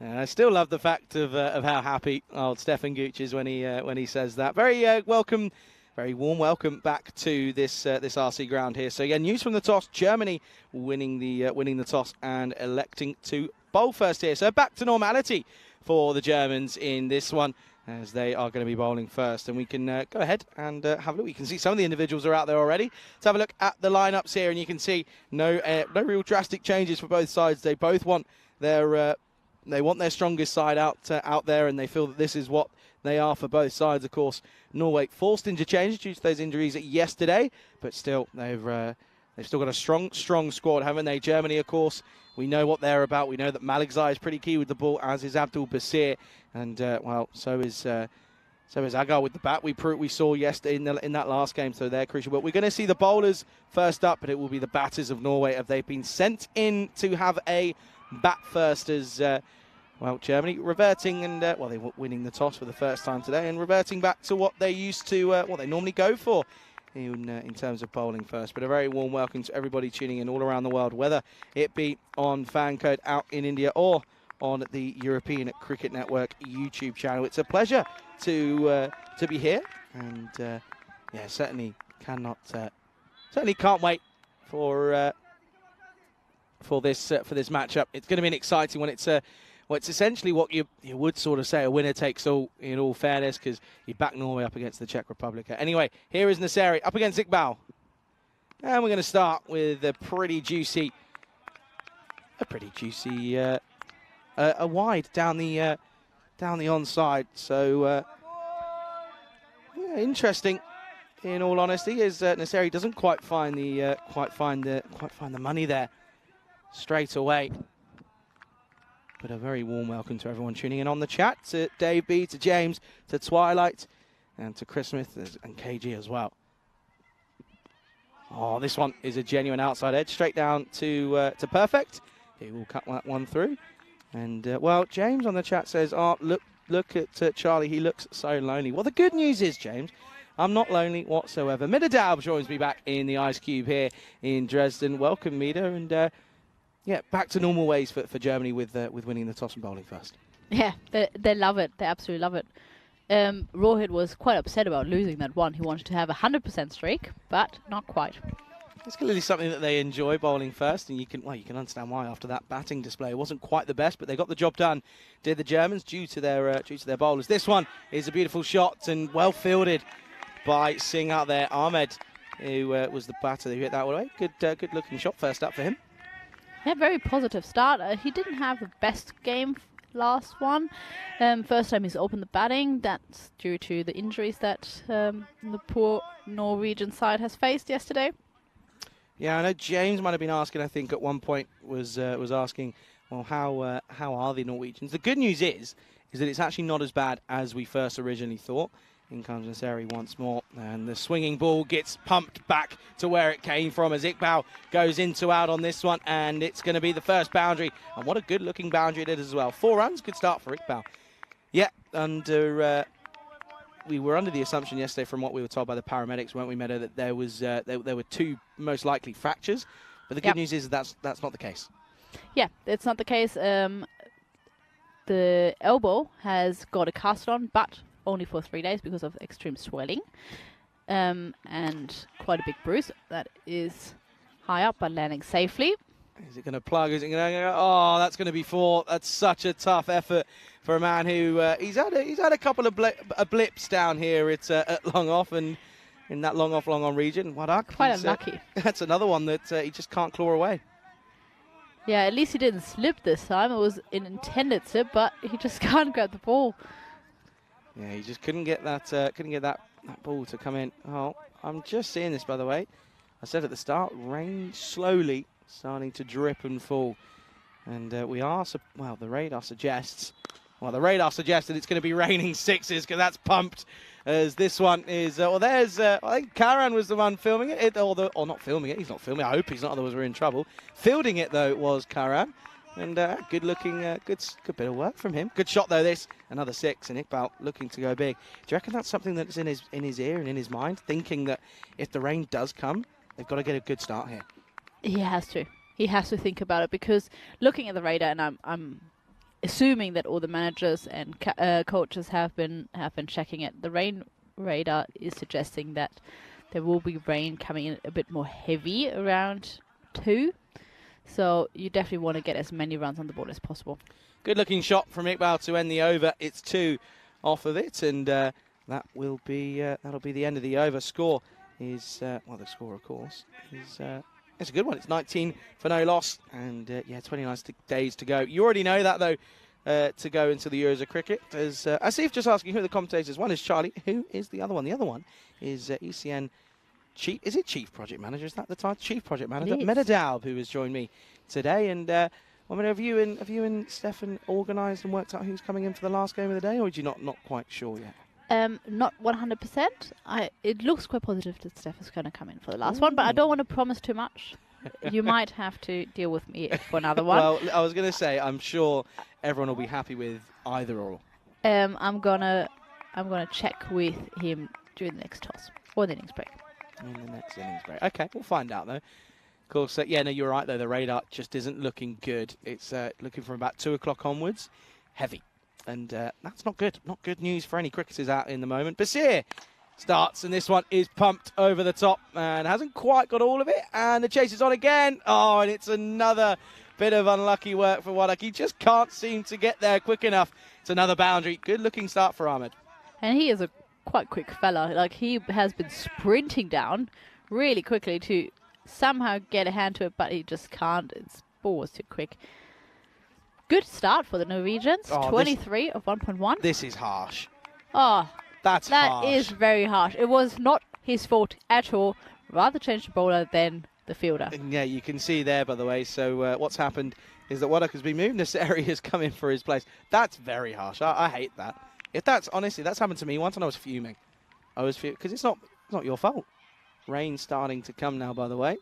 I still love the fact of how happy old Stefan Gooch is when he says that. Very warm welcome back to this RC ground here. So again, news from the toss: Germany winning the toss and electing to bowl first here. So back to normality for the Germans in this one, as they are going to be bowling first. And we can go ahead and have a look. You can see some of the individuals are out there already. Let's have a look at the lineups here, and you can see no real drastic changes for both sides. They both want their strongest side out there, and they feel that this is what they are for both sides. Of course, Norway forced into change due to those injuries yesterday, but still they've still got a strong squad, haven't they? Germany, of course, we know what they're about. We know that Malikzai is pretty key with the ball, as is Abdul Basir, and so is Agar with the bat. We saw yesterday in that last game, so they're crucial. But we're going to see the bowlers first up, but it will be the batters of Norway. Have they been sent in to have a bat first as Germany reverting and they were winning the toss for the first time today and reverting back to what they used to, what they normally go for in terms of bowling first. But a very warm welcome to everybody tuning in all around the world, whether it be on Fan Code out in India or on the European Cricket Network YouTube channel. It's a pleasure to be here, and certainly can't wait for this matchup. It's going to be an exciting one. It's essentially what you would sort of say a winner takes all, in all fairness, because you back Norway up against the Czech Republic. Anyway, here is Naseri up against Iqbal, and we're going to start with a pretty juicy a wide down the onside. So interesting. In all honesty, is Naseri doesn't quite find the money there straight away. But a very warm welcome to everyone tuning in on the chat, to Dave B, to James, to Twilight, and to Chris Smith and KG as well. Oh, this one is a genuine outside edge, straight down to perfect. He will cut that one through. And James on the chat says, "Oh, look at Charlie. He looks so lonely." Well, the good news is, James, I'm not lonely whatsoever. Mida Daub joins me back in the Ice Cube here in Dresden. Welcome, Mida, and back to normal ways for Germany with winning the toss and bowling first. Yeah, they love it. They absolutely love it. Rohit was quite upset about losing that one. He wanted to have a 100% streak, but not quite. It's clearly something that they enjoy, bowling first, and you can understand why after that batting display. It wasn't quite the best, but they got the job done, did the Germans, due to their bowlers. This one is a beautiful shot and well fielded by Singh out there. Ahmed, who was the batter who hit that one away. Good looking shot first up for him. Yeah, very positive start. He didn't have the best game last one. First time he's opened the batting. That's due to the injuries that the poor Norwegian side has faced yesterday. Yeah, I know James might have been asking, I think at one point was asking, well, how are the Norwegians? The good news is that it's actually not as bad as we first originally thought. In comes Nasseri once more, and the swinging ball gets pumped back to where it came from as Iqbal goes in to out on this one, and it's going to be the first boundary. And what a good-looking boundary it is as well. 4 runs, good start for Iqbal. Yeah, we were under the assumption yesterday from what we were told by the paramedics, weren't we, Meadow, that there was there were 2 most likely fractures. But the good news is that's not the case. Yeah, it's not the case. The elbow has got a cast on, but only for 3 days because of extreme swelling. And quite a big bruise. That is high up, but landing safely. Is it going to plug? Is it going to go? Oh, that's going to be 4. That's such a tough effort for a man who he's had a couple of blips down here at long off and in that long on region. Quite unlucky. That's another one that he just can't claw away. Yeah, at least he didn't slip this time. It was an intended slip, but he just can't grab the ball. Yeah, he just couldn't get that ball to come in. Oh, I'm just seeing this, by the way. I said at the start, rain slowly starting to drip and fall. And the radar suggests that it's going to be raining 6s because that's pumped. As this one is, I think Karan was the one filming it, or not filming it. He's not filming. I hope he's not, otherwise we're in trouble. Fielding it though was Karan, and good looking, good bit of work from him. Good shot though. This another 6, and Iqbal looking to go big. Do you reckon that's something that's in his ear and in his mind, thinking that if the rain does come, they've got to get a good start here? He has to. He has to think about it because looking at the radar, and I'm assuming that all the managers and coaches have been checking it. The rain radar is suggesting that there will be rain coming in a bit more heavy around 2. So you definitely want to get as many runs on the board as possible. Good looking shot from Iqbal to end the over. It's 2 off of it, and that will be that'll be the end of the over. Score is the score of course is. It's a good one. It's 19 for no loss, and 29 days to go. You already know that, though, to go into the Euros of Cricket. As Asif just asking who the commentators. One is Charlie. Who is the other one? The other one is ECN Chief. Is it Chief Project Manager? Is that the title? Chief Project Manager. Meda Daub, who has joined me today. And have you and Stefan organised and worked out who's coming in for the last game of the day, or are you not quite sure yet? Not 100%. It looks quite positive that Steph is going to come in for the last one, but I don't want to promise too much. You might have to deal with me for another one. Well, I was going to say, I'm sure everyone will be happy with either or. I'm gonna check with him during the next toss or the innings break. In the next innings break. Okay, we'll find out though. Of course, you're right though. The radar just isn't looking good. It's looking from about 2 o'clock onwards, heavy. And that's not good. Not good news for any cricketers out in the moment. Basir starts, and this one is pumped over the top and hasn't quite got all of it. And the chase is on again. Oh, and it's another bit of unlucky work for Wadak. He just can't seem to get there quick enough. It's another boundary. Good looking start for Ahmed. And he is a quite quick fella. Like, he has been sprinting down really quickly to somehow get a hand to it, but he just can't. Its ball was too quick. Good start for the Norwegians. 23 of 1.1. This is harsh. Oh, that is very harsh. It was not his fault at all. Rather change the bowler than the fielder. And yeah, you can see there, by the way. So what's happened is that Wadak has been moved. Nasseri has come in for his place. That's very harsh. I hate that. If that's honestly, that's happened to me once, and I was fuming. Because it's not your fault. Rain starting to come now, by the way.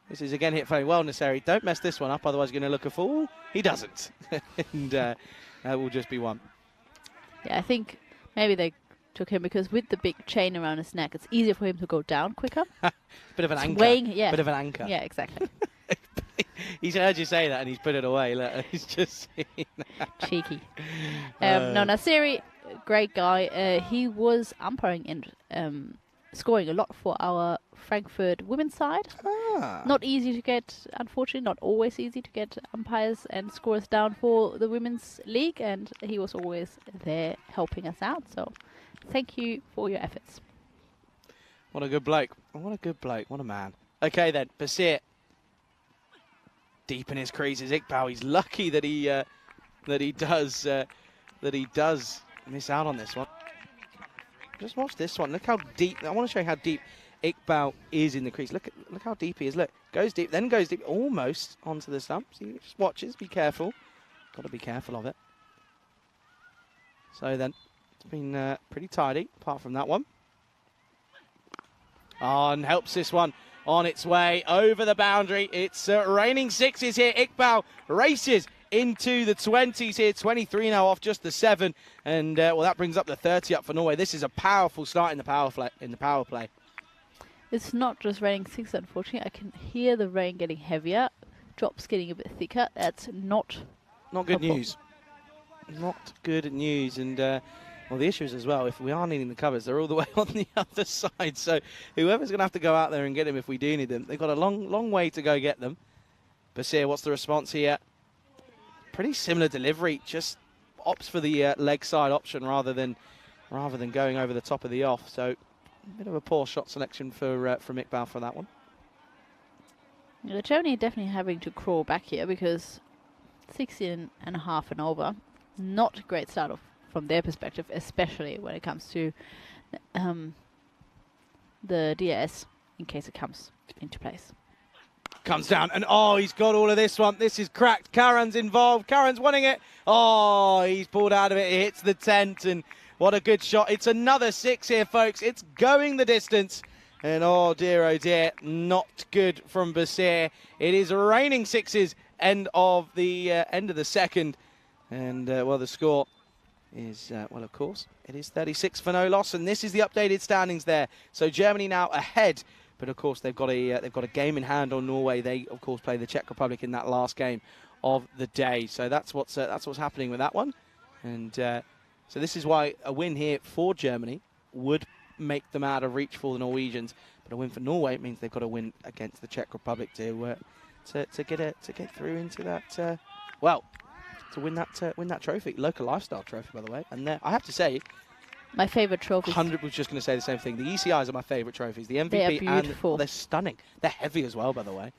This is again hit very well, Nasseri. Don't mess this one up, otherwise you're going to look a fool. He doesn't. And that will just be 1. Yeah, I think maybe they took him because with the big chain around his neck, it's easier for him to go down quicker. Bit of an anchor. Yeah. Bit of an anchor. Yeah, exactly. He's heard you say that and he's put it away. Look, he's just saying that. Cheeky. No, Nasseri, great guy. He was umpiring and scoring a lot for our Frankfurt women's side. Not easy to get, unfortunately, not always easy to get umpires and scorers down for the women's league, and he was always there helping us out. So thank you for your efforts. What a good bloke. What a good bloke. What a man. Okay then, Basir. Deep in his creases, Iqbal. He's lucky that he does miss out on this one. Just watch this one. Look how deep. I want to show you how deep Iqbal is in the crease. Look how deep he is. Look, goes deep, then goes deep, almost onto the stump. So he just watches. Be careful. Got to be careful of it. So then, It's been pretty tidy, apart from that one. And helps this one on its way over the boundary. It's raining sixes here. Iqbal races into the 20s here. 23 now off just the 7. And, well, that brings up the 30 up for Norway. This is a powerful start in the power play. It's not just raining 6, unfortunately. I can hear the rain getting heavier. Drops getting a bit thicker. That's not good helpful. news. Not good news. And, well, the issue is as well, if we are needing the covers, they're all the way on the other side. So whoever's going to have to go out there and get them if we do need them, they've got a long way to go get them. Basir, what's the response here? Pretty similar delivery, just opts for the leg side option rather than going over the top of the off. So a bit of a poor shot selection from Iqbal for that one. Yeah, Germany are definitely having to crawl back here because 16.5 and over, not a great start off from their perspective, especially when it comes to the DS, in case it comes into place. Comes down, and he's got all of this one. This is cracked. Karan's involved. Karan's wanting it. Oh, he's pulled out of it. He hits the tent, and what a good shot. It's another 6 here, folks. It's going the distance. And oh dear, not good from Basir. It is raining 6s, end of the second. And, well, the score is, well, of course, it is 36 for no loss. And this is the updated standings there. So Germany now ahead. But of course they've got a game in hand on Norway. They of course play the Czech Republic in that last game of the day. So that's what's happening with that one. And so this is why a win here for Germany would make them out of reach for the Norwegians. But a win for Norway means they've got to win against the Czech Republic to get through into that. To win that trophy, local lifestyle trophy, by the way. And I have to say, my favourite trophies. 100 was just going to say the same thing. The ECIs are my favourite trophies. The MVP, they are beautiful. They're stunning. They're heavy as well, by the way.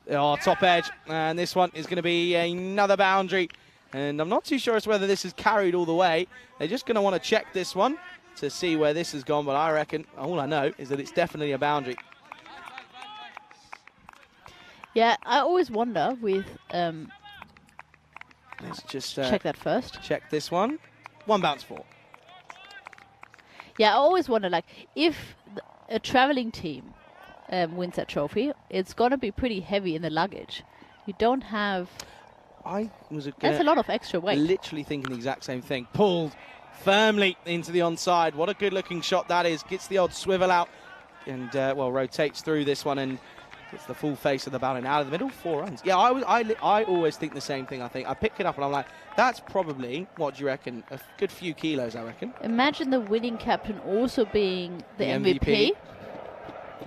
Oh, top edge. And this one is going to be another boundary. And I'm not too sure as to whether this is carried all the way. They're just going to want to check this one to see where this has gone. But I reckon, all I know is that it's definitely a boundary. Yeah, I always wonder with... Let's just check that first. Check this one. One bounce for. Yeah, I always wonder, like, if a traveling team wins that trophy, it's going to be pretty heavy in the luggage. You don't have... That's a lot of extra weight. Literally thinking the exact same thing. Pulled firmly into the onside. What a good-looking shot that is. Gets the odd swivel out and, well, rotates through this one and gets the full face of the ball and out of the middle. 4 runs. Yeah, I always think the same thing, I think. I pick it up and I'm like, that's probably, what do you reckon, a good few kilos, I reckon. Imagine the winning captain also being the MVP.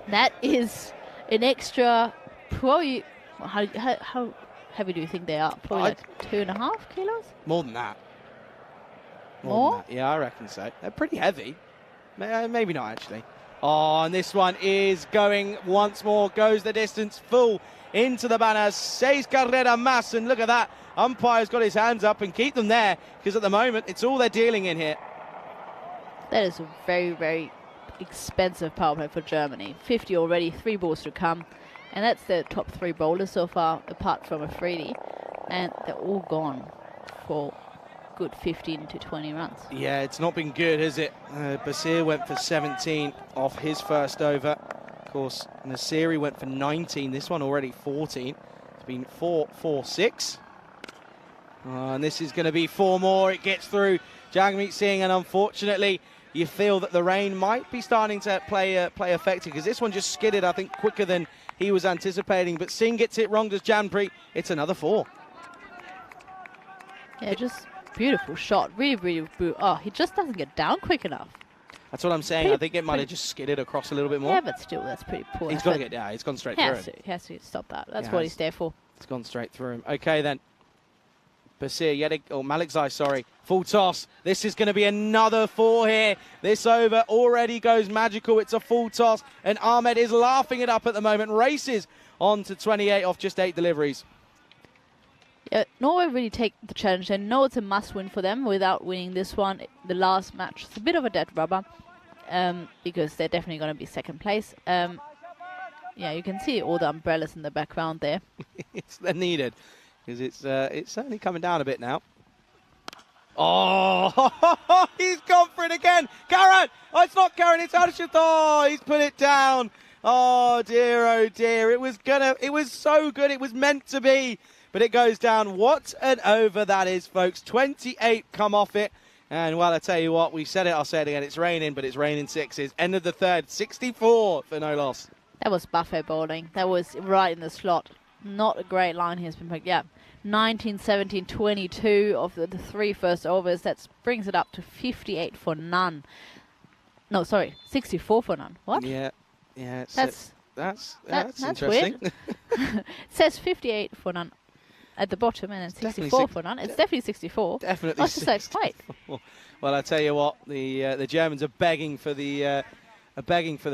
That is an extra, probably, how heavy do you think they are? Probably like 2.5 kilos? More than that. More? Than that. Yeah, I reckon so. They're pretty heavy. Maybe not, actually. Oh, and this one is going once more, goes the distance, full into the banner. 6 carrera más, and look at that. Umpire's got his hands up and keep them there, because at the moment, it's all they're dealing in here. That is a very, very expensive power play for Germany. 50 already, 3 balls to come. And that's the top 3 bowlers so far, apart from Afridi. And they're all gone for good 15 to 20 runs. Yeah, it's not been good, has it? Basir went for 17 off his first over. Of course, Nasiri went for 19. This one already 14. It's been 4-4-6. And this is going to be 4 more. It gets through Jagmeet Singh, and unfortunately, you feel that the rain might be starting to play effective, because this one just skidded, I think, quicker than he was anticipating. But Singh gets it wrong, does Janpreet. It's another 4. Yeah, just beautiful shot. Really, really beautiful. Oh, he just doesn't get down quick enough. That's what I'm saying. I think it might have just skidded across a little bit more. Yeah, but still, that's pretty poor. He's got to get down. He's gone straight through him. He has to stop that. That's what he's there for. It's gone straight through him. Okay, then. Basir, Malikzai, sorry. Full toss. This is going to be another 4 here. This over already goes magical. It's a full toss. And Ahmed is laughing it up at the moment. Races on to 28 off just 8 deliveries. Yeah, Norway really take the challenge. They know it's a must-win for them. Without winning this one, the last match, it's a bit of a dead rubber. Because they're definitely going to be second place. Yeah, you can see all the umbrellas in the background there. They're needed, because it's certainly coming down a bit now. Oh, he's gone for it again. Karen! Oh, it's not Karen, it's Arshad. Oh, he's put it down. Oh dear. It was so good. It was meant to be. But it goes down. What an over that is, folks. 28 come off it. And, well, I tell you what, we said it, I'll say it again. It's raining, but it's raining sixes. End of the third, 64 for no loss. That was buffet bowling. That was right in the slot. Not a great line he has been picked. Yeah, 19, 17, 22 of the three first overs. That brings it up to 58 for none. No, sorry, 64 for none. What? Yeah. That's interesting. Weird. It says 58 for none at the bottom and then 64 for none. It's definitely 64. Definitely. I was just like, wait. Well, I tell you what, the Germans are begging for the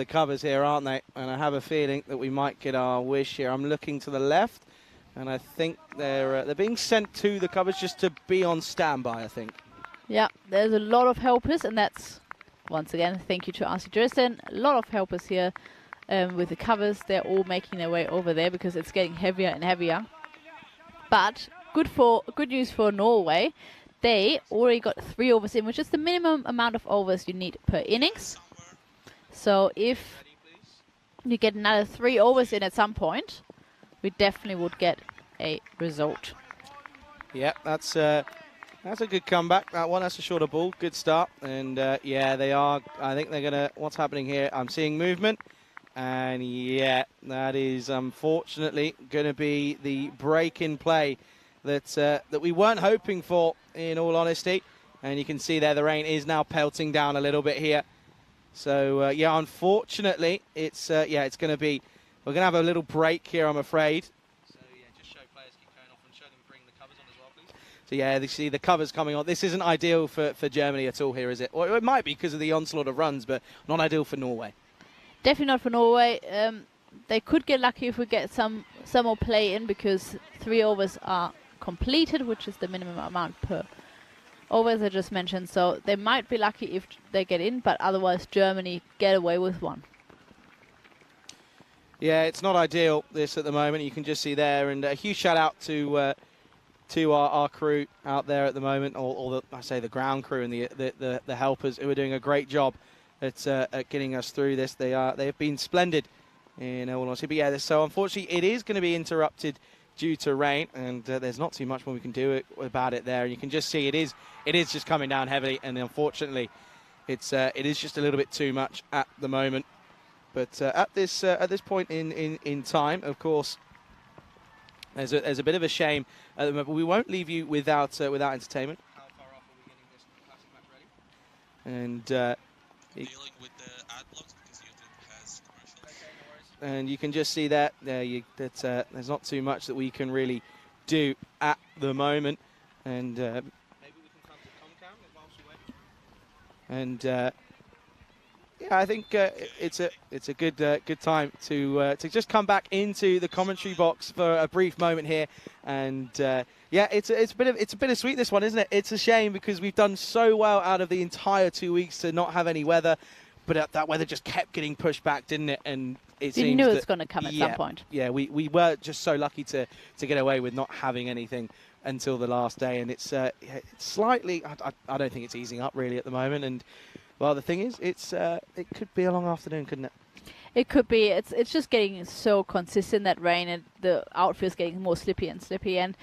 covers here, aren't they? And I have a feeling that we might get our wish here. I'm looking to the left, and I think they're being sent to the covers just to be on standby, I think. Yeah, there's a lot of helpers, and that's, once again, thank you to ECI Dresden. A lot of helpers here with the covers. They're all making their way over there because it's getting heavier and heavier. But good news for Norway. They already got 3 overs in, which is the minimum amount of overs you need per innings. So if you get another 3 overs in at some point, we definitely would get a result. Yeah, that's a good comeback. That one, that's a shorter ball. Good start. And yeah, they are. I think they're gonna. What's happening here? I'm seeing movement, and yeah, that is unfortunately going to be the break in play that we weren't hoping for. In all honesty, and you can see there the rain is now pelting down a little bit here. So yeah, unfortunately, it's going to be. We're going to have a little break here, I'm afraid. So yeah, just show players keep going off and show them bring the covers on as well, please. So yeah, they see the covers coming on. This isn't ideal for Germany at all here, is it? Well, it might be because of the onslaught of runs, but not ideal for Norway. Definitely not for Norway. They could get lucky if we get some more play in because 3 overs are completed, which is the minimum amount per over, as I just mentioned. So they might be lucky if they get in, but otherwise Germany get away with 1. Yeah, it's not ideal, this at the moment. You can just see there, and a huge shout out to our crew out there at the moment, or the ground crew and the helpers who are doing a great job at getting us through this. They have been splendid in all honesty. But yeah, so unfortunately it is going to be interrupted due to rain, and there's not too much more we can do about it there. And you can just see it is just coming down heavily, and unfortunately it is just a little bit too much at the moment. But at this point in time, of course, there's a bit of a shame at the moment. But we won't leave you without entertainment. How far off are we getting this classic match ready? And dealing with the ad blocks because YouTube has commercials. And you can just see that there's not too much that we can really do at the moment. And maybe we can come to Comcam whilst we wait. And yeah, I think it's a good time to just come back into the commentary box for a brief moment here. And yeah, it's a bittersweet, this one, isn't it? It's a shame because we've done so well out of the entire 2 weeks to not have any weather, but that weather just kept getting pushed back, didn't it? And you knew it was going to come at some point. Yeah, we were just so lucky to get away with not having anything until the last day, and it's slightly. I don't think it's easing up really at the moment. And well, the thing is, it could be a long afternoon, couldn't it? It could be. It's just getting so consistent, that rain, and the outfield's getting more slippy and slippy. And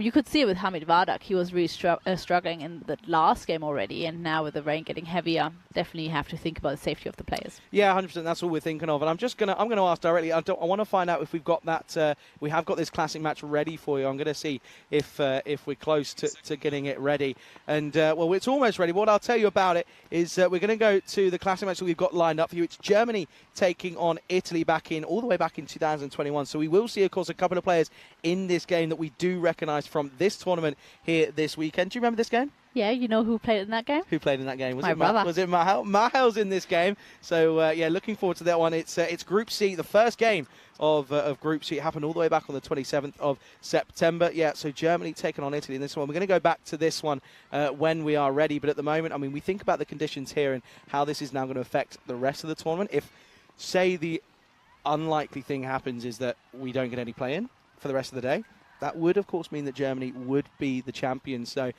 you could see it with Hamid Vardak. He was really struggling in the last game already, and now with the rain getting heavier, definitely have to think about the safety of the players. Yeah, 100%. That's all we're thinking of. And I'm gonna ask directly. I want to find out if we've got that. We have got this classic match ready for you. I'm going to see if we're close to getting it ready. And well, it's almost ready. What I'll tell you about it is we're going to go to the classic match that we've got lined up for you. It's Germany taking on Italy all the way back in 2021. So we will see, of course, a couple of players in this game that we do recognise from this tournament here this weekend. Do you remember this game? Yeah, you know who played in that game? Who played in that game? My brother. Was it Mahel? Mahel's in this game. So, yeah, looking forward to that one. It's Group C, the first game of Group C. It happened all the way back on the 27th of September. Yeah, so Germany taking on Italy in this one. We're going to go back to this one when we are ready. But at the moment, I mean, we think about the conditions here and how this is now going to affect the rest of the tournament. If, say, the unlikely thing happens is that we don't get any play-in for the rest of the day, that would, of course, mean that Germany would be the champion. So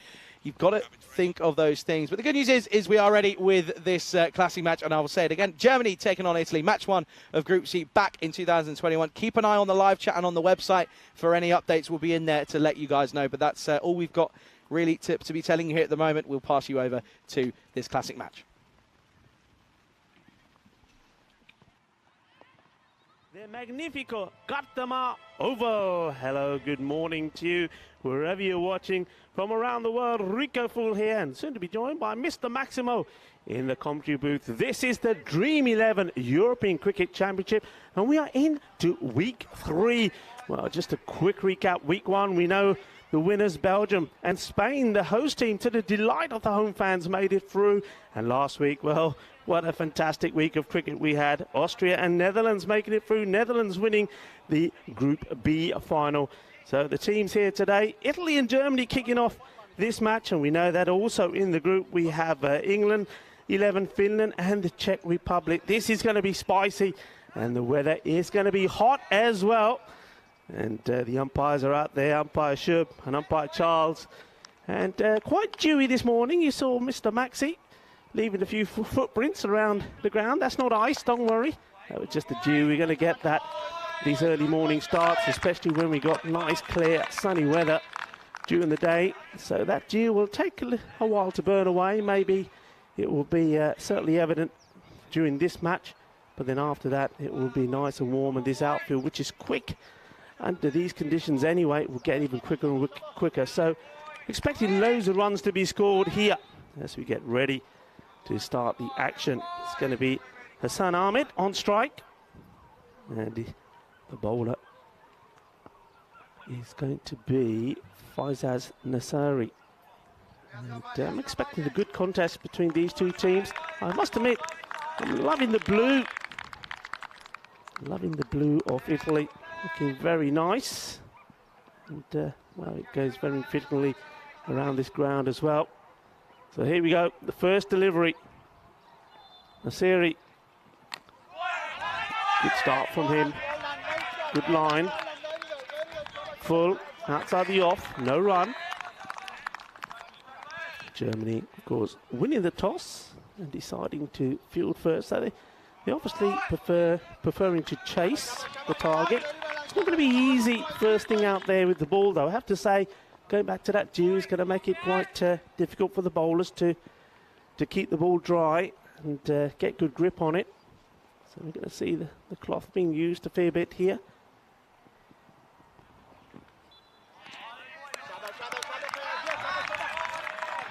you've got to think of those things. But the good news is we are ready with this classic match, and I will say it again. Germany taking on Italy. Match 1 of Group C back in 2021. Keep an eye on the live chat and on the website for any updates. We'll be in there to let you guys know. But that's all we've got really to be telling you here at the moment. We'll pass you over to this classic match. The Magnifico Gattama Ovo. Hello, good morning to you, wherever you're watching from around the world. Rico Fool here, and soon to be joined by Mr. Maximo in the commentary booth. This is the Dream 11 European Cricket Championship, and we are into week 3. Well, just a quick recap. Week 1, we know the winners, Belgium and Spain, the host team, to the delight of the home fans, made it through. And last week, well, what a fantastic week of cricket we had. Austria and Netherlands making it through. Netherlands winning the Group B final. So the teams here today, Italy and Germany kicking off this match. And we know that also in the group we have England, 11 Finland and the Czech Republic. This is going to be spicy, and the weather is going to be hot as well. And the umpires are out there, umpire Shub and umpire Charles. And quite dewy this morning. You saw Mr. Maxi leaving a few footprints around the ground. That's not ice, don't worry. That was just the dew. We're going to get that these early morning starts, especially when we got nice, clear, sunny weather during the day. So that dew will take a while to burn away. Maybe it will be certainly evident during this match. But then after that, it will be nice and warm. And this outfield, which is quick under these conditions anyway, it will get even quicker and quicker. So expecting loads of runs to be scored here as we get ready to start the action. It's going to be Hassan Ahmed on strike, and the bowler is going to be Faizaz Nasari. And I'm expecting a good contest between these two teams. I must admit, I'm loving the blue. Loving the blue of Italy, looking very nice. And well, it goes very fittingly around this ground as well. So here we go, the first delivery. Nasiri. Good start from him. Good line. Full, outside the off, no run. Germany, of course, winning the toss and deciding to field first. So they obviously preferring to chase the target. It's not going to be easy first thing out there with the ball, though. I have to say, going back to that dew is going to make it quite difficult for the bowlers to keep the ball dry and get good grip on it. So we're going to see the cloth being used a fair bit here.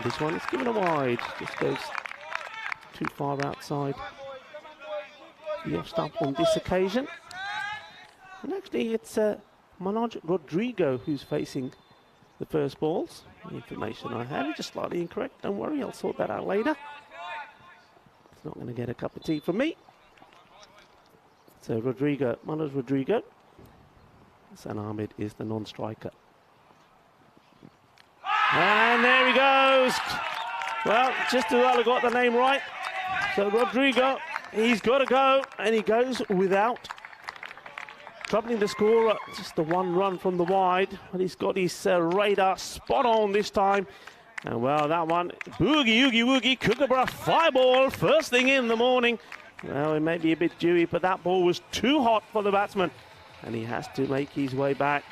This one is given a wide, just goes too far outside the off stump on this occasion. And actually it's Manoj Rodrigo who's facing the first balls. The information I have is just slightly incorrect. Don't worry, I'll sort that out later. It's not going to get a cup of tea from me. So Rodrigo, Manoj Rodrigo. Hassan Ahmed is the non-striker. And there he goes. Well, just as well I got the name right. So Rodrigo, he's got to go, and he goes without troubling the scorer. Just the one run from the wide, but he's got his radar spot on this time. And well, that one, boogie, oogie, woogie, Kookaburra fire ball, first thing in the morning. Well, it may be a bit dewy, but that ball was too hot for the batsman, and he has to make his way back.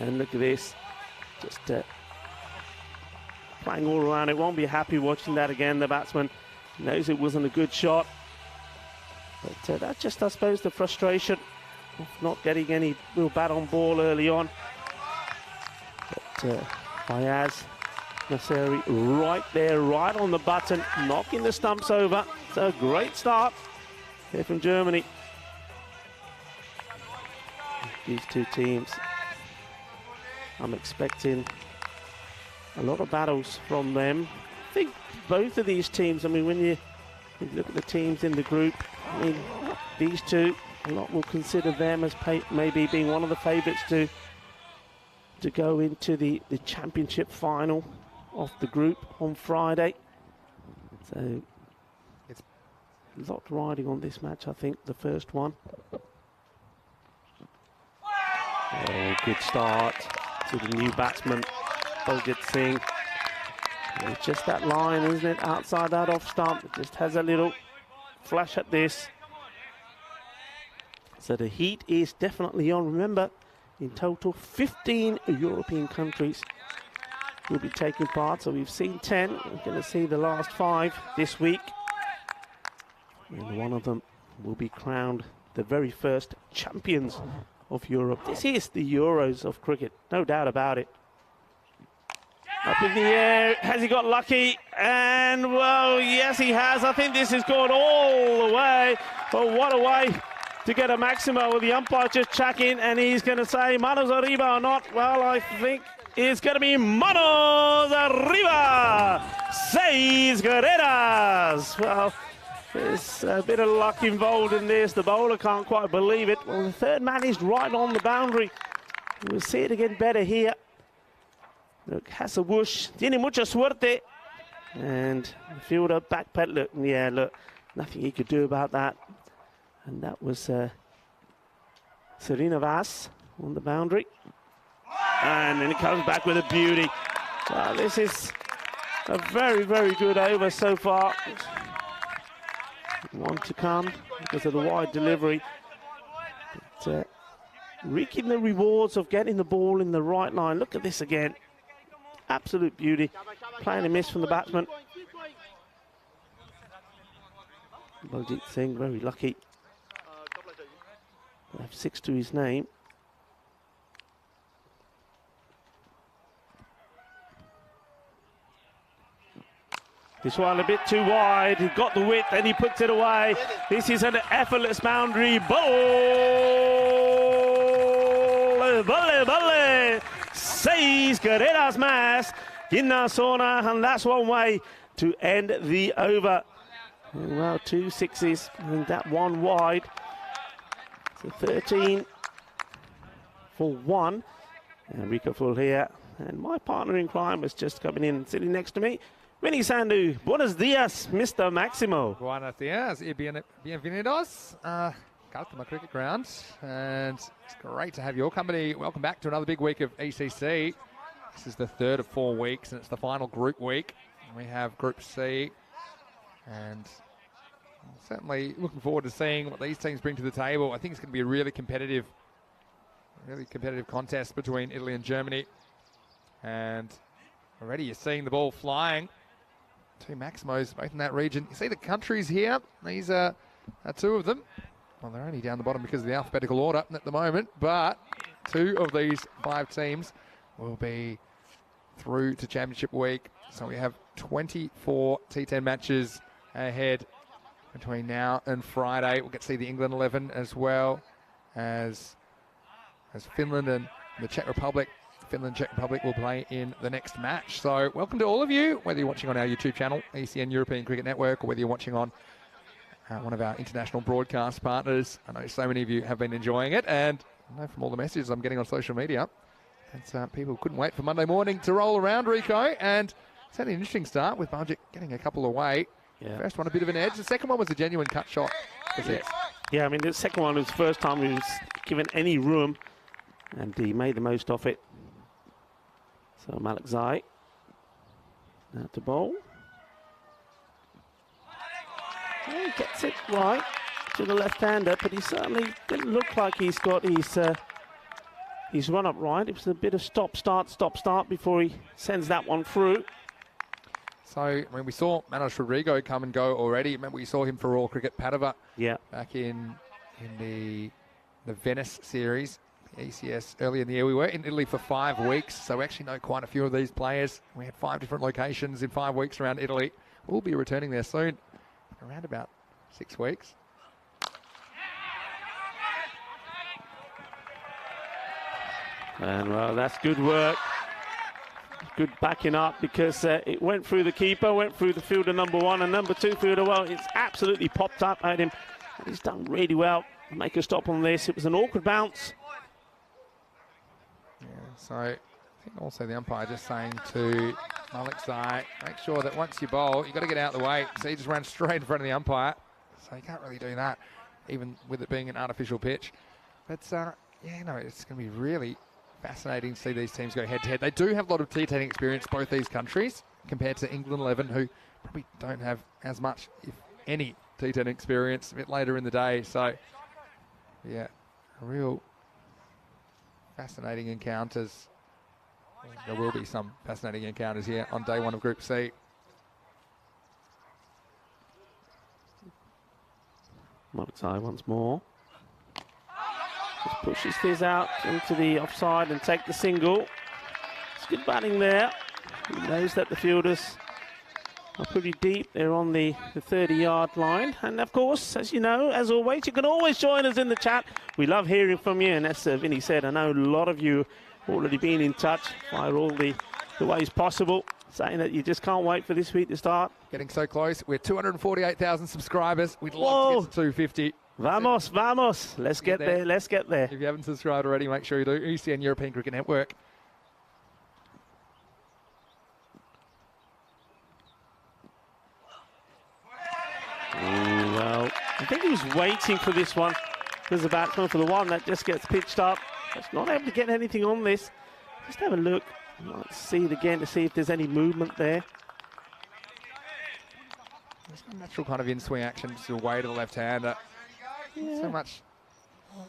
And look at this, just playing all around. It won't be happy watching that again. The batsman knows it wasn't a good shot, but that's just, I suppose, the frustration of not getting any real bat on ball early on. But Faiyaz Naseri right there, right on the button, knocking the stumps over. So great start here from Germany. These two teams, I'm expecting a lot of battles from them. I think both of these teams, I mean, when you look at the teams in the group, I mean, these two, a lot will consider them as maybe being one of the favourites to go into the championship final of the group on Friday. So it's a lot riding on this match, I think, the first one. Oh, good start to the new batsman, Baljit Singh. It's just that line, isn't it, outside that off stump. It just has a little flash at this. So the heat is definitely on. Remember, in total, 15 European countries will be taking part. So we've seen 10. We're going to see the last 5 this week. And one of them will be crowned the very first champions of Europe. This is the Euros of cricket, no doubt about it. Up in the air, has he got lucky? And, well, yes, he has. I think this has gone all the way. But what a way to get a Maximo. With the umpire just checking, and he's going to say manos arriba or not. Well, I think it's going to be manos arriba. 6 carreras. Well, there's a bit of luck involved in this. The bowler can't quite believe it. Well, the third man is right on the boundary. We'll see it again better here. Look, has a whoosh. Tiene mucha suerte. And the fielder backpedal. Look, yeah, look, nothing he could do about that. And that was Serena Vas on the boundary. And then it comes back with a beauty. Well, this is a very, very good over so far. One to come because of the wide delivery. But, reaping the rewards of getting the ball in the right line. Look at this again. Absolute beauty. Playing a miss from the batsman. Baljit Singh, very lucky. They have 6 to his name. This one a bit too wide. He got the width and he puts it away. This is an effortless boundary. Balle. 6 carreras más. In la zona, and that's one way to end the over. Well, 2 sixes and that one wide. So 13 for 1. And Rico full here. And my partner in crime was just coming in, sitting next to me. Vinny Sandu, buenos dias, Mr. Maximo. Buenos dias y bienvenidos. Galtama Cricket Ground, and it's great to have your company. Welcome back to another big week of ECC. This is the 3rd of 4 weeks, and it's the final group week. We have Group C, and certainly looking forward to seeing what these teams bring to the table. I think it's going to be a really competitive contest between Italy and Germany. And already you're seeing the ball flying. 2 Maximos, both in that region. You see the countries here. These are 2 of them. Well, they're only down the bottom because of the alphabetical order at the moment, but 2 of these 5 teams will be through to Championship Week. So we have 24 T10 matches ahead between now and Friday. We'll get to see the England 11 as well as Finland and the Czech Republic. Finland and Czech Republic will play in the next match. So welcome to all of you, whether you're watching on our YouTube channel, ECN European Cricket Network, or whether you're watching on one of our international broadcast partners. I know so many of you have been enjoying it, and I know from all the messages I'm getting on social media that people couldn't wait for Monday morning to roll around, Rico, and it's had an interesting start with Baljit getting a couple away. Yeah. First one a bit of an edge. The second one was a genuine cut shot. Yeah, I mean, the second one was the first time he was given any room, and he made the most of it. So Malik Zai now to bowl. He gets it right to the left-hander, but he certainly didn't look like he's got his run up right. It was a bit of stop-start before he sends that one through. So, I mean, we saw Manos Rodrigo come and go already. Remember, we saw him for All Cricket Padova back in the Venice series, the ECS, earlier in the year. We were in Italy for 5 weeks, so we actually know quite a few of these players. We had 5 different locations in 5 weeks around Italy. We'll be returning there soon, around about 6 weeks. And, well, that's good work. Good backing up, because it went through the keeper, went through the fielder number 1 and number 2 fielder. Well, it's absolutely popped up at him. He's done really well. Make a stop on this. It was an awkward bounce. Yeah, so I think also the umpire just saying to Malik Zai, make sure that once you bowl, you've got to get out of the way. So he just ran straight in front of the umpire. So you can't really do that, even with it being an artificial pitch. But, yeah, yeah, no, it's going to be really fascinating to see these teams go head-to-head. They do have a lot of T10 experience, both these countries, compared to England 11, who probably don't have as much, if any, T10 experience a bit later in the day. So, yeah, real fascinating encounters. There will be some fascinating encounters here on day one of Group C. Malexai once more. Just pushes this out into the offside and take the single. It's good batting there. He knows that the fielders are pretty deep. They're on the 30-yard line. And of course, as you know, as always, you can always join us in the chat. We love hearing from you. And as Vinny said, I know a lot of you already been in touch via all the ways possible, saying that you just can't wait for this week to start. Getting so close. We're 248,000 subscribers. We'd love to get to 250. Vamos, vamos. Let's get there. Let's get there. If you haven't subscribed already, make sure you do. ECN European Cricket Network. Well, I think he was waiting for this one. There's a batsman for the one that just gets pitched up. It's not able to get anything on this. Just have a look. Let's see it again to see if there's any movement there. There's a natural kind of in-swing action just away to the left-hander. Yeah. So much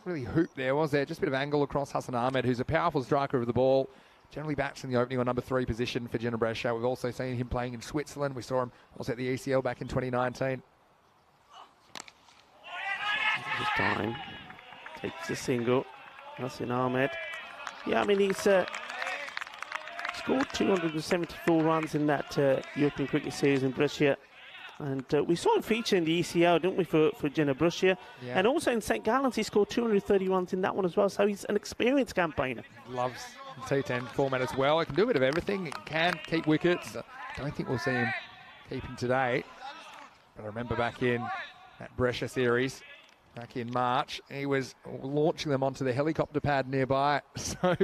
really hoop there, was there? Just a bit of angle across Hassan Ahmed, who's a powerful striker of the ball. Generally bats in the opening on number 3 position for Jenna Brescia. We've also seen him playing in Switzerland. We saw him also at the ECL back in 2019. This time takes a single. Hassan Ahmed. Yeah, I mean, he's scored 274 runs in that European Cricket Series in Brescia. And we saw him feature in the ECL, didn't we, for Jenna Brescia? Yeah. And also in St. Gallen's, he scored 230 runs in that one as well. So he's an experienced campaigner. Loves the T10 format as well. It can do a bit of everything. It can keep wickets. I don't think we'll see him keeping today. But I remember back in that Brescia series, back in March, he was launching them onto the helicopter pad nearby. So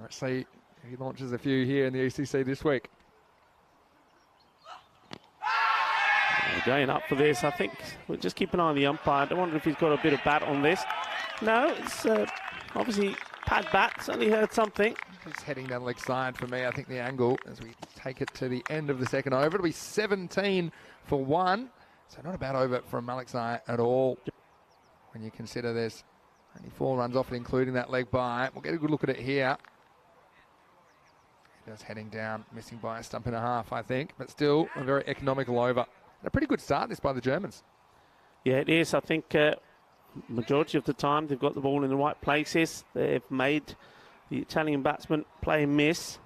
let's see if he launches a few here in the ECC this week. Going up for this, I think we'll just keep an eye on the umpire. I wonder if he's got a bit of bat on this. No, it's obviously pad bat. Certainly heard something. It's heading down the leg side for me. I think the angle as we take it to the end of the second over. It'll be 17 for 1. So not a bad over from Malexai at all. When you consider there's only 4 runs off it, including that leg by. We'll get a good look at it here. Just heading down, missing by a stump and a half, I think. But still a very economical over. And a pretty good start this by the Germans. Yeah, it is. I think majority of the time they've got the ball in the right places. They've made the Italian batsman play and miss.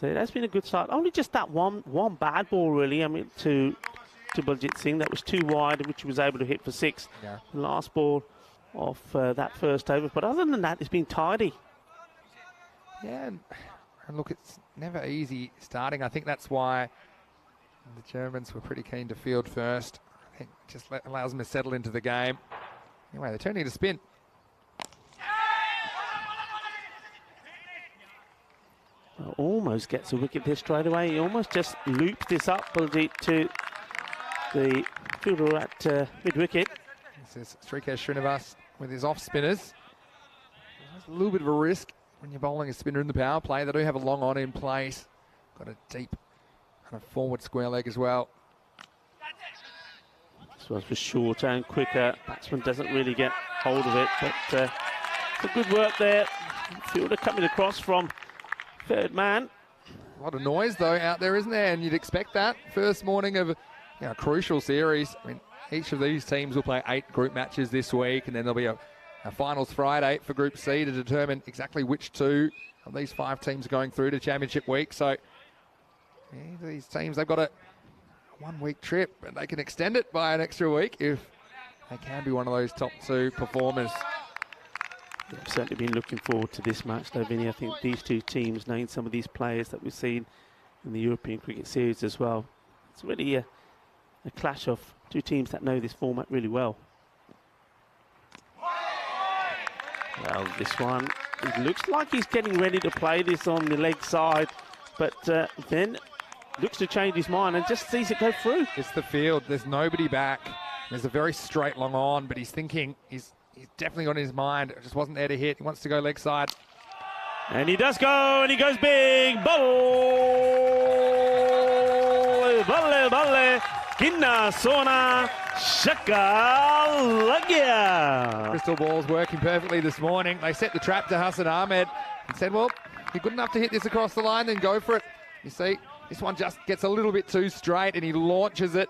So that's been a good start. Only just that one bad ball, really. I mean, to Baljit Singh. That was too wide, which he was able to hit for 6. Yeah. The last ball of that first over. But other than that, it's been tidy. Yeah, and look, it's never easy starting. I think that's why the Germans were pretty keen to field first. I think it just allows them to settle into the game. Anyway, they're turning to spin. Well, almost gets a wicket there straight away. He almost just loops this up to the fielder at mid-wicket. This is Srikesh Srinivas with his off-spinners. There's a little bit of a risk when you're bowling a spinner in the power play. They do have a long on in place. Got a deep kind of forward square leg as well. This one's for shorter and quicker. Batsman doesn't really get hold of it, but some good work there. Fielder coming across from third man. A lot of noise though out there, isn't there? And you'd expect that first morning of a crucial series. I mean, each of these teams will play 8 group matches this week, and then there'll be a finals Friday for Group C to determine exactly which 2 of these 5 teams are going through to Championship Week. So these teams, they've got a 1-week trip, and they can extend it by an extra week if they can be one of those top 2 performers. I've certainly been looking forward to this match, though, Vinny. I think these 2 teams, knowing some of these players that we've seen in the European Cricket Series as well, it's really a clash of 2 teams that know this format really well. Well, this one, it looks like he's getting ready to play this on the leg side, but then looks to change his mind and just sees it go through. It's the field. There's nobody back. There's a very straight long on, but he's thinking he's he's definitely got in his mind. It just wasn't there to hit. He wants to go leg side. And he does go, and he goes big. Balle, Kinna Sona Shakalagia. Crystal ball's working perfectly this morning. They set the trap to Hassan Ahmed and said, well, you're good enough to hit this across the line, then go for it. You see, this one just gets a little bit too straight and he launches it.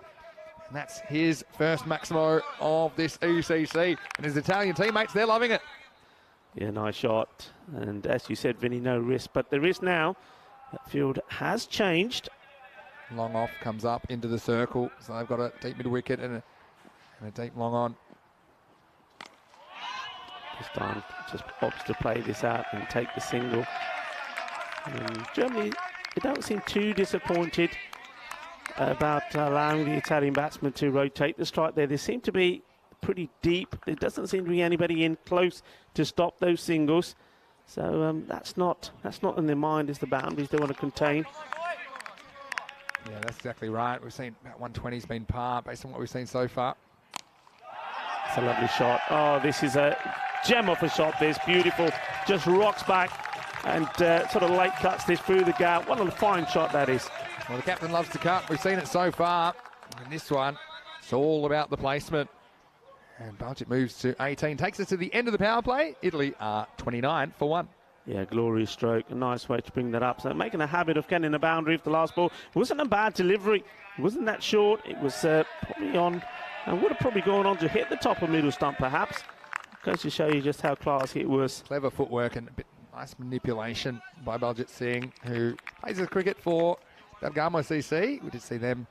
And that's his first Maximo of this ECC. And his Italian teammates, they're loving it. Yeah, nice shot. And as you said, Vinny, no risk. But there is now. That field has changed. Long off comes up into the circle. So they've got a deep mid wicket and a deep long on. This time just opts to play this out and take the single. And Germany, they don't seem too disappointed about allowing the Italian batsmen to rotate the strike there. They seem to be pretty deep. There doesn't seem to be anybody in close to stop those singles. So that's not in their mind is the boundaries they want to contain. Yeah, that's exactly right. We've seen about 120's been par based on what we've seen so far. It's a lovely shot. Oh, this is a gem of a shot. This beautiful. Just rocks back and sort of late cuts this through the gap. What a fine shot that is. Well, the captain loves to cut. We've seen it so far. And this one, it's all about the placement. And Baljit moves to 18. Takes us to the end of the power play. Italy are 29 for 1. Yeah, glorious stroke. A nice way to bring that up. So making a habit of getting a boundary for the last ball. It wasn't a bad delivery. It wasn't that short. It was probably on, and would have probably gone on to hit the top of middle stump perhaps. Goes to show you just how classy it was. Clever footwork and a bit nice manipulation by Baljit Singh, who plays the cricket for Bergamo CC. We did see them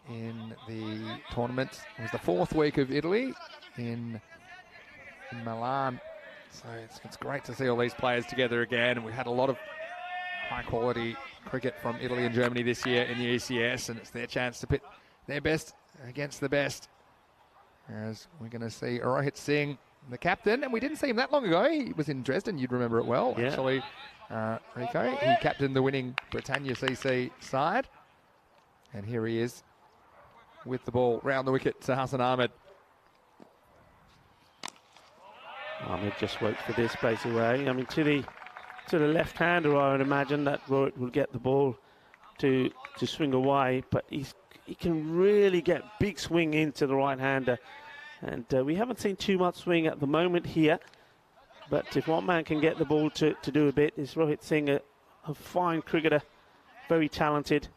in the tournament. It was the 4th week of Italy in Milan. So it's great to see all these players together again. And we had a lot of high-quality cricket from Italy and Germany this year in the ECS, and it's their chance to pit their best against the best. As we're going to see Rohit Singh, the captain, and we didn't see him that long ago. He was in Dresden, you'd remember it well, yeah. Actually, Rico. He captained the winning Britannia CC side. And here he is with the ball round the wicket to Hassan Ahmed. Ahmed just worked for this place away. I mean, to the left-hander, I would imagine that Rohit will get the ball to swing away, but he can really get big swing into the right-hander. And we haven't seen too much swing at the moment here. But if one man can get the ball to do a bit, is Rohit Singh a fine cricketer, very talented.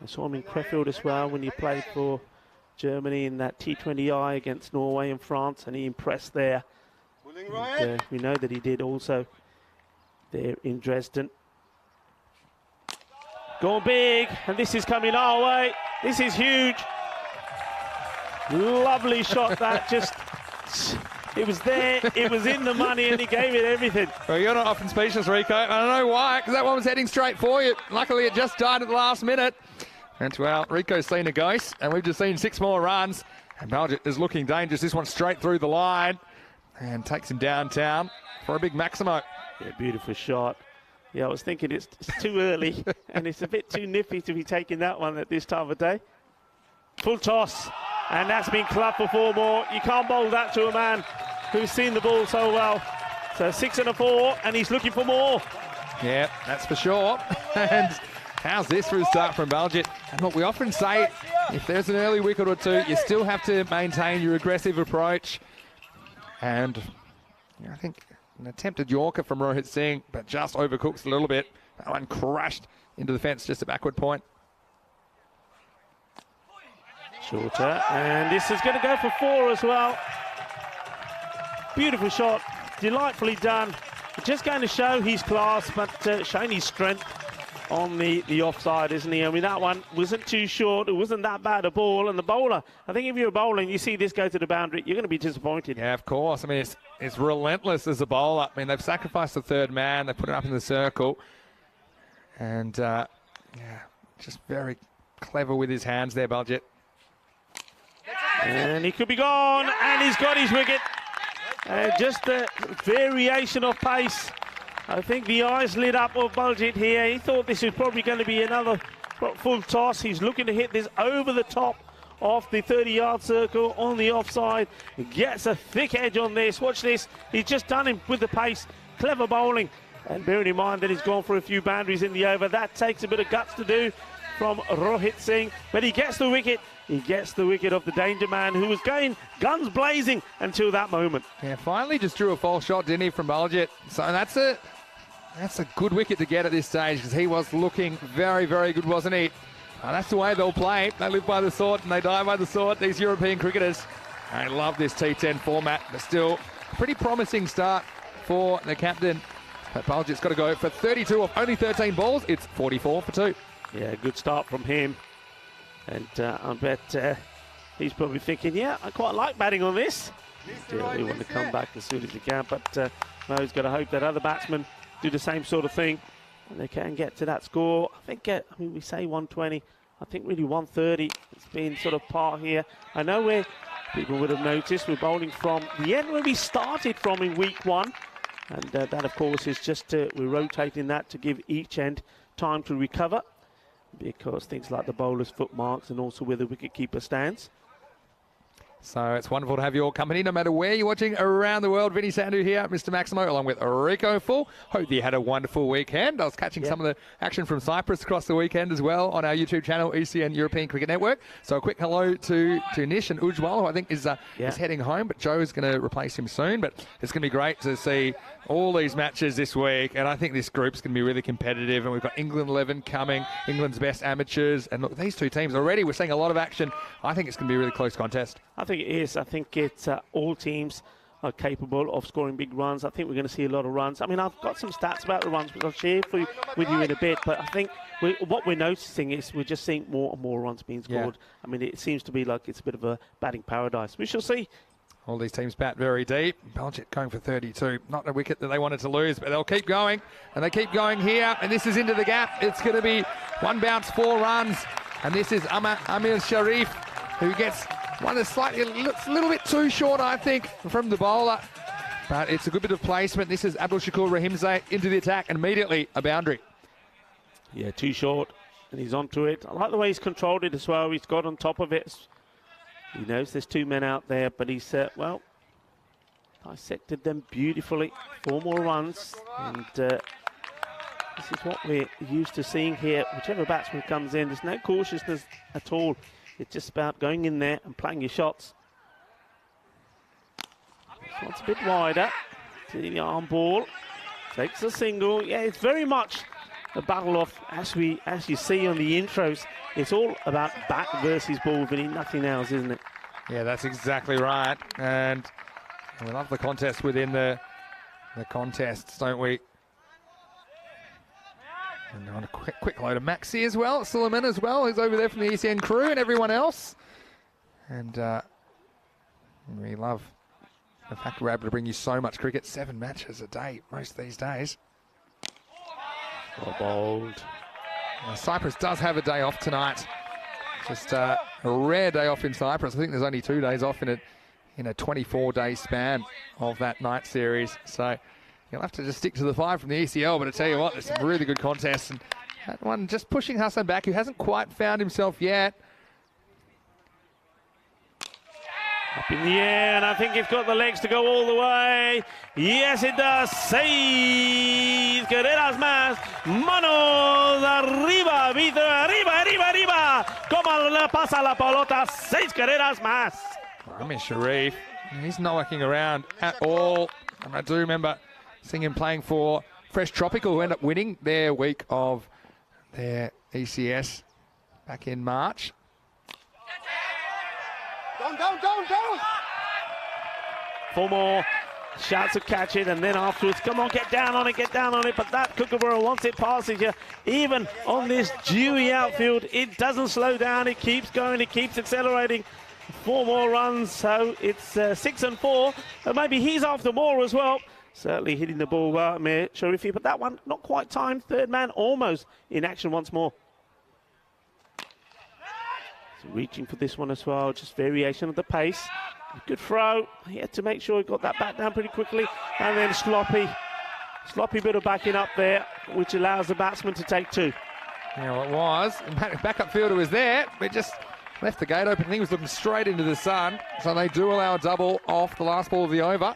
I saw him in Crefeld as well when he played for Germany in that T20I against Norway and France, and he impressed there. And, we know that he did also there in Dresden. Going big, and this is coming our way. This is huge. Lovely shot that just, it was there, it was in the money, and he gave it everything. Well, you're not often speechless, Rico. I don't know why, because that one was heading straight for you. Luckily, it just died at the last minute. And well, Rico's seen a ghost, and we've just seen 6 more runs. And Baljit is looking dangerous. This one straight through the line and takes him downtown for a big Maximo. Yeah, beautiful shot. Yeah, I was thinking it's too early, and it's a bit too nippy to be taking that one at this time of day. Full toss. And that's been clubbed for 4 more. You can't bowl that to a man who's seen the ball so well. So 6 and a 4, and he's looking for more. Yeah, that's for sure. And how's this for a start from Baljit? And look, we often say if there's an early wicket or two, you still have to maintain your aggressive approach. And yeah, I think an attempted Yorker from Rohit Singh, but just overcooks a little bit. That one crashed into the fence, just a backward point. Shorter, and this is going to go for 4 as well. Beautiful shot, delightfully done. Just going to show his class, but showing his strength on the offside, isn't he? I mean, that one wasn't too short. It wasn't that bad a ball, and the bowler, I think if you're bowling, you see this go to the boundary, you're going to be disappointed. Yeah, of course. I mean, it's relentless as a bowler. I mean, they've sacrificed the 3rd man. They put it up in the circle. And, yeah, just very clever with his hands there, Baljit. And he could be gone, and he's got his wicket. Just a variation of pace. I think the eyes lit up of Baljit here. He thought this was probably going to be another full toss. He's looking to hit this over the top off the 30-yard circle on the offside. Gets a thick edge on this. Watch this. He's just done him with the pace. Clever bowling. And bearing in mind that he's gone for a few boundaries in the over, that takes a bit of guts to do from Rohit Singh. But he gets the wicket. He gets the wicket of the danger man, who was going guns blazing until that moment. Yeah, finally just drew a false shot, didn't he, from Baljit? So that's a good wicket to get at this stage, because he was looking very, very good, wasn't he? That's the way they'll play. They live by the sword and they die by the sword, these European cricketers. I love this T10 format, but still a pretty promising start for the captain. But Baljit's got to go for 32 off only 13 balls. It's 44 for 2. Yeah, good start from him. And I bet he's probably thinking, yeah, I quite like batting on this. They want to come back as soon as he can, but Mo's got to hope that other batsmen do the same sort of thing, and they can get to that score. I think, I mean, we say 120. I think really 130. It's been sort of par here. I know where people would have noticed we're bowling from the end where we started from in week 1. And that, of course, is just we're rotating that to give each end time to recover, because things like the bowler's foot marks and also where the wicketkeeper stands. So it's wonderful to have your company, no matter where you're watching around the world. Vinny Sandhu here, Mr. Maximo, along with Rico Full. Hope you had a wonderful weekend. I was catching some of the action from Cyprus across the weekend as well on our YouTube channel, ECN European Cricket Network. So a quick hello to Nish and Ujwal, who I think is heading home, but Joe's going to replace him soon. But it's going to be great to see all these matches this week, and I think this group's going to be really competitive. And we've got England 11 coming, England's best amateurs, and look, these two teams already, we're seeing a lot of action. I think it's going to be a really close contest. I think it is. I think it's all teams are capable of scoring big runs. I think we're going to see a lot of runs. I mean, I've got some stats about the runs, which I'll share with you in a bit, but I think what we're noticing is we're just seeing more and more runs being scored. I mean, it seems to be like it's a bit of a batting paradise. We shall see. All these teams bat very deep. Baljit going for 32. Not a wicket that they wanted to lose, but they'll keep going. And they keep going here. And this is into the gap. It's going to be one bounce, 4 runs. And this is Amir Sharif, who gets one that's slightly a little bit too short, I think, from the bowler. But it's a good bit of placement. This is Abdul Shakur Rahimzade into the attack and immediately a boundary. Yeah, too short. And he's onto it. I like the way he's controlled it as well. He's got on top of it. He knows there's 2 men out there, but he's, dissected them beautifully. 4 more runs, and this is what we're used to seeing here. Whichever batsman comes in, there's no cautiousness at all. It's just about going in there and playing your shots. This one's a bit wider. To the arm ball. Takes a single. Yeah, it's very much a battle of, as you see on the intros, it's all about bat versus ball, Vinny, nothing else, isn't it? Yeah, that's exactly right. And we love the contest within the contests, don't we? And on a quick load of Maxi as well, Suleiman as well, who's over there from the ECN crew, and everyone else. And we love the fact we're able to bring you so much cricket, 7 matches a day most these days. Well bowled. Cyprus does have a day off tonight. Just a rare day off in Cyprus. I think there's only 2 days off in a 24-day span of that night series. So you'll have to just stick to the 5 from the ECL. But I tell you what, there's some really good contests. And that one just pushing Hassan back, who hasn't quite found himself yet. Up in the air, and I think it's got the legs to go all the way. Yes, it does. 6 carreras más. Manos arriba, Vito, arriba. Como le pasa la pelota. 6 carreras más. Amir Sharif, he's not working around at all. And I do remember seeing him playing for Fresh Tropical, who ended up winning their week of their ECS back in March. Down. 4 more shots to catch it, and then afterwards, come on, get down on it. But that Kookaburra, once it passes you, even on this dewy outfield, it doesn't slow down. It keeps going, it keeps accelerating. 4 more runs, so it's 6 and 4. Maybe he's after more as well. Certainly hitting the ball well, Amir Sharifi, but that one not quite timed. 3rd man almost in action once more. Reaching for this one as well, just variation of the pace. Good throw. He had to make sure he got that back down pretty quickly. And then sloppy bit of backing up there, which allows the batsman to take 2. Yeah, well, it was. Backup fielder was there. We're just left the gate open. He was looking straight into the sun. So they do allow a double off the last ball of the over.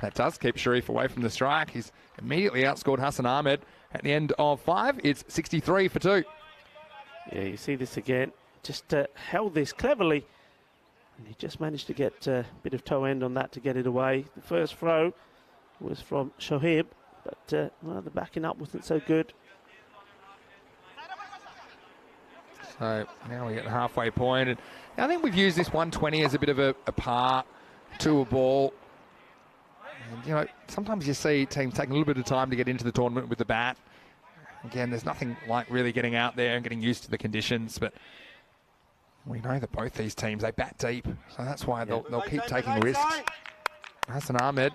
That does keep Sharif away from the strike. He's immediately outscored Hassan Ahmed. At the end of 5, it's 63 for 2. Yeah, you see this again. Just held this cleverly. And he just managed to get a bit of toe end on that to get it away. The first throw was from Shoaib, but well, the backing up wasn't so good. So now we get the halfway point. And I think we've used this 120 as a bit of a par to a ball. And, you know, sometimes you see teams taking a little bit of time to get into the tournament with the bat. Again, there's nothing like really getting out there and getting used to the conditions, but we know that both these teams, they bat deep, so that's why they'll keep taking risks. Hassan Ahmed,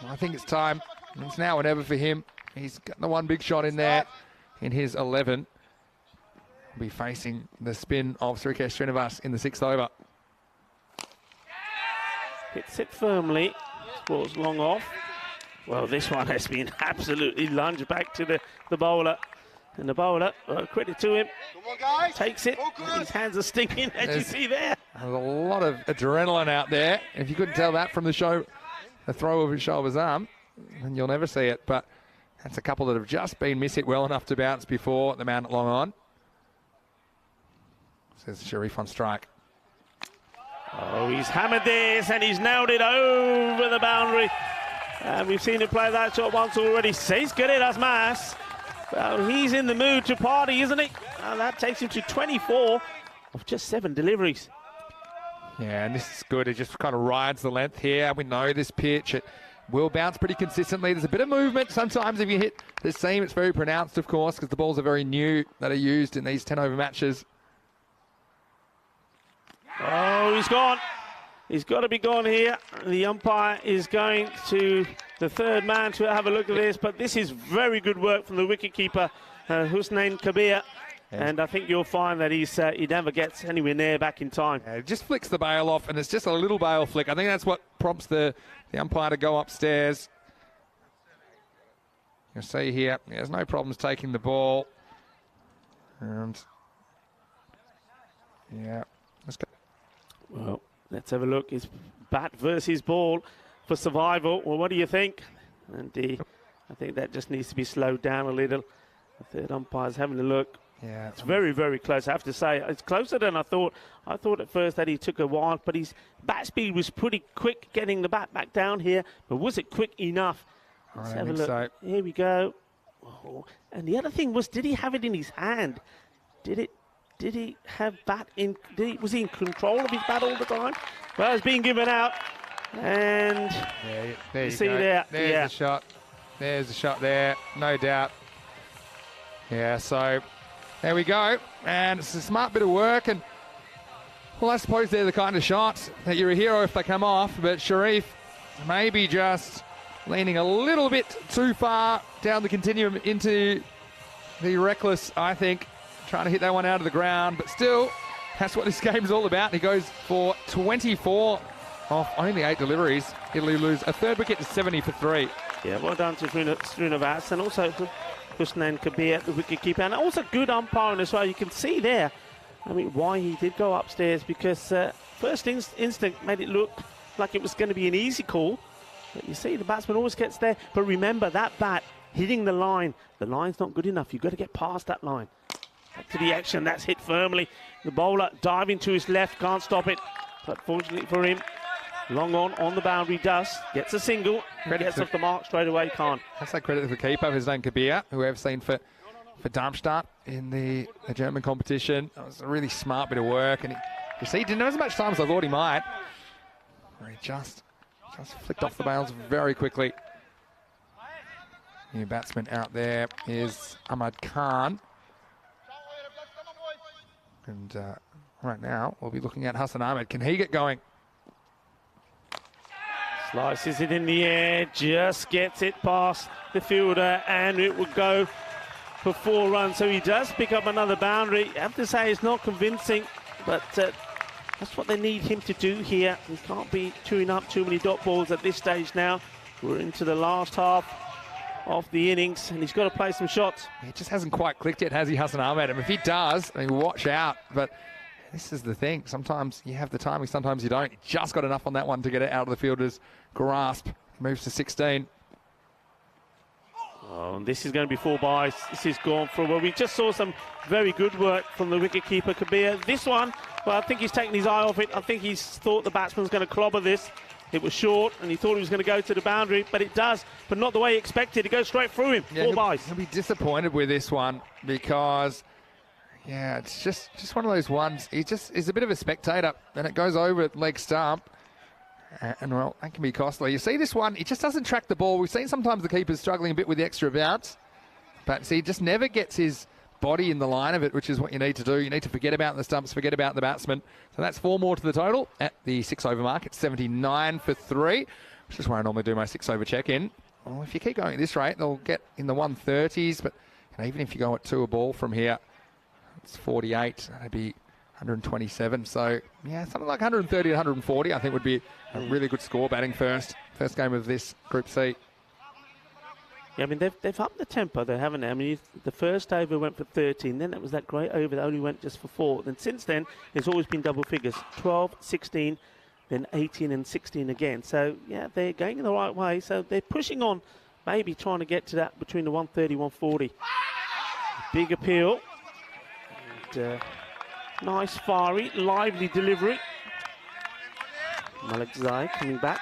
I think it's time. It's now or never for him. He's got the one big shot in there in his 11. He'll be facing the spin of Srikesh Srinivas in the 6th over. Hits it firmly. Ball's long off. Well, this one has been absolutely lunged back to the bowler. And the bowler, credit to him, takes it. His hands are stinking, as you see there. There's a lot of adrenaline out there. If you couldn't tell that from the throw of his shoulder's arm, then you'll never see it. But that's a couple that have just been miss-hit well enough to bounce before the man at long on. Says Sharif on strike. Oh, he's hammered this and he's nailed it over the boundary. And we've seen him play that shot once already. Seis querer más. Well, he's in the mood to party, isn't he? And that takes him to 24 of just 7 deliveries. Yeah, and this is good. It just kind of rides the length here. We know this pitch, it will bounce pretty consistently. There's a bit of movement. Sometimes if you hit the seam, it's very pronounced, of course, because the balls are very new that are used in these 10-over matches. Oh, he's gone. He's got to be gone here. The umpire is going to the third man to have a look at this, but this is very good work from the wicketkeeper, Husnain Kabir. And I think you'll find that he never gets anywhere near back in time. Yeah, it just flicks the bail off, and it's just a little bail flick. I think that's what prompts the umpire to go upstairs. You'll see here, there's no problems taking the ball. And, yeah, let's go. Well, let's have a look. It's bat versus ball for survival. Well, what do you think? And I think that just needs to be slowed down a little. The third umpire's having a look. Yeah, it's very, very close, I have to say. It's closer than I thought. I thought at first that he took a while, but his bat speed was pretty quick getting the bat back down here. But was it quick enough? Let's have a look. So. Here we go. Oh. And the other thing was, did he have it in his hand? Did he have bat in? Was he in control of his bat all the time? Well, it's being given out. And there you see go. there. There's the shot. There's the shot there, no doubt. Yeah, so there we go. And it's a smart bit of work. And, well, I suppose they're the kind of shots that you're a hero if they come off. But Sharif maybe just leaning a little bit too far down the continuum into the reckless, I think. Trying to hit that one out of the ground. But still, that's what this game's all about. He goes for 24 off only 8 deliveries. Italy lose a third wicket to 70 for 3. Yeah, well done to Srinivas, and also Husnain Kabir, the wicketkeeper, and also good umpiring as well. You can see there, I mean, why he did go upstairs, because first instinct made it look like it was going to be an easy call. But you see, the batsman always gets there. But remember, that bat hitting the line's not good enough. You've got to get past that line. Back to the action, that's hit firmly. The bowler diving to his left, can't stop it. But fortunately for him, long on the boundary, gets a single, gets off the mark straight away, can't. That's that credit to the keeper, his name Kabir, who we've seen for Darmstadt in the German competition. That was a really smart bit of work, and you see, he didn't have as much time as I thought he might. He just flicked off the bails very quickly. New batsman out there is Ahmad Khan. And right now, we'll be looking at Hassan Ahmed. Can he get going? Slices it in the air, just gets it past the fielder, and it would go for 4 runs. So he does pick up another boundary. I have to say, it's not convincing, but that's what they need him to do here. He can't be chewing up too many dot balls at this stage now. We're into the last half of the innings, and he's got to play some shots. He just hasn't quite clicked yet, has he, Hassan Ahmed? And if he does, I mean, watch out. But this is the thing. Sometimes you have the timing, sometimes you don't. He just got enough on that one to get it out of the fielder's grasp. Moves to 16. Oh, and this is going to be 4 byes. This is gone for a while. We just saw some very good work from the wicketkeeper, Kabir. This one, well, I think he's taken his eye off it. I think he's thought the batsman's going to clobber this. It was short, and he thought he was going to go to the boundary, but it does, but not the way he expected. It goes straight through him. Yeah, 4 byes. He'll be disappointed with this one because, yeah, it's just one of those ones. He's a bit of a spectator, and it goes over at leg stump. And, well, that can be costly. You see this one, he just doesn't track the ball. We've seen sometimes the keeper's struggling a bit with the extra bounce. But see, he just never gets his body in the line of it, which is what you need to do. You need to forget about the stumps, forget about the batsman. So that's 4 more to the total at the 6-over mark. It's 79 for 3, which is where I normally do my 6-over check-in. Well, if you keep going at this rate, they'll get in the 130s. But even if you go at 2 a ball from here, it's 48. That'd be 127. So, yeah, something like 130 to 140, I think, would be a really good score batting first. First game of this Group C. Yeah, I mean, they've upped the tempo, they haven't they? I mean, the first over went for 13, then that was that great over that only went just for 4. Then since then, it's always been double figures, 12, 16, then 18 and 16 again. So, yeah, they're going in the right way. So they're pushing on, maybe trying to get to that between the 130, 140. Big appeal. And, nice, fiery, lively delivery. Malik Zai coming back.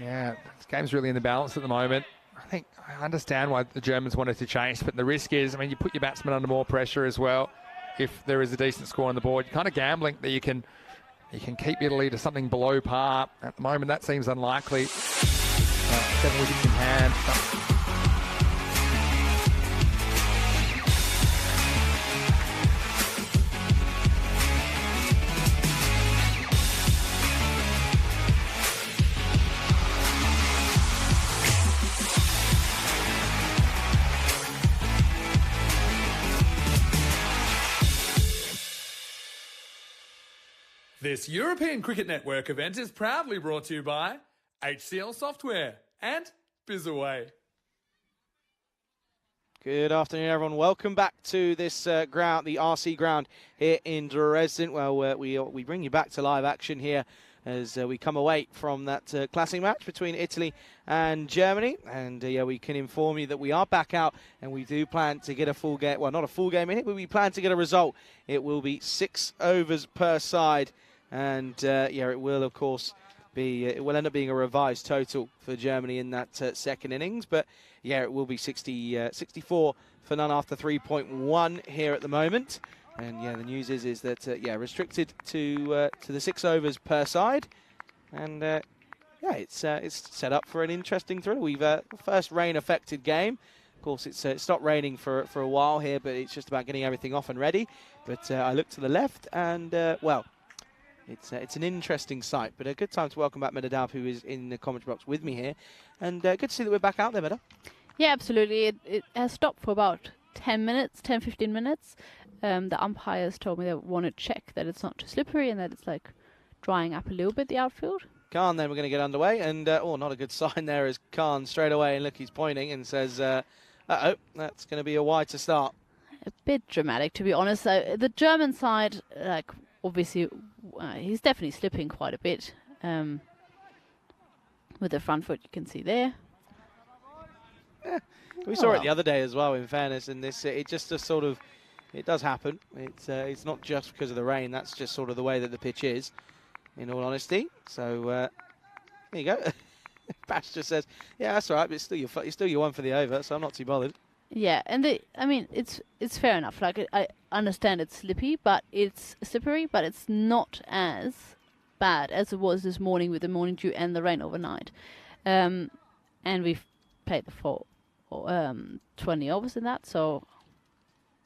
Yeah, this game's really in the balance at the moment. I understand why the Germans wanted to change, but the risk is, I mean, you put your batsmen under more pressure as well. If there is a decent score on the board, you're kind of gambling that you can keep Italy to something below par. At the moment, that seems unlikely. 7 wickets in hand. This European Cricket Network event is proudly brought to you by HCL Software and Bizaway. Good afternoon, everyone. Welcome back to this ground, the RC ground here in Dresden. Well, we bring you back to live action here as we come away from that classic match between Italy and Germany. And yeah, we can inform you that we are back out and we do plan to get a full game. Well, not a full game in it, but we plan to get a result. It will be 6 overs per side. And yeah, it will, of course, it will end up being a revised total for Germany in that second innings. But yeah, it will be 64 for none after 3.1 here at the moment. And yeah, the news is that yeah, restricted to the 6 overs per side. And yeah, it's set up for an interesting thrill. We've first rain affected game. Of course, it's stopped raining for a while here, but it's just about getting everything off and ready. But I look to the left, and well, it's an interesting sight. But a good time to welcome back Medadab, who is in the commentary box with me here. And good to see that we're back out there, Meda. Yeah, absolutely. It has stopped for about 10 minutes, 10, 15 minutes. The umpires told me they want to check that it's not too slippery and that it's like drying up a little bit, the outfield. Khan, then we're going to get underway. And, oh, not a good sign there as Khan straight away, and look, he's pointing and says, uh-oh, that's going to be a wide to start. A bit dramatic, to be honest. The German side, like, obviously, he's definitely slipping quite a bit. With the front foot, you can see there. Yeah. We saw it the other day as well, in fairness, and this it just sort of, it does happen. It's not just because of the rain, that's just sort of the way that the pitch is, in all honesty. So, there you go. Bash just says, yeah, that's all right, but it's still your one for the over, so I'm not too bothered. Yeah, and I mean, it's fair enough. Like, I understand it's slippery, but it's not as bad as it was this morning with the morning dew and the rain overnight. And we've played the 20 overs in that, so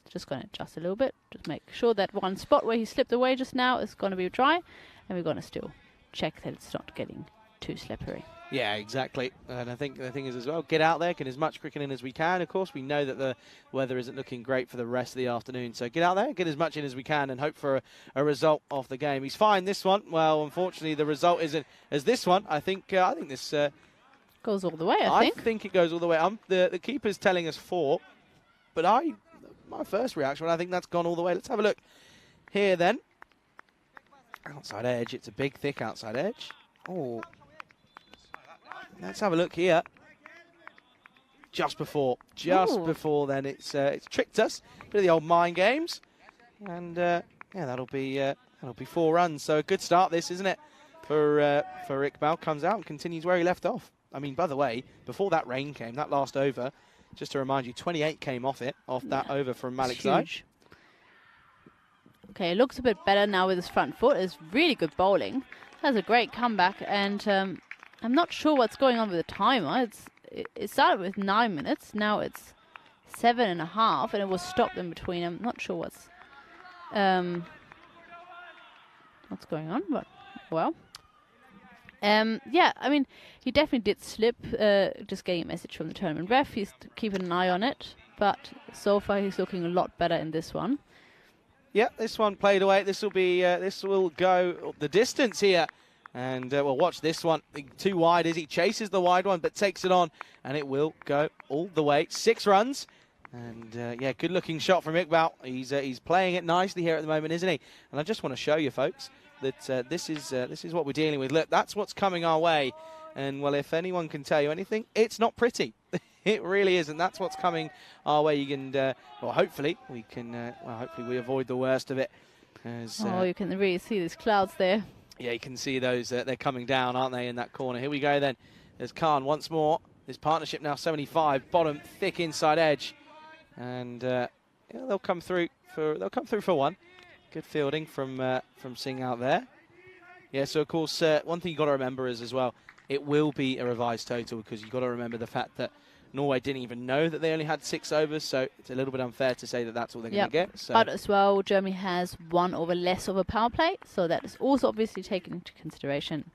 just going to adjust a little bit. Just make sure that one spot where he slipped away just now is going to be dry, and we're going to still check that it's not getting too slippery. Yeah, exactly. And I think the thing is as well, get out there, get as much cricket in as we can. Of course, we know that the weather isn't looking great for the rest of the afternoon. So get out there, get as much in as we can, and hope for a result off the game. He's fine this one. Well, unfortunately, the result isn't as this one. I think this goes all the way, I think it goes all the way. The keeper's telling us 4, but my first reaction, I think that's gone all the way. Let's have a look. here then. Outside edge. It's a big, thick outside edge. Oh. Let's have a look here. Just before then, it's tricked us. Bit of the old mind games. And, yeah, that'll be 4 runs. So a good start this, isn't it? For Iqbal. Comes out and continues where he left off. I mean, by the way, before that rain came, that last over, just to remind you, 28 came off that over from Malik Zai. Okay, looks a bit better now with his front foot. It's really good bowling. Has a great comeback, and I'm not sure what's going on with the timer. It started with 9 minutes. Now it's 7.5, and it was stopped in between. I'm not sure what's going on, but well. Yeah, I mean, he definitely did slip. Just getting a message from the tournament ref. He's keeping an eye on it, but so far he's looking a lot better in this one. Yeah, this one played away. This will go the distance here. And we'll watch this one. Too wide as he chases the wide one, but takes it on, and it will go all the way. 6 runs. And yeah, good looking shot from Iqbal. He's playing it nicely here at the moment, isn't he? And I just want to show you folks that this is what we're dealing with. Look, that's what's coming our way. And well, if anyone can tell you anything, it's not pretty. It really isn't. That's what's coming our way. You can, well, hopefully we can. Well, hopefully we avoid the worst of it. As, you can really see these clouds there. Yeah, you can see those. They're coming down, aren't they, in that corner? Here we go then. There's Khan once more. His partnership now 75. Bottom thick inside edge, and yeah, they'll come through for one. Good fielding from Singh out there. Yeah, so of course one thing you got to remember is as well, it will be a revised total because you've got to remember the fact that Norway didn't even know that they only had 6 overs, so it's a little bit unfair to say that that's all they're going to get. So. But as well, Germany has 1 over less of a power play, so that is also obviously taken into consideration,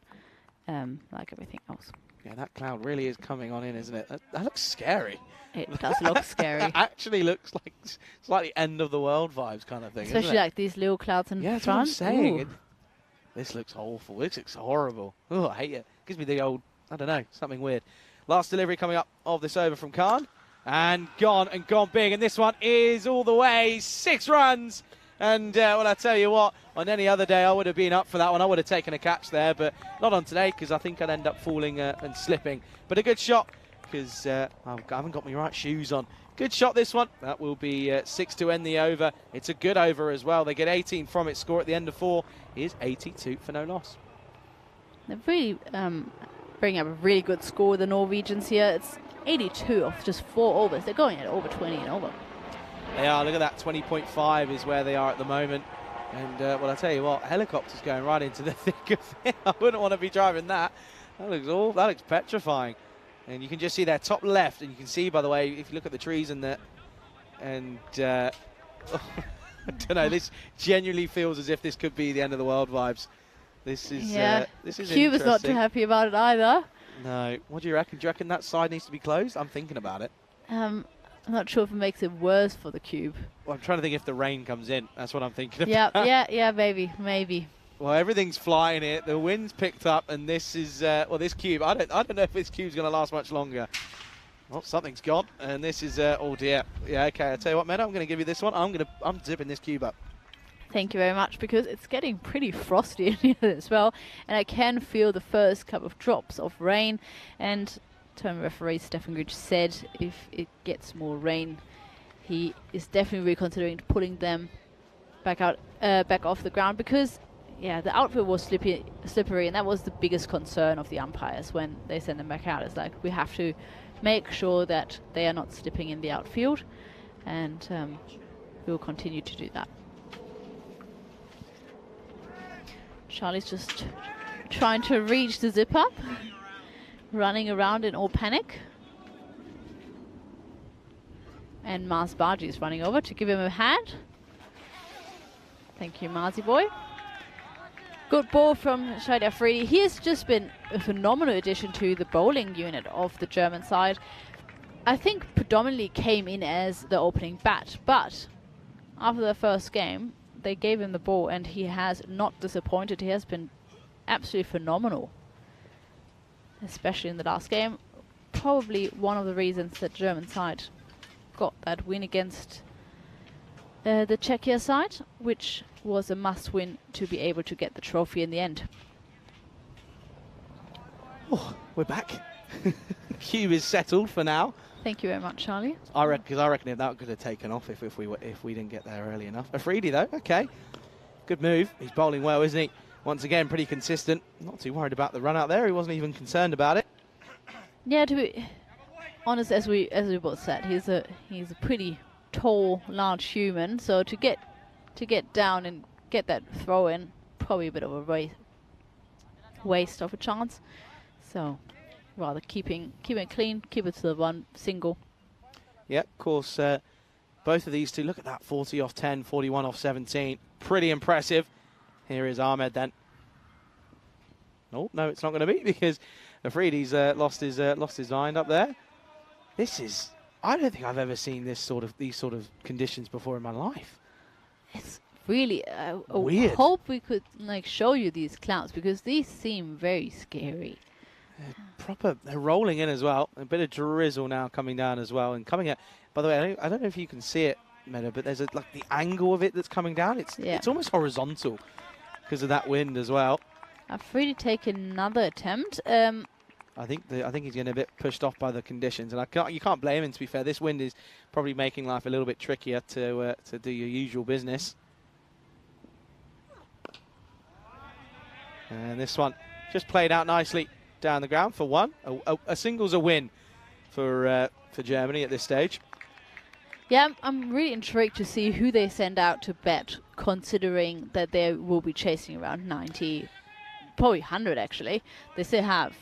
like everything else. Yeah, that cloud really is coming on in, isn't it? That looks scary. It does look scary. It actually looks like slightly end of the world vibes kind of thing. Especially like these little clouds in front. That's what I'm saying. This looks awful. This looks horrible. Oh, I hate it. Gives me the old, I don't know, something weird. Last delivery coming up of this over from Khan. And gone big. And this one is all the way. 6 runs. And, well, I tell you what, on any other day I would have been up for that one. I would have taken a catch there, but not on today because I think I'd end up falling and slipping. But a good shot because I haven't got my right shoes on. Good shot, this one. That will be 6 to end the over. It's a good over as well. They get 18 from it. Score at the end of 4 is 82 for no loss. They're really bringing up a really good score, the Norwegians here. It's 82 off just 4 overs. They're going at over 20 and over. They are. Look at that. 20.5 is where they are at the moment. And, well, I tell you what, helicopter's going right into the thick of it. I wouldn't want to be driving that. That looks petrifying. And you can just see their top left, and you can see, by the way, if you look at the trees and I don't know, this genuinely feels as if this could be the end of the world vibes. This is Cube is not too happy about it either. No. What do you reckon? Do you reckon that side needs to be closed? I'm thinking about it. I'm not sure if it makes it worse for the Cube. Well, I'm trying to think if the rain comes in. That's what I'm thinking about. Yeah, maybe. Well, everything's flying here. The wind's picked up, and this is well, this Cube. I don't know if this Cube's going to last much longer. Well, something's gone, and this is oh dear. Yeah, okay. I tell you what, Meta, I'm going to give you this one. I'm zipping this Cube up. Thank you very much, because it's getting pretty frosty in here as well, and I can feel the first couple of drops of rain. And tournament referee Stefan Gooch said if it gets more rain, he is definitely reconsidering putting them back off the ground, because yeah, the outfield was slippery, and that was the biggest concern of the umpires when they send them back out. It's like, we have to make sure that they are not slipping in the outfield, and we will continue to do that. Charlie's just trying to reach the zip up, running around in all panic. And Mars Baji is running over to give him a hand. Thank you, Marzi boy. Good ball from Shahid Afridi. He has just been a phenomenal addition to the bowling unit of the German side. I think predominantly came in as the opening bat, but after the first game, they gave him the ball and he has not disappointed. He has been absolutely phenomenal, especially in the last game. Probably one of the reasons that German side got that win against the Czechia side, which was a must-win to be able to get the trophy in the end. Oh, we're back. Cube is settled for now. Thank you very much, Charlie. I reckon if that could have taken off if we didn't get there early enough. Afridi though, okay, good move. He's bowling well, isn't he? Once again, pretty consistent. Not too worried about the run out there. He wasn't even concerned about it. Yeah, to be honest, as we both said, he's a pretty tall, large human. So to get down and get that throw in, probably a bit of a waste of a chance. So rather keep it clean, keep it to the one single. Yeah, of course. Both of these two. Look at that, 40 off 10, 41 off 17. Pretty impressive. Here is Ahmed then. Oh no, it's not going to be because Afridi's lost his mind up there. This is. I don't think I've ever seen these sort of conditions before in my life. It's really weird. I hope we could show you these clouds because these seem very scary. They're rolling in as well. A bit of drizzle now coming down as well, and coming out. By the way, I don't know if you can see it, Meta, but there's the angle of it that's coming down. It's almost horizontal because of that wind as well. I've really taken another attempt. I think he's getting a bit pushed off by the conditions, and you can't blame him. To be fair, this wind is probably making life a little bit trickier to do your usual business. And this one just played out nicely down the ground for one. A single's a win for Germany at this stage. Yeah, I'm really intrigued to see who they send out to bat, considering that they will be chasing around 90, probably 100 actually. They still have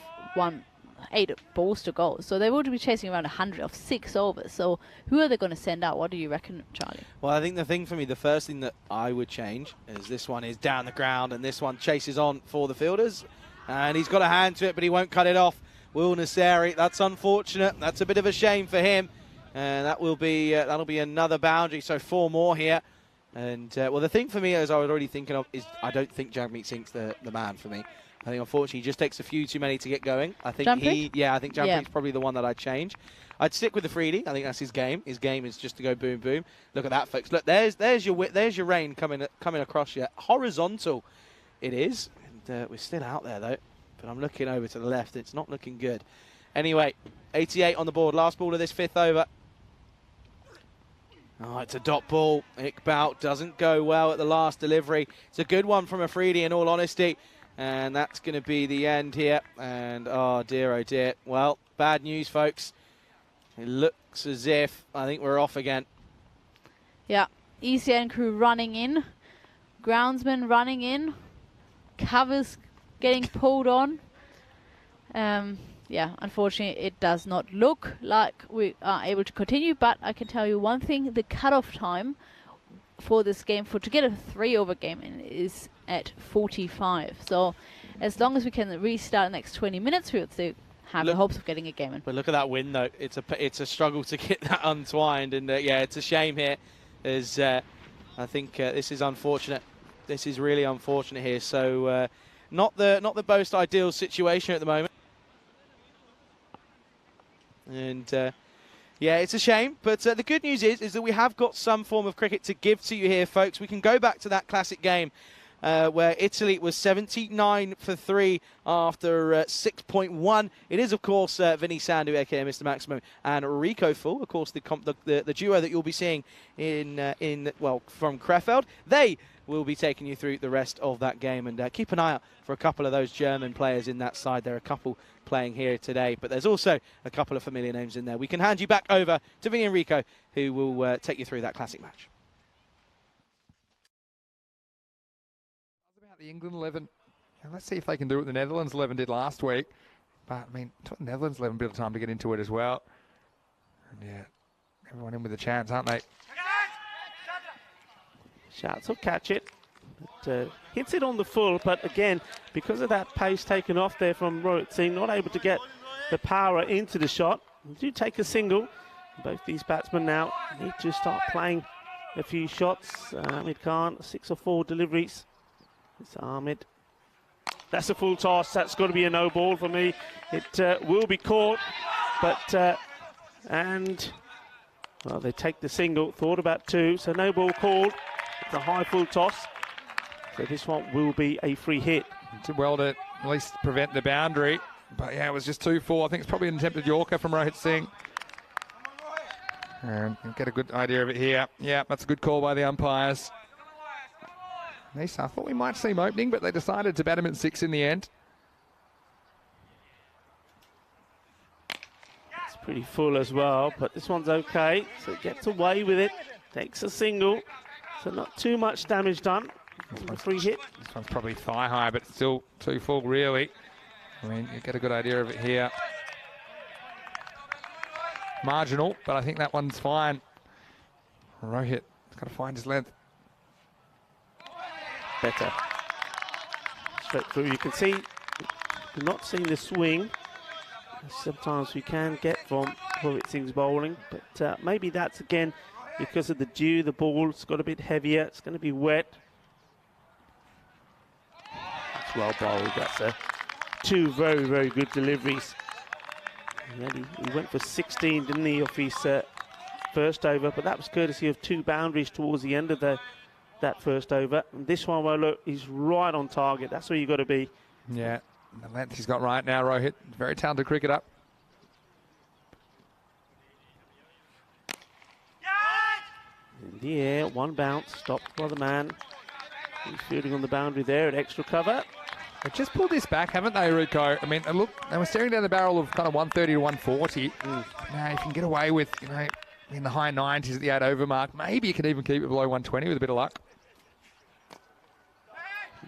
8 balls to go, so they will be chasing around 100 of 6 overs. So who are they going to send out? What do you reckon, Charlie? Well, I think the thing for me, the first thing that I would change is this one is down the ground, and this one chases on for the fielders, and he's got a hand to it, but he won't cut it off. Will Nasseri, that's unfortunate. That's a bit of a shame for him. And that'll be another boundary, so 4 more here. And, well, the thing for me, as I was already thinking of, is I don't think Jagmeet Singh's the man for me. I think, unfortunately, he just takes a few too many to get going. I think I think Jagmeet's probably the one that I'd change. I'd stick with the Afridi. I think that's his game. His game is just to go boom, boom. Look at that, folks. Look, there's your rain coming across you. Horizontal it is. And we're still out there, though. But I'm looking over to the left. It's not looking good. Anyway, 88 on the board. Last ball of this 5th over. Oh, it's a dot ball. Iqbal doesn't go well at the last delivery. It's a good one from Afridi, in all honesty. And that's going to be the end here. And, oh dear. Well, bad news, folks. It looks as if I think we're off again. Yeah, ECN crew running in. Groundsman running in. Covers getting pulled on. Yeah, unfortunately, it does not look like we are able to continue, but I can tell you one thing, the cutoff time for this game, to get a 3-over game in, is at 45. So as long as we can restart the next 20 minutes, we would still have the hopes of getting a game in. But look at that win, though. It's a struggle to get that untwined, and yeah, it's a shame here. As I think this is unfortunate. This is really unfortunate here. So not the most ideal situation at the moment. And yeah, it's a shame, but the good news is that we have got some form of cricket to give to you here, folks. We can go back to that classic game where Italy was 79 for 3 after 6.1. It is, of course, Vinny Sandhu, aka Mr. Maximo, and Rico Full, of course, the duo that you'll be seeing from Krefeld. They will be taking you through the rest of that game, and keep an eye out for a couple of those German players in that side. There are a couple playing here today, but there's also a couple of familiar names in there. We can hand you back over to Vinny and Rico, who will take you through that classic match. About the England 11. Let's see if they can do what the Netherlands 11 did last week. But, I mean, the Netherlands 11 bit of time to get into it as well. And, yeah, everyone in with a chance, aren't they? Shouts will catch it. Hits it on the full, but again, because of that pace taken off there from Rohit Singh, not able to get the power into the shot. We do take a single. Both these batsmen now need to start playing a few shots. Ahmed Khan, 6 or 4 deliveries. It's Ahmed. That's a full toss. That's got to be a no ball for me. It will be caught, but and Well, they take the single, thought about 2, so no ball called. It's a high full toss. So this one will be a free hit. Did well to at least prevent the boundary. But yeah, it was just 2-4. I think it's probably an attempted Yorker from Rohit Singh. And you get a good idea of it here. Yeah, that's a good call by the umpires. I thought we might see him opening, but they decided to bat him at 6 in the end. It's pretty full as well, but this one's okay. So it gets away with it, takes a single. So not too much damage done. A free hit. This one's probably thigh high, but still too full, really. I mean, you get a good idea of it here. Marginal, but I think that one's fine. Rohit has got to find his length. Better. Straight through. You can see, you're not seeing the swing. Sometimes we can get from Rohit Singh's bowling, but maybe that's again because of the dew. The ball's got a bit heavier. It's going to be wet. That's well bowled. That's 2 very, very good deliveries. He went for 16, didn't he, off his first over, but that was courtesy of 2 boundaries towards the end of that first over. And this one, well, look, he's right on target. That's where you've got to be. Yeah, the length he's got right now, Rohit. Very talented cricketer. In the air, 1 bounce, stopped by the man. He's fielding on the boundary there at extra cover. They've just pulled this back, haven't they, Rico? I mean, look, they were staring down the barrel of kind of 130 to 140. Now, you can get away with, in the high 90s at the 8 over mark. Maybe you can even keep it below 120 with a bit of luck.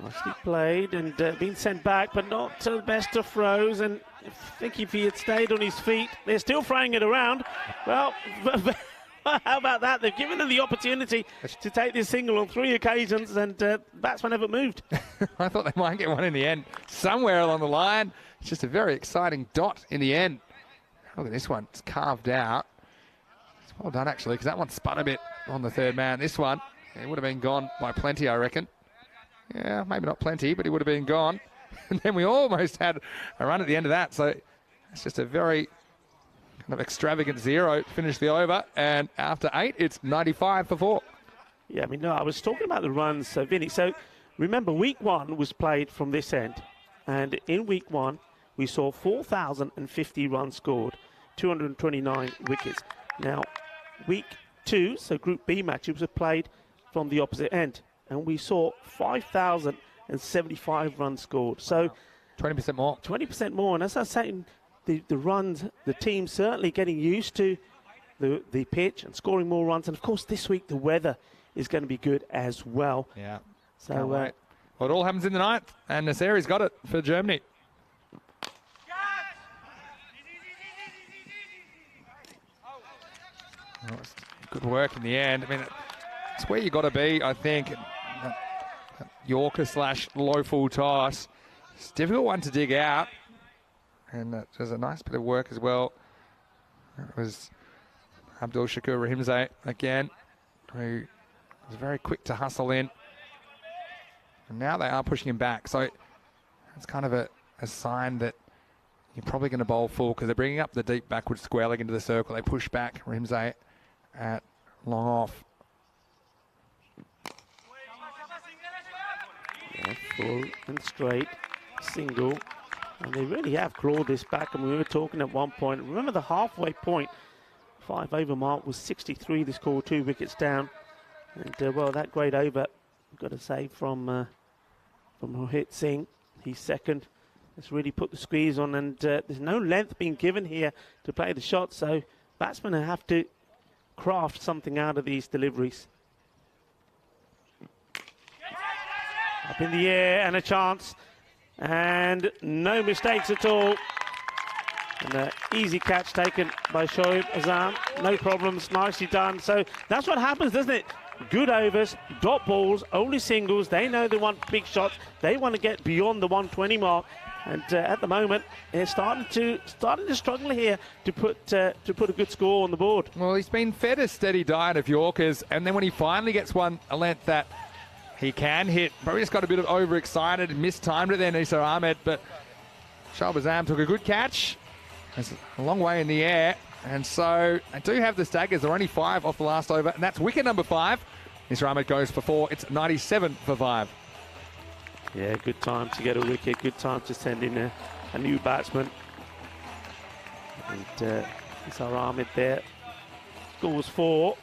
Nicely played and been sent back, but not to the best of throws. And I think if he had stayed on his feet, they're still throwing it around. Well, how about that? They've given him the opportunity to take this single on 3 occasions, and batsman haven't moved. I thought they might get one in the end. Somewhere along the line. It's just a very exciting dot in the end. Look at this one. It's carved out. It's well done, actually, because that one spun a bit on the 3rd man. This one, it would have been gone by plenty, I reckon. Yeah, maybe not plenty, but he would have been gone. And then we almost had a run at the end of that. So it's just a very kind of extravagant 0 to finish the over. And after 8, it's 95 for 4. Yeah, I mean, no, I was talking about the runs, Vinny. So remember, week 1 was played from this end. And in week 1, we saw 4,050 runs scored, 229 wickets. Now, week 2, so Group B matches, was played from the opposite end. And we saw 5,075 runs scored. So 20% more. 20% more. And as I was saying, the runs, the team certainly getting used to the pitch and scoring more runs. And, of course, this week the weather is going to be good as well. Yeah. So well, it all happens in the 9th. And Naseri's got it for Germany. Oh, good work in the end. I mean, it's where you got to be, I think. Yorker / low full toss. It's a difficult one to dig out. And there's a nice bit of work as well. It was Abdul Shakur Rahimzai again, who was very quick to hustle in. And now they are pushing him back. So it's kind of a sign that you're probably going to bowl full because they're bringing up the deep backward square leg into the circle. They push back Rahimzai at long off. Yeah, full and straight, single. And they really have clawed this back. And we were talking at one point, remember the halfway point, 5 over mark was 63. They scored 2 wickets down. And well, that great over, I've got to say, from Rohit Singh, he's second. Has really put the squeeze on, and there's no length being given here to play the shot. So batsmen have to craft something out of these deliveries. Up in the air and a chance. And no mistakes at all. And an easy catch taken by Shoaib Azam. No problems, nicely done. So that's what happens, doesn't it? Good overs, dot balls, only singles. They know they want big shots. They want to get beyond the 120 mark. And at the moment, they're starting to struggle here to put a good score on the board. Well, he's been fed a steady diet of Yorkers, and then when he finally gets one a length that he can hit, probably just got a bit of overexcited and mistimed it there, Nisar Ahmed, but Shoaib Azam took a good catch. It's a long way in the air, And so I do have the staggers. They're only 5 off the last over, and that's wicket number 5. Mr. Ahmed goes for 4. It's 97 for 5. Yeah, good time to get a wicket. Good time to send in a new batsman. And Mr. Ahmed there scores 4.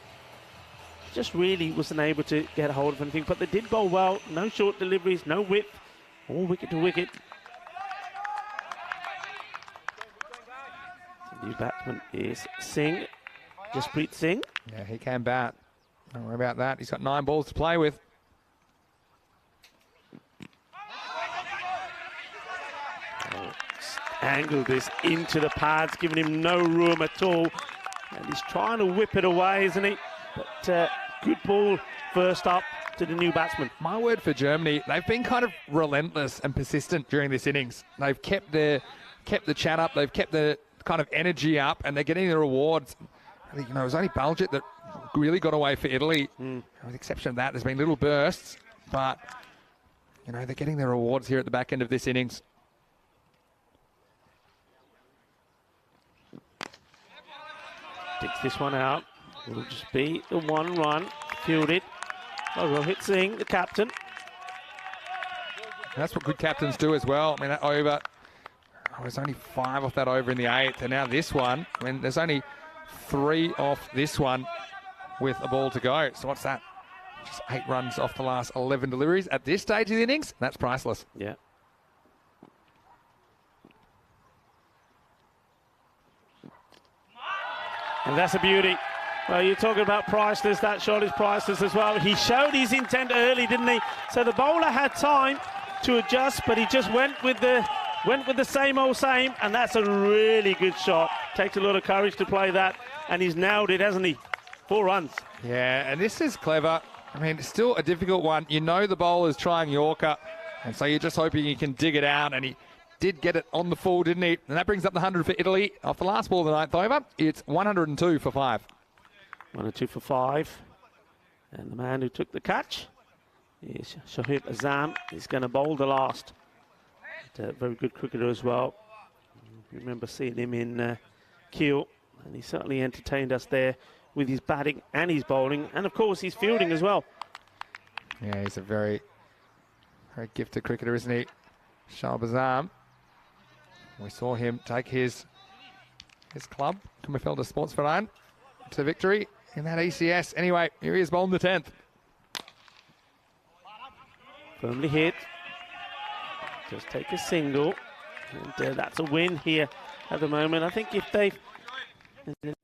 Just really wasn't able to get a hold of anything, but they did bowl well. No short deliveries, no width, all wicket to wicket. The new batsman is Singh, Jaspreet Singh. Yeah, he can bat. Don't worry about that. He's got 9 balls to play with. Angled this into the pads, giving him no room at all. And he's trying to whip it away, isn't he? But good ball first up to the new batsman. My word for Germany, they've been kind of relentless and persistent during this innings. They've kept the chat up, they've kept the kind of energy up, and they're getting the rewards. I think, it was only Baljet that really got away for Italy. With the exception of that, there's been little bursts, but they're getting their rewards here at the back end of this innings. Takes this one out. Will just be the 1 run fielded by Rohit Singh, the captain. That's what good captains do as well. I mean, that over, there's only 5 off that over in the 8th, and now this one, there's only 3 off this one with a ball to go. So what's that? Just 8 runs off the last 11 deliveries at this stage of the innings. That's priceless. Yeah. And that's a beauty. Well, you're talking about priceless. That shot is priceless as well. He showed his intent early, didn't he? So the bowler had time to adjust, but he just went with the same old same, and that's a really good shot. Takes a lot of courage to play that, and he's nailed it, hasn't he? 4 runs. Yeah, and this is clever. It's still a difficult one. The bowler's trying Yorker, and so you're just hoping he can dig it out, and he did get it on the full, didn't he? And that brings up the 100 for Italy. Off the last ball of the 9th over, it's 102 for 5. 102 for 5. And the man who took the catch is Shoaib Azam. He's going to bowl the last. But, very good cricketer as well. Remember seeing him in Kiel, and he certainly entertained us there with his batting and his bowling, and of course his fielding as well. Yeah, he's a very, very gifted cricketer, isn't he? Shoaib Azam. We saw him take his club, Kummerfelder Sportsverein, to victory in that ECS. Anyway, here he is bowling the 10th. Firmly hit. Just take a single. And that's a win here at the moment. I think if it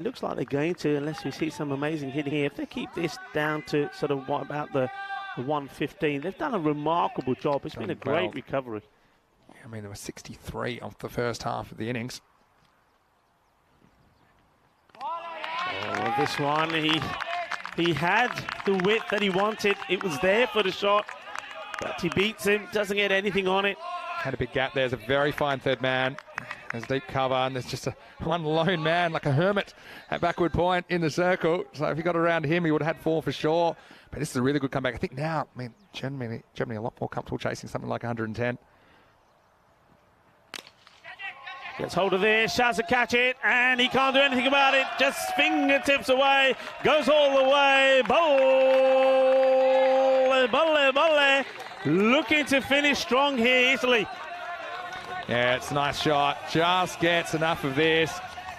looks like they're going to, unless we see some amazing hitting here, if they keep this down to sort of what about the 115, they've done a remarkable job. It's been a great recovery. There were 63 off the first half of the innings. Oh, this one, he had the width that he wanted. It was there for the shot, but he beats him, doesn't get anything on it. Had a big gap there. There's a very fine third man. There's deep cover, and there's just one lone man, like a hermit, at backward point in the circle. So if he got around him, he would have had 4 for sure. But this is a really good comeback. I think now, Germany a lot more comfortable chasing something like 110. Gets hold of this, tries to catch it, and he can't do anything about it. Just fingertips away, goes all the way. Bolle. Looking to finish strong here, Italy. Yeah, it's a nice shot. Just gets enough of this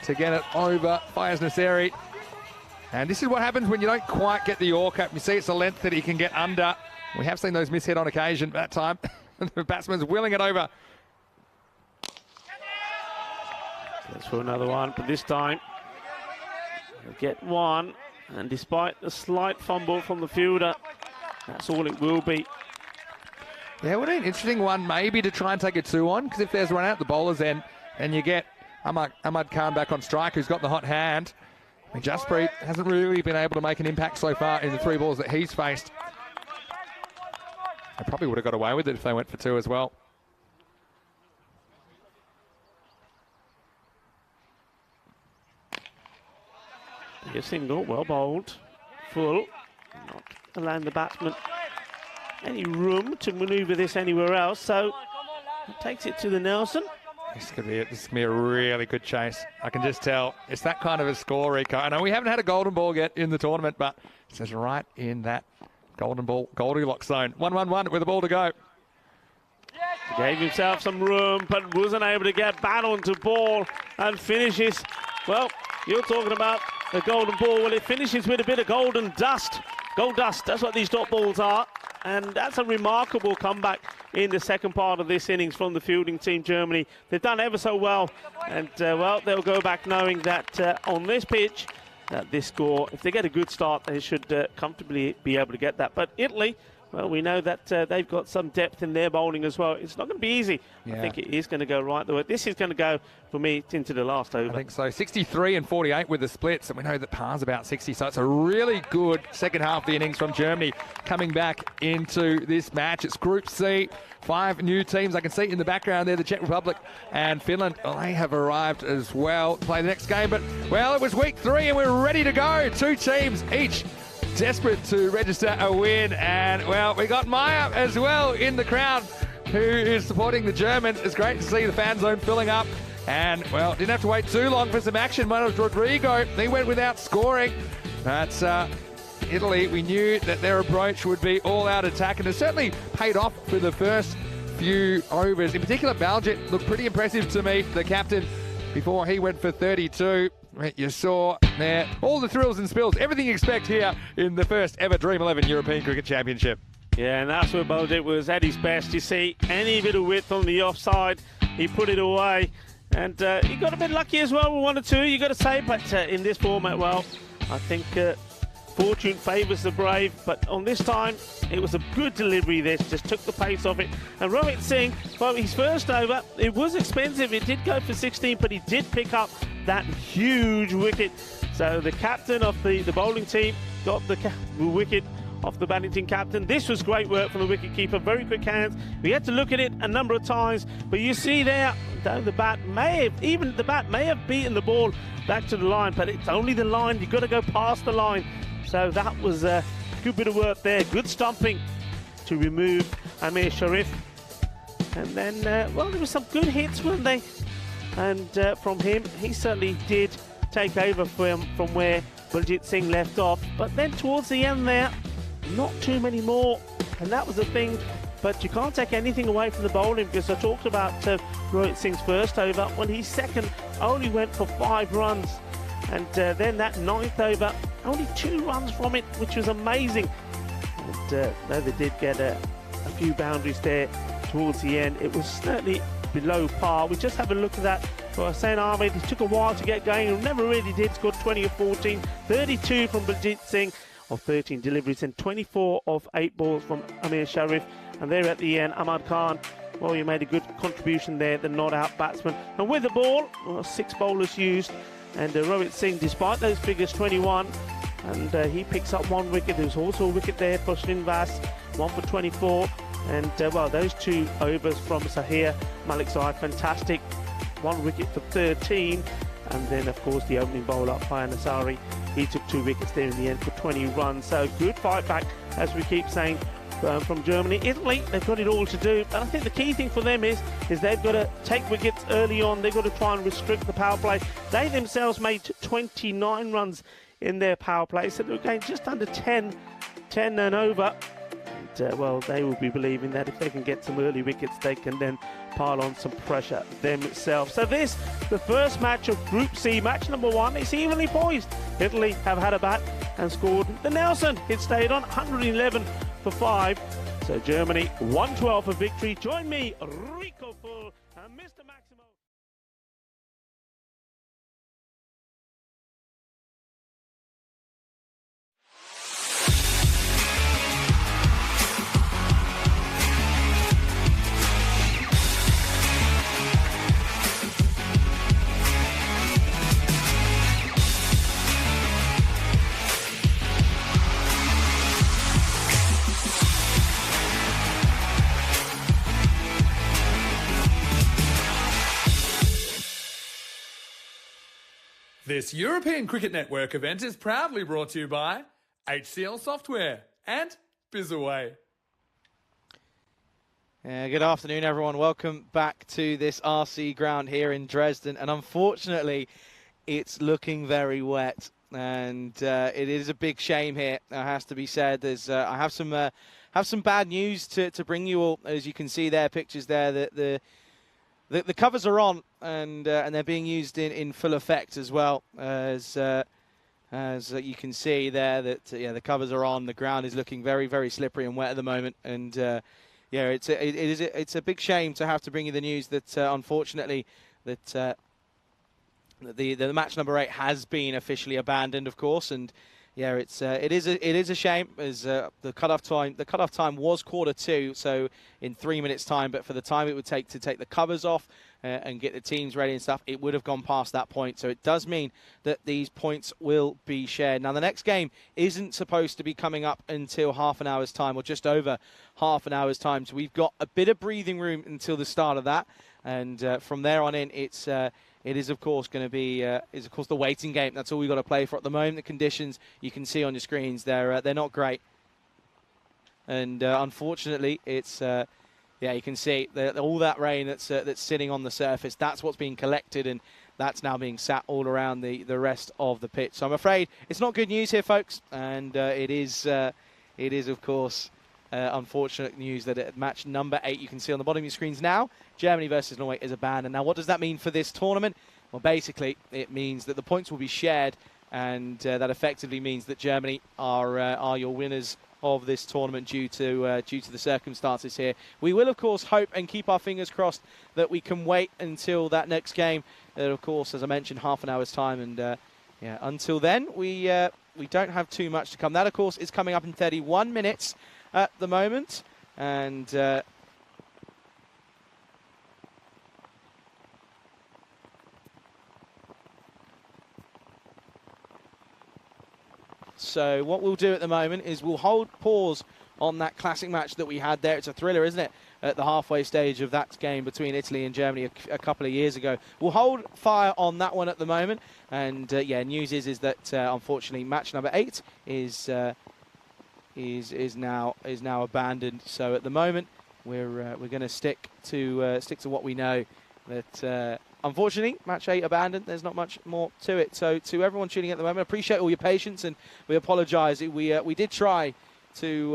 to get it over Fayez Nasseri. And this is what happens when you don't quite get the Yorker. You see it's a length that he can get under. We have seen those mishit on occasion, but that time the batsman's willing it over. Goes for another one, but this time he'll get one. And despite the slight fumble from the fielder, that's all it will be. Yeah, what an interesting one, maybe to try and take a 2 on, because if there's a run out the bowler's end, and you get Ahmad Khan back on strike, who's got the hot hand. Jaspreet hasn't really been able to make an impact so far in the 3 balls that he's faced. They probably would have got away with it if they went for 2 as well. A single, well bowled, full, not allowing the batsman any room to manoeuvre this anywhere else, so he takes it to the Nelson, This could be a really good chase. I can just tell. It's that kind of a score, Rico. I know we haven't had a golden ball yet in the tournament, but it says right in that golden ball, Goldilocks zone. 1-1-1 with the ball to go. Gave himself some room, but wasn't able to get back onto ball and finishes. Well, you're talking about the golden ball. Well, it finishes with a bit of golden dust. Gold dust, that's what these dot balls are. And that's a remarkable comeback in the second part of this innings from the fielding team, Germany. They've done ever so well. And, well, they'll go back knowing that on this pitch, this score, if they get a good start, they should comfortably be able to get that. But Italy, well, we know that they've got some depth in their bowling as well. It's not going to be easy. Yeah. I think it is going to go right the way. This is going to go, for me, into the last over. I think so. 63 and 48 with the splits, and we know that par's about 60, so it's a really good second half of the innings from Germany coming back into this match. It's Group C, 5 new teams. I can see in the background there the Czech Republic and Finland. Well, they have arrived as well to play the next game, but, well, it was week 3 and we're ready to go. 2 teams each desperate to register a win, and, well, we got Maya as well in the crowd who is supporting the Germans. It's great to see the fan zone filling up, and, well, didn't have to wait too long for some action. One was Rodrigo. He went without scoring. That's Italy. We knew that their approach would be all-out attack, and it certainly paid off for the first few overs. In particular, Baljet looked pretty impressive to me, the captain, before he went for 32. You saw there all the thrills and spills, everything you expect here in the first ever Dream 11 European Cricket Championship. Yeah, and that's where Baljet was at his best. You see, any bit of width on the offside, he put it away. And he got a bit lucky as well with 1 or 2, you got to say. But in this format, well, I think fortune favours the brave. But on this time, it was a good delivery. This just took the pace off it. And Rohit Singh, well, his first over, it was expensive. It did go for 16, but he did pick up that huge wicket. So the captain of the bowling team got the wicket off the batting team captain. This was great work from the wicket keeper. Very quick hands. We had to look at it a number of times, but you see there, the bat may have beaten the ball back to the line, but it's only the line. You've got to go past the line. So that was a good bit of work there. Good stumping to remove Amir Sharif. And then, well, there were some good hits, weren't they? And from him, he certainly did take over from where Baljet Singh left off. But then towards the end there, not too many more. And that was the thing. But you can't take anything away from the bowling, because I talked about Rohit Singh's first over. When his second only went for 5 runs. And then that 9th over, only 2 runs from it, which was amazing. And though they did get a few boundaries there towards the end, it was certainly below par. We just have a look at that for Hussain Ahmed. It took a while to get going. He never really did. Scored 20 of 14, 32 from Baljet Singh of 13 deliveries, and 24 of 8 balls from Amir Sharif. And there at the end, Ahmad Khan, well, you made a good contribution there, the not-out batsman. And with the ball, well, 6 bowlers used. And Rohit Singh, despite those figures, 21. And he picks up 1 wicket. There's also a wicket there for Srinivas, 1 for 24. And, well, those 2 overs from Sahir Malik Zahid, fantastic. 1 wicket for 13. And then, of course, the opening bowler, Fayan Asari, he took 2 wickets there in the end for 20 runs. So good fight back, as we keep saying, from Germany. Italy, they've got it all to do. And I think the key thing for them is they've got to take wickets early on. They've got to try and restrict the power play. They themselves made 29 runs in their power play. So they're going just under 10 and over. Well, they will be believing that if they can get some early wickets, they can then pile on some pressure themselves. So this, the first match of Group C, match number 1. It's evenly poised. Italy have had a bat and scored the Nelson. It stayed on 111 for 5. So Germany 112 for victory. Join me, Rico Full and Mr. Maximo. This European Cricket Network event is proudly brought to you by HCL Software and Bizaway. Good afternoon, everyone. Welcome back to this RC ground here in Dresden. And unfortunately, it's looking very wet. And it is a big shame here, that has to be said. I have some bad news to bring you all. As you can see there, pictures there, that the covers are on, and they're being used in full effect as well. As you can see there, that the covers are on. The ground is looking very, very slippery and wet at the moment. And yeah, it's a big shame to have to bring you the news that unfortunately that the match number 8 has been officially abandoned, of course. And yeah, it is a shame, as the cutoff time was 1:45, so in 3 minutes time. But for the time it would take to take the covers off and get the teams ready and stuff, it would have gone past that point. So it does mean that these points will be shared. Now the next game isn't supposed to be coming up until half an hour's time, or just over half an hour's time. So we've got a bit of breathing room until the start of that, and from there on in, it is, of course, going to be the waiting game. That's all we've got to play for at the moment. The conditions you can see on your screens, they're not great, and unfortunately, it's yeah, you can see all that rain that's sitting on the surface. That's what's being collected, and that's now being sat all around the rest of the pitch. So I'm afraid it's not good news here, folks, and it is, of course, unfortunate news that at match number 8, you can see on the bottom of your screens now, Germany versus Norway is abandoned. Now, what does that mean for this tournament? Well, basically, it means that the points will be shared, and that effectively means that Germany are your winners of this tournament due to the circumstances here. We will, of course, hope and keep our fingers crossed that we can wait until that next game. Of course, as I mentioned, half an hour's time, and yeah, until then, we don't have too much to come. That, of course, is coming up in 31 minutes at the moment, and so what we'll do at the moment is we'll hold pause on that classic match that we had there. It's a thriller, isn't it, at the halfway stage of that game between Italy and Germany a couple of years ago. We'll hold fire on that one at the moment, and yeah, news is that unfortunately match number 8 is now abandoned. So at the moment we're going to stick to what we know. That unfortunately match 8 abandoned. There's not much more to it. So to everyone tuning in at the moment, I appreciate all your patience, and we apologise. We did try to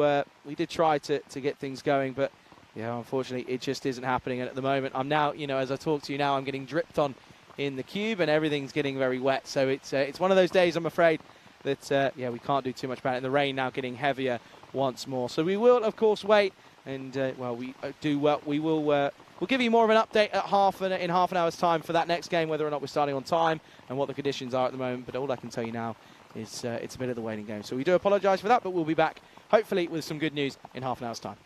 get things going, but yeah, unfortunately it just isn't happening. And at the moment, I'm now, as I talk to you now, I'm getting dripped on in the cube, and everything's getting very wet. So it's one of those days, I'm afraid, that yeah, we can't do too much about it. And the rain now getting heavier once more. So we will, of course, wait, and we'll give you more of an update in half an hour's time for that next game, whether or not we're starting on time and what the conditions are at the moment. But all I can tell you now is it's a bit of the waiting game. So we do apologise for that, but we'll be back hopefully with some good news in half an hour's time.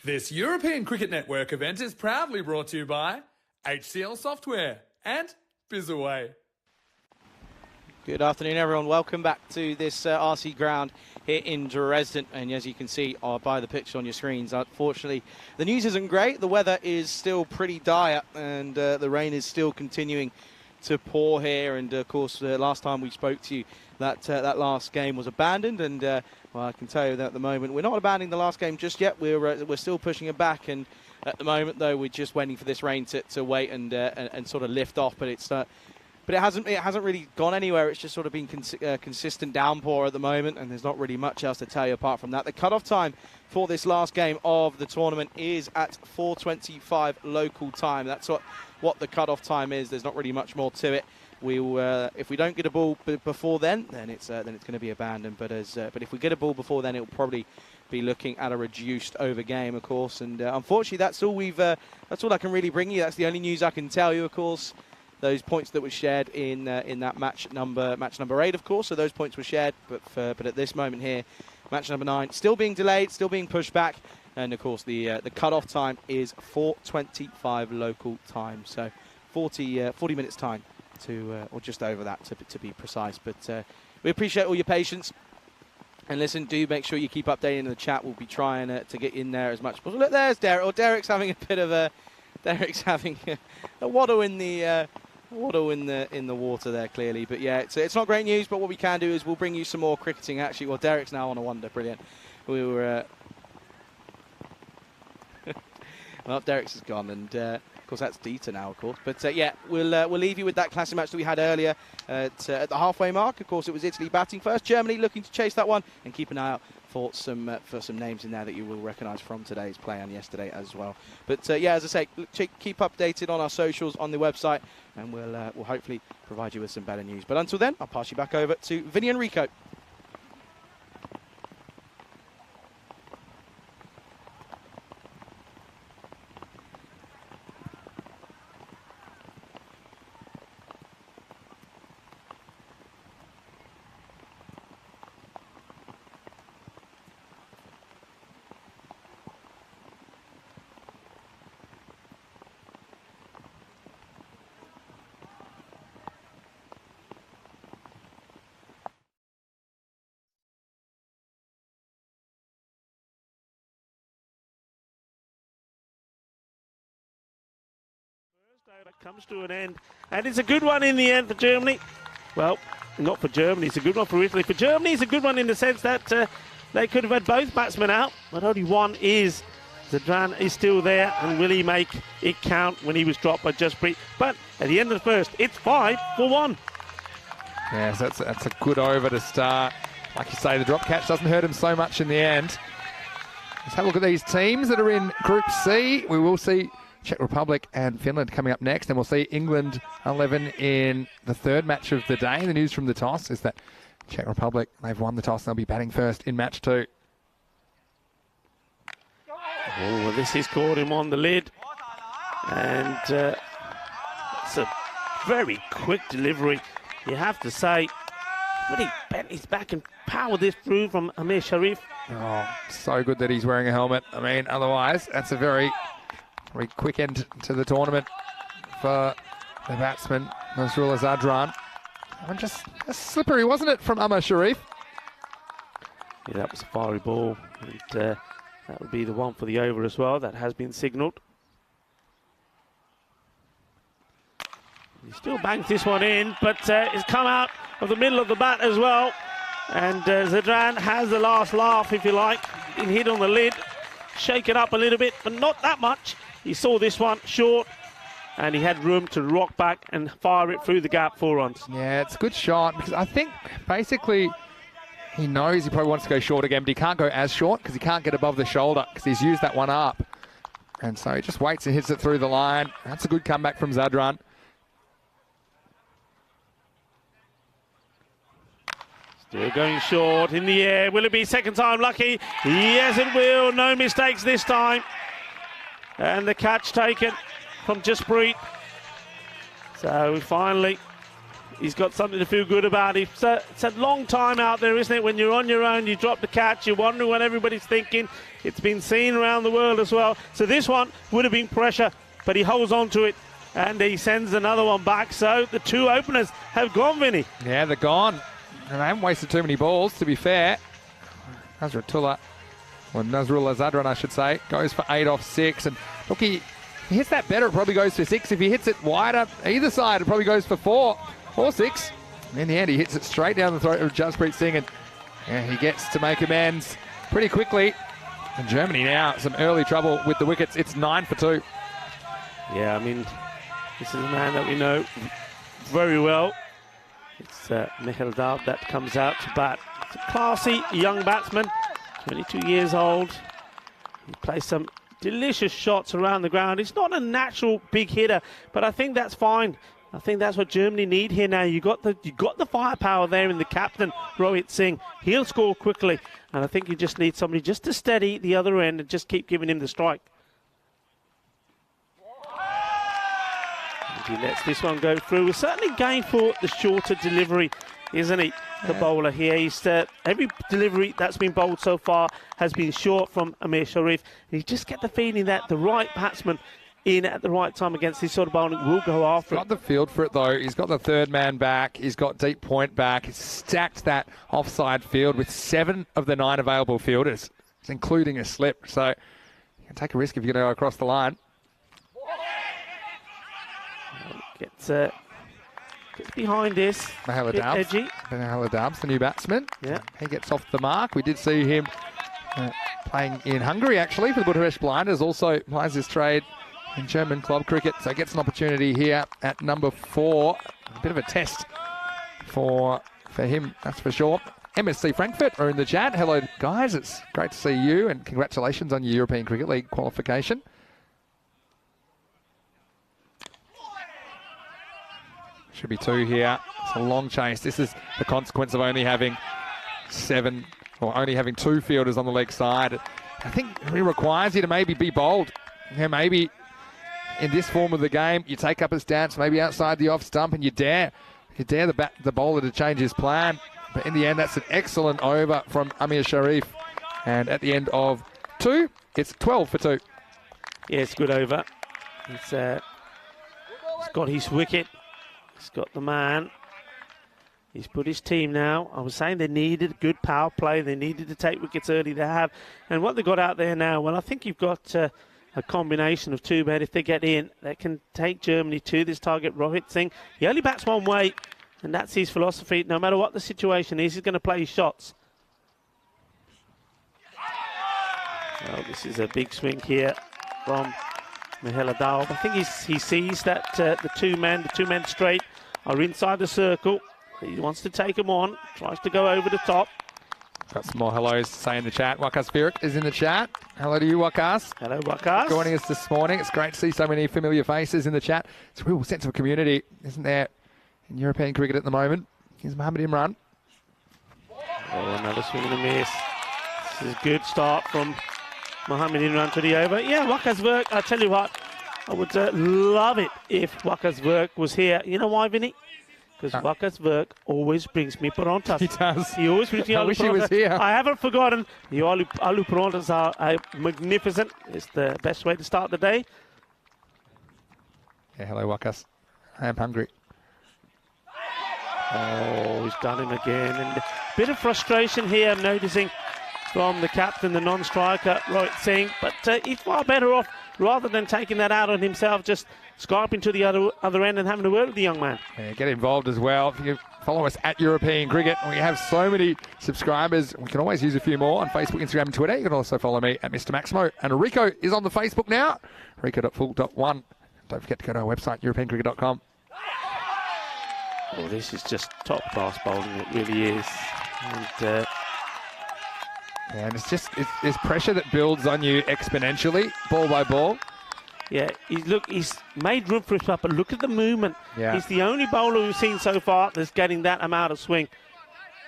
This European Cricket Network event is proudly brought to you by HCL Software and Bizaway. Good afternoon, everyone. Welcome back to this RC ground here in Dresden. And as you can see by the picture on your screens, unfortunately, the news isn't great. The weather is still pretty dire, and the rain is still continuing to pour here. And of course, last time we spoke to you, that last game was abandoned. And well, I can tell you that at the moment we're not abandoning the last game just yet. We're still pushing it back. And at the moment, though, we're just waiting for this rain to wait and sort of lift off. But it's But it hasn't really gone anywhere. It's just sort of been consistent downpour at the moment, and there's not really much else to tell you apart from that. The cut-off time for this last game of the tournament is at 4:25 local time. That's what the cut-off time is. There's not really much more to it. If we don't get a ball before then it's going to be abandoned. But if we get a ball before then, it'll probably be looking at a reduced over game, of course. And unfortunately, that's all I can really bring you. That's the only news I can tell you, of course. Those points that were shared in that match number 8, of course. So those points were shared, but at this moment here, match number 9 still being delayed, still being pushed back, and of course the cut-off time is 4:25 local time. So 40 minutes time or just over that to be precise. But we appreciate all your patience. And listen, do make sure you keep updating in the chat. We'll be trying to get in there as much as possible. Look, there's Derek. Oh, Derek's having a bit of a waddle in the. in the water there, clearly. But yeah, it's not great news, but what we can do is we'll bring you some more cricketing, actually. Well, Derek's now on a wonder. Brilliant. We were... well, Derek's is gone, and of course that's Dieter now, of course. But yeah, we'll leave you with that classic match that we had earlier at the halfway mark. Of course, it was Italy batting first. Germany looking to chase that one, and keep an eye out for some names in there that you will recognise from today's play and yesterday as well. But yeah, as I say, keep updated on our socials, on the website, and we'll hopefully provide you with some better news. But until then, I'll pass you back over to Vinny and Rico. That comes to an end, and it's a good one in the end for Germany. Well, not for Germany, it's a good one for Italy. For Germany, it's a good one in the sense that they could have had both batsmen out, but only one is. Zadran is still there, and will he make it count when he was dropped by Justpreet? But at the end of the first, it's 5 for 1. Yes, that's a good over to start. Like you say, the drop catch doesn't hurt him so much in the end. Let's have a look at these teams that are in Group C. We will see Czech Republic and Finland coming up next, and we'll see England 11 in the third match of the day. The news from the toss is that Czech Republic, they've won the toss, and they'll be batting first in match 2. Oh, well, this is caught him on the lid, and it's a very quick delivery, you have to say. But he bent his back and powered this through from Amir Sharif. Oh, so good that he's wearing a helmet. I mean, otherwise, that's a very quick end to the tournament for the batsman, Nasrullah Zadran. And just slippery, wasn't it, from Amir Sharif? Yeah, that was a fiery ball, and that would be the one for the over as well. That has been signalled. He still bangs this one in, but it's come out of the middle of the bat as well. And Zadran has the last laugh, if you like. Been hit on the lid, shake it up a little bit, but not that much. He saw this one short, and he had room to rock back and fire it through the gap 4 runs. Yeah, it's a good shot, because I think basically he knows he probably wants to go short again, but he can't go as short because he can't get above the shoulder because he's used that one up. And so he just waits and hits it through the line. That's a good comeback from Zadran. Still going short in the air. Will it be second time lucky? Yes, it will. No mistakes this time. And the catch taken from Justpreet. So we finally he's got something to feel good about. It's a long time out there, isn't it? When you're on your own, you drop the catch, you're wondering what everybody's thinking. It's been seen around the world as well. So this one would have been pressure, but he holds on to it, and he sends another one back. So the two openers have gone, Vinny. Yeah, they're gone. And they haven't wasted too many balls, to be fair. Nazrullah Zadran, I should say, goes for 8 off 6. And look, he hits that better, it probably goes for 6. If he hits it wider either side, it probably goes for 4 or 6. In the end, he hits it straight down the throat of Jaspreet Singh, and he gets to make amends pretty quickly. And Germany now, some early trouble with the wickets. It's 9 for 2. Yeah, I mean, this is a man that we know very well. It's Michael Daub that comes out to bat. It's a classy young batsman, 22 years old. He plays some delicious shots around the ground. He's not a natural big hitter, but I think that's fine. I think that's what Germany need here now. You got the firepower there in the captain, Rohit Singh. He'll score quickly, and I think you just need somebody just to steady the other end and just keep giving him the strike. And he lets this one go through. We're certainly going for the shorter delivery, isn't he? The bowler here. He's every delivery that's been bowled so far has been short from Amir Sharif. And you just get the feeling that the right batsman in at the right time against this sort of bowling will go after it. Got the field for it though. He's got the third man back. He's got deep point back. He's stacked that offside field with 7 of the 9 available fielders, including a slip. So you can take a risk if you're going to go across the line. Gets behind this. Mahela Daub's the new batsman. Yeah. He gets off the mark. We did see him playing in Hungary actually for the Budapest Blinders. Also plays his trade in German club cricket, so gets an opportunity here at number 4. A bit of a test for him, that's for sure. MSC Frankfurt are in the chat. Hello guys, it's great to see you and congratulations on your European Cricket League qualification. Should be 2 here. It's a long chase. This is the consequence of only having 2 fielders on the leg side. I think it requires you to maybe be bold. Yeah, maybe in this form of the game, you take up a stance, maybe outside the off stump, and you dare the bowler to change his plan. But in the end, that's an excellent over from Amir Sharif. And at the end of 2, it's 12 for 2. Yeah, it's a good over. He's got his wicket. He's got the man. He's put his team now. I was saying they needed good power play. They needed to take wickets early. They have. And what they got out there now, well, I think you've got a combination of 2, but if they get in, they can take Germany to this target. Rohit Singh, he only bats one way, and that's his philosophy. No matter what the situation is, he's going to play his shots. Well, this is a big swing here from Mahela Daub. I think he sees that the two men straight are inside the circle. He wants to take them on, tries to go over the top. Got some more hellos to say in the chat. Wakas Firik is in the chat. Hello to you, Wakas. Hello, Wakas. Joining us this morning. It's great to see so many familiar faces in the chat. It's a real sense of community, isn't there, in European cricket at the moment? Here's Mohamed Imran. Oh, another swing and a miss. This is a good start from Mohamed Imran to the over. Yeah, Wakas Virk, I tell you what, I would love it if Wakas Virk was here. You know why, Vinny? Because Wakas Virk always brings me parantas. He does. He always brings me I wish he was here. I haven't forgotten. The aloo parantas are magnificent. It's the best way to start the day. Yeah, hello, Wakas. I am hungry. Oh, he's done him again. And a bit of frustration here, I'm noticing, from the captain, the non-striker, Rohit Singh. But he's far better off, rather than taking that out on himself, just scarping to the other end and having a word with the young man. Yeah, get involved as well. If you follow us at European Cricket, we have so many subscribers. We can always use a few more on Facebook, Instagram, and Twitter. You can also follow me at Mr. Maximo. And Rico is on the Facebook now. Rico.full.1. Don't forget to go to our website, europeancricket.com. Oh, this is just top-class bowling. It really is. And it's pressure that builds on you exponentially, ball by ball. Yeah, he's made room for himself, but look at the movement. Yeah. He's the only bowler we've seen so far that's getting that amount of swing.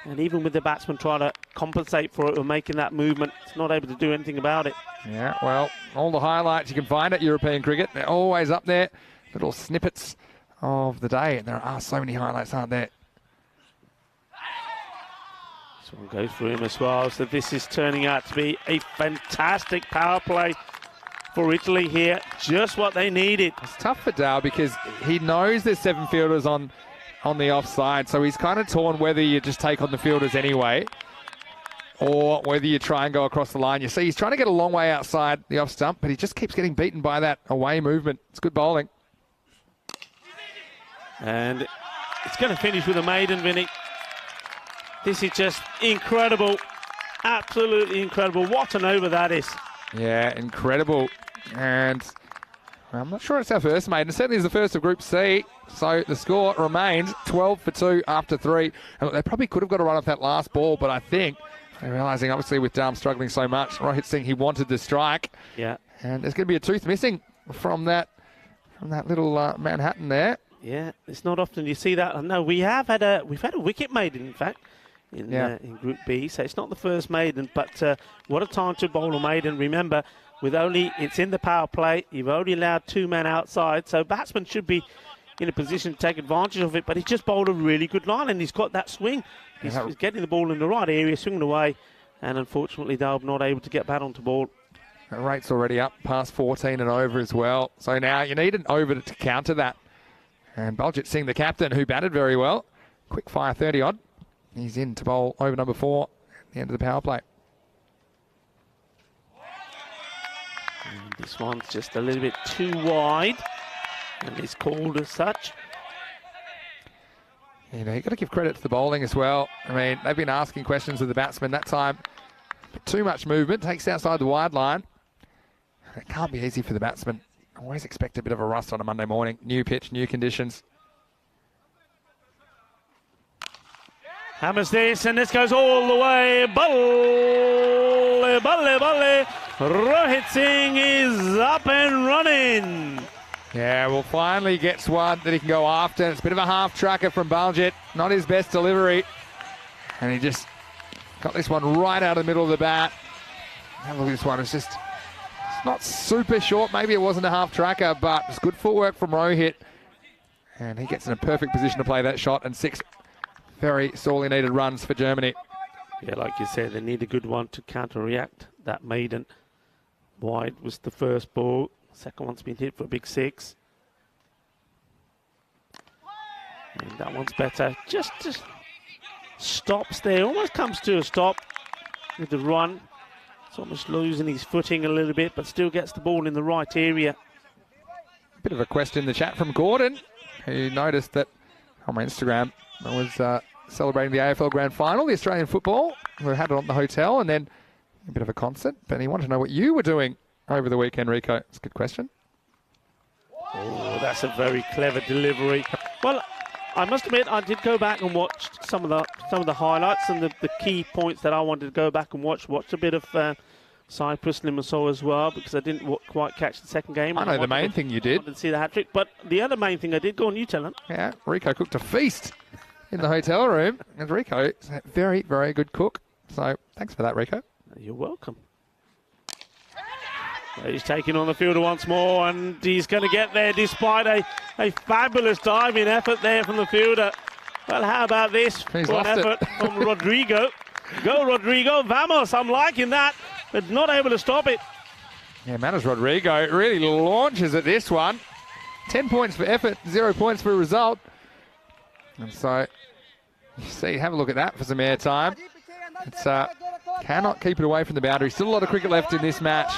And even with the batsman trying to compensate for it or making that movement, it's not able to do anything about it. Yeah, well, all the highlights you can find at European Cricket, they're always up there. Little snippets of the day. And there are so many highlights, aren't there? This one goes for him as well. So this is turning out to be a fantastic power play for Italy here. Just what they needed. It's tough for Dow because he knows there's 7 fielders on the offside. So he's kind of torn whether you just take on the fielders anyway or whether you try and go across the line. You see, he's trying to get a long way outside the off stump, but he just keeps getting beaten by that away movement. It's good bowling. And it's going to finish with a maiden, Vinny. This is just incredible. Absolutely incredible. What an over that is. Yeah, incredible. And I'm not sure it's our first maiden. It certainly is the first of Group C. So the score remains 12 for 2 after 3. And look, they probably could have got a run off that last ball, but I think they're realising, obviously, with Dharm struggling so much, Rohit Singh, he wanted the strike. Yeah. And there's going to be a tooth missing from that little Manhattan there. Yeah, it's not often you see that. No, we've had a wicket maiden, in fact, in Group B. So it's not the first maiden, but what a time to bowl a maiden. Remember, it's in the power play. You've only allowed 2 men outside, so batsman should be in a position to take advantage of it. But he's just bowled a really good line, and he's got that swing. He's getting the ball in the right area, swinging away, and unfortunately, they're not able to get back onto ball. The rate's already up past 14 and over as well. So now you need an over to counter that. And Baljit Singh, the captain, who batted very well, quick fire 30-odd. He's in to bowl over number 4 at the end of the power play. And this one's just a little bit too wide, and it's called as such. You know, you've got to give credit to the bowling as well. I mean, they've been asking questions of the batsman that time. Too much movement, takes outside the wide line. It can't be easy for the batsman. Always expect a bit of a rust on a Monday morning. New pitch, new conditions. Hammers this, and this goes all the way. Balle, balle, balle. Rohit Singh is up and running. Yeah, well, finally gets one that he can go after. It's a bit of a half tracker from Baljit. Not his best delivery. And he just got this one right out of the middle of the bat. Have a look at this one. It's not super short. Maybe it wasn't a half tracker, but it's good footwork from Rohit. And he gets in a perfect position to play that shot, and 6 very sorely needed runs for Germany. Yeah, like you said, they need a good one to counter-react that maiden. Wide was the first ball. Second one's been hit for a big 6. And that one's better. Just stops there. Almost comes to a stop with the run. It's almost losing his footing a little bit, but still gets the ball in the right area. Bit of a question in the chat from Gordon, who noticed that on my Instagram I was celebrating the AFL Grand Final, the Australian football. We had it on the hotel, and then a bit of a concert. But he wanted to know what you were doing over the weekend, Rico. It's a good question. Oh, that's a very clever delivery. Well, I must admit, I did go back and watch some of the highlights and the key points that I wanted to go back and watch. Watched a bit of Cyprus Limassol as well, because I didn't quite catch the second game. I know the main thing you did. I didn't see the hat-trick, but the other main thing I did, go on, you tell him. Yeah, Rico cooked a feast in the hotel room, and Rico is a very, very good cook. So thanks for that, Rico. You're welcome. He's taking on the fielder once more, and he's going to get there despite a fabulous diving effort there from the fielder. Well, how about this? He's for an effort from Rodrigo. Go, Rodrigo. Vamos. I'm liking that, but not able to stop it. Yeah, Manos Rodrigo really launches at this one. 10 points for effort, 0 points for result. And so, you see, have a look at that for some air time. It's cannot keep it away from the boundary. Still a lot of cricket left in this match.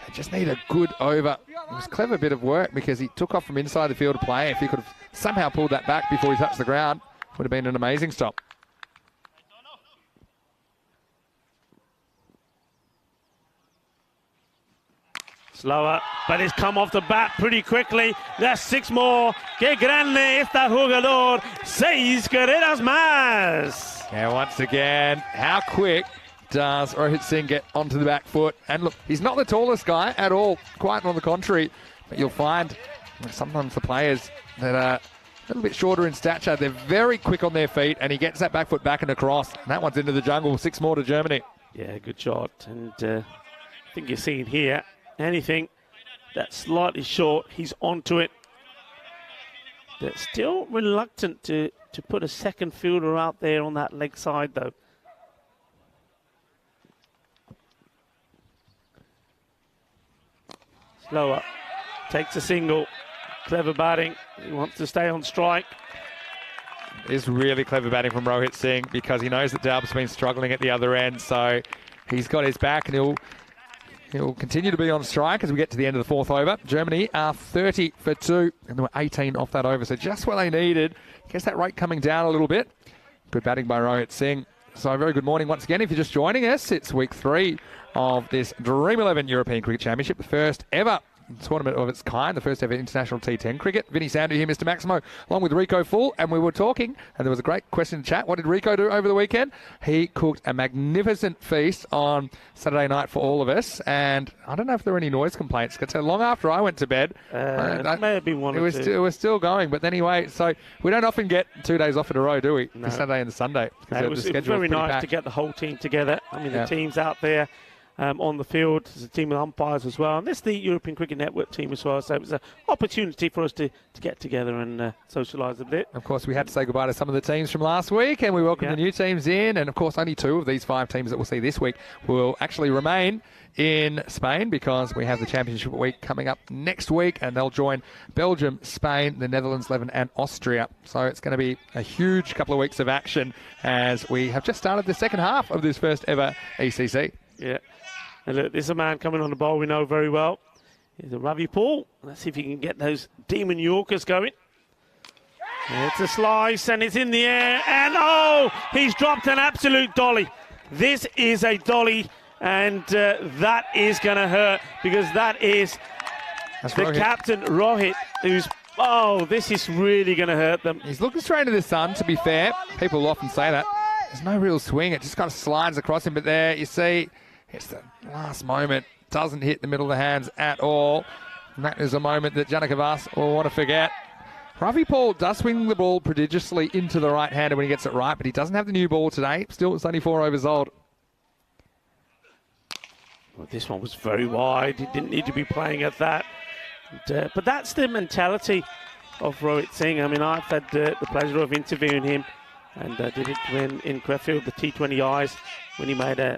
They just need a good over. It was a clever bit of work because he took off from inside the field to play. If he could have somehow pulled that back before he touched the ground, would have been an amazing stop. Slower, but it's come off the bat pretty quickly. There's 6 more. Que grande esta jugador. 6 carreras más. Yeah, once again, how quick does Rohit Singh get onto the back foot? And look, he's not the tallest guy at all, quite on the contrary. But you'll find sometimes the players that are a little bit shorter in stature, they're very quick on their feet, and he gets that back foot back and across. And that one's into the jungle. 6 more to Germany. Yeah, good shot. And I think you're seeing here, anything that's slightly short, he's onto it. They're still reluctant to put a second fielder out there on that leg side, though. Slower. Takes a single. Clever batting. He wants to stay on strike. It's really clever batting from Rohit Singh because he knows that Daub's been struggling at the other end, so he's got his back and he'll continue to be on strike as we get to the end of the 4th over. Germany are 30 for 2 and they were 18 off that over, so just what they needed. Guess that rate coming down a little bit. Good batting by Rohit Singh. So very good morning once again. If you're just joining us, it's week 3 of this Dream 11 European Cricket Championship, the first ever tournament of its kind, the first ever international T10 cricket. Vinny Sandu here, Mr. Maximo, along with Rico Full, and we were talking, and there was a great question in chat. What did Rico do over the weekend? He cooked a magnificent feast on Saturday night for all of us, and I don't know if there were any noise complaints. So long after I went to bed, It may have been one or two. It was still going, but anyway, so we don't often get 2 days off in a row, do we? No. The Saturday and the Sunday. It was very nice to get the whole team together. I mean, the team's out there on the field. There's a team of umpires as well. And this is the European Cricket Network team as well. So it was an opportunity for us to get together and socialise a bit. Of course, we had to say goodbye to some of the teams from last week, and we welcome the new teams in. And, of course, only 2 of these 5 teams that we'll see this week will actually remain in Spain because we have the Championship week coming up next week, and they'll join Belgium, Spain, the Netherlands, Lebanon and Austria. So it's going to be a huge couple of weeks of action as we have just started the second half of this first ever ECC. Yeah. And look, this is a man coming on the ball we know very well. Here's a Ravi Paul. Let's see if he can get those demon Yorkers going. It's a slice and it's in the air. And oh, he's dropped an absolute dolly. This is a dolly, and that is going to hurt because that is the captain, Rohit, who's... Oh, this is really going to hurt them. He's looking straight into the sun, to be fair. People often say that. There's no real swing. It just kind of slides across him. But there, you see... It's the last moment. Doesn't hit the middle of the hands at all. And that is a moment that Janakavas will want to forget. Ravi Paul does swing the ball prodigiously into the right-hander when he gets it right, but he doesn't have the new ball today. Still, it's only 4 overs old. Well, this one was very wide. He didn't need to be playing at that. But that's the mentality of Rohit Singh. I mean, I've had the pleasure of interviewing him, and did it when in Crefeld, the T20Is, when he made a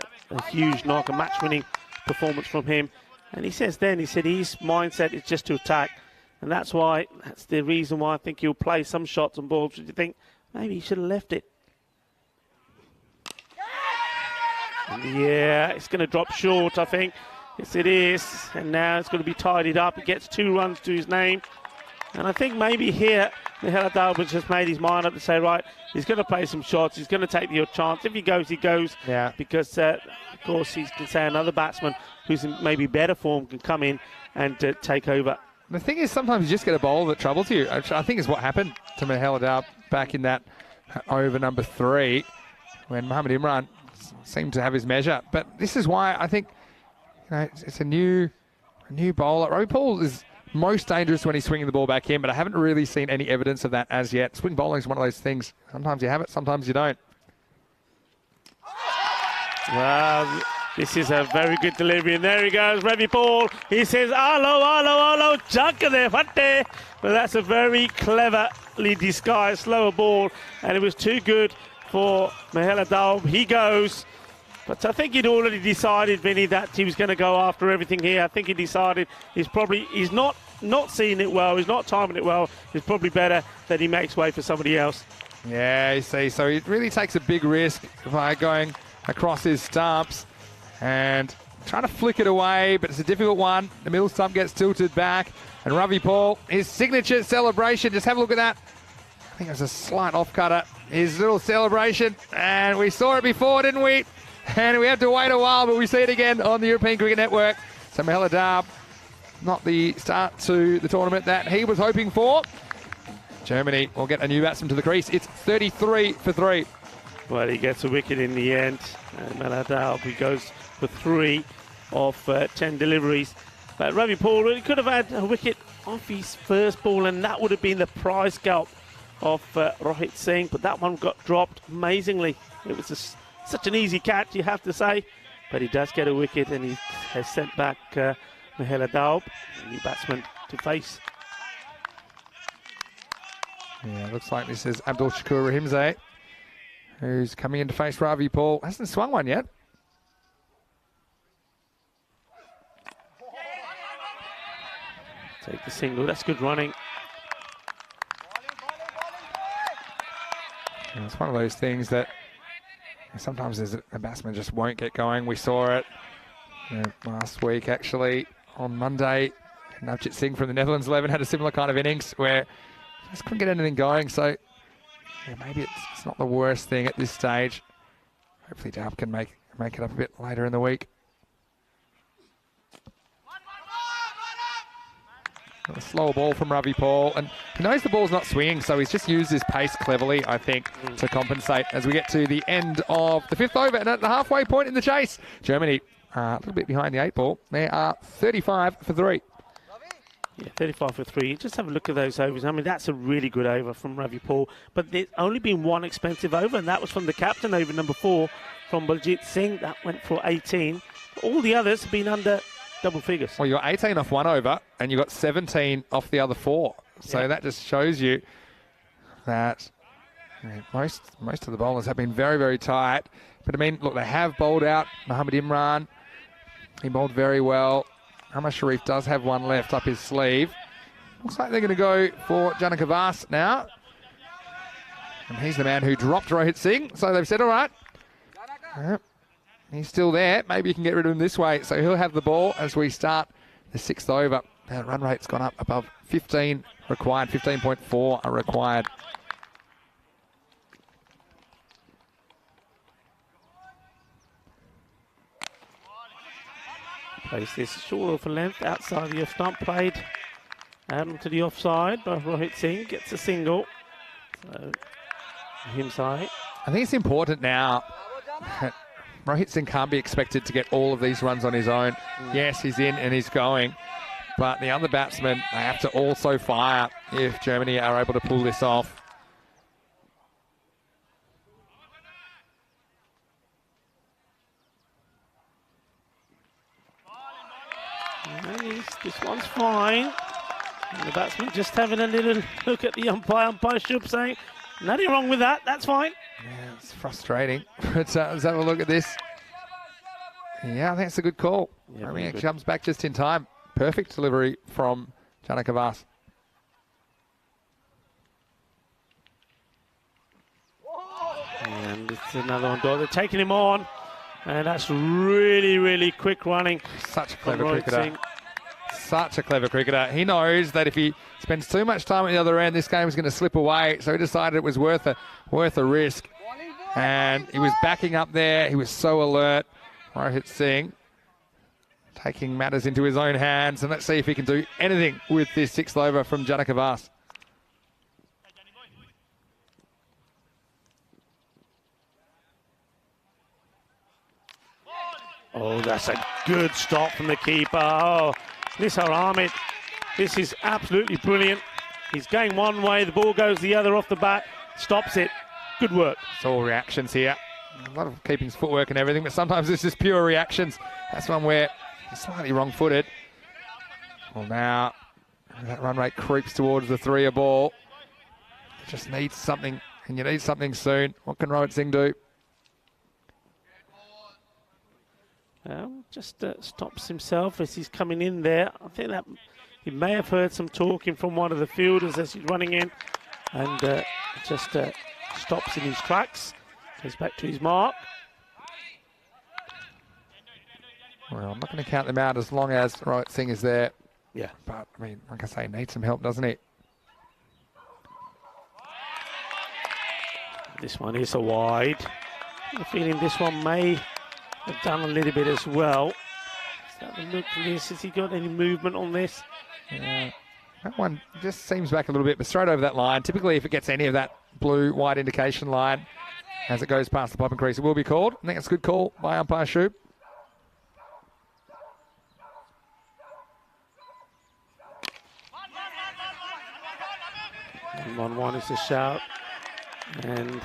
huge knock, a match-winning performance from him. And he says then, he said his mindset is just to attack. And that's the reason why I think he'll play some shots and balls. But you think, maybe he should have left it. And yeah, it's going to drop short, I think. Yes, it is. And now it's going to be tidied up. He gets 2 runs to his name. And I think maybe here, Mihela Dalbert just made his mind up to say, right, he's going to play some shots. He's going to take the chance. If he goes, he goes. Yeah. Because, of course, he can say another batsman who's in maybe better form can come in and take over. The thing is, sometimes you just get a bowl that troubles you. Which I think is what happened to Mihela Dalbert back in that over number 3 when Mohammad Imran seemed to have his measure. But this is why I think, it's a new bowler. Ravi Paul is most dangerous when he's swinging the ball back in, but I haven't really seen any evidence of that as yet. Swing bowling is one of those things. Sometimes you have it, sometimes you don't. Well, this is a very good delivery, and there he goes, Ravi Paul. He says, hello, chunka there, fatte. But that's a very cleverly disguised slower ball, and it was too good for Mihela Dalbert. He goes. But I think he'd already decided, Vinny, that he was going to go after everything here. I think he decided he's not seeing it well. He's not timing it well. It's probably better that he makes way for somebody else. Yeah, you see. So he really takes a big risk by going across his stumps and trying to flick it away, but it's a difficult one. The middle stump gets tilted back. And Ravi Paul, his signature celebration. Just have a look at that. I think it was a slight off-cutter. His little celebration. And we saw it before, didn't we? And we had to wait a while, but we see it again on the European Cricket Network. So Mihela Dalbert, not the start to the tournament that he was hoping for. Germany will get a new batsman to the crease. It's 33 for 3. Well, he gets a wicket in the end. And Mihela Dalbert, he goes for 3 of 10 deliveries. But Ravi Paul really could have had a wicket off his first ball, and that would have been the prize scalp of Rohit Singh. But that one got dropped amazingly. It was such an easy catch, you have to say. But he does get a wicket, and he has sent back Mihela Dalbert, a new batsman to face. Yeah, looks like this is Abdul Shakur Rahimzeh, who's coming in to face Ravi Paul. Hasn't swung one yet. Take the single. That's good running. And it's one of those things that sometimes a batsman just won't get going. We saw it last week, actually, on Monday. Navjit Singh from the Netherlands 11 had a similar kind of innings where just couldn't get anything going. So yeah, maybe it's not the worst thing at this stage. Hopefully Dab can make it up a bit later in the week. A slower ball from Ravi Paul, and he knows the ball's not swinging, so he's just used his pace cleverly, I think, to compensate as we get to the end of the 5th over. And at the halfway point in the chase, Germany a little bit behind the 8 ball. They are 35 for 3. Yeah, 35 for 3. Just have a look at those overs. I mean, that's a really good over from Ravi Paul. But there's only been one expensive over, and that was from the captain, over number 4 from Baljit Singh. That went for 18. All the others have been under double figures. Well, you're 18 off one over, and you got 17 off the other 4. So that just shows you that most of the bowlers have been very, very tight. But I mean, look, they have bowled out Mohammad Imran. He bowled very well. Ahmad Sharif does have one left up his sleeve. Looks like they're going to go for Janaka Vas now. And he's the man who dropped Rohit Singh. So they've said, all right. He's still there. Maybe you can get rid of him this way. So he'll have the ball as we start the 6th over. That run rate's gone up above 15 required. 15.4 are required. Place this short off a length outside the off stump. Played out to the offside by Rohit Singh. Gets a single. So him side. I think it's important now. Rohit Singh can't be expected to get all of these runs on his own. Yes, he's in and he's going. But the other batsmen, they have to also fire if Germany are able to pull this off. This one's fine. And the batsman just having a little look at the umpire. Umpire should saying, nothing wrong with that. That's fine. Yeah, it's frustrating. But let's have a look at this. Yeah, I think it's a good call. Yeah, I mean, it comes back just in time. Perfect delivery from Janaka Vas. And it's another one. They're taking him on. And that's really, really quick running. Such a clever cricketer. Such a clever cricketer. He knows that if he spends too much time at the other end, this game is going to slip away. So he decided it was worth a risk. And he was backing up there. He was so alert. Rohit Singh taking matters into his own hands. And let's see if he can do anything with this 6th over from Janaka Vas. Oh, that's a good stop from the keeper. Oh, Nisar Ahmed, this is absolutely brilliant. He's going one way, the ball goes the other off the bat, stops it. Good work. It's all reactions here. A lot of keeping his footwork and everything, but sometimes it's just pure reactions. That's one where he's slightly wrong-footed. Well, now that run rate creeps towards the 3 ball. Just needs something, and you need something soon. What can Rohit Singh do? Just stops himself as he's coming in there. I think that he may have heard some talking from one of the fielders as he's running in, and just stops in his tracks, goes back to his mark. Well, I'm not going to count them out as long as Rohit Singh is there. Yeah. But, I mean, like I say, needs some help, doesn't he? This one is a wide. I'm feeling this one may have done a little bit as well. Let's have a look at this. Has he got any movement on this? Yeah. That one just seems back a little bit, but straight over that line. Typically, if it gets any of that blue wide indication line as it goes past the popping crease, it will be called. I think it's a good call by umpire Shub. One is a shout, and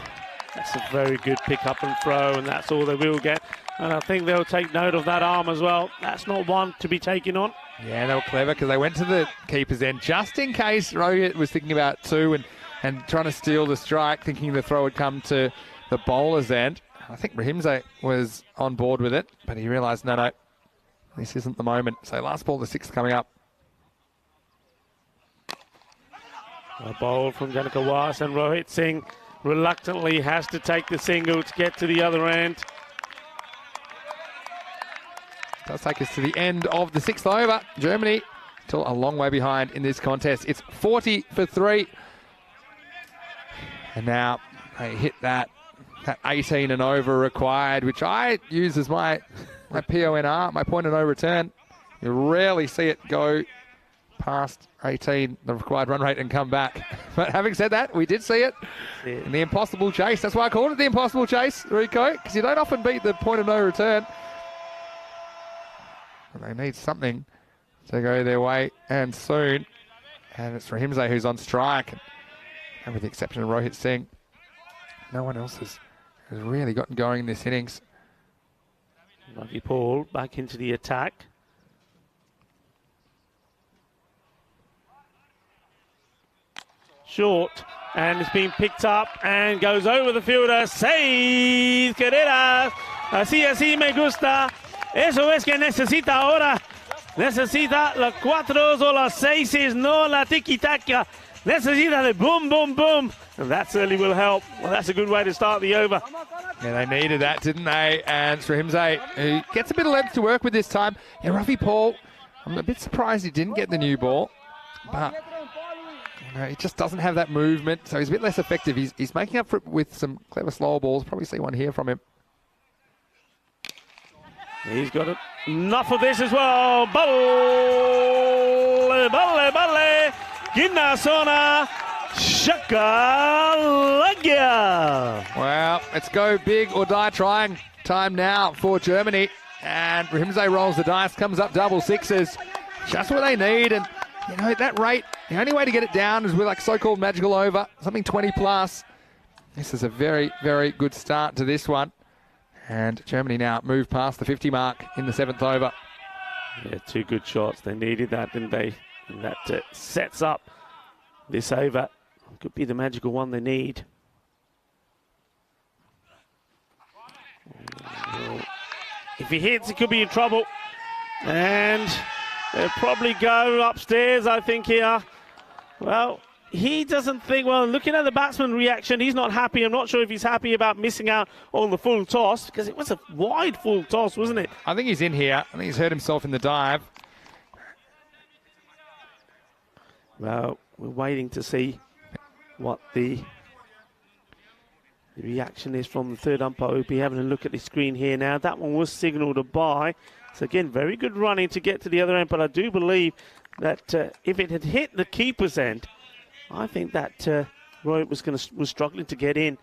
that's a very good pick up and throw, and that's all they will get. And I think they'll take note of that arm as well. That's not one to be taken on. Yeah, they were clever because they went to the keeper's end just in case Rohit was thinking about 2 and trying to steal the strike, thinking the throw would come to the bowler's end. I think Rahimze was on board with it, but he realised, no, this isn't the moment. So last ball, the 6th coming up. A bowl from Janika Was, and Rohit Singh reluctantly has to take the single to get to the other end. Does take us to the end of the 6th over. Germany still a long way behind in this contest. It's 40 for 3. And now they hit that 18 and over required, which I use as my PONR, my point of no return. You rarely see it go past 18, the required run rate, and come back. But having said that, we did see it in the impossible chase. That's why I called it the impossible chase, Rico, because you don't often beat the point of no return. They need something to go their way, and soon. And it's Rahimze who's on strike. And with the exception of Rohit Singh, no one else has really gotten going in this innings. Ravi Paul back into the attack. Short, and it's been picked up and goes over the fielder. 6 carreras. Así me gusta. Eso es que necesita ahora. Necesita las 4 o las 6, no la tiki-taka. Necesita the boom, boom, boom. And that certainly will help. Well, that's a good way to start the over. Yeah, they needed that, didn't they? And Rahimze, who gets a bit of length to work with this time. Yeah, Ravi Paul, I'm a bit surprised he didn't get the new ball. But he just doesn't have that movement, so he's a bit less effective. He's making up for it with some clever slower balls. Probably see one here from him. He's got enough of this as well. Balle, balle, balle. Ginnasona Shakalagya. Well, let's go big or die trying. Time now for Germany. And Rahimze rolls the dice, comes up double 6s. Just what they need. And, you know, that rate, the only way to get it down is with like so-called magical over, something 20 plus. This is a very, very good start to this one. And Germany now move past the 50 mark in the 7th over. Yeah, 2 good shots. They needed that, didn't they? And that sets up this over. Could be the magical one they need. If he hits, he could be in trouble. And they'll probably go upstairs, I think, here. Well, he doesn't think, well, looking at the batsman reaction, he's not happy. I'm not sure if he's happy about missing out on the full toss, because it was a wide full toss, wasn't it? I think he's in here. I think he's hurt himself in the dive. Well, we're waiting to see what the reaction is from the third umpire. We'll be having a look at the screen here now. That one was signalled a bye. So again, very good running to get to the other end, but I do believe that if it had hit the keeper's end, I think that Roy was struggling to get in.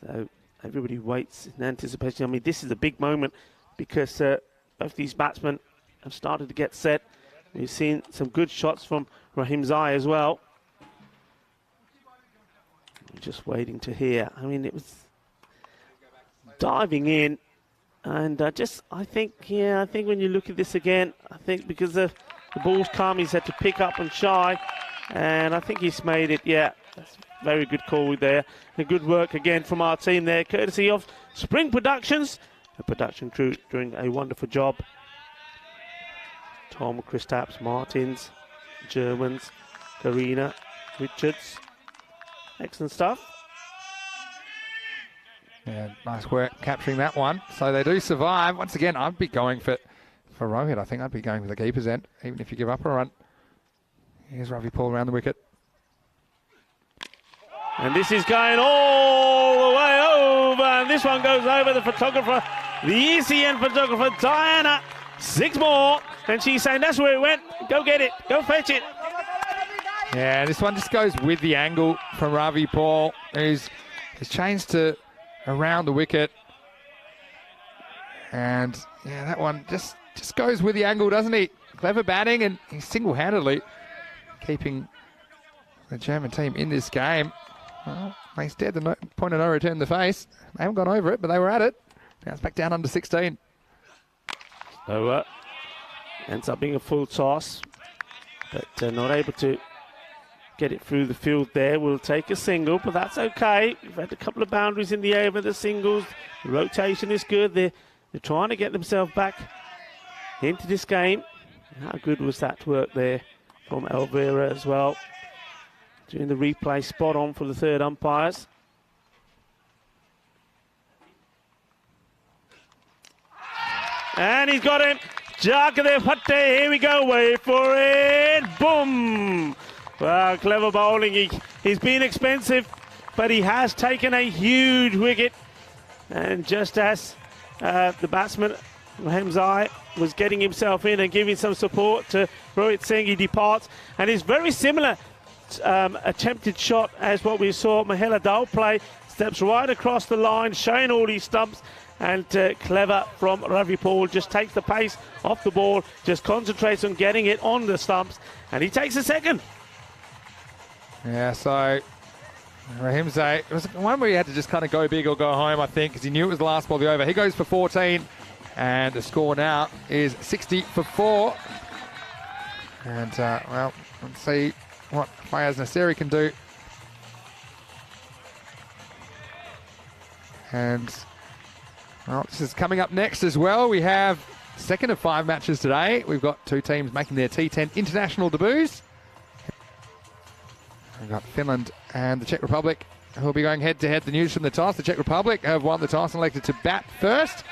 So everybody waits in anticipation. I mean, this is a big moment because both these batsmen have started to get set. We've seen some good shots from Rahimze as well. We're just waiting to hear. I mean, it was diving in. And I think when you look at this again, I think because the ball's come, he's had to pick up and shy. And I think he's made it, yeah. That's a very good call there. And good work again from our team there, courtesy of Spring Productions. The production crew doing a wonderful job. Tom, Kristaps, Martins, Germans, Karina, Richards. Excellent stuff. Yeah, nice work capturing that one. So they do survive. Once again, I'd be going for Rohit. I think I'd be going for the keeper's end, even if you give up a run. Here's Ravi Paul around the wicket. And this is going all the way over. And this one goes over the photographer, the ECN photographer, Diana. 6 more. And she's saying, that's where it went. Go get it. Go fetch it. Yeah, this one just goes with the angle from Ravi Paul, who's changed to around the wicket. And, yeah, that one just goes with the angle, doesn't he? Clever batting, and he's single-handedly keeping the German team in this game. Well, they stared the point of no return in the face. They haven't gone over it, but they were at it. Now it's back down under 16. Over. Ends up being a full toss, but not able to get it through the field there. We'll take a single, but that's okay. We've had a couple of boundaries in the air with the singles. The rotation is good. They're trying to get themselves back into this game. How good was that work there from Elvira as well? Doing the replay spot on for the third umpires. And he's got him. Here we go. Wait for it. Boom. Well, clever bowling. He's been expensive, but he has taken a huge wicket. And just as the batsman, Hamzai, was getting himself in and giving some support to Rohit Singh, he departs. And it's very similar attempted shot as what we saw Mahela Dal play. Steps right across the line, showing all these stumps. And clever from Ravi Paul, just takes the pace off the ball, just concentrates on getting it on the stumps, and he takes a second. Yeah, so Rahimzai, it was one where he had to just kind of go big or go home, I think, because he knew it was the last ball of the over. He goes for 14, and the score now is 60 for 4. And, well, let's see what Fayaz Nasseri can do. And, well, this is coming up next as well. We have second of 5 matches today. We've got 2 teams making their T10 international debuts. We've got Finland and the Czech Republic who will be going head-to-head. The news from the toss: the Czech Republic have won the toss and elected to bat first.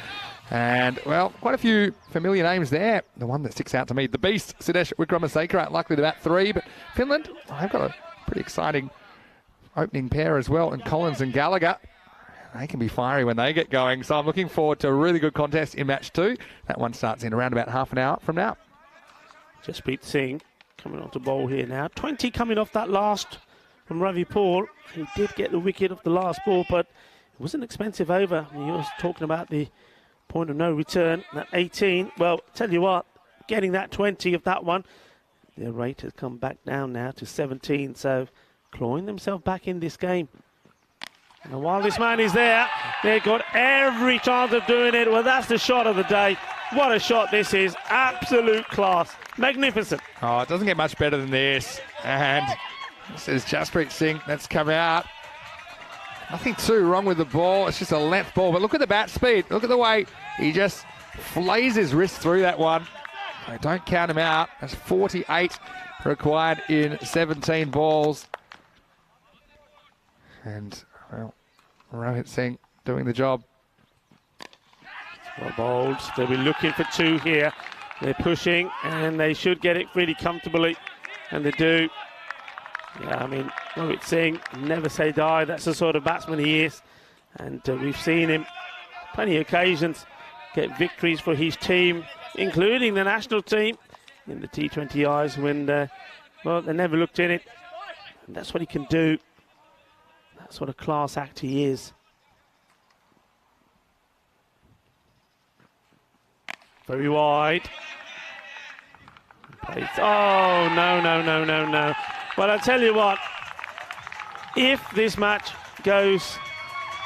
And, well, quite a few familiar names there. The one that sticks out to me, the beast, Sudesh Wickramasinghe, likely to bat 3. But Finland, they've got a pretty exciting opening pair as well, and Collins and Gallagher. They can be fiery when they get going. So I'm looking forward to a really good contest in match 2. That one starts in around about half an hour from now. Jasprit Singh coming on to bowl here now. 20 coming off that last from Ravi Paul. He did get the wicket off the last ball, but it was an expensive over. He was talking about the point of no return, that 18. Well, tell you what, getting that 20 of that one, their rate has come back down now to 17. So clawing themselves back in this game. And while this man is there, they've got every chance of doing it. Well, that's the shot of the day. What a shot this is. Absolute class. Magnificent. Oh, it doesn't get much better than this. And this is Jasprit Singh. That's come out. Nothing too wrong with the ball. It's just a length ball. But look at the bat speed. Look at the way he just flays his wrist through that one. So don't count him out. That's 48 required in 17 balls. And, well, Rohit Singh doing the job. Well bowled. They'll be looking for 2 here. They're pushing, and they should get it really comfortably. And they do. Yeah, I mean, Rohit Singh, never say die. That's the sort of batsman he is. And we've seen him plenty of occasions get victories for his team, including the national team in the T20Is when, well, they never looked in it. And that's what he can do. That sort of class act he is. Very wide. Oh, no. Well, I tell you what, if this match goes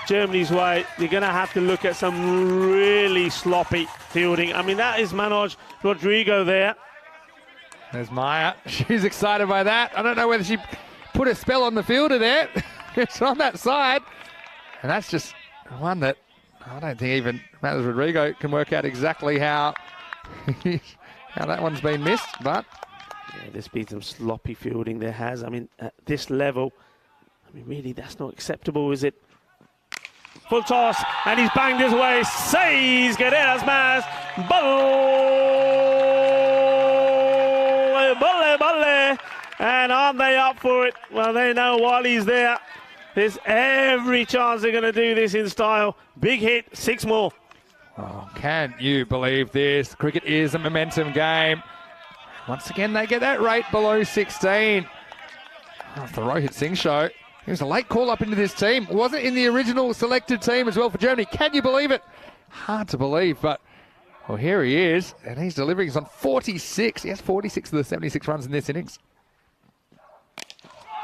Germany's way, you're going to have to look at some really sloppy fielding. I mean, that is Manoj Rodrigo there. There's Maya. She's excited by that. I don't know whether she put a spell on the fielder there. It's on that side. And that's just one that I don't think even Manoj Rodrigo can work out exactly how that one's been missed. But yeah, there's been some sloppy fielding. There has. I mean, at this level, I mean, really, that's not acceptable, is it? Full toss, and he's banged his way. Seis Guerreras Mas. Balle. And aren't they up for it? Well, they know while he's there, there's every chance they're going to do this in style. Big hit, 6 more. Oh, can you believe this? Cricket is a momentum game. Once again, they get that rate below 16. Oh, the Rohit Singh show. He was a late call up into this team. Wasn't in the original selected team as well for Germany. Can you believe it? Hard to believe, but well, here he is, and he's delivering. He's on 46. He has 46 of the 76 runs in this innings.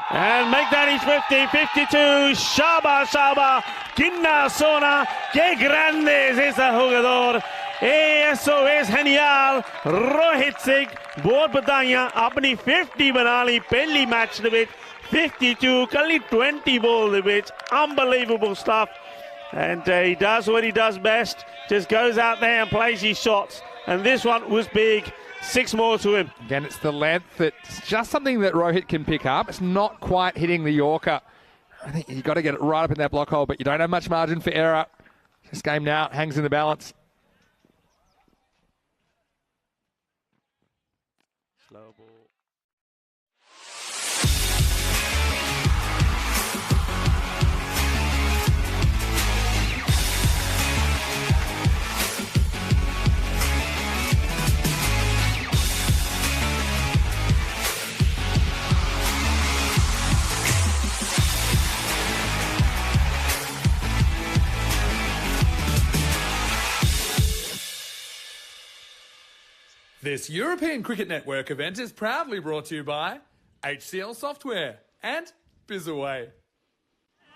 And make that his 50, 52. Shaba. Ginna Sona. Que grande es ese jugador. ASOS हनियाल Rohit Singh बहुत बधाइयां अपनी 50 बना ली पहली match ਦੇ ਵਿੱਚ 52 ਕੱਲੀ 20 ball ਦੇ ਵਿੱਚ unbelievable stuff and he does what he does best, just goes out there and plays his shots, and this one was big. 6 more to him. Again, it's the length. It's just something that Rohit can pick up. It's not quite hitting the Yorker. I think you've got to get it right up in that block hole, but you don't have much margin for error. This game now hangs in the balance. Slow ball. This European Cricket Network event is proudly brought to you by HCL Software and Bizaway.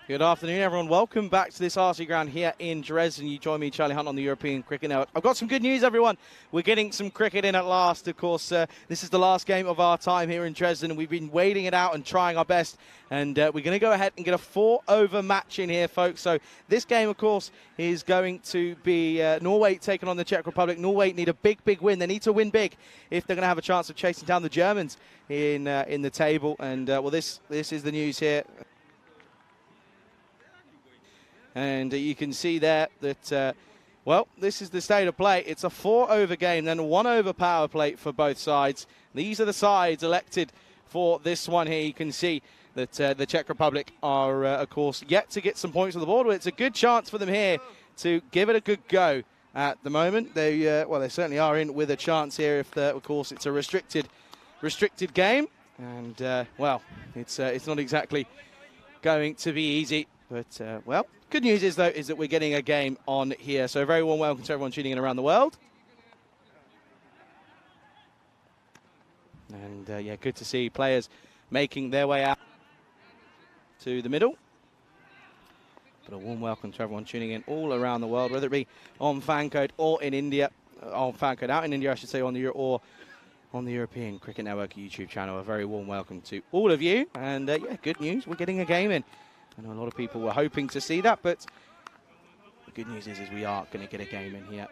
Good afternoon, everyone. Welcome back to this RC ground here in Dresden. You join me, Charlie Hunt, on the European Cricket Network. I've got some good news, everyone. We're getting some cricket in at last. Of course, this is the last game of our time here in Dresden, and we've been waiting it out and trying our best. And we're going to go ahead and get a 4-over match in here, folks. So this game, of course, is going to be Norway taking on the Czech Republic. Norway need a big, big win. They need to win big if they're going to have a chance of chasing down the Germans in the table. And, well, this is the news here. And you can see there that, well, this is the state of play. It's a 4-over game, then a 1-over power play for both sides. These are the sides elected for this one here. You can see that the Czech Republic are, of course, yet to get some points on the board. It's a good chance for them here to give it a good go at the moment. They, well, they certainly are in with a chance here if, of course, it's a restricted game. And, well, it's not exactly going to be easy. But, well, good news is, though, is that we're getting a game on here. So a very warm welcome to everyone tuning in around the world. And, yeah, good to see players making their way out to the middle. But a warm welcome to everyone tuning in all around the world, whether it be on Fancode or in India, on Fancode out in India, I should say, on the European Cricket Network YouTube channel. A very warm welcome to all of you. And, yeah, good news, we're getting a game in. I know a lot of people were hoping to see that, but the good news is we are going to get a game in here.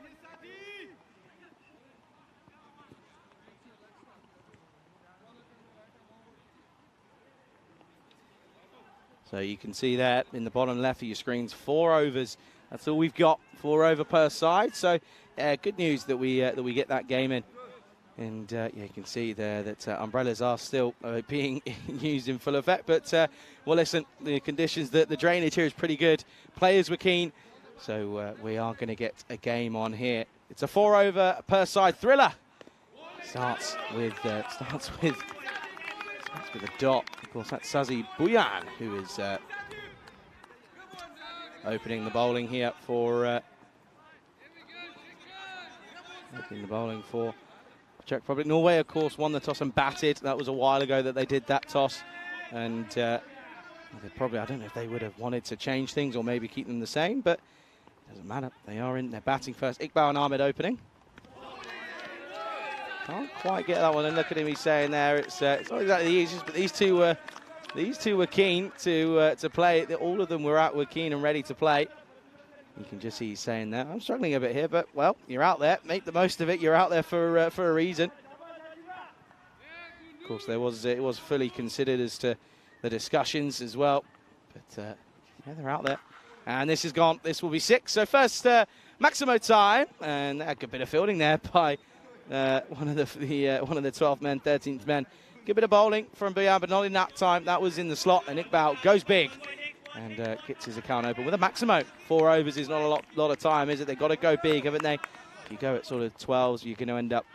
So you can see there in the bottom left of your screens, 4 overs. That's all we've got, 4 over per side. So good news that we get that game in. And yeah, you can see there that umbrellas are still being used in full effect. But, well, listen, the conditions, the drainage here is pretty good. Players were keen, so we are going to get a game on here. It's a 4-over per side thriller. Starts with a dot. Of course, that's Sazi Buyan, who is opening the bowling here for Czech Republic. Norway, of course, won the toss and batted. That was a while ago that they did that toss. And they probably, I don't know if they would have wanted to change things or maybe keep them the same, but it doesn't matter. They are in, they're batting first. Iqbal and Ahmed opening. Can't quite get that one. And look at him, he's saying there, it's not exactly the easiest, but these two were keen to play. All of them were keen and ready to play. You can just see he's saying that. I'm struggling a bit here, but, well, you're out there. Make the most of it. You're out there for a reason. Of course, it was fully considered as to the discussions as well. But, yeah, they're out there. And this is gone. This will be 6. So first, Maximo time. And a good bit of fielding there by one of the 12th men, 13th men. Good bit of bowling from Buyan, but not in that time. That was in the slot. And Iqbal goes big. And gets his account open with a Maximo. 4 overs is not a lot of time, is it? They've got to go big, haven't they? If you go at sort of 12s, you're going to end up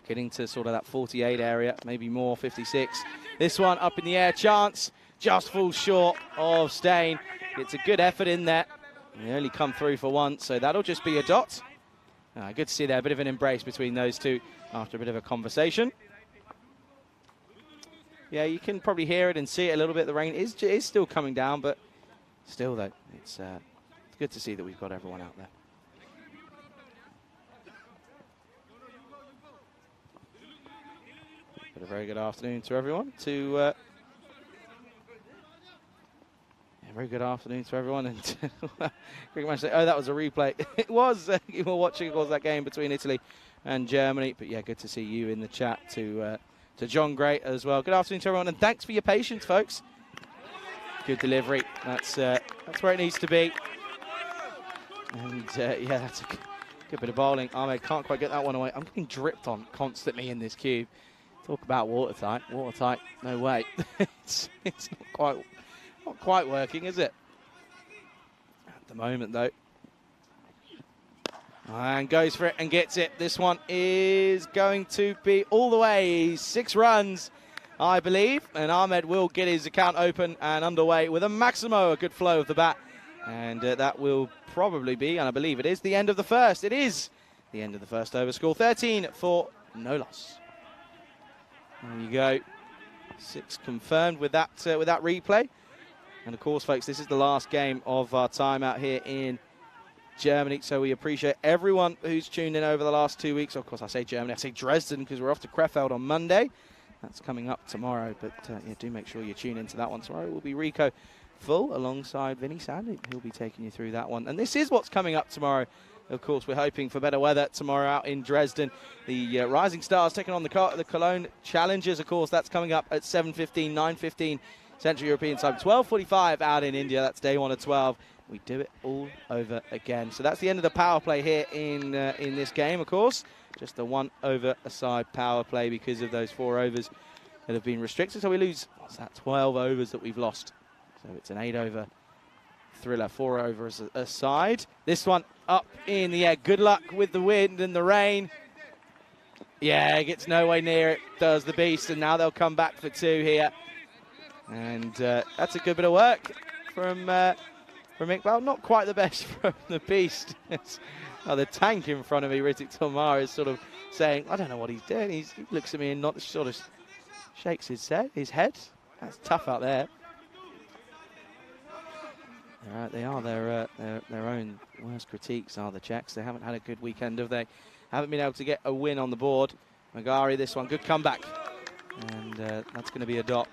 getting to sort of that 48 area, maybe more, 56. This one up in the air, chance, just falls short of staying. It's a good effort in there. They only come through for once, so that'll just be a dot. Good to see there, a bit of an embrace between those two after a bit of a conversation. Yeah, you can probably hear it and see it a little bit. The rain is still coming down, but still, though, it's good to see that we've got everyone out there. But a very good afternoon to everyone. Very good afternoon to everyone. And Cricket Match, oh, that was a replay. It was. You were watching, of course, that game between Italy and Germany. But yeah, good to see you in the chat to John Gray as well. Good afternoon to everyone, and thanks for your patience, folks. Good delivery. That's where it needs to be. And yeah, that's a good bit of bowling. Ahmed can't quite get that one away. I'm getting dripped on constantly in this cube. Talk about watertight. Watertight, no way. it's not quite working, is it? At the moment, though. And goes for it and gets it. This one is going to be all the way. 6 runs, I believe. And Ahmed will get his account open and underway with a Maximo. A good flow of the bat. And that will probably be, and I believe it is, the end of the first. It is the end of the first over. Score 13 for no loss. There you go. 6 confirmed with that replay. And of course, folks, this is the last game of our time out here in Germany. So we appreciate everyone who's tuned in over the last 2 weeks. Of course, I say Germany, I say Dresden, because we're off to Krefeld on Monday. That's coming up tomorrow. But yeah, do make sure you tune into that one. Tomorrow will be Rico Full alongside Vinny Sandy. He'll be taking you through that one. And this is what's coming up tomorrow. Of course, we're hoping for better weather tomorrow out in Dresden. The Rising Stars taking on the Cologne Challengers. Of course, that's coming up at 7:15, 9:15 Central European time. 12:45 out in India. That's day 1 of 12. We do it all over again. So that's the end of the power play here in this game, of course. Just a 1 over a side power play because of those 4 overs that have been restricted. So we lose, what's that, 12 overs that we've lost. So it's an 8 over thriller, 4 over a side. This one up in the air. Good luck with the wind and the rain. Yeah, gets no way near it, does the Beast. And now they'll come back for 2 here. And that's a good bit of work from Iqbal. Not quite the best from the Beast. The tank in front of me, Ritik Tomar, is sort of saying, I don't know what he's doing. He looks at me and not sort of shakes his head. That's tough out there. They are their own worst critiques, are the Czechs. They haven't had a good weekend, have they? Haven't been able to get a win on the board. Magari, this one, good comeback. And that's going to be a dot.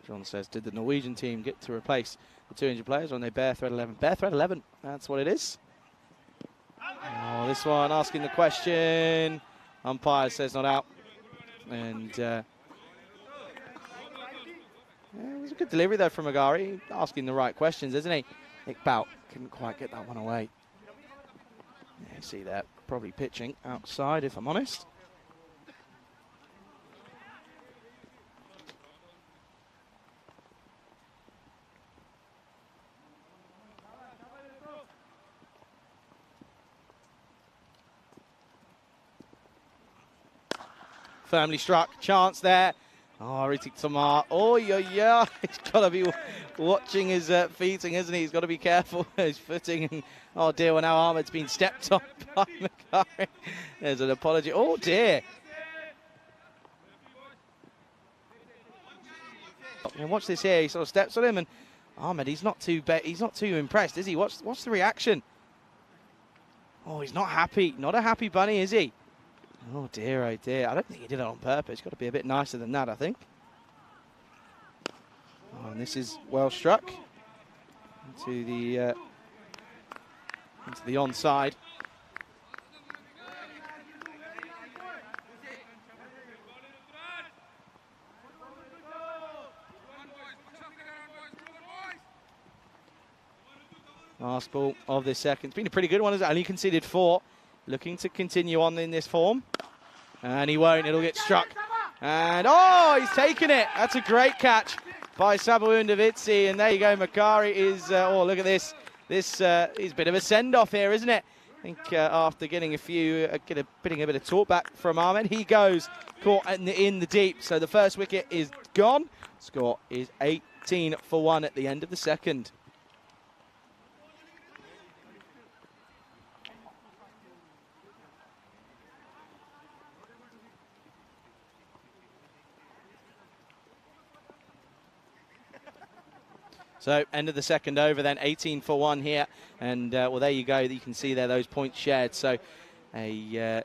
John says, did the Norwegian team get to replace the 200 players when they bare thread 11? Bare thread 11, that's what it is. Oh, this one asking the question. Umpire says not out. And it was a good delivery there from Magari. Asking the right questions, isn't he? Iqbal couldn't quite get that one away. Yeah, you see that. Probably pitching outside, if I'm honest. Firmly struck, chance there. Oh, Ritik Tomar. Oh, yeah. He's got to be watching his feeting, isn't he? He's got to be careful his footing. And, oh, dear, well, now Ahmed's been stepped on by Magari. There's an apology. Oh, dear. And watch this here. He sort of steps on him, and Ahmed, he's not too impressed, is he? Watch the reaction. Oh, he's not happy. Not a happy bunny, is he? Oh dear, oh dear. I don't think he did it on purpose. Got to be a bit nicer than that, I think. Oh, and this is well struck into the onside. Last ball of this second. It's been a pretty good one, isn't it? Only conceded 4. Looking to continue on in this form. And he won't. It'll get struck. And, oh, he's taken it. That's a great catch by Sabuundavitsi. And there you go. Magari is, oh, look at this. This is a bit of a send-off here, isn't it? I think after getting getting a bit of talk back from Ahmed, he goes caught in the deep. So the first wicket is gone. Score is 18 for 1 at the end of the second. So end of the second over then, 18 for 1 here. And, well, there you go. You can see there those points shared. So a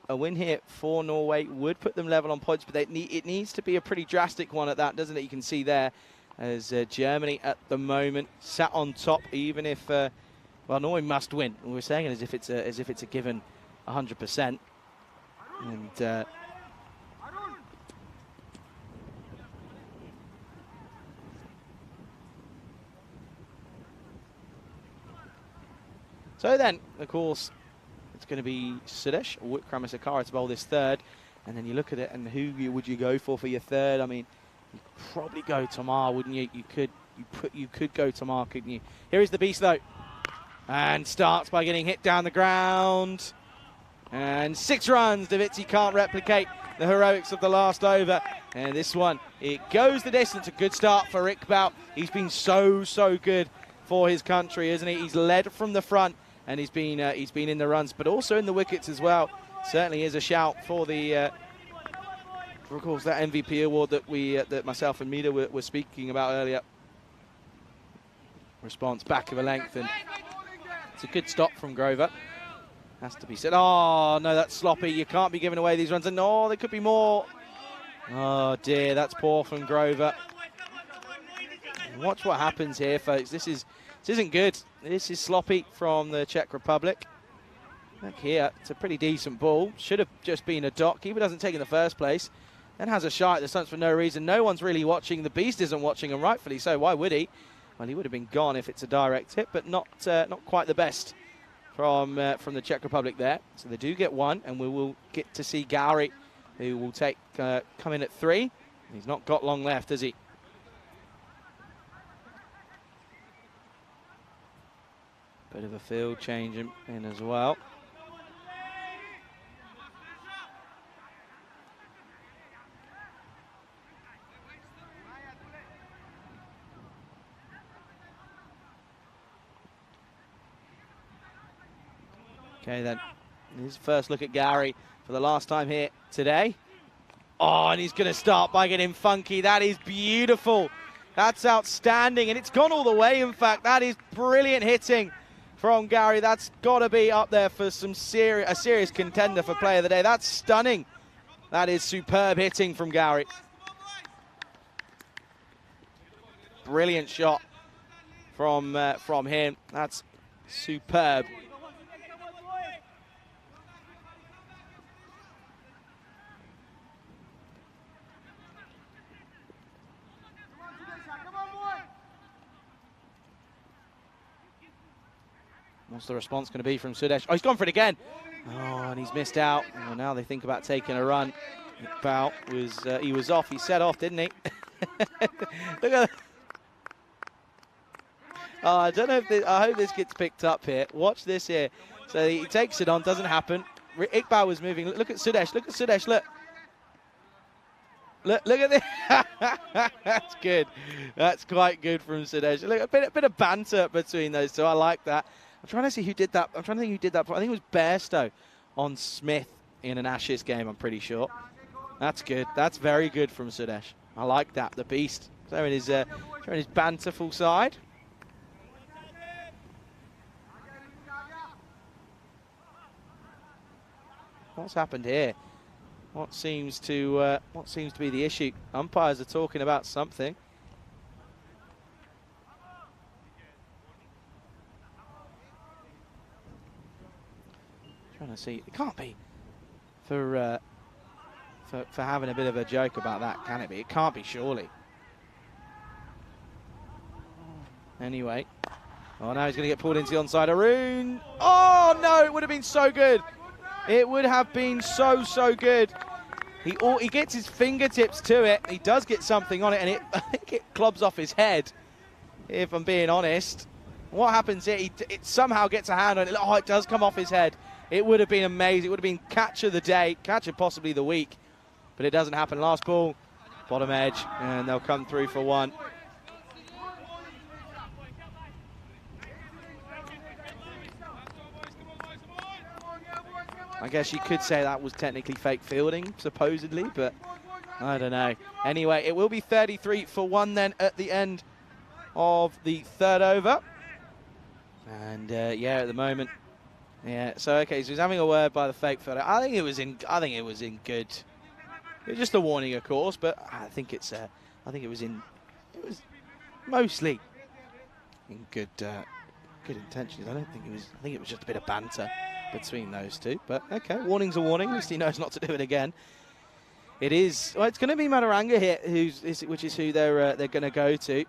win here for Norway would put them level on points, but it needs to be a pretty drastic one at that, doesn't it? You can see there as Germany at the moment sat on top, even if, well, Norway must win. We're saying it as if it's a given 100%. And so then, of course, it's going to be Sudesh or Wikramasakara to bowl this third. And then you look at it, and who would you go for your third? I mean, you'd probably go Tamar, wouldn't you? You could go Tamar, couldn't you? Here is the beast, though. And starts by getting hit down the ground. And 6 runs. Davitsi can't replicate the heroics of the last over. And this one, it goes the distance. A good start for Iqbal. He's been so good for his country, isn't he? He's led from the front, and he's been in the runs, but also in the wickets as well. Certainly is a shout for the, of course, that MVP award that that myself and Mida were speaking about earlier. Response back of a length, and it's a good stop from Grover. Has to be said. Oh, no, that's sloppy. You can't be giving away these runs. And no, there could be more. Oh, dear, that's poor from Grover. Watch what happens here, folks. This isn't good. This is sloppy from the Czech Republic. Look here, it's a pretty decent ball. Should have just been a dot. Keeper doesn't take in the first place. Then has a shot at the stumps for no reason. No one's really watching. The Beast isn't watching, and rightfully so. Why would he? Well, he would have been gone if it's a direct hit, but not quite the best from the Czech Republic there. So they do get one, and we will get to see Gowrie, who will come in at 3. He's not got long left, has he? Bit of a field change in as well. Okay, then. His first look at Gowrie for the last time here today. Oh, and he's going to start by getting funky. That is beautiful. That's outstanding, and it's gone all the way, in fact. That is brilliant hitting from Gowrie. That's got to be up there for a serious contender for Player of the Day. That's stunning. That is superb hitting from Gowrie. Brilliant shot from him. That's superb. What's the response going to be from Sudesh? Oh, he's gone for it again. Oh, and he's missed out. Well, now they think about taking a run. Iqbal he was off. He set off, didn't he? Look at that. Oh, I don't know if I hope this gets picked up here. Watch this here. So he takes it on. Doesn't happen. Iqbal was moving. Look at Sudesh. Look at Sudesh. Look. Look at this. That's good. That's quite good from Sudesh. Look, a bit of banter between those two. I like that. I'm trying to see who did that. I'm trying to think who did that. I think it was Bairstow on Smith in an Ashes game, I'm pretty sure. That's good. That's very good from Sudesh. I like that. The Beast. Showing his banterful side. What's happened here? What seems to be the issue? Umpires are talking about something. Trying to see. It can't be for having a bit of a joke about that, can it be? It can't be, surely. Anyway. Oh, now he's going to get pulled into the onside. Arun. Oh, no, it would have been so good. It would have been so good. He gets his fingertips to it. He does get something on it, and I think it clubs off his head, if I'm being honest. What happens here? It somehow gets a hand on it. Oh, it does come off his head. It would have been amazing. It would have been catch of the day, catch of possibly the week. But it doesn't happen. Last ball, bottom edge, and they'll come through for 1. I guess you could say that was technically fake fielding, supposedly, but I don't know. Anyway, it will be 33 for 1 then at the end of the third over. And yeah, at the moment, yeah. So okay, so he's having a word by the fake photo. I think it was in good. It was just a warning, of course, but I think it's. I think it was mostly in good intentions. I don't think it was. I think it was just a bit of banter between those two. But okay, warning's a warning. At least he knows not to do it again. It is. Well, it's going to be Madaranga here, which is who they're going to go to.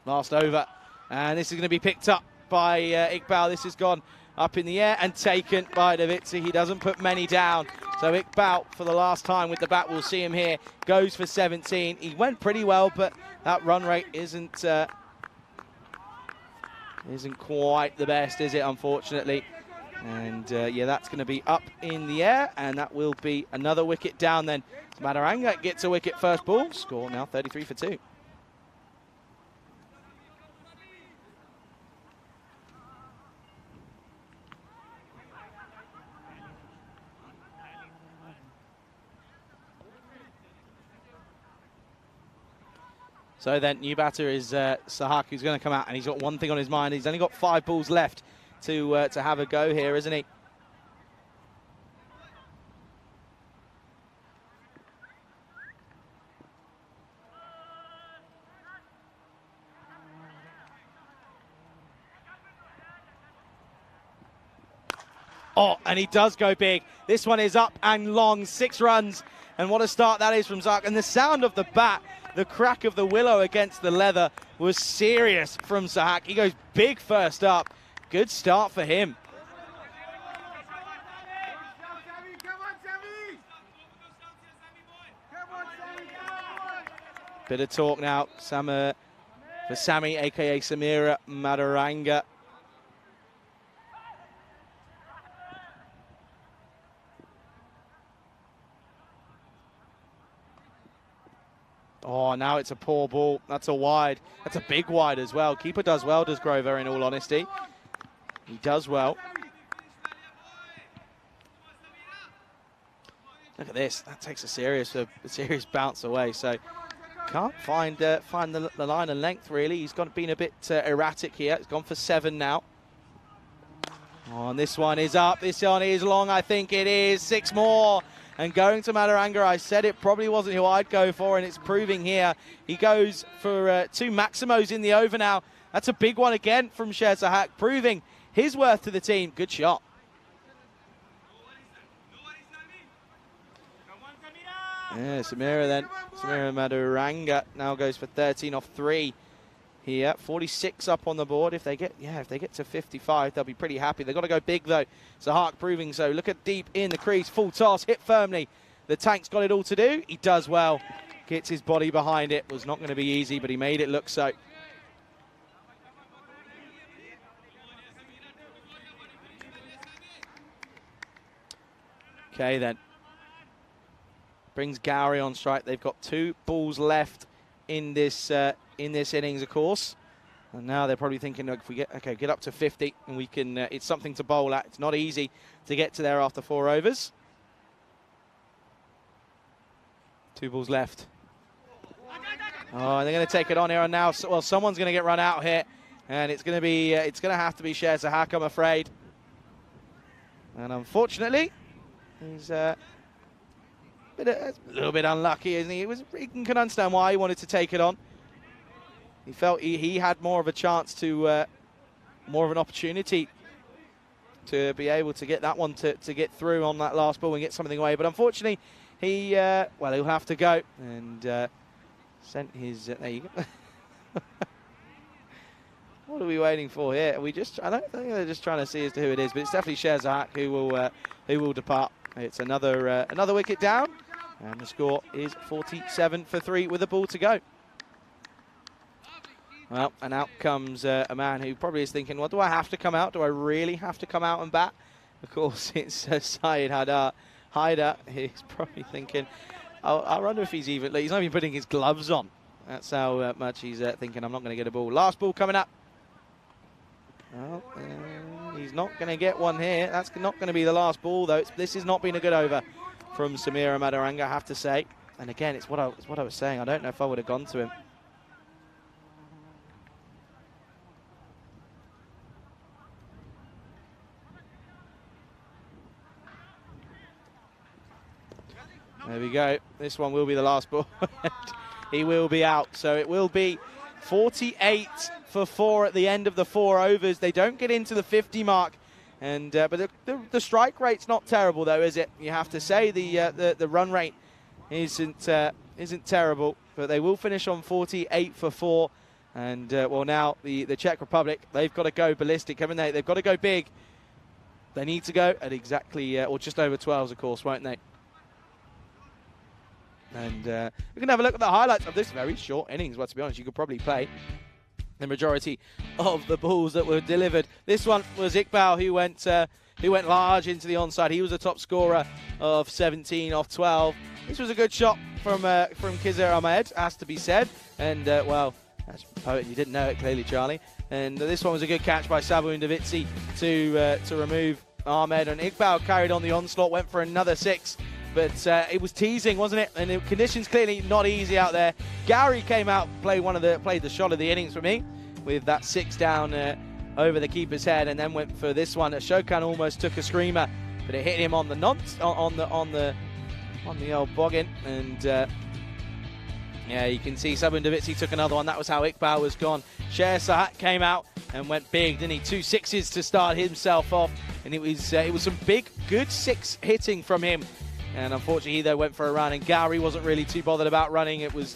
Last over, and this is going to be picked up by Iqbal. This has gone up in the air and taken by Davitsi. He doesn't put many down. So Iqbal, for the last time with the bat, we'll see him here, goes for 17. He went pretty well, but that run rate isn't quite the best, is it, unfortunately? And yeah, that's going to be up in the air, and that will be another wicket down then. Madaranga gets a wicket first ball. Score now 33 for 2. So then, new batter is Sahak, who's going to come out, and he's got one thing on his mind. He's only got 5 balls left to have a go here, isn't he? Oh, and he does go big. This one is up and long, 6 runs. And what a start that is from Sahak. And the sound of the bat, the crack of the willow against the leather was serious from Sahak. He goes big first up. Good start for him. Bit of talk now for Sammy, a.k.a. Samira Madaranga. Oh, now it's a poor ball. That's a wide. That's a big wide as well. Keeper does well, does Grover, in all honesty. He does well. Look at this. That takes a serious bounce away. So can't find the line and length, really. He's been a bit erratic here. He's gone for 7 now. Oh, and this one is up. This one is long. I think it is. 6 more. And going to Madaranga, I said it probably wasn't who I'd go for, and it's proving here. He goes for 2 Maximos in the over now. That's a big one again from Sher Sahak, proving his worth to the team. Good shot. Yeah, Samira Madaranga now goes for 13 off 3 here. 46 up on the board. If they get to 55, they'll be pretty happy. They've got to go big though. Sahak proving so. Look at deep in the crease, full toss, hit firmly. The tank's got it all to do. He does well. Gets his body behind it. Was not going to be easy, but he made it look so. Okay then. Brings Gowrie on strike. They've got 2 balls left in this innings, of course. And now they're probably thinking, look, if we get up to 50, and we can, it's something to bowl at. It's not easy to get to there after 4 overs. 2 balls left. Oh, and they're going to take it on here, and now, well, someone's going to get run out here, and it's going to have to be Sher Sahak, I'm afraid. And unfortunately, he's a little bit unlucky, isn't he? He can understand why he wanted to take it on. He felt he had more of a chance to, more of an opportunity to be able to get that one to get through on that last ball and get something away. But unfortunately, he'll have to go and sent his. There you go. What are we waiting for here? I don't think they're just trying to see as to who it is, but it's definitely Sher Sahak who will depart. It's another wicket down, and the score is 47 for 3 with a ball to go. Well, and out comes a man who probably is thinking, well, do I have to come out? Do I really have to come out and bat? Of course, it's Syed Haider. He's probably thinking, I wonder if he's not even putting his gloves on. That's how much he's thinking, I'm not going to get a ball. Last ball coming up. Oh, He's not going to get one here. That's not going to be the last ball, though. This has not been a good over from Samira Madaranga, I have to say. And again, it's what I was saying. I don't know if I would have gone to him. There we go. This one will be the last ball. He will be out. So it will be 48 for 4 at the end of the 4 overs. They don't get into the 50 mark. And but the strike rate's not terrible, though, is it? You have to say the run rate isn't terrible. But they will finish on 48 for 4. And, well, now the Czech Republic, they've got to go ballistic, haven't they? They've got to go big. They need to go at exactly, or just over 12s, of course, won't they? And we can have a look at the highlights of this very short innings. Well, to be honest, you could probably play the majority of the balls that were delivered. This one was Iqbal, who went large into the onside. He was a top scorer of 17 off 12. This was a good shot from Kizzer Ahmed, has to be said. And, well, that's a poet, you didn't know it clearly, Charlie. And this one was a good catch by Sabu Ndavitsi to remove Ahmed. And Iqbal carried on the onslaught, went for another 6. But it was teasing, wasn't it? And the conditions clearly not easy out there. Gary came out, played the shot of the innings for me with that 6 down over the keeper's head, and then went for this one. Shokan almost took a screamer, but it hit him on the old boggin. And yeah, you can see Sabu Ndavitsi took another one. That was how Iqbal was gone. Sher Sahat came out and went big, didn't he? 2 6s to start himself off, and it was some big, good 6 hitting from him. And unfortunately, he though went for a run, and Gary wasn't really too bothered about running. It was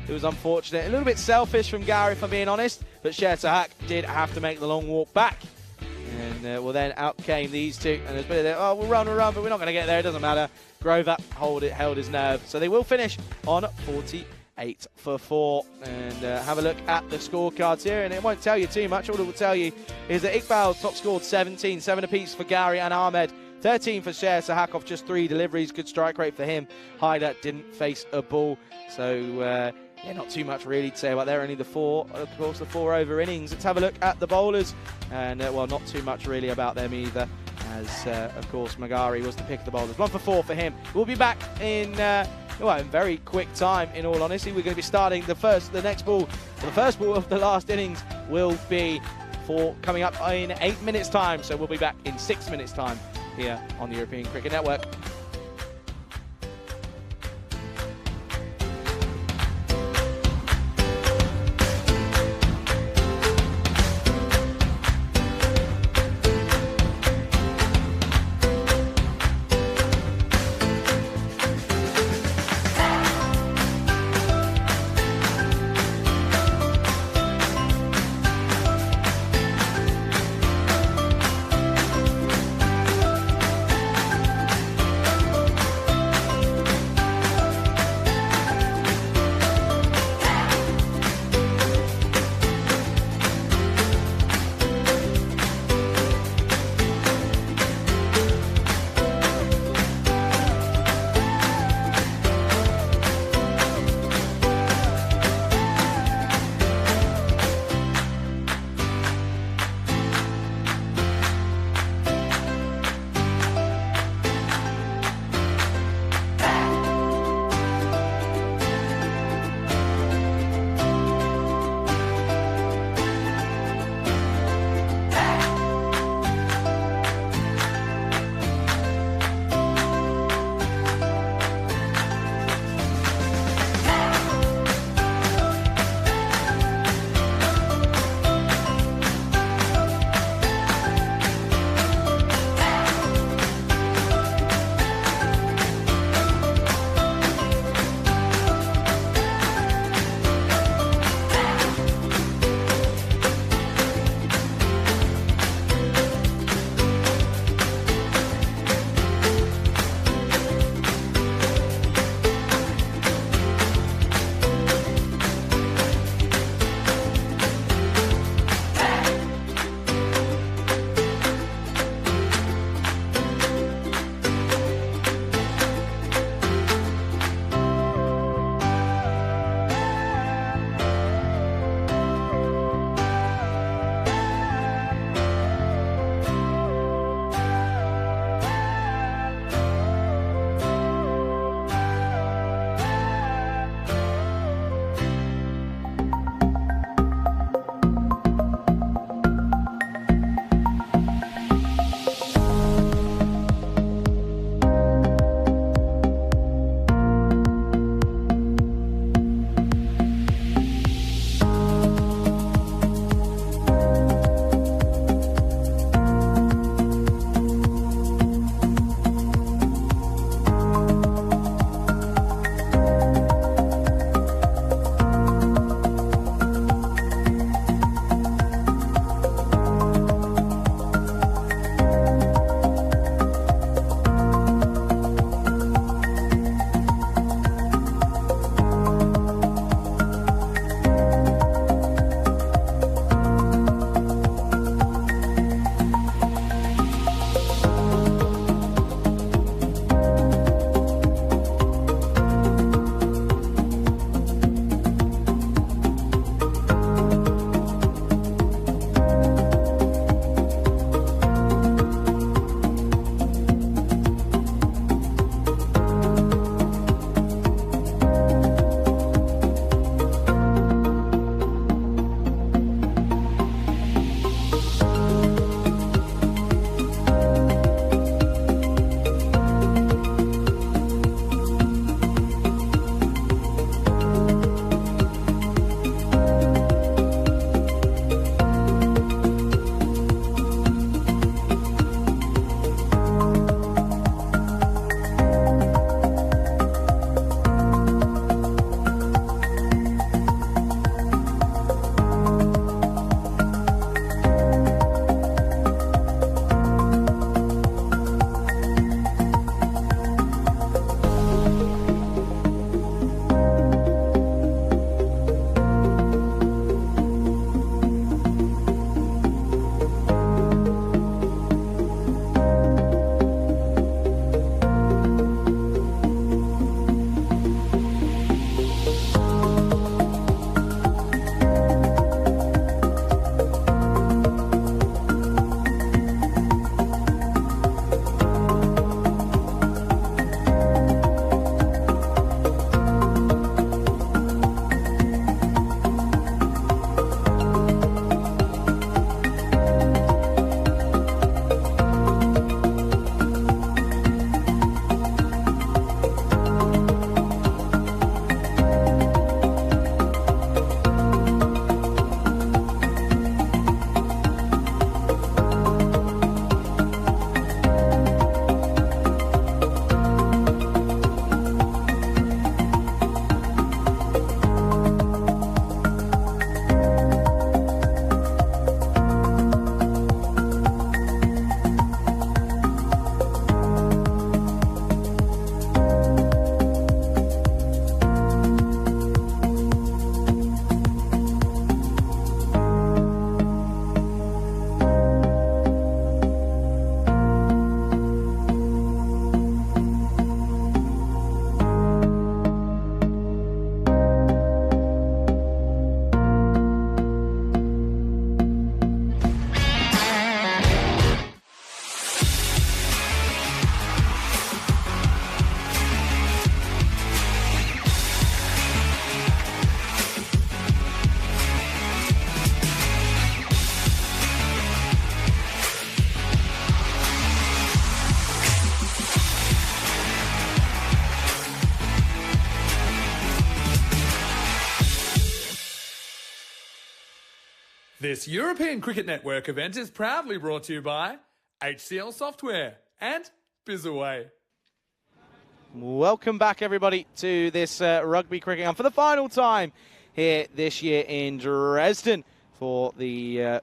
unfortunate. A little bit selfish from Gary, if I'm being honest. But Sher Sahak did have to make the long walk back. And well, then out came these two. And there's a bit of there. Oh, we'll run, but we're not going to get there. It doesn't matter. Grover held his nerve. So they will finish on 48 for 4. And have a look at the scorecards here. And it won't tell you too much. All it will tell you is that Iqbal top scored 17, 7 apiece for Gary and Ahmed. 13 for Sher Sahak off just 3 deliveries. Good strike rate for him. Haider didn't face a ball. So, yeah, not too much really to say about there. Only the 4 over innings. Let's have a look at the bowlers. And, well, not too much really about them either. As, of course, Magari was the pick of the bowlers. 1 for 4 for him. We'll be back in very quick time, in all honesty. We're going to be starting the first ball of the last innings will be coming up in 8 minutes' time. So we'll be back in 6 minutes' time here on the European Cricket Network. This European Cricket Network event is proudly brought to you by HCL Software and Bizaway. Welcome back, everybody, to this rugby cricket game for the final time here this year in Dresden for the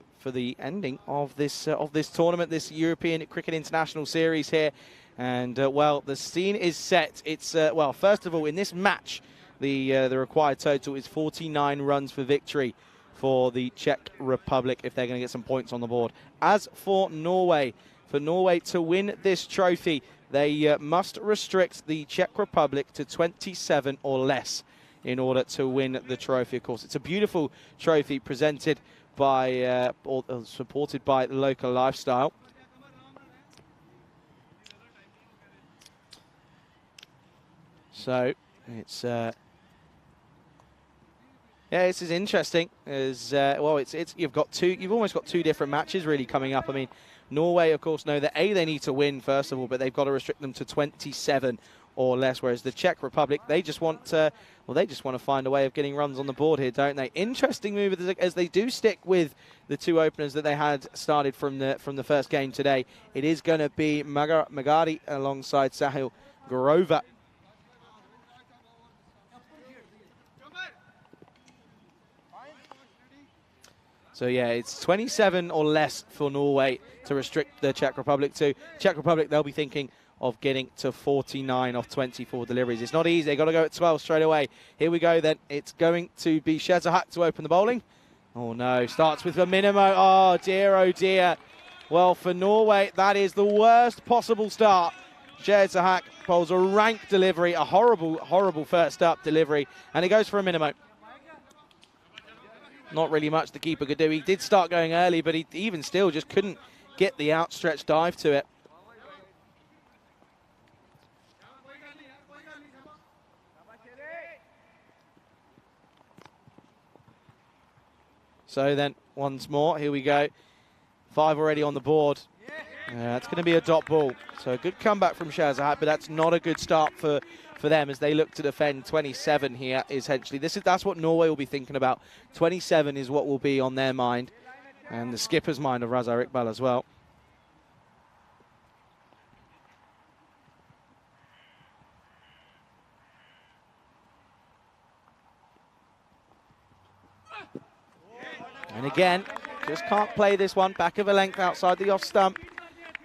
ending of this tournament, this European Cricket International Series here. And well, the scene is set. It's well, first of all, in this match, the required total is 49 runs for victory for the Czech Republic if they're going to get some points on the board. As for Norway to win this trophy, they must restrict the Czech Republic to 27 or less in order to win the trophy. Of course, it's a beautiful trophy presented by or supported by Local Lifestyle. So it's yeah, this is interesting. As well, you've almost got two different matches really coming up. I mean, Norway, of course, know that they need to win first of all, but they've got to restrict them to 27 or less. Whereas the Czech Republic, they just want to find a way of getting runs on the board here, don't they? Interesting move as they do stick with the two openers that they had started from the first game today. It is going to be Magari alongside Sahil Grover. So yeah, it's 27 or less for Norway to restrict the Czech Republic to. Czech Republic, they'll be thinking of getting to 49 off 24 deliveries. It's not easy. They've got to go at 12 straight away. Here we go then. It's going to be Shezahak to open the bowling. Oh no, starts with a minimo. Oh dear. Well, for Norway, that is the worst possible start. Shezahak bowls a rank delivery, a horrible first up delivery, and he goes for a minimo. Not really much the keeper could do. He did start going early, but he even still just couldn't get the outstretched dive to it. So then, once more, here we go. 5 already on the board. It's going to be a dot ball. So a good comeback from Shahzad, but that's not a good start for them as they look to defend. 27 here, essentially. That's what Norway will be thinking about. 27 is what will be on their mind, and the skipper's mind of Razar Iqbal as well. And again, just can't play this one. Back of a length outside the off stump.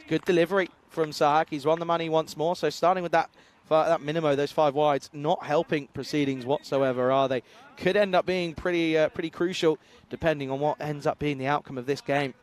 Good delivery from Sahak. He's won the money once more. So starting with that minimo, those 5 wides, not helping proceedings whatsoever, are they? Could end up being pretty crucial, depending on what ends up being the outcome of this game.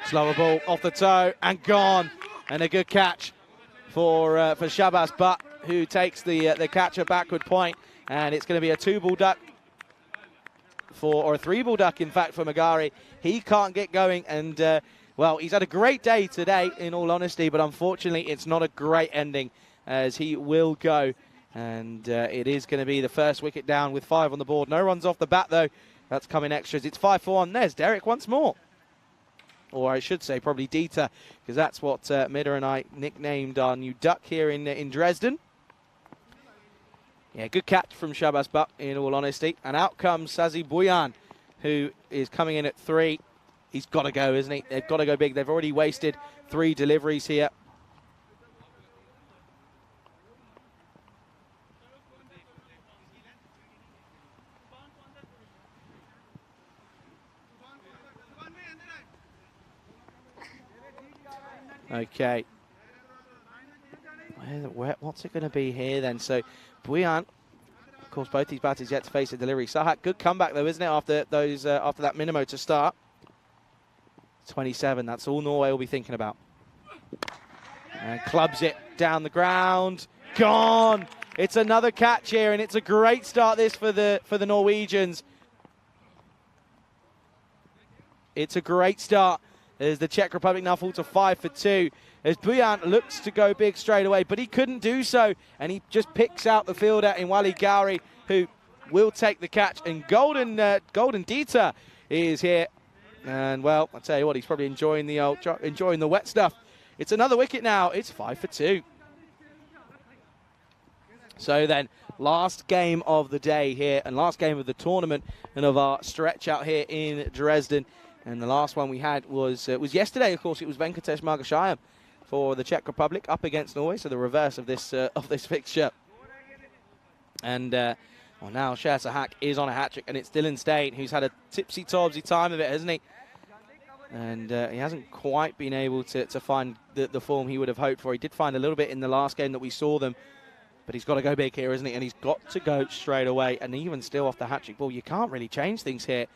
Slower ball off the toe and gone, and a good catch for Shabazz Butt, who takes the catch at backward point, and it's going to be a 2-ball duck or a 3-ball duck, in fact, for Magari. He can't get going, and well, he's had a great day today, in all honesty, but unfortunately, it's not a great ending as he will go, and it is going to be the first wicket down with 5 on the board. No runs off the bat though. That's coming extras. It's 5 for 1. There's Derek once more. Or I should say probably Dieter, because that's what Mida and I nicknamed our new duck here in Dresden. Yeah, good catch from Shabazz Butt, in all honesty. And out comes Sazi Buyan, who is coming in at 3. He's got to go, isn't he? They've got to go big. They've already wasted 3 deliveries here. Okay. What's it going to be here then? So, Buyan, of course, both these batters yet to face a delivery. Sahak, good comeback though, isn't it? After that minimo to start. 27. That's all Norway will be thinking about. And clubs it down the ground. Gone. It's another catch here, and it's a great start this for the Norwegians. It's a great start. As the Czech Republic now fall to 5 for 2. As Buyan looks to go big straight away, but he couldn't do so. And he just picks out the fielder in Wali Gowri, who will take the catch, and Golden Dieter is here. And, well, I'll tell you what, he's probably enjoying the wet stuff. It's another wicket now. It's 5 for 2. So then, last game of the day here, and last game of the tournament, and of our stretch out here in Dresden. And the last one we had was yesterday, of course. It was Venkatesh Margashayam for the Czech Republic up against Norway, so the reverse of this fixture. And well, now Sher Sahak is on a hat-trick, and it's Dylan Stain who's had a tipsy-topsy time of it, hasn't he? And he hasn't quite been able to find the form he would have hoped for. He did find a little bit in the last game that we saw them, but he's got to go big here, isn't he? And he's got to go straight away. And even still off the hat-trick ball, you can't really change things here.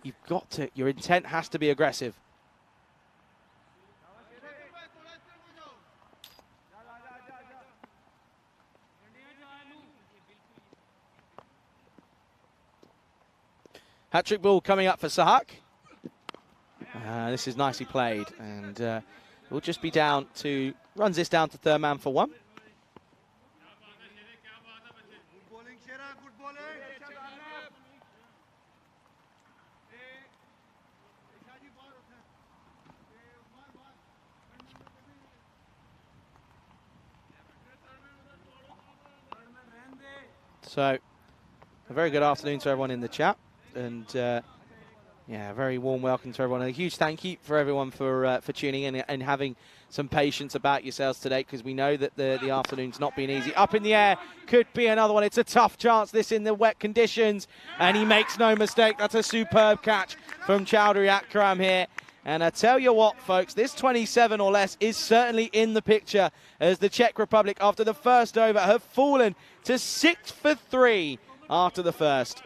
You've got to, your intent has to be aggressive. Hat-trick ball coming up for Sahak. This is nicely played, and we'll just be down to, runs this down to third man for 1. So, a very good afternoon to everyone in the chat, and yeah, a very warm welcome to everyone. And a huge thank you for everyone for tuning in and having some patience about yourselves today, because we know that the afternoon's not been easy. Up in the air, could be another one. It's a tough chance, this in the wet conditions, and he makes no mistake. That's a superb catch from Chowdhury Akram here. And I tell you what, folks, this 27 or less is certainly in the picture, as the Czech Republic, after the first over, have fallen to 6 for 3 after the first.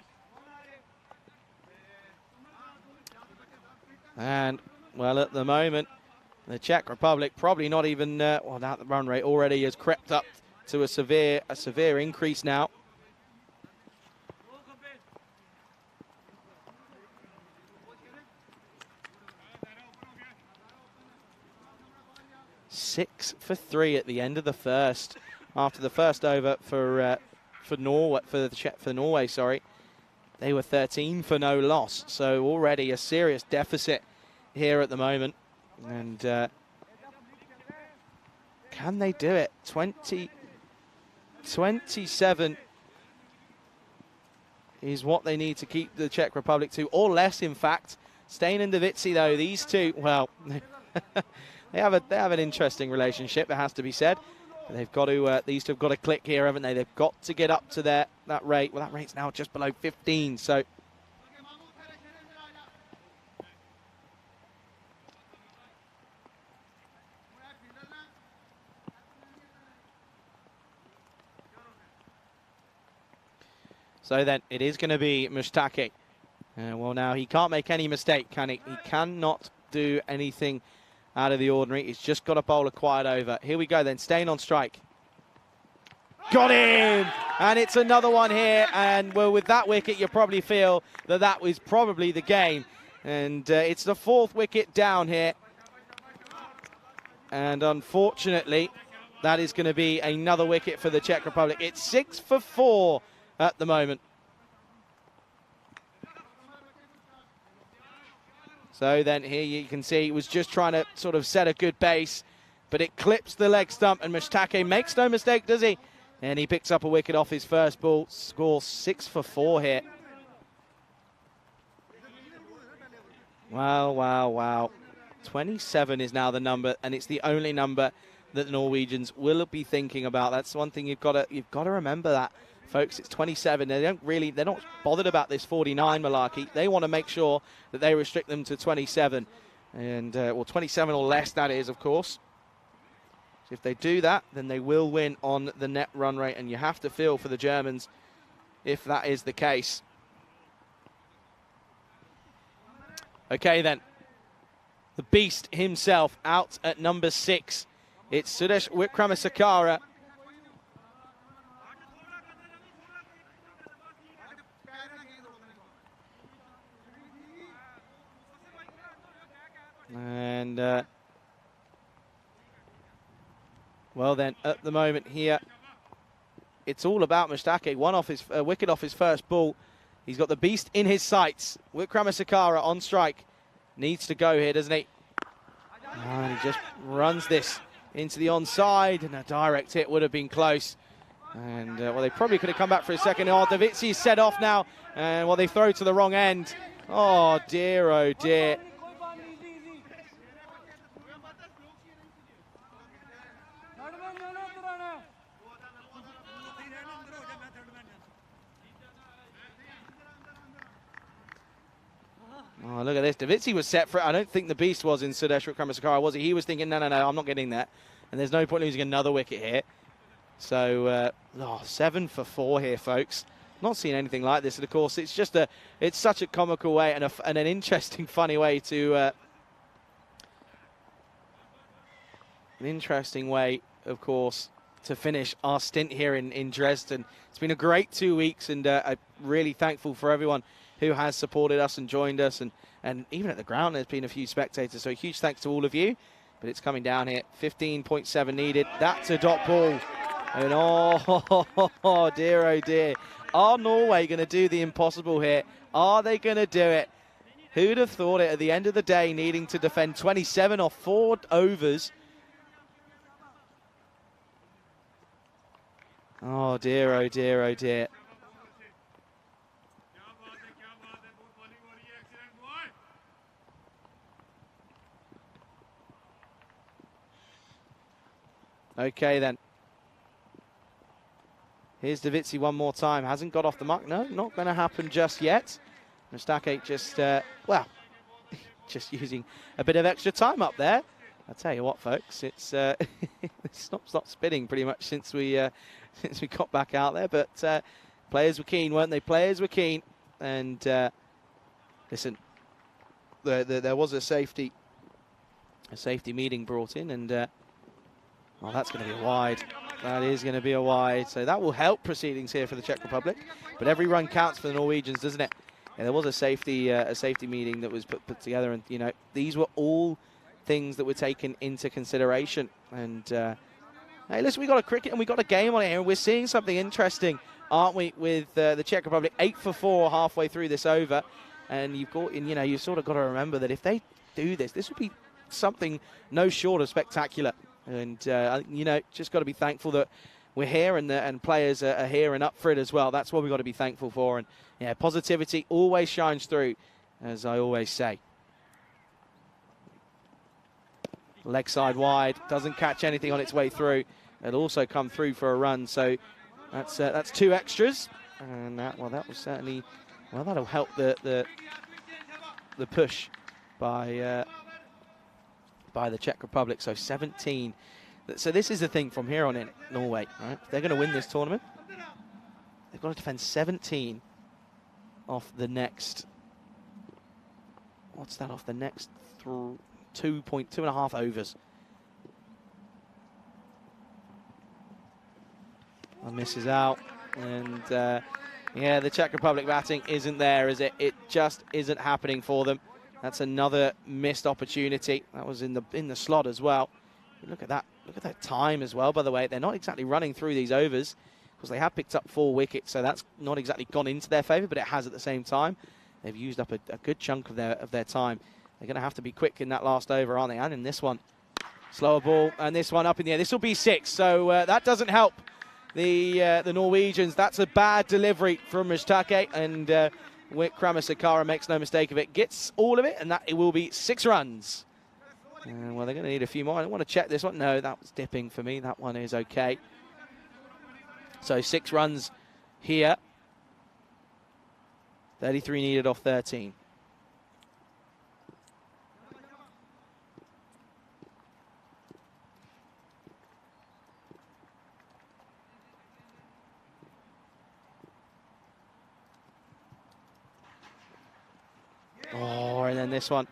And, well, at the moment, the Czech Republic probably not even, well, that run rate already has crept up to a severe increase now. Six for 3 at the end of the first, after the first over for Norway. Sorry, they were 13 for no loss, so already a serious deficit here at the moment. And can they do it? 27 is what they need to keep the Czech Republic to, or less, in fact. Stain and Davitsi, though, these two, well. They have an interesting relationship, it has to be said. They've got to these two have got to click here, haven't they? They've got to get up to that rate. Well, that rate's now just below 15. So then it is going to be Mushtaki. Well, now he can't make any mistake, can he? He cannot do anything out of the ordinary. He's just got to bowl a quiet over. Here we go then, Stain on strike. Got him! And it's another one here, and well, with that wicket you probably feel that was probably the game. And it's the 4th wicket down here. And unfortunately, that is going to be another wicket for the Czech Republic. It's 6 for 4 at the moment. So then here you can see he was just trying to sort of set a good base, but it clips the leg stump, and Mushtaki makes no mistake, does he? And he picks up a wicket off his first ball. Score 6 for 4 here. Wow, wow, wow. 27 is now the number, and it's the only number that the Norwegians will be thinking about. That's one thing you've got to remember, that, folks. It's 27. They're not bothered about this 49 malarkey. They want to make sure that they restrict them to 27, and well, 27 or less, that is, of course. So if they do that, then they will win on the net run rate, and you have to feel for the Germans if that is the case. Okay, then. The beast himself out at number 6. It's Sudesh Wickramasakara. And, well then, at the moment here, it's all about Mushtake. One off his wicket off his first ball. He's got the beast in his sights. Wickramasakara on strike. Needs to go here, doesn't he? And he just runs this into the onside, and a direct hit would have been close. And, well, they probably could have come back for a second. Oh, Davitsi's set off now, and, well, they throw to the wrong end. Oh, dear, oh, dear. Oh, look at this. Davitsi was set for it. I don't think the beast was in Sudesh Wickramasakara, was he? He was thinking, no, I'm not getting that. And there's no point losing another wicket here. So, 7 for 4 here, folks. Not seen anything like this. And, of course, it's just it's such a comical way and an interesting, funny way to... an interesting way, of course, to finish our stint here in Dresden. It's been a great 2 weeks, and I'm really thankful for everyone who has supported us and joined us, and even at the ground there's been a few spectators, so a huge thanks to all of you. But it's coming down here, 15.7 needed. That's a dot ball, and oh dear, oh dear. Are Norway going to do the impossible here? Are they going to do it? Who'd have thought it at the end of the day, needing to defend 27 off 4 overs? Oh dear, oh dear, oh dear. Okay, then. Here's Davitsi one more time. Hasn't got off the mark. No, not going to happen just yet. Mushtake just, well, just using a bit of extra time up there. I'll tell you what, folks, it's stopped spinning pretty much since we got back out there. But players were keen, weren't they? Players were keen. And listen, there was a safety meeting brought in, and oh, that's going to be a wide. That is going to be a wide. So that will help proceedings here for the Czech Republic. But every run counts for the Norwegians, doesn't it? Yeah, there was a safety meeting that was put together, and you know, these were all things that were taken into consideration. And hey, listen, we got a cricket and we got a game on it here, and we're seeing something interesting, aren't we? With the Czech Republic 8 for 4 halfway through this over, and you've sort of got to remember that if they do this, this would be something no short of spectacular. And just got to be thankful that we're here, and players are here and up for it as well. That's what we've got to be thankful for. And yeah, positivity always shines through, as I always say. Leg side wide, doesn't catch anything on its way through. It'll also come through for a run, so that's 2 extras, and that will certainly, that'll help the push by the Czech Republic. So 17. So this is the thing from here on in, Norway, right? If they're going to win this tournament, they've got to defend 17 off the next. What's that? Off the next 2.5 overs. And misses out, and yeah, the Czech Republic batting isn't there, is it? It just isn't happening for them. That's another missed opportunity. That was in the slot as well. Look at that. Look at that time as well, by the way. They're not exactly running through these overs because they have picked up 4 wickets, so that's not exactly gone into their favour, but it has at the same time. They've used up a good chunk of their time. They're going to have to be quick in that last over, aren't they? And in this one, slower ball, and this one up in the air. This will be 6, so that doesn't help the Norwegians. That's a bad delivery from Mushtake, and Wickramasakara makes no mistake of it, gets all of it, and that it will be 6 runs. Well, they're going to need a few more. I don't want to check this one. No, that was dipping for me. That one is okay. So 6 runs here. 33 needed off 13. Oh, and then this one.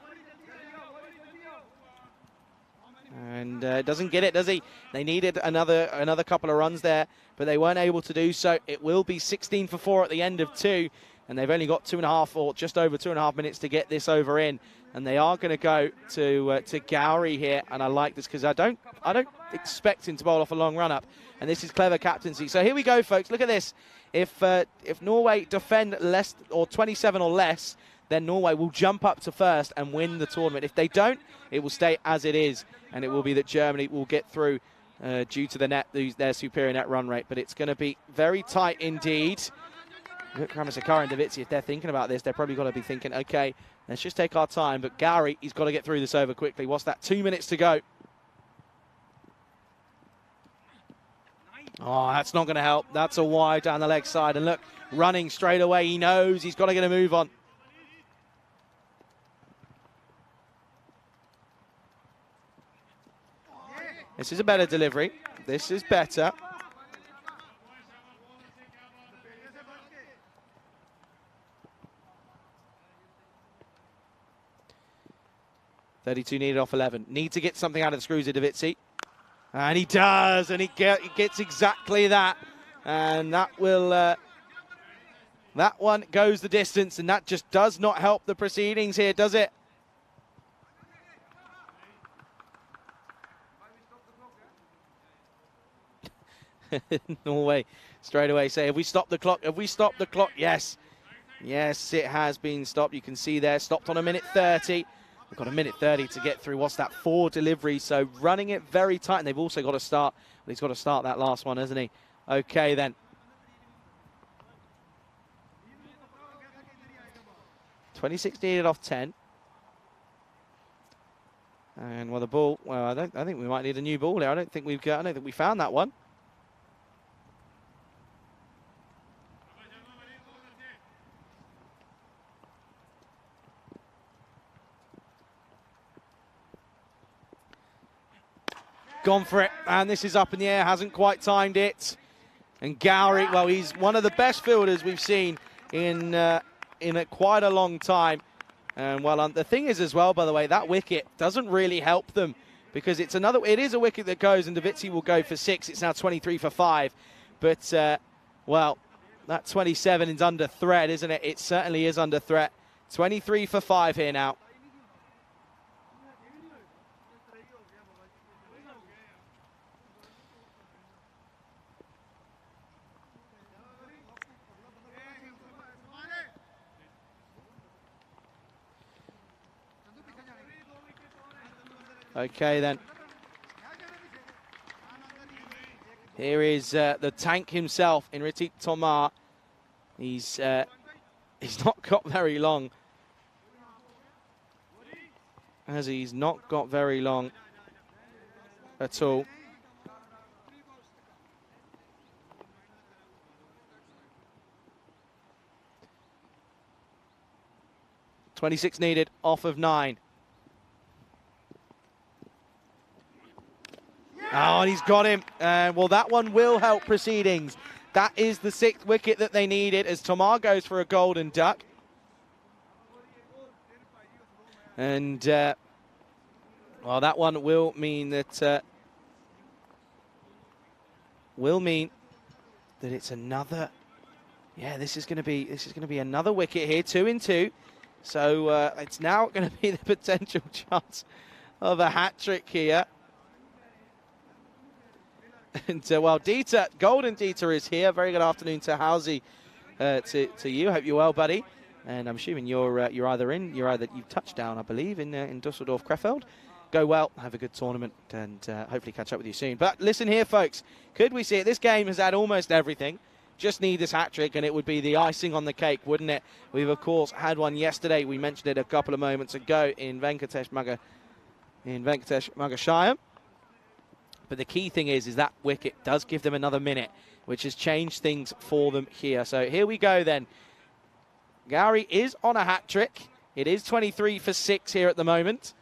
And doesn't get it, does he? They needed another couple of runs there, but they weren't able to do so. It will be 16 for 4 at the end of 2. and they've only got 2.5 or just over 2.5 minutes to get this over in. And they are going to go to Gowrie here, and I like this because I don't expect him to bowl off a long run up, and this is clever captaincy. So here we go, folks. Look at this. If Norway defend less or 27 or less, then Norway will jump up to first and win the tournament. If they don't, it will stay as it is, and it will be that Germany will get through due to their superior net run rate. But it's going to be very tight indeed. Look, Ramasakara and Davitsi, if they're thinking about this, they're probably got to be thinking, okay, let's just take our time. But Gowrie, he's got to get through this over quickly. What's that? 2 minutes to go. Oh, that's not going to help. That's a wide down the leg side. And look, running straight away. He knows he's got to get a move on. This is a better delivery. This is better. .32 needed off 11. Need to get something out of the screws of Davitsi. And he does, and he gets exactly that. And that will, that one goes the distance, and that just does not help the proceedings here, does it? Norway straight away say, have we stopped the clock? Have we stopped the clock? Yes. Yes, it has been stopped. You can see there, stopped on 1:30. We've got 1:30 to get through. What's that? 4 deliveries. So running it very tight. And they've also got to start. He's got to start that last one, hasn't he? Okay, then. 26 needed off 10. And well, the ball. Well, I think we might need a new ball here. I don't think we found that one. Gone for it, and this is up in the air, hasn't quite timed it. And Gowrie, well, he's one of the best fielders we've seen in quite a long time. And well, the thing is as well, by the way, that wicket doesn't really help them because it is a wicket that goes, and Davitsi will go for 6. It's now 23 for 5. But, well, that 27 is under threat, isn't it? It certainly is under threat. 23 for 5 here now. Okay, then. Here is the tank himself, Inritik Tomar. He's not got very long. He's not got very long at all. .26 needed off of 9. Oh, and he's got him. Well, that one will help proceedings. That is the 6th wicket that they needed as Tomar goes for a golden duck. And, well, that one will mean that it's another. Yeah, this is going to be another wicket here, 2 in 2. So it's now going to be the potential chance of a hat-trick here. And well, Dieter, Golden Dieter is here. Very good afternoon to Housie, to you. Hope you're well, buddy. And I'm assuming you've touched down, I believe, in Dusseldorf Krefeld. Go well, have a good tournament, and hopefully catch up with you soon. But listen here, folks. Could we see it? This game has had almost everything. Just need this hat-trick, and it would be the icing on the cake, wouldn't it? We've, of course, had one yesterday. We mentioned it a couple of moments ago in Venkatesh Magashayam. But the key thing is that wicket does give them another minute, which has changed things for them here. So here we go then. Gowrie is on a hat-trick. It is 23 for 6 here at the moment.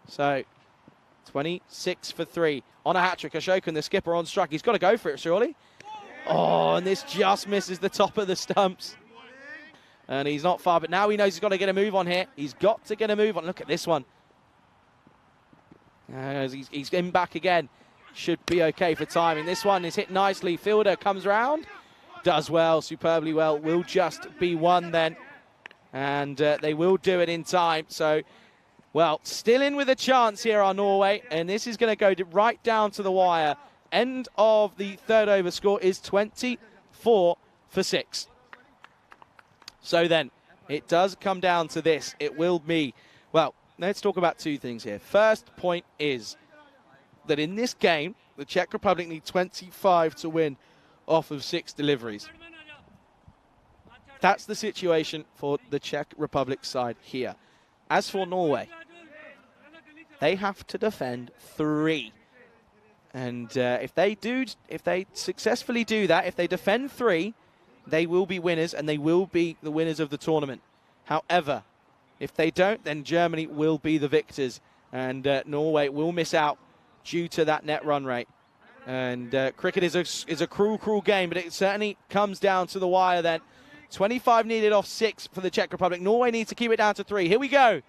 So 26 for 3 on a hat-trick. Ashokan, the skipper, on strike. He's got to go for it, surely. Oh, and this just misses the top of the stumps. And he's not far, but now he knows he's got to get a move on here. He's got to get a move on. Look at this one. He's in back again. Should be okay for timing. This one is hit nicely. Fielder comes round. does well, superbly well, will just be one then. And they will do it in time. So, well, still in with a chance here are Norway. And this is going to go right down to the wire. End of the third over score is 24-6. So then, it does come down to this. It will be, well, let's talk about two things here. First point is that in this game, the Czech Republic need 25 to win off of 6 deliveries. That's the situation for the Czech Republic side here. As for Norway, they have to defend 3. And if they successfully do that, if they defend 3, they will be winners and they will be the winners of the tournament. However, if they don't, then Germany will be the victors and Norway will miss out due to that net run rate. And cricket is a cruel, cruel game, but it certainly comes down to the wire then. 25 needed off 6 for the Czech Republic. Norway needs to keep it down to 3. Here we go.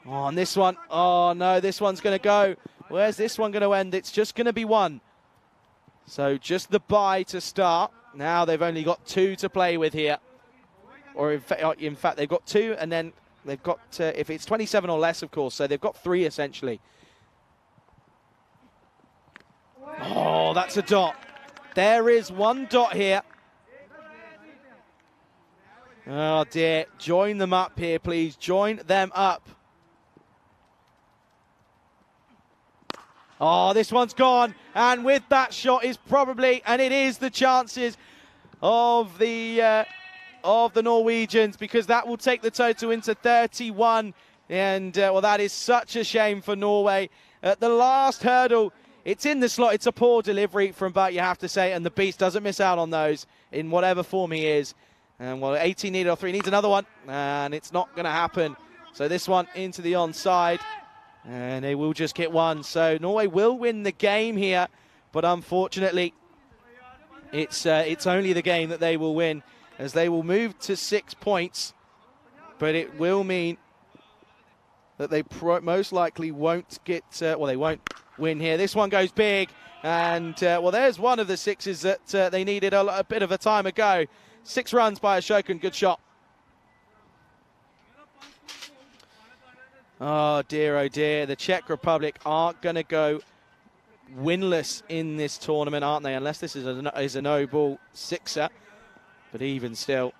Oh, and this one. Oh, no, this one's going to go. Where's this one going to end? It's just going to be 1. So just the bye to start. Now they've only got 2 to play with here. Or in fact, they've got 2, and then they've got, if it's 27 or less, of course, so they've got 3 essentially. Oh, that's a dot. There is 1 dot here. Oh, dear. Join them up here, please. Join them up. Oh, this one's gone. And with that shot is probably, and it is the chances of the Norwegians, because that will take the total into 31. And, well, that is such a shame for Norway. At the last hurdle, it's in the slot. It's a poor delivery from Butt, you have to say, and the Beast doesn't miss out on those in whatever form he is. And, well, 18 needed off 3. Needs another one, and it's not going to happen. So this one into the onside, and they will just get 1. So Norway will win the game here, but unfortunately, it's only the game that they will win, as they will move to 6 points. But it will mean that they most likely won't get, well, they won't win here. This one goes big, and, well, there's one of the 6s that they needed a bit of a time ago. 6 runs by Ashokan, good shot. Oh dear, the Czech Republic are going to go winless in this tournament, aren't they? Unless this is a no-ball 6er. But even still,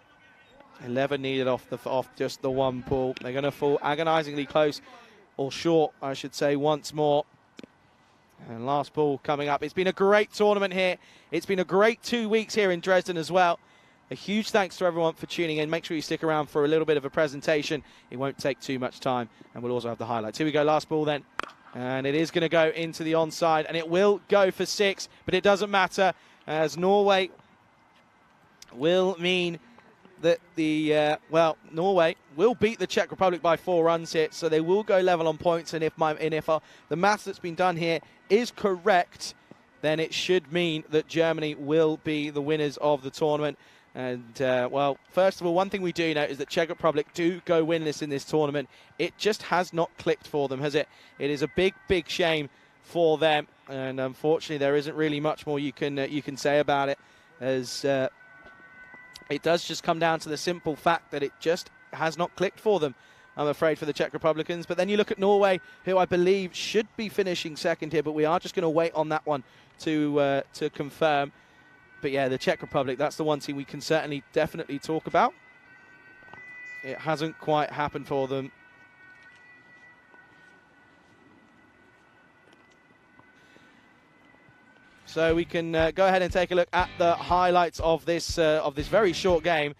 11 needed off just the 1 ball. They're going to fall agonizingly close, or short, I should say, once more. And last ball coming up. It's been a great tournament here. It's been a great 2 weeks here in Dresden as well. A huge thanks to everyone for tuning in. Make sure you stick around for a little bit of a presentation. It won't take too much time, and we'll also have the highlights. Here we go, last ball then. And it is going to go into the onside, and it will go for 6, but it doesn't matter, as Norway will mean that Norway will beat the Czech Republic by 4 runs here, so they will go level on points. And if the maths that's been done here is correct, then it should mean that Germany will be the winners of the tournament. And, well, first of all, one thing we do know is that Czech Republic do go winless in this tournament. It just has not clicked for them, has it? It is a big, big shame for them. And unfortunately, there isn't really much more you can say about it, as it does just come down to the simple fact that it just has not clicked for them, I'm afraid, for the Czech Republicans. But then you look at Norway, who I believe should be finishing second here, but we are just going to wait on that one to confirm. But yeah, the Czech Republic, that's the one team we can certainly definitely talk about. It hasn't quite happened for them. So we can go ahead and take a look at the highlights of this very short game.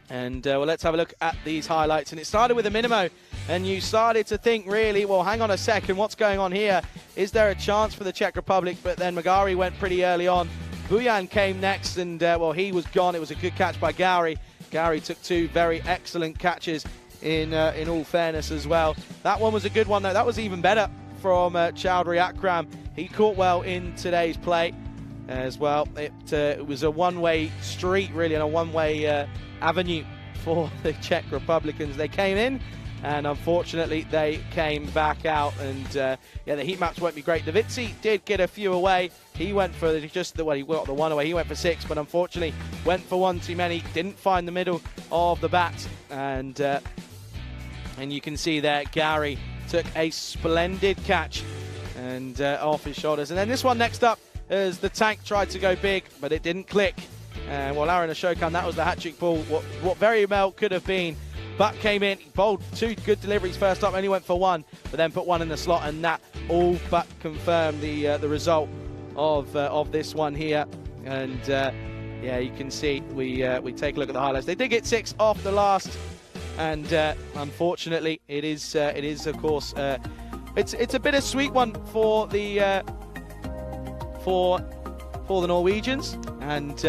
And well, let's have a look at these highlights. And it started with a minimo, and you started to think, really, well, hang on a second, what's going on here? Is there a chance for the Czech Republic? But then Magari went pretty early on. Bujan came next, and well, he was gone. It was a good catch by Gowrie. Gowrie took 2 very excellent catches in all fairness as well. That one was a good one, though. That was even better from Chowdhury Akram. He caught well in today's play as well. It was a one-way street, really, and a one-way avenue for the Czech Republicans. They came in, and unfortunately they came back out, and yeah, the heat maps won't be great. Davitsi did get a few away. He went for he got the one away. He went for 6, but unfortunately went for one too many. Didn't find the middle of the bat, and you can see there Gary took a splendid catch and off his shoulders. And then this one next up, as the tank tried to go big, but it didn't click. And while Aaron Ashokan, that was the hat-trick ball, what very well could have been. Butt came in, he bowled 2 good deliveries first up, only went for 1, but then put 1 in the slot, and that all but confirmed the result of this one here. And yeah, you can see we take a look at the highlights. They did get 6 off the last, and unfortunately, it is of course it's a bittersweet one for the Norwegians, and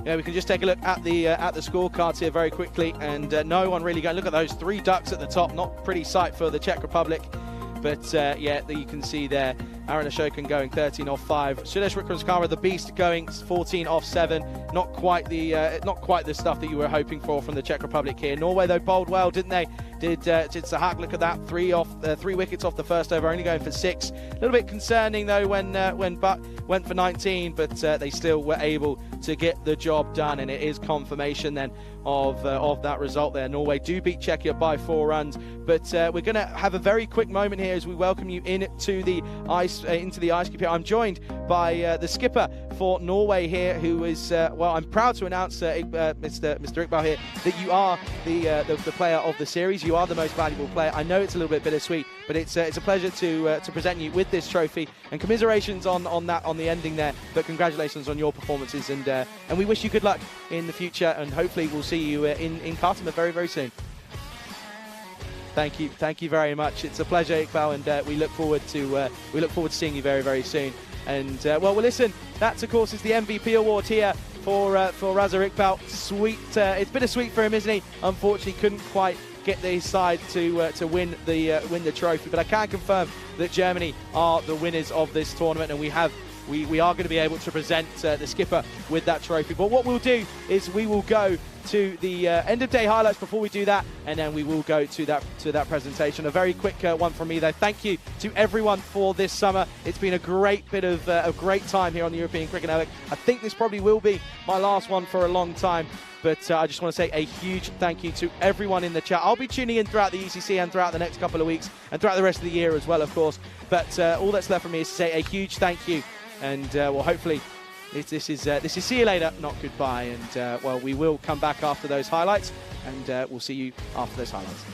yeah, we can just take a look at the scorecards here very quickly, and no one really going. Look at those 3 ducks at the top. Not pretty sight for the Czech Republic, but yeah, you can see there Aaron Ashokan going 13 off 5. Sudesh Wickremesinghe, the beast, going 14 off 7. Not quite the stuff that you were hoping for from the Czech Republic here. Norway though bowled well, didn't they? Did Sahak look at that? 3 wickets off the first over, only going for 6. A little bit concerning though when Butt went for 19, but they still were able to get the job done, and it is confirmation then of that result there. Norway do beat Czechia by 4 runs, but we're going to have a very quick moment here as we welcome you into the ice cube here. I'm joined by the skipper for Norway here, who is well, I'm proud to announce Mr. Iqbal here that you are the player of the series. You are the most valuable player. I know it's a little bit bittersweet, but it's a pleasure to present you with this trophy, and commiserations on the ending there, but congratulations on your performances, and we wish you good luck in the future, and hopefully we'll see you in Khartoum very, very soon. Thank you very much. It's a pleasure, Iqbal, and we look forward to seeing you very, very soon. And well, listen, that's of course is the MVP award here for Raza Iqbal. Sweet, it's bittersweet for him, isn't he? Unfortunately, couldn't quite get his side to win the trophy, but I can confirm that Germany are the winners of this tournament, and we are going to be able to present the skipper with that trophy. But what we'll do is we will go to the end of day highlights before we do that, and then we will go to that presentation. A very quick one from me though. Thank you to everyone for this summer. It's been a great bit of a great time here on the European Cricket Network. I think this probably will be my last one for a long time, but I just want to say a huge thank you to everyone in the chat. I'll be tuning in throughout the ECC and throughout the next couple of weeks and throughout the rest of the year as well, of course. But all that's left for me is to say a huge thank you, and well, hopefully this is see you later, not goodbye. And well, we will come back after those highlights, and we'll see you after those highlights.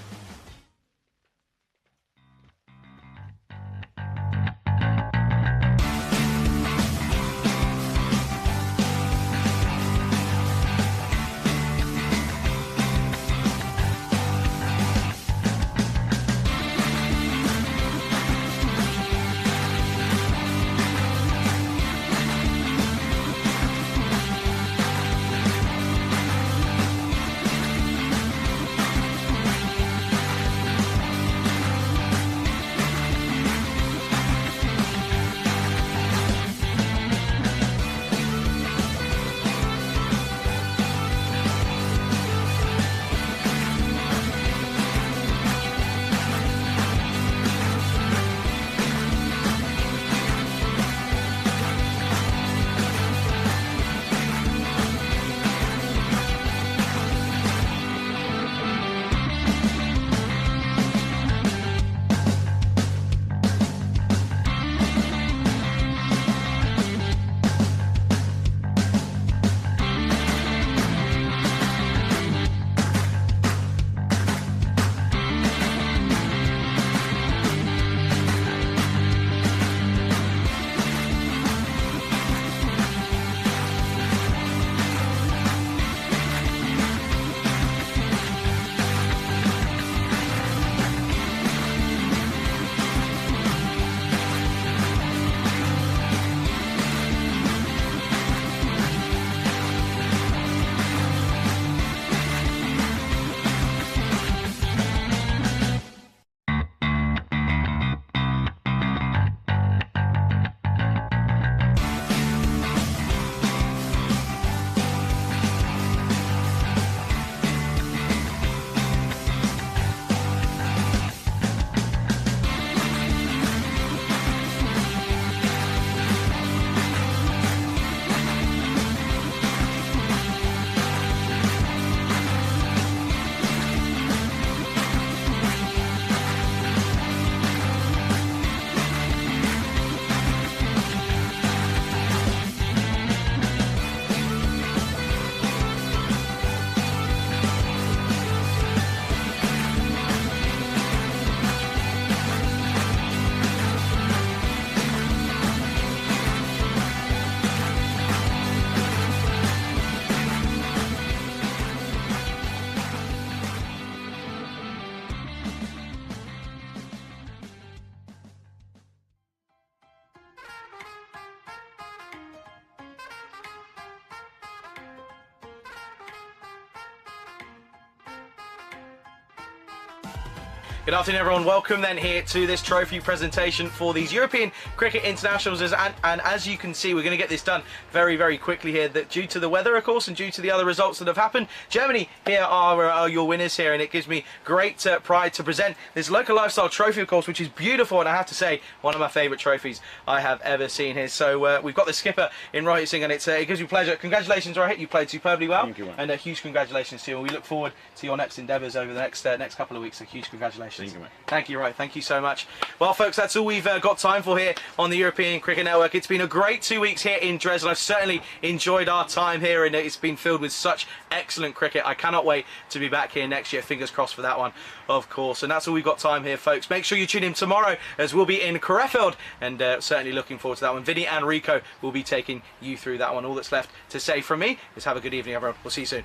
Good afternoon, everyone. Welcome then here to this trophy presentation for these European Cricket Internationals. And as you can see, we're going to get this done very, very quickly here. That due to the weather, of course, and due to the other results that have happened, Germany here are your winners here, and it gives me great pride to present this local lifestyle trophy, of course, which is beautiful, and I have to say, one of my favourite trophies I have ever seen here. So we've got the skipper in Rohit Singh, and it gives me pleasure. Congratulations, Rohit. You played superbly well. Thank you, man. And a huge congratulations to you. And we look forward to your next endeavours over the next couple of weeks. So huge congratulations. Thank you, mate. Thank you, right. Thank you so much. Well, folks, that's all we've got time for here on the European Cricket Network. It's been a great 2 weeks here in Dresden. I've certainly enjoyed our time here, and it's been filled with such excellent cricket. I cannot wait to be back here next year. Fingers crossed for that one, of course. And that's all we've got time here, folks. Make sure you tune in tomorrow, as we'll be in Krefeld, and certainly looking forward to that one. Vinny and Rico will be taking you through that one. All that's left to say from me is have a good evening, everyone. We'll see you soon.